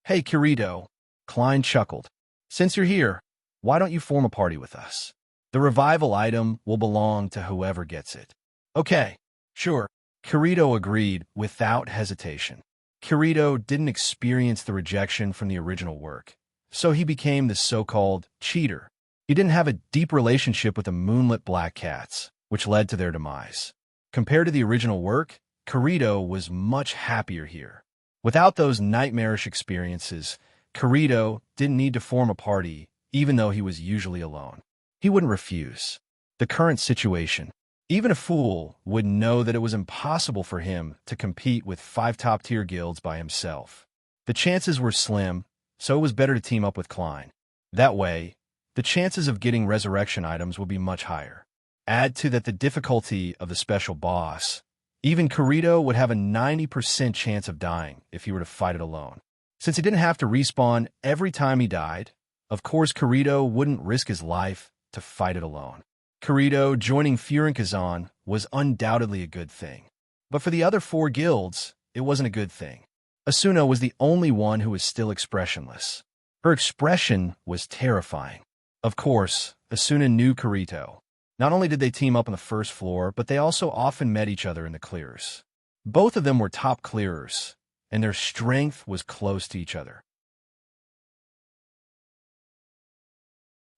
Hey, Kirito, Klein chuckled. Since you're here, why don't you form a party with us? The revival item will belong to whoever gets it. Okay, sure. Kirito agreed without hesitation. Kirito didn't experience the rejection from the original work, so he became the so-called cheater. He didn't have a deep relationship with the Moonlit Black Cats, which led to their demise. Compared to the original work, Kirito was much happier here. Without those nightmarish experiences, Kirito didn't need to form a party, even though he was usually alone. He wouldn't refuse. The current situation. Even a fool would know that it was impossible for him to compete with 5 top-tier guilds by himself. The chances were slim, so it was better to team up with Klein. That way, the chances of getting resurrection items will be much higher. Add to that the difficulty of the special boss. Even Kirito would have a 90% chance of dying if he were to fight it alone. Since he didn't have to respawn every time he died, of course Kirito wouldn't risk his life to fight it alone. Kirito joining Furin was undoubtedly a good thing. But for the other 4 guilds, it wasn't a good thing. Asuna was the only one who was still expressionless. Her expression was terrifying. Of course, Asuna knew Kirito. Not only did they team up on the first floor, but they also often met each other in the clears. Both of them were top clearers, and their strength was close to each other.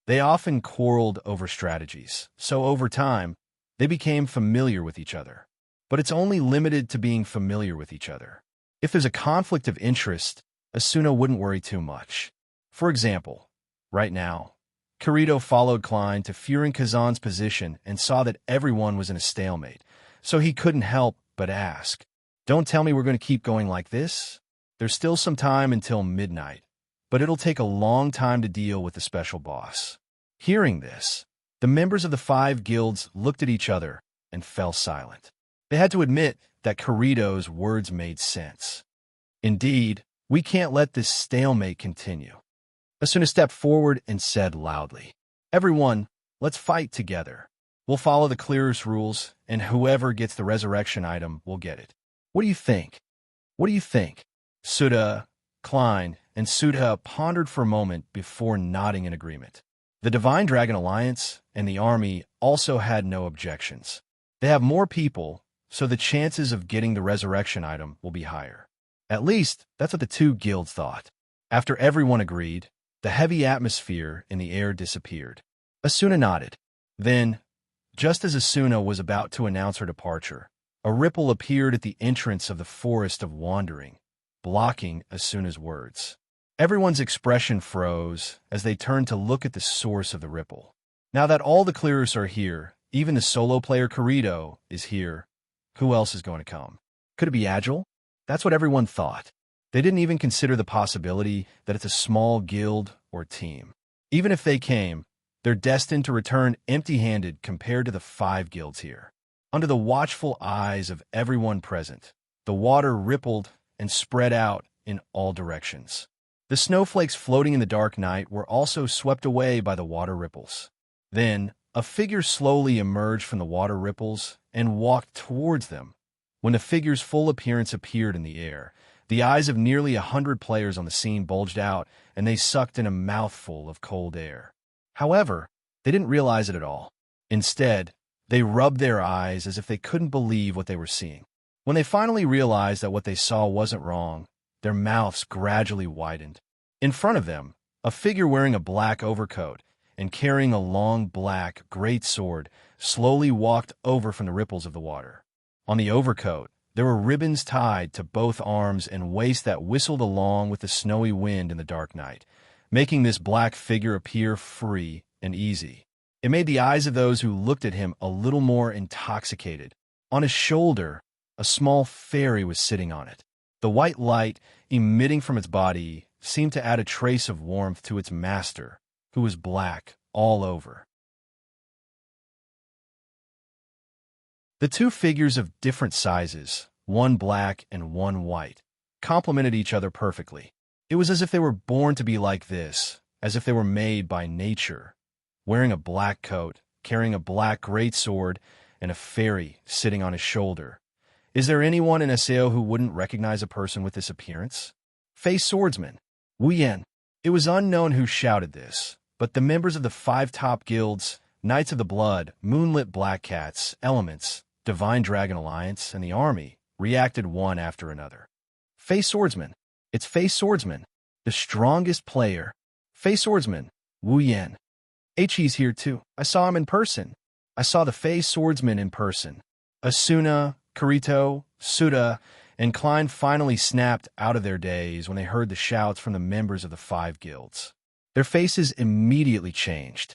They often quarreled over strategies, so over time, they became familiar with each other. But it's only limited to being familiar with each other. If there's a conflict of interest, Asuna wouldn't worry too much. For example, right now, Kirito followed Klein to Furin position and saw that everyone was in a stalemate, so he couldn't help but ask, "Don't tell me we're going to keep going like this?" There's still some time until midnight, but it'll take a long time to deal with the special boss. Hearing this, the members of the 5 guilds looked at each other and fell silent. They had to admit that Kirito's words made sense. Indeed, we can't let this stalemate continue. Asuna stepped forward and said loudly, "Everyone, let's fight together. We'll follow the clearest rules, and whoever gets the resurrection item will get it. What do you think?" "What do you think?" Suda, Klein, and Sudha pondered for a moment before nodding in agreement. The Divine Dragon Alliance and the army also had no objections. They have more people, so the chances of getting the resurrection item will be higher. At least, that's what the 2 guilds thought. After everyone agreed, the heavy atmosphere in the air disappeared. Asuna nodded. Then, just as Asuna was about to announce her departure, a ripple appeared at the entrance of the Forest of Wandering, blocking Asuna's words. Everyone's expression froze as they turned to look at the source of the ripple. Now that all the clearers are here, even the solo player Kirito is here, who else is going to come? Could it be Agile? That's what everyone thought. They didn't even consider the possibility that it's a small guild or team. Even if they came, they're destined to return empty-handed compared to the 5 guilds here. Under the watchful eyes of everyone present, the water rippled and spread out in all directions. The snowflakes floating in the dark night were also swept away by the water ripples. Then, a figure slowly emerged from the water ripples and walked towards them. When the figure's full appearance appeared in the air, the eyes of nearly 100 players on the scene bulged out, and they sucked in a mouthful of cold air. However, they didn't realize it at all. Instead, they rubbed their eyes as if they couldn't believe what they were seeing. When they finally realized that what they saw wasn't wrong, their mouths gradually widened. In front of them, a figure wearing a black overcoat and carrying a long black great sword slowly walked over from the ripples of the water. On the overcoat, there were ribbons tied to both arms and waist that whistled along with the snowy wind in the dark night, making this black figure appear free and easy. It made the eyes of those who looked at him a little more intoxicated. On his shoulder, a small fairy was sitting on it. The white light emitting from its body seemed to add a trace of warmth to its master, who was black all over. The 2 figures of different sizes, one black and one white, complemented each other perfectly. It was as if they were born to be like this, as if they were made by nature, wearing a black coat, carrying a black greatsword, and a fairy sitting on his shoulder. Is there anyone in SAO who wouldn't recognize a person with this appearance? Face Swordsman, Wu Yan. It was unknown who shouted this, but the members of the 5 top guilds, Knights of the Blood, Moonlit Black Cats, Elements, Divine Dragon Alliance, and the army, reacted one after another. Face Swordsman. It's Face Swordsman, the strongest player. Face Swordsman, Wu Yan. He's here too. I saw him in person. I saw the Face Swordsman in person. Asuna, Kirito, Suda, and Klein finally snapped out of their daze when they heard the shouts from the members of the 5 guilds. Their faces immediately changed.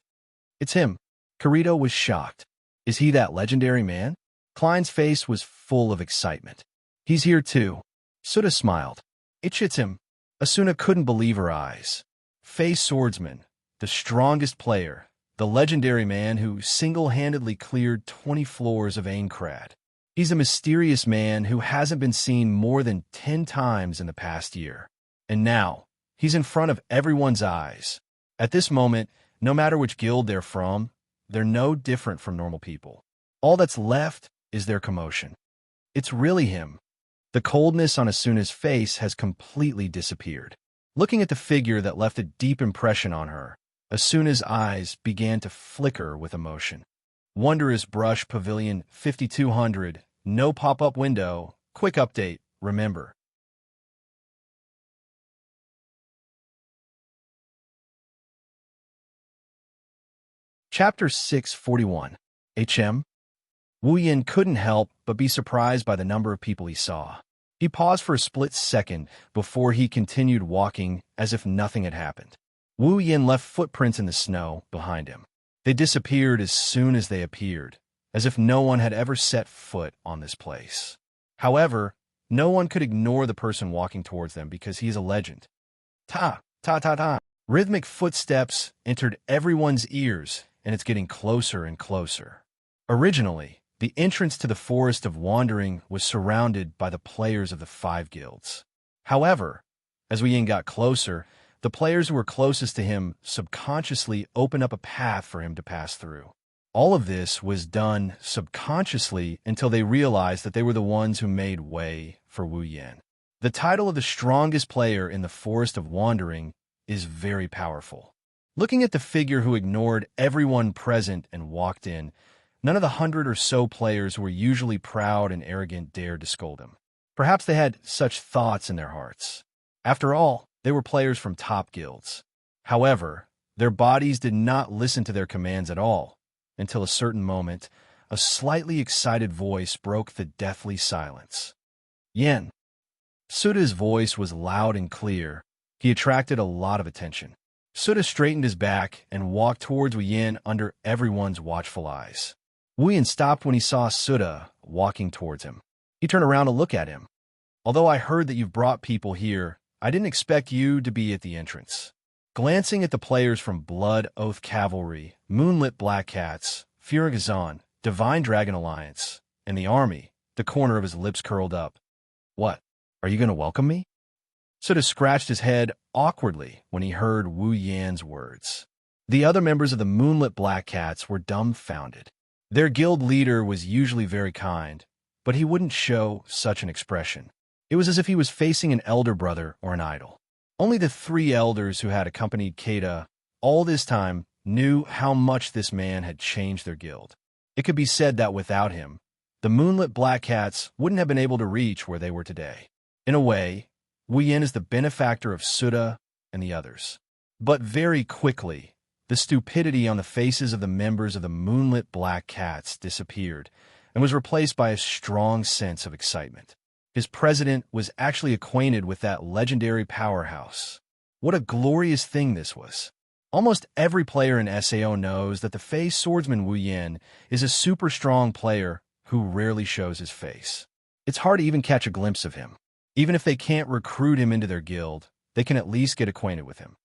It's him. Kirito was shocked. Is he that legendary man? Klein's face was full of excitement. He's here too. Suda smiled. It's him. Asuna couldn't believe her eyes. Face Swordsman, the strongest player, the legendary man who single-handedly cleared 20 floors of Aincrad. He's a mysterious man who hasn't been seen more than 10 times in the past year. And now, he's in front of everyone's eyes. At this moment, no matter which guild they're from, they're no different from normal people. All that's left is their commotion. It's really him. The coldness on Asuna's face has completely disappeared. Looking at the figure that left a deep impression on her, Asuna's eyes began to flicker with emotion. Wondrous Brush Pavilion 5200, no pop-up window, quick update, remember. Chapter 641. Wu Yin couldn't help but be surprised by the number of people he saw. He paused for a split second before he continued walking as if nothing had happened. Wu Yin left footprints in the snow behind him. They disappeared as soon as they appeared, as if no one had ever set foot on this place. However, no one could ignore the person walking towards them because he is a legend. Ta, ta, ta, ta. Rhythmic footsteps entered everyone's ears, and it's getting closer and closer. Originally, the entrance to the Forest of Wandering was surrounded by the players of the 5 guilds. However, as Wu Yin got closer, the players who were closest to him subconsciously opened up a path for him to pass through. All of this was done subconsciously until they realized that they were the ones who made way for Wu Yin. The title of the strongest player in the Forest of Wandering is very powerful. Looking at the figure who ignored everyone present and walked in, none of the 100 or so players who were usually proud and arrogant dared to scold him. Perhaps they had such thoughts in their hearts. After all, they were players from top guilds. However, their bodies did not listen to their commands at all, until a certain moment, a slightly excited voice broke the deathly silence. Yin. Suda's voice was loud and clear. He attracted a lot of attention. Suda straightened his back and walked towards Wu Yin under everyone's watchful eyes. Wu Yin stopped when he saw Suda walking towards him. He turned around to look at him. Although I heard that you've brought people here, I didn't expect you to be at the entrance. Glancing at the players from Blood Oath Cavalry, Moonlit Black Cats, Furigazan, Divine Dragon Alliance, and the army, the corner of his lips curled up. What? Are you going to welcome me? Suda scratched his head awkwardly when he heard Wu Yan's words. The other members of the Moonlit Black Cats were dumbfounded. Their guild leader was usually very kind, but he wouldn't show such an expression. It was as if he was facing an elder brother or an idol. Only the 3 elders who had accompanied Keita all this time knew how much this man had changed their guild. It could be said that without him, the Moonlit Black Cats wouldn't have been able to reach where they were today. In a way, Wu Yin is the benefactor of Suda and the others. But very quickly, the stupidity on the faces of the members of the Moonlit Black Cats disappeared and was replaced by a strong sense of excitement. His president was actually acquainted with that legendary powerhouse. What a glorious thing this was. Almost every player in SAO knows that the face swordsman Wu Yin is a super strong player who rarely shows his face. It's hard to even catch a glimpse of him. Even if they can't recruit him into their guild, they can at least get acquainted with him.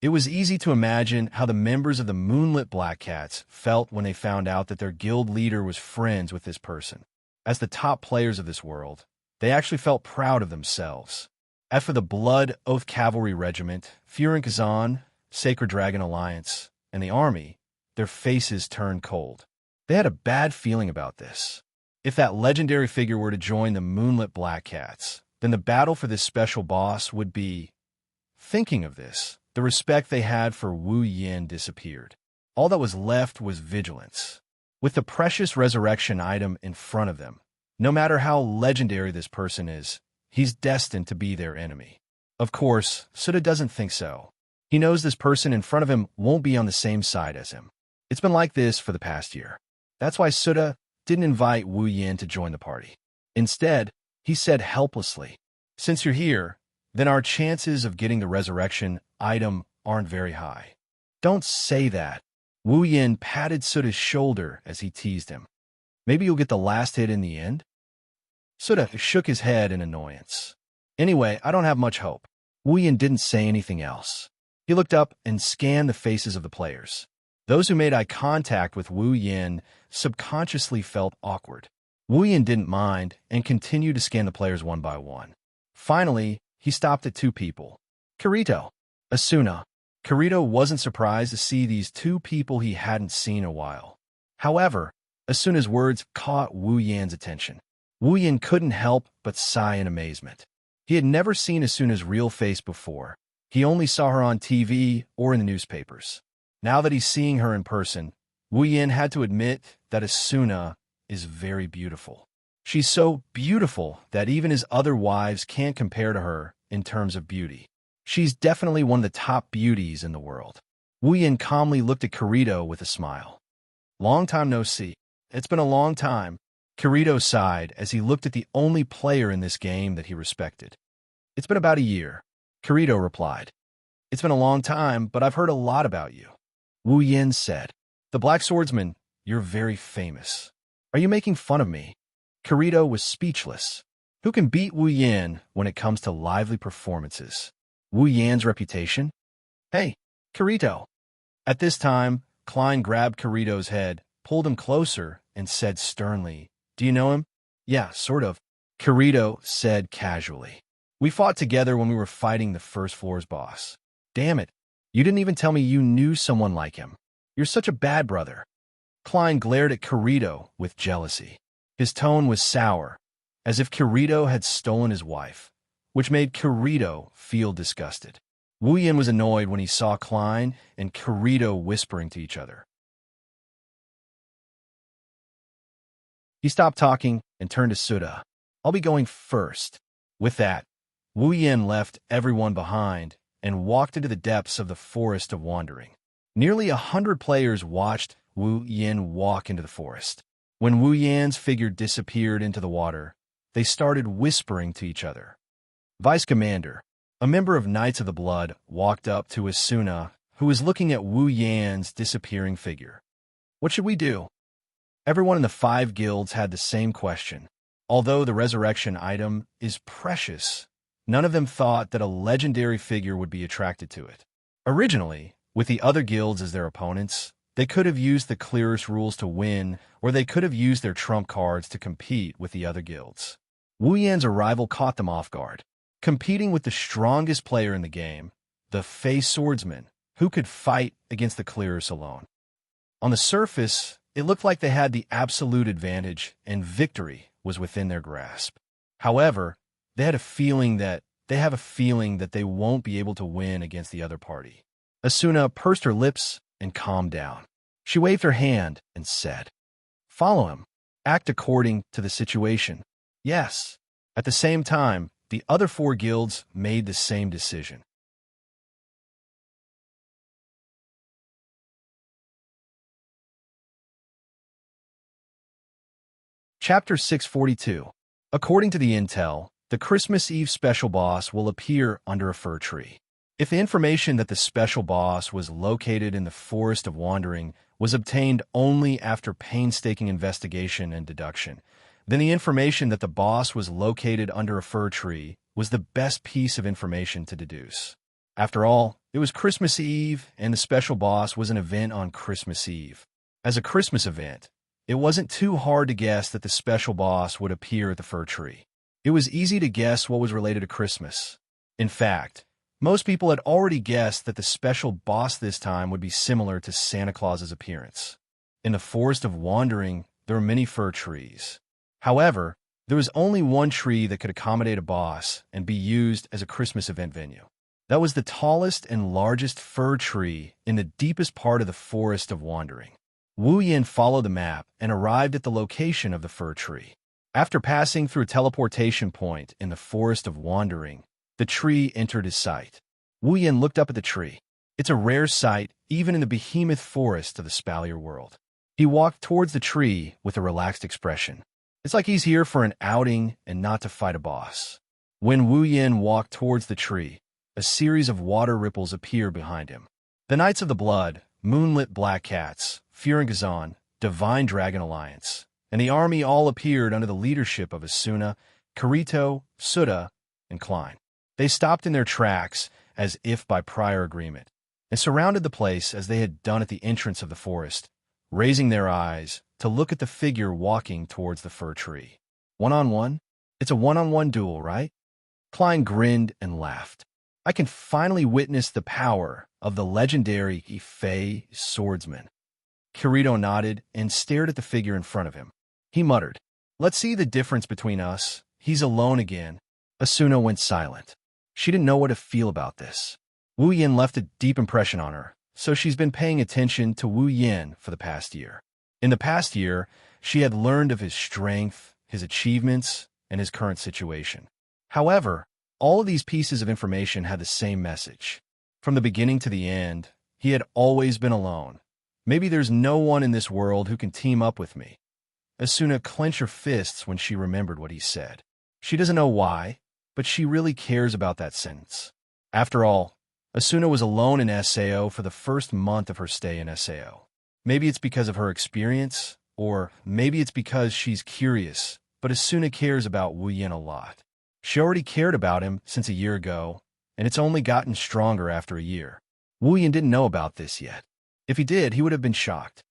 It was easy to imagine how the members of the Moonlit Black Cats felt when they found out that their guild leader was friends with this person. As the top players of this world, they actually felt proud of themselves. As for the Blood Oath Cavalry Regiment, Furigazan, Sacred Dragon Alliance, and the army, their faces turned cold. They had a bad feeling about this. If that legendary figure were to join the Moonlit Black Cats, then the battle for this special boss would be... Thinking of this, the respect they had for Wu Yin disappeared. All that was left was vigilance. With the precious resurrection item in front of them, no matter how legendary this person is, he's destined to be their enemy. Of course, Suda doesn't think so. He knows this person in front of him won't be on the same side as him. It's been like this for the past year. That's why Suda didn't invite Wu Yin to join the party. Instead, he said helplessly, "Since you're here, then our chances of getting the resurrection item aren't very high." "Don't say that." Wu Yin patted Suda's shoulder as he teased him. "Maybe you'll get the last hit in the end?" Suda shook his head in annoyance. "Anyway, I don't have much hope." Wu Yin didn't say anything else. He looked up and scanned the faces of the players. Those who made eye contact with Wu Yin subconsciously felt awkward. Wu Yin didn't mind and continued to scan the players one by one. Finally, he stopped at two people. Kirito, Asuna. Kirito wasn't surprised to see these two people he hadn't seen in a while. However, Asuna's words caught Wu Yan's attention. Wu Yan couldn't help but sigh in amazement. He had never seen Asuna's real face before. He only saw her on TV or in the newspapers. Now that he's seeing her in person, Wu Yan had to admit that Asuna is very beautiful. She's so beautiful that even his other wives can't compare to her in terms of beauty. She's definitely one of the top beauties in the world. Wu Yan calmly looked at Kirito with a smile. Long time no see. It's been a long time. Kirito sighed as he looked at the only player in this game that he respected. It's been about a year. Kirito replied. It's been a long time, but I've heard a lot about you. Wu Yan said. The Black Swordsman, you're very famous. Are you making fun of me? Kirito was speechless. Who can beat Wu Yan when it comes to lively performances? Wu Yan's reputation? Hey, Kirito. At this time, Klein grabbed Kirito's head, pulled him closer, and said sternly, Do you know him? Yeah, sort of. Kirito said casually. We fought together when we were fighting the first floor's boss. Damn it. You didn't even tell me you knew someone like him. You're such a bad brother. Klein glared at Kirito with jealousy. His tone was sour, as if Kirito had stolen his wife, which made Kirito feel disgusted. Wu Yan was annoyed when he saw Klein and Kirito whispering to each other. He stopped talking and turned to Suda. I'll be going first. With that, Wu Yan left everyone behind and walked into the depths of the Forest of Wandering. Nearly 100 players watched Wu Yan walk into the forest. When Wu Yan's figure disappeared into the water, they started whispering to each other. Vice Commander, a member of Knights of the Blood, walked up to Asuna, who was looking at Wu Yan's disappearing figure. What should we do? Everyone in the 5 guilds had the same question. Although the resurrection item is precious, none of them thought that a legendary figure would be attracted to it. Originally, with the other guilds as their opponents, they could have used the clearest rules to win, or they could have used their trump cards to compete with the other guilds. Wu Yan's arrival caught them off guard. Competing with the strongest player in the game, the Fey Swordsman, who could fight against the clearest alone. On the surface, it looked like they had the absolute advantage and victory was within their grasp. However, they have a feeling that they won't be able to win against the other party. Asuna pursed her lips and calmed down. She waved her hand and said, Follow him. Act according to the situation. Yes. At the same time, the other 4 guilds made the same decision. Chapter 642. According to the intel, the Christmas Eve special boss will appear under a fir tree. If the information that the special boss was located in the Forest of Wandering was obtained only after painstaking investigation and deduction, then the information that the boss was located under a fir tree was the best piece of information to deduce. After all, it was Christmas Eve, and the special boss was an event on Christmas Eve. As a Christmas event, it wasn't too hard to guess that the special boss would appear at the fir tree. It was easy to guess what was related to Christmas. In fact, most people had already guessed that the special boss this time would be similar to Santa Claus's appearance. In the Forest of Wandering, there were many fir trees. However, there was only one tree that could accommodate a boss and be used as a Christmas event venue. That was the tallest and largest fir tree in the deepest part of the Forest of Wandering. Wu Yan followed the map and arrived at the location of the fir tree. After passing through a teleportation point in the Forest of Wandering, the tree entered his sight. Wu Yan looked up at the tree. It's a rare sight even in the behemoth forest of the Spalier world. He walked towards the tree with a relaxed expression. It's like he's here for an outing and not to fight a boss. When Wu Yan walked towards the tree, a series of water ripples appeared behind him. The Knights of the Blood, Moonlit Black Cats, Furangazon, Divine Dragon Alliance, and the army all appeared under the leadership of Asuna, Kirito, Suda, and Klein. They stopped in their tracks as if by prior agreement. and surrounded the place as they had done at the entrance of the forest, raising their eyes to look at the figure walking towards the fir tree. One-on-one? It's a one-on-one duel, right? Klein grinned and laughed. I can finally witness the power of the legendary Ifei swordsman. Kirito nodded and stared at the figure in front of him. He muttered, "Let's see the difference between us. He's alone again." Asuna went silent. She didn't know what to feel about this. Wu Yin left a deep impression on her, so she's been paying attention to Wu Yin for the past year. In the past year, she had learned of his strength, his achievements, and his current situation. However, all of these pieces of information had the same message. From the beginning to the end, he had always been alone. Maybe there's no one in this world who can team up with me. Asuna clenched her fists when she remembered what he said. She doesn't know why, but she really cares about that sentence. After all, Asuna was alone in Sao for the first month of her stay in Sao. Maybe it's because of her experience, or maybe it's because she's curious, but Asuna cares about Wu Yin a lot. She already cared about him since a year ago, and it's only gotten stronger after a year. Wu Yin didn't know about this yet. If he did, he would have been shocked.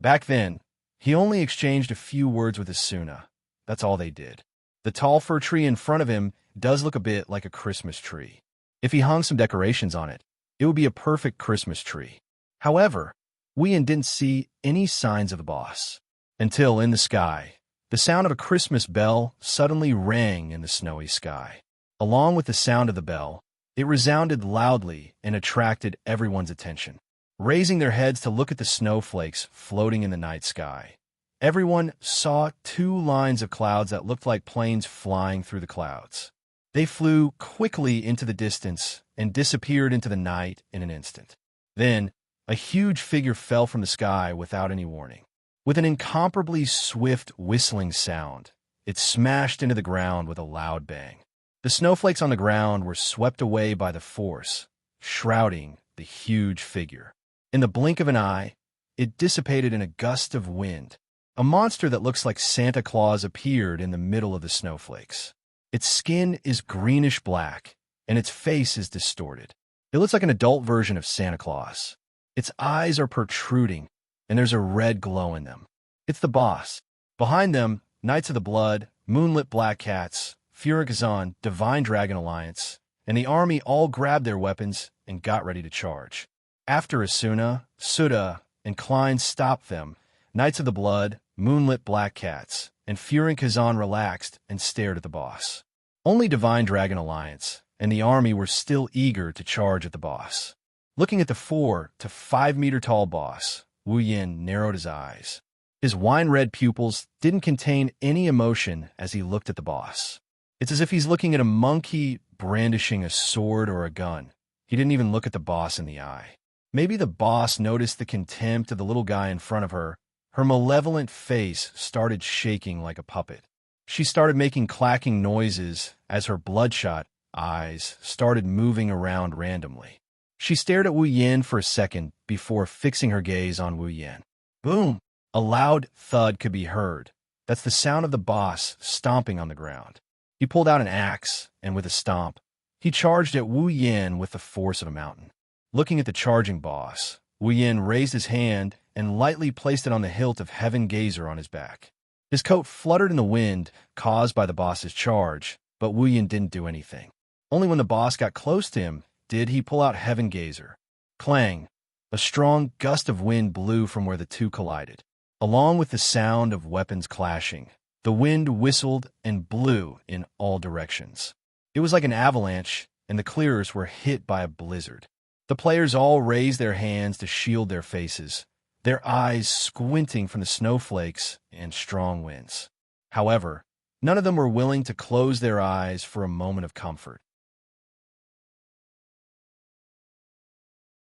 Back then, he only exchanged a few words with Asuna. That's all they did. The tall fir tree in front of him does look a bit like a Christmas tree. If he hung some decorations on it, it would be a perfect Christmas tree. However, Wu Yin didn't see any signs of the boss. Until, in the sky, the sound of a Christmas bell suddenly rang in the snowy sky. Along with the sound of the bell, it resounded loudly and attracted everyone's attention. Raising their heads to look at the snowflakes floating in the night sky, everyone saw two lines of clouds that looked like planes flying through the clouds. They flew quickly into the distance and disappeared into the night in an instant. Then, a huge figure fell from the sky without any warning. With an incomparably swift whistling sound, it smashed into the ground with a loud bang. The snowflakes on the ground were swept away by the force, shrouding the huge figure. In the blink of an eye, it dissipated in a gust of wind. A monster that looks like Santa Claus appeared in the middle of the snowflakes. Its skin is greenish-black, and its face is distorted. It looks like an adult version of Santa Claus. Its eyes are protruding, and there's a red glow in them. It's the boss. Behind them, Knights of the Blood, Moonlit Black Cats, Furikazan, Divine Dragon Alliance, and the army all grabbed their weapons and got ready to charge. After Asuna, Suda, and Klein stopped them, Knights of the Blood, Moonlit Black Cats, and Furikazan relaxed and stared at the boss. Only Divine Dragon Alliance and the army were still eager to charge at the boss. Looking at the 4 to 5 meter tall boss, Wu Yin narrowed his eyes. His wine-red pupils didn't contain any emotion as he looked at the boss. It's as if he's looking at a monkey brandishing a sword or a gun. He didn't even look at the boss in the eye. Maybe the boss noticed the contempt of the little guy in front of her. Her malevolent face started shaking like a puppet. She started making clacking noises as her bloodshot eyes started moving around randomly. She stared at Wu Yin for a second before fixing her gaze on Wu Yin. Boom! A loud thud could be heard. That's the sound of the boss stomping on the ground. He pulled out an axe, and with a stomp, he charged at Wu Yin with the force of a mountain. Looking at the charging boss, Wu Yin raised his hand and lightly placed it on the hilt of Heaven Gazer on his back. His coat fluttered in the wind, caused by the boss's charge, but Wu Yin didn't do anything. Only when the boss got close to him did he pull out Heaven Gazer. Clang! A strong gust of wind blew from where the two collided. Along with the sound of weapons clashing, the wind whistled and blew in all directions. It was like an avalanche, and the clearers were hit by a blizzard. The players all raised their hands to shield their faces, their eyes squinting from the snowflakes and strong winds. However, none of them were willing to close their eyes for a moment of comfort.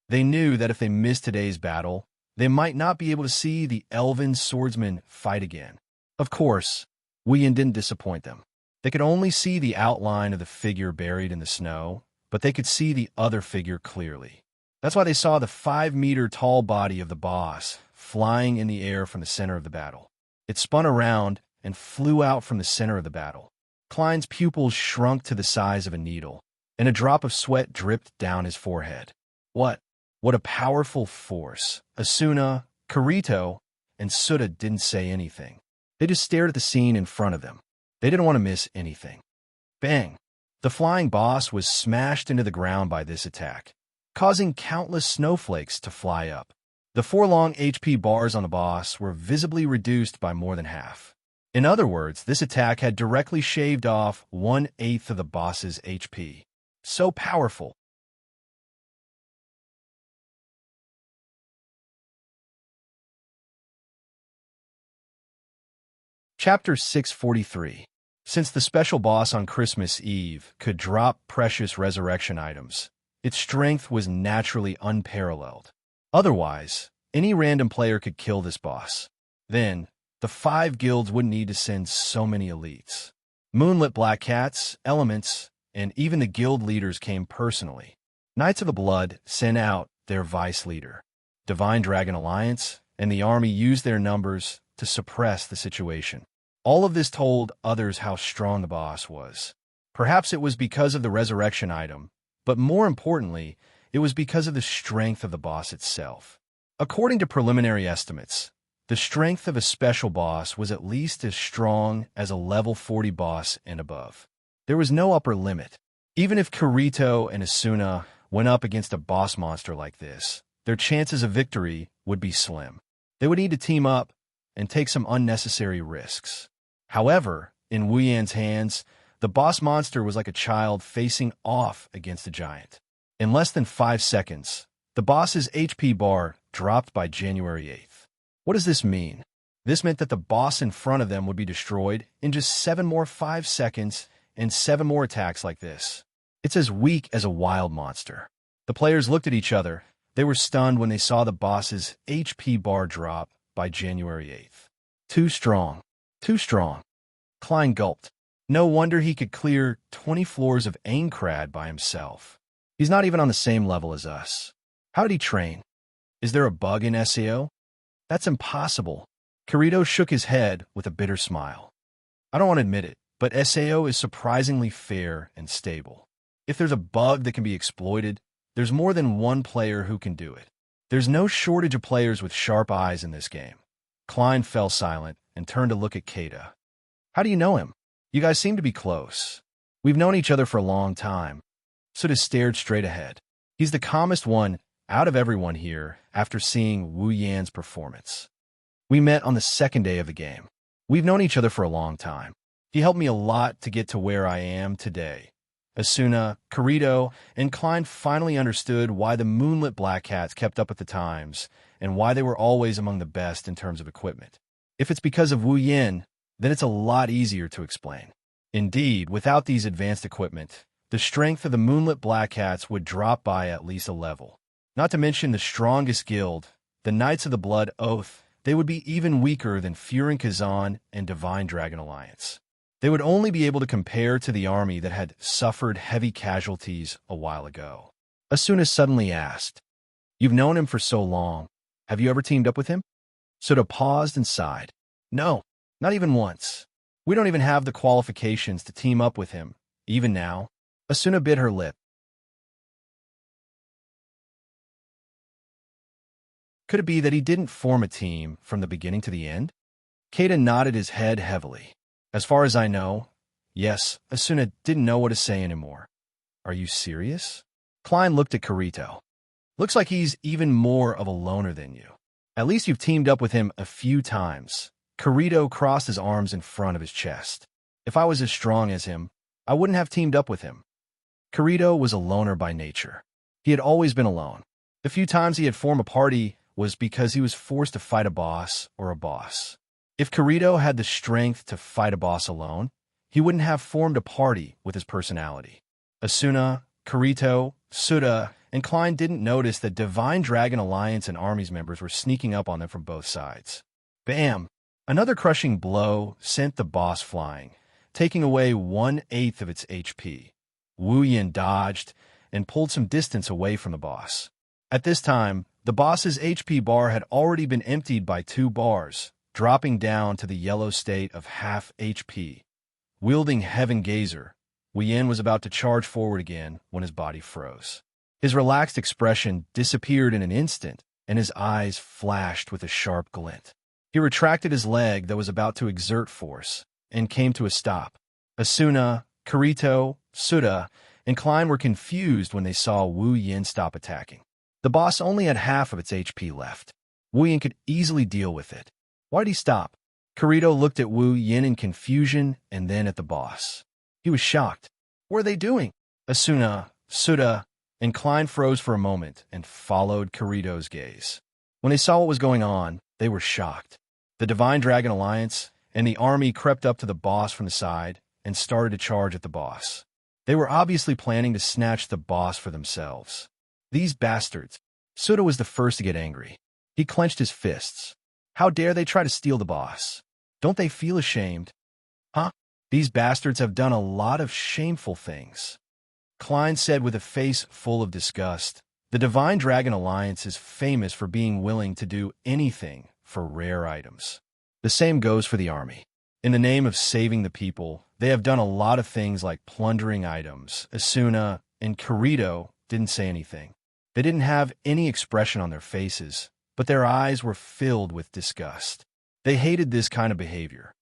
They knew that if they missed today's battle, they might not be able to see the elven swordsman fight again. Of course, Wu Yin didn't disappoint them. They could only see the outline of the figure buried in the snow, but they could see the other figure clearly. That's why they saw the 5-meter-tall body of the boss flying in the air from the center of the battle. It spun around and flew out from the center of the battle. Klein's pupils shrunk to the size of a needle. and a drop of sweat dripped down his forehead. What? What a powerful force. Asuna, Kirito, and Suda didn't say anything. They just stared at the scene in front of them. They didn't want to miss anything. Bang! The flying boss was smashed into the ground by this attack, causing countless snowflakes to fly up. The 4 long HP bars on the boss were visibly reduced by more than half. In other words, this attack had directly shaved off 1/8 of the boss's HP. So powerful. Chapter 643. Since the special boss on Christmas Eve could drop precious resurrection items, its strength was naturally unparalleled. Otherwise, any random player could kill this boss. Then, the 5 guilds wouldn't need to send so many elites. Moonlit Black Cats, Elements, and even the guild leaders came personally. Knights of the Blood sent out their vice leader. Divine Dragon Alliance and the army used their numbers to suppress the situation. All of this told others how strong the boss was. Perhaps it was because of the resurrection item, but more importantly, it was because of the strength of the boss itself. According to preliminary estimates, the strength of a special boss was at least as strong as a level 40 boss and above. There was no upper limit. Even if Kirito and Asuna went up against a boss monster like this, their chances of victory would be slim. They would need to team up and take some unnecessary risks. However, in Wuyan's hands, the boss monster was like a child facing off against a giant. In less than 5 seconds, the boss's HP bar dropped by January 8th. What does this mean? This meant that the boss in front of them would be destroyed in just 7 more 5 seconds and 7 more attacks like this. It's as weak as a wild monster. The players looked at each other. They were stunned when they saw the boss's HP bar drop by January 8th. Too strong. Too strong. Klein gulped. No wonder he could clear 20 floors of Aincrad by himself. He's not even on the same level as us. How did he train? Is there a bug in SAO? That's impossible. Kirito shook his head with a bitter smile. I don't want to admit it, but SAO is surprisingly fair and stable. If there's a bug that can be exploited, there's more than one player who can do it. There's no shortage of players with sharp eyes in this game. Klein fell silent and turned to look at Keita. How do you know him? You guys seem to be close. We've known each other for a long time. Suda stared straight ahead. He's the calmest one out of everyone here after seeing Wu Yan's performance. We met on the 2nd day of the game. We've known each other for a long time. He helped me a lot to get to where I am today. Asuna, Kirito, and Klein finally understood why the Moonlit Black Cats kept up at the times and why they were always among the best in terms of equipment. If it's because of Wu Yan, then it's a lot easier to explain. Indeed, without these advanced equipment, the strength of the Moonlit Black Cats would drop by at least a level. Not to mention the strongest guild, the Knights of the Blood Oath, they would be even weaker than Furin Kazan and Divine Dragon Alliance. They would only be able to compare to the army that had suffered heavy casualties a while ago. Asuna suddenly asked, "You've known him for so long. Have you ever teamed up with him?" Suda paused and sighed. "No, not even once. We don't even have the qualifications to team up with him, even now." Asuna bit her lip. Could it be that he didn't form a team from the beginning to the end? Keita nodded his head heavily. As far as I know, yes, Asuna didn't know what to say anymore. Are you serious? Klein looked at Kirito. Looks like he's even more of a loner than you. At least you've teamed up with him a few times. Kirito crossed his arms in front of his chest. If I was as strong as him, I wouldn't have teamed up with him. Kirito was a loner by nature. He had always been alone. The few times he had formed a party was because he was forced to fight a boss or a boss. If Kirito had the strength to fight a boss alone, he wouldn't have formed a party with his personality. Asuna, Kirito, Suda, and Klein didn't notice that Divine Dragon Alliance and army's members were sneaking up on them from both sides. Bam! Another crushing blow sent the boss flying, taking away 1/8 of its HP. Wu Yan dodged and pulled some distance away from the boss. At this time, the boss's HP bar had already been emptied by 2 bars, dropping down to the yellow state of half HP. Wielding Heaven Gazer, Wu Yin was about to charge forward again when his body froze. His relaxed expression disappeared in an instant, and his eyes flashed with a sharp glint. He retracted his leg that was about to exert force, and came to a stop. Asuna, Kirito, Suda, and Klein were confused when they saw Wu Yin stop attacking. The boss only had half of its HP left. Wu Yin could easily deal with it. Why did he stop? Kirito looked at Wu Yin in confusion and then at the boss. He was shocked. What are they doing? Asuna, Suda, and Klein froze for a moment and followed Kirito's gaze. When they saw what was going on, they were shocked. The Divine Dragon Alliance and the army crept up to the boss from the side and started to charge at the boss. They were obviously planning to snatch the boss for themselves. These bastards. Suda was the first to get angry. He clenched his fists. How dare they try to steal the boss? Don't they feel ashamed? Huh? These bastards have done a lot of shameful things. Klein said with a face full of disgust. The Divine Dragon Alliance is famous for being willing to do anything for rare items. The same goes for the army. In the name of saving the people, they have done a lot of things like plundering items. Asuna and Kirito didn't say anything. They didn't have any expression on their faces, but their eyes were filled with disgust. They hated this kind of behavior.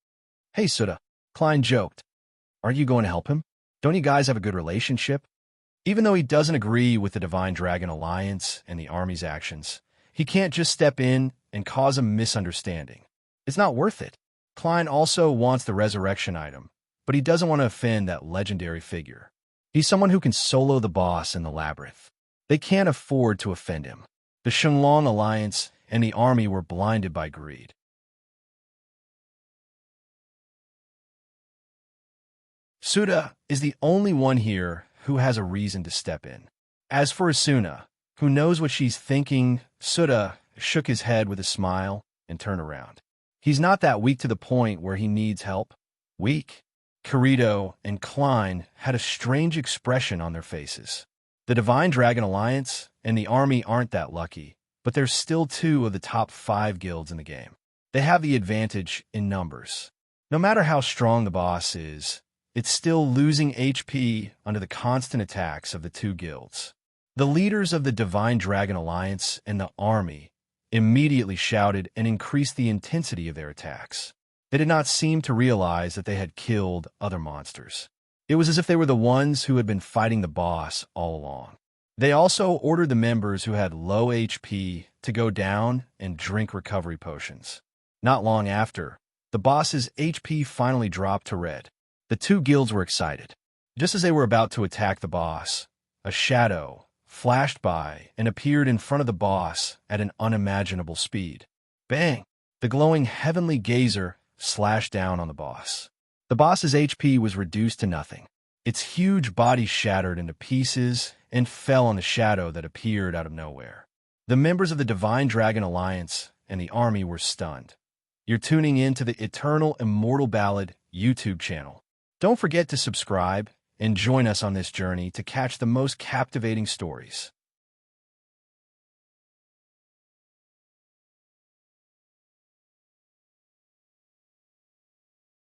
Hey, Suda, Klein joked. Aren't you going to help him? Don't you guys have a good relationship? Even though he doesn't agree with the Divine Dragon Alliance and the army's actions, he can't just step in and cause a misunderstanding. It's not worth it. Klein also wants the resurrection item, but he doesn't want to offend that legendary figure. He's someone who can solo the boss in the labyrinth. They can't afford to offend him. The Shenlong Alliance and the army were blinded by greed. Suda is the only one here who has a reason to step in. As for Asuna, who knows what she's thinking, Suda shook his head with a smile and turned around. He's not that weak to the point where he needs help. Weak? Kirito and Klein had a strange expression on their faces. The Divine Dragon Alliance and the army aren't that lucky, but they're still two of the top 5 guilds in the game. They have the advantage in numbers. No matter how strong the boss is, it's still losing HP under the constant attacks of the 2 guilds. The leaders of the Divine Dragon Alliance and the army immediately shouted and increased the intensity of their attacks. They did not seem to realize that they had killed other monsters. It was as if they were the ones who had been fighting the boss all along. They also ordered the members who had low HP to go down and drink recovery potions. Not long after, the boss's HP finally dropped to red. The 2 guilds were excited. Just as they were about to attack the boss, a shadow flashed by and appeared in front of the boss at an unimaginable speed. Bang! The glowing heavenly gazer slashed down on the boss. The boss's HP was reduced to nothing. Its huge body shattered into pieces and fell on the shadow that appeared out of nowhere. The members of the Divine Dragon Alliance and the army were stunned. You're tuning in to the Eternal Immortal Ballad YouTube channel. Don't forget to subscribe and join us on this journey to catch the most captivating stories.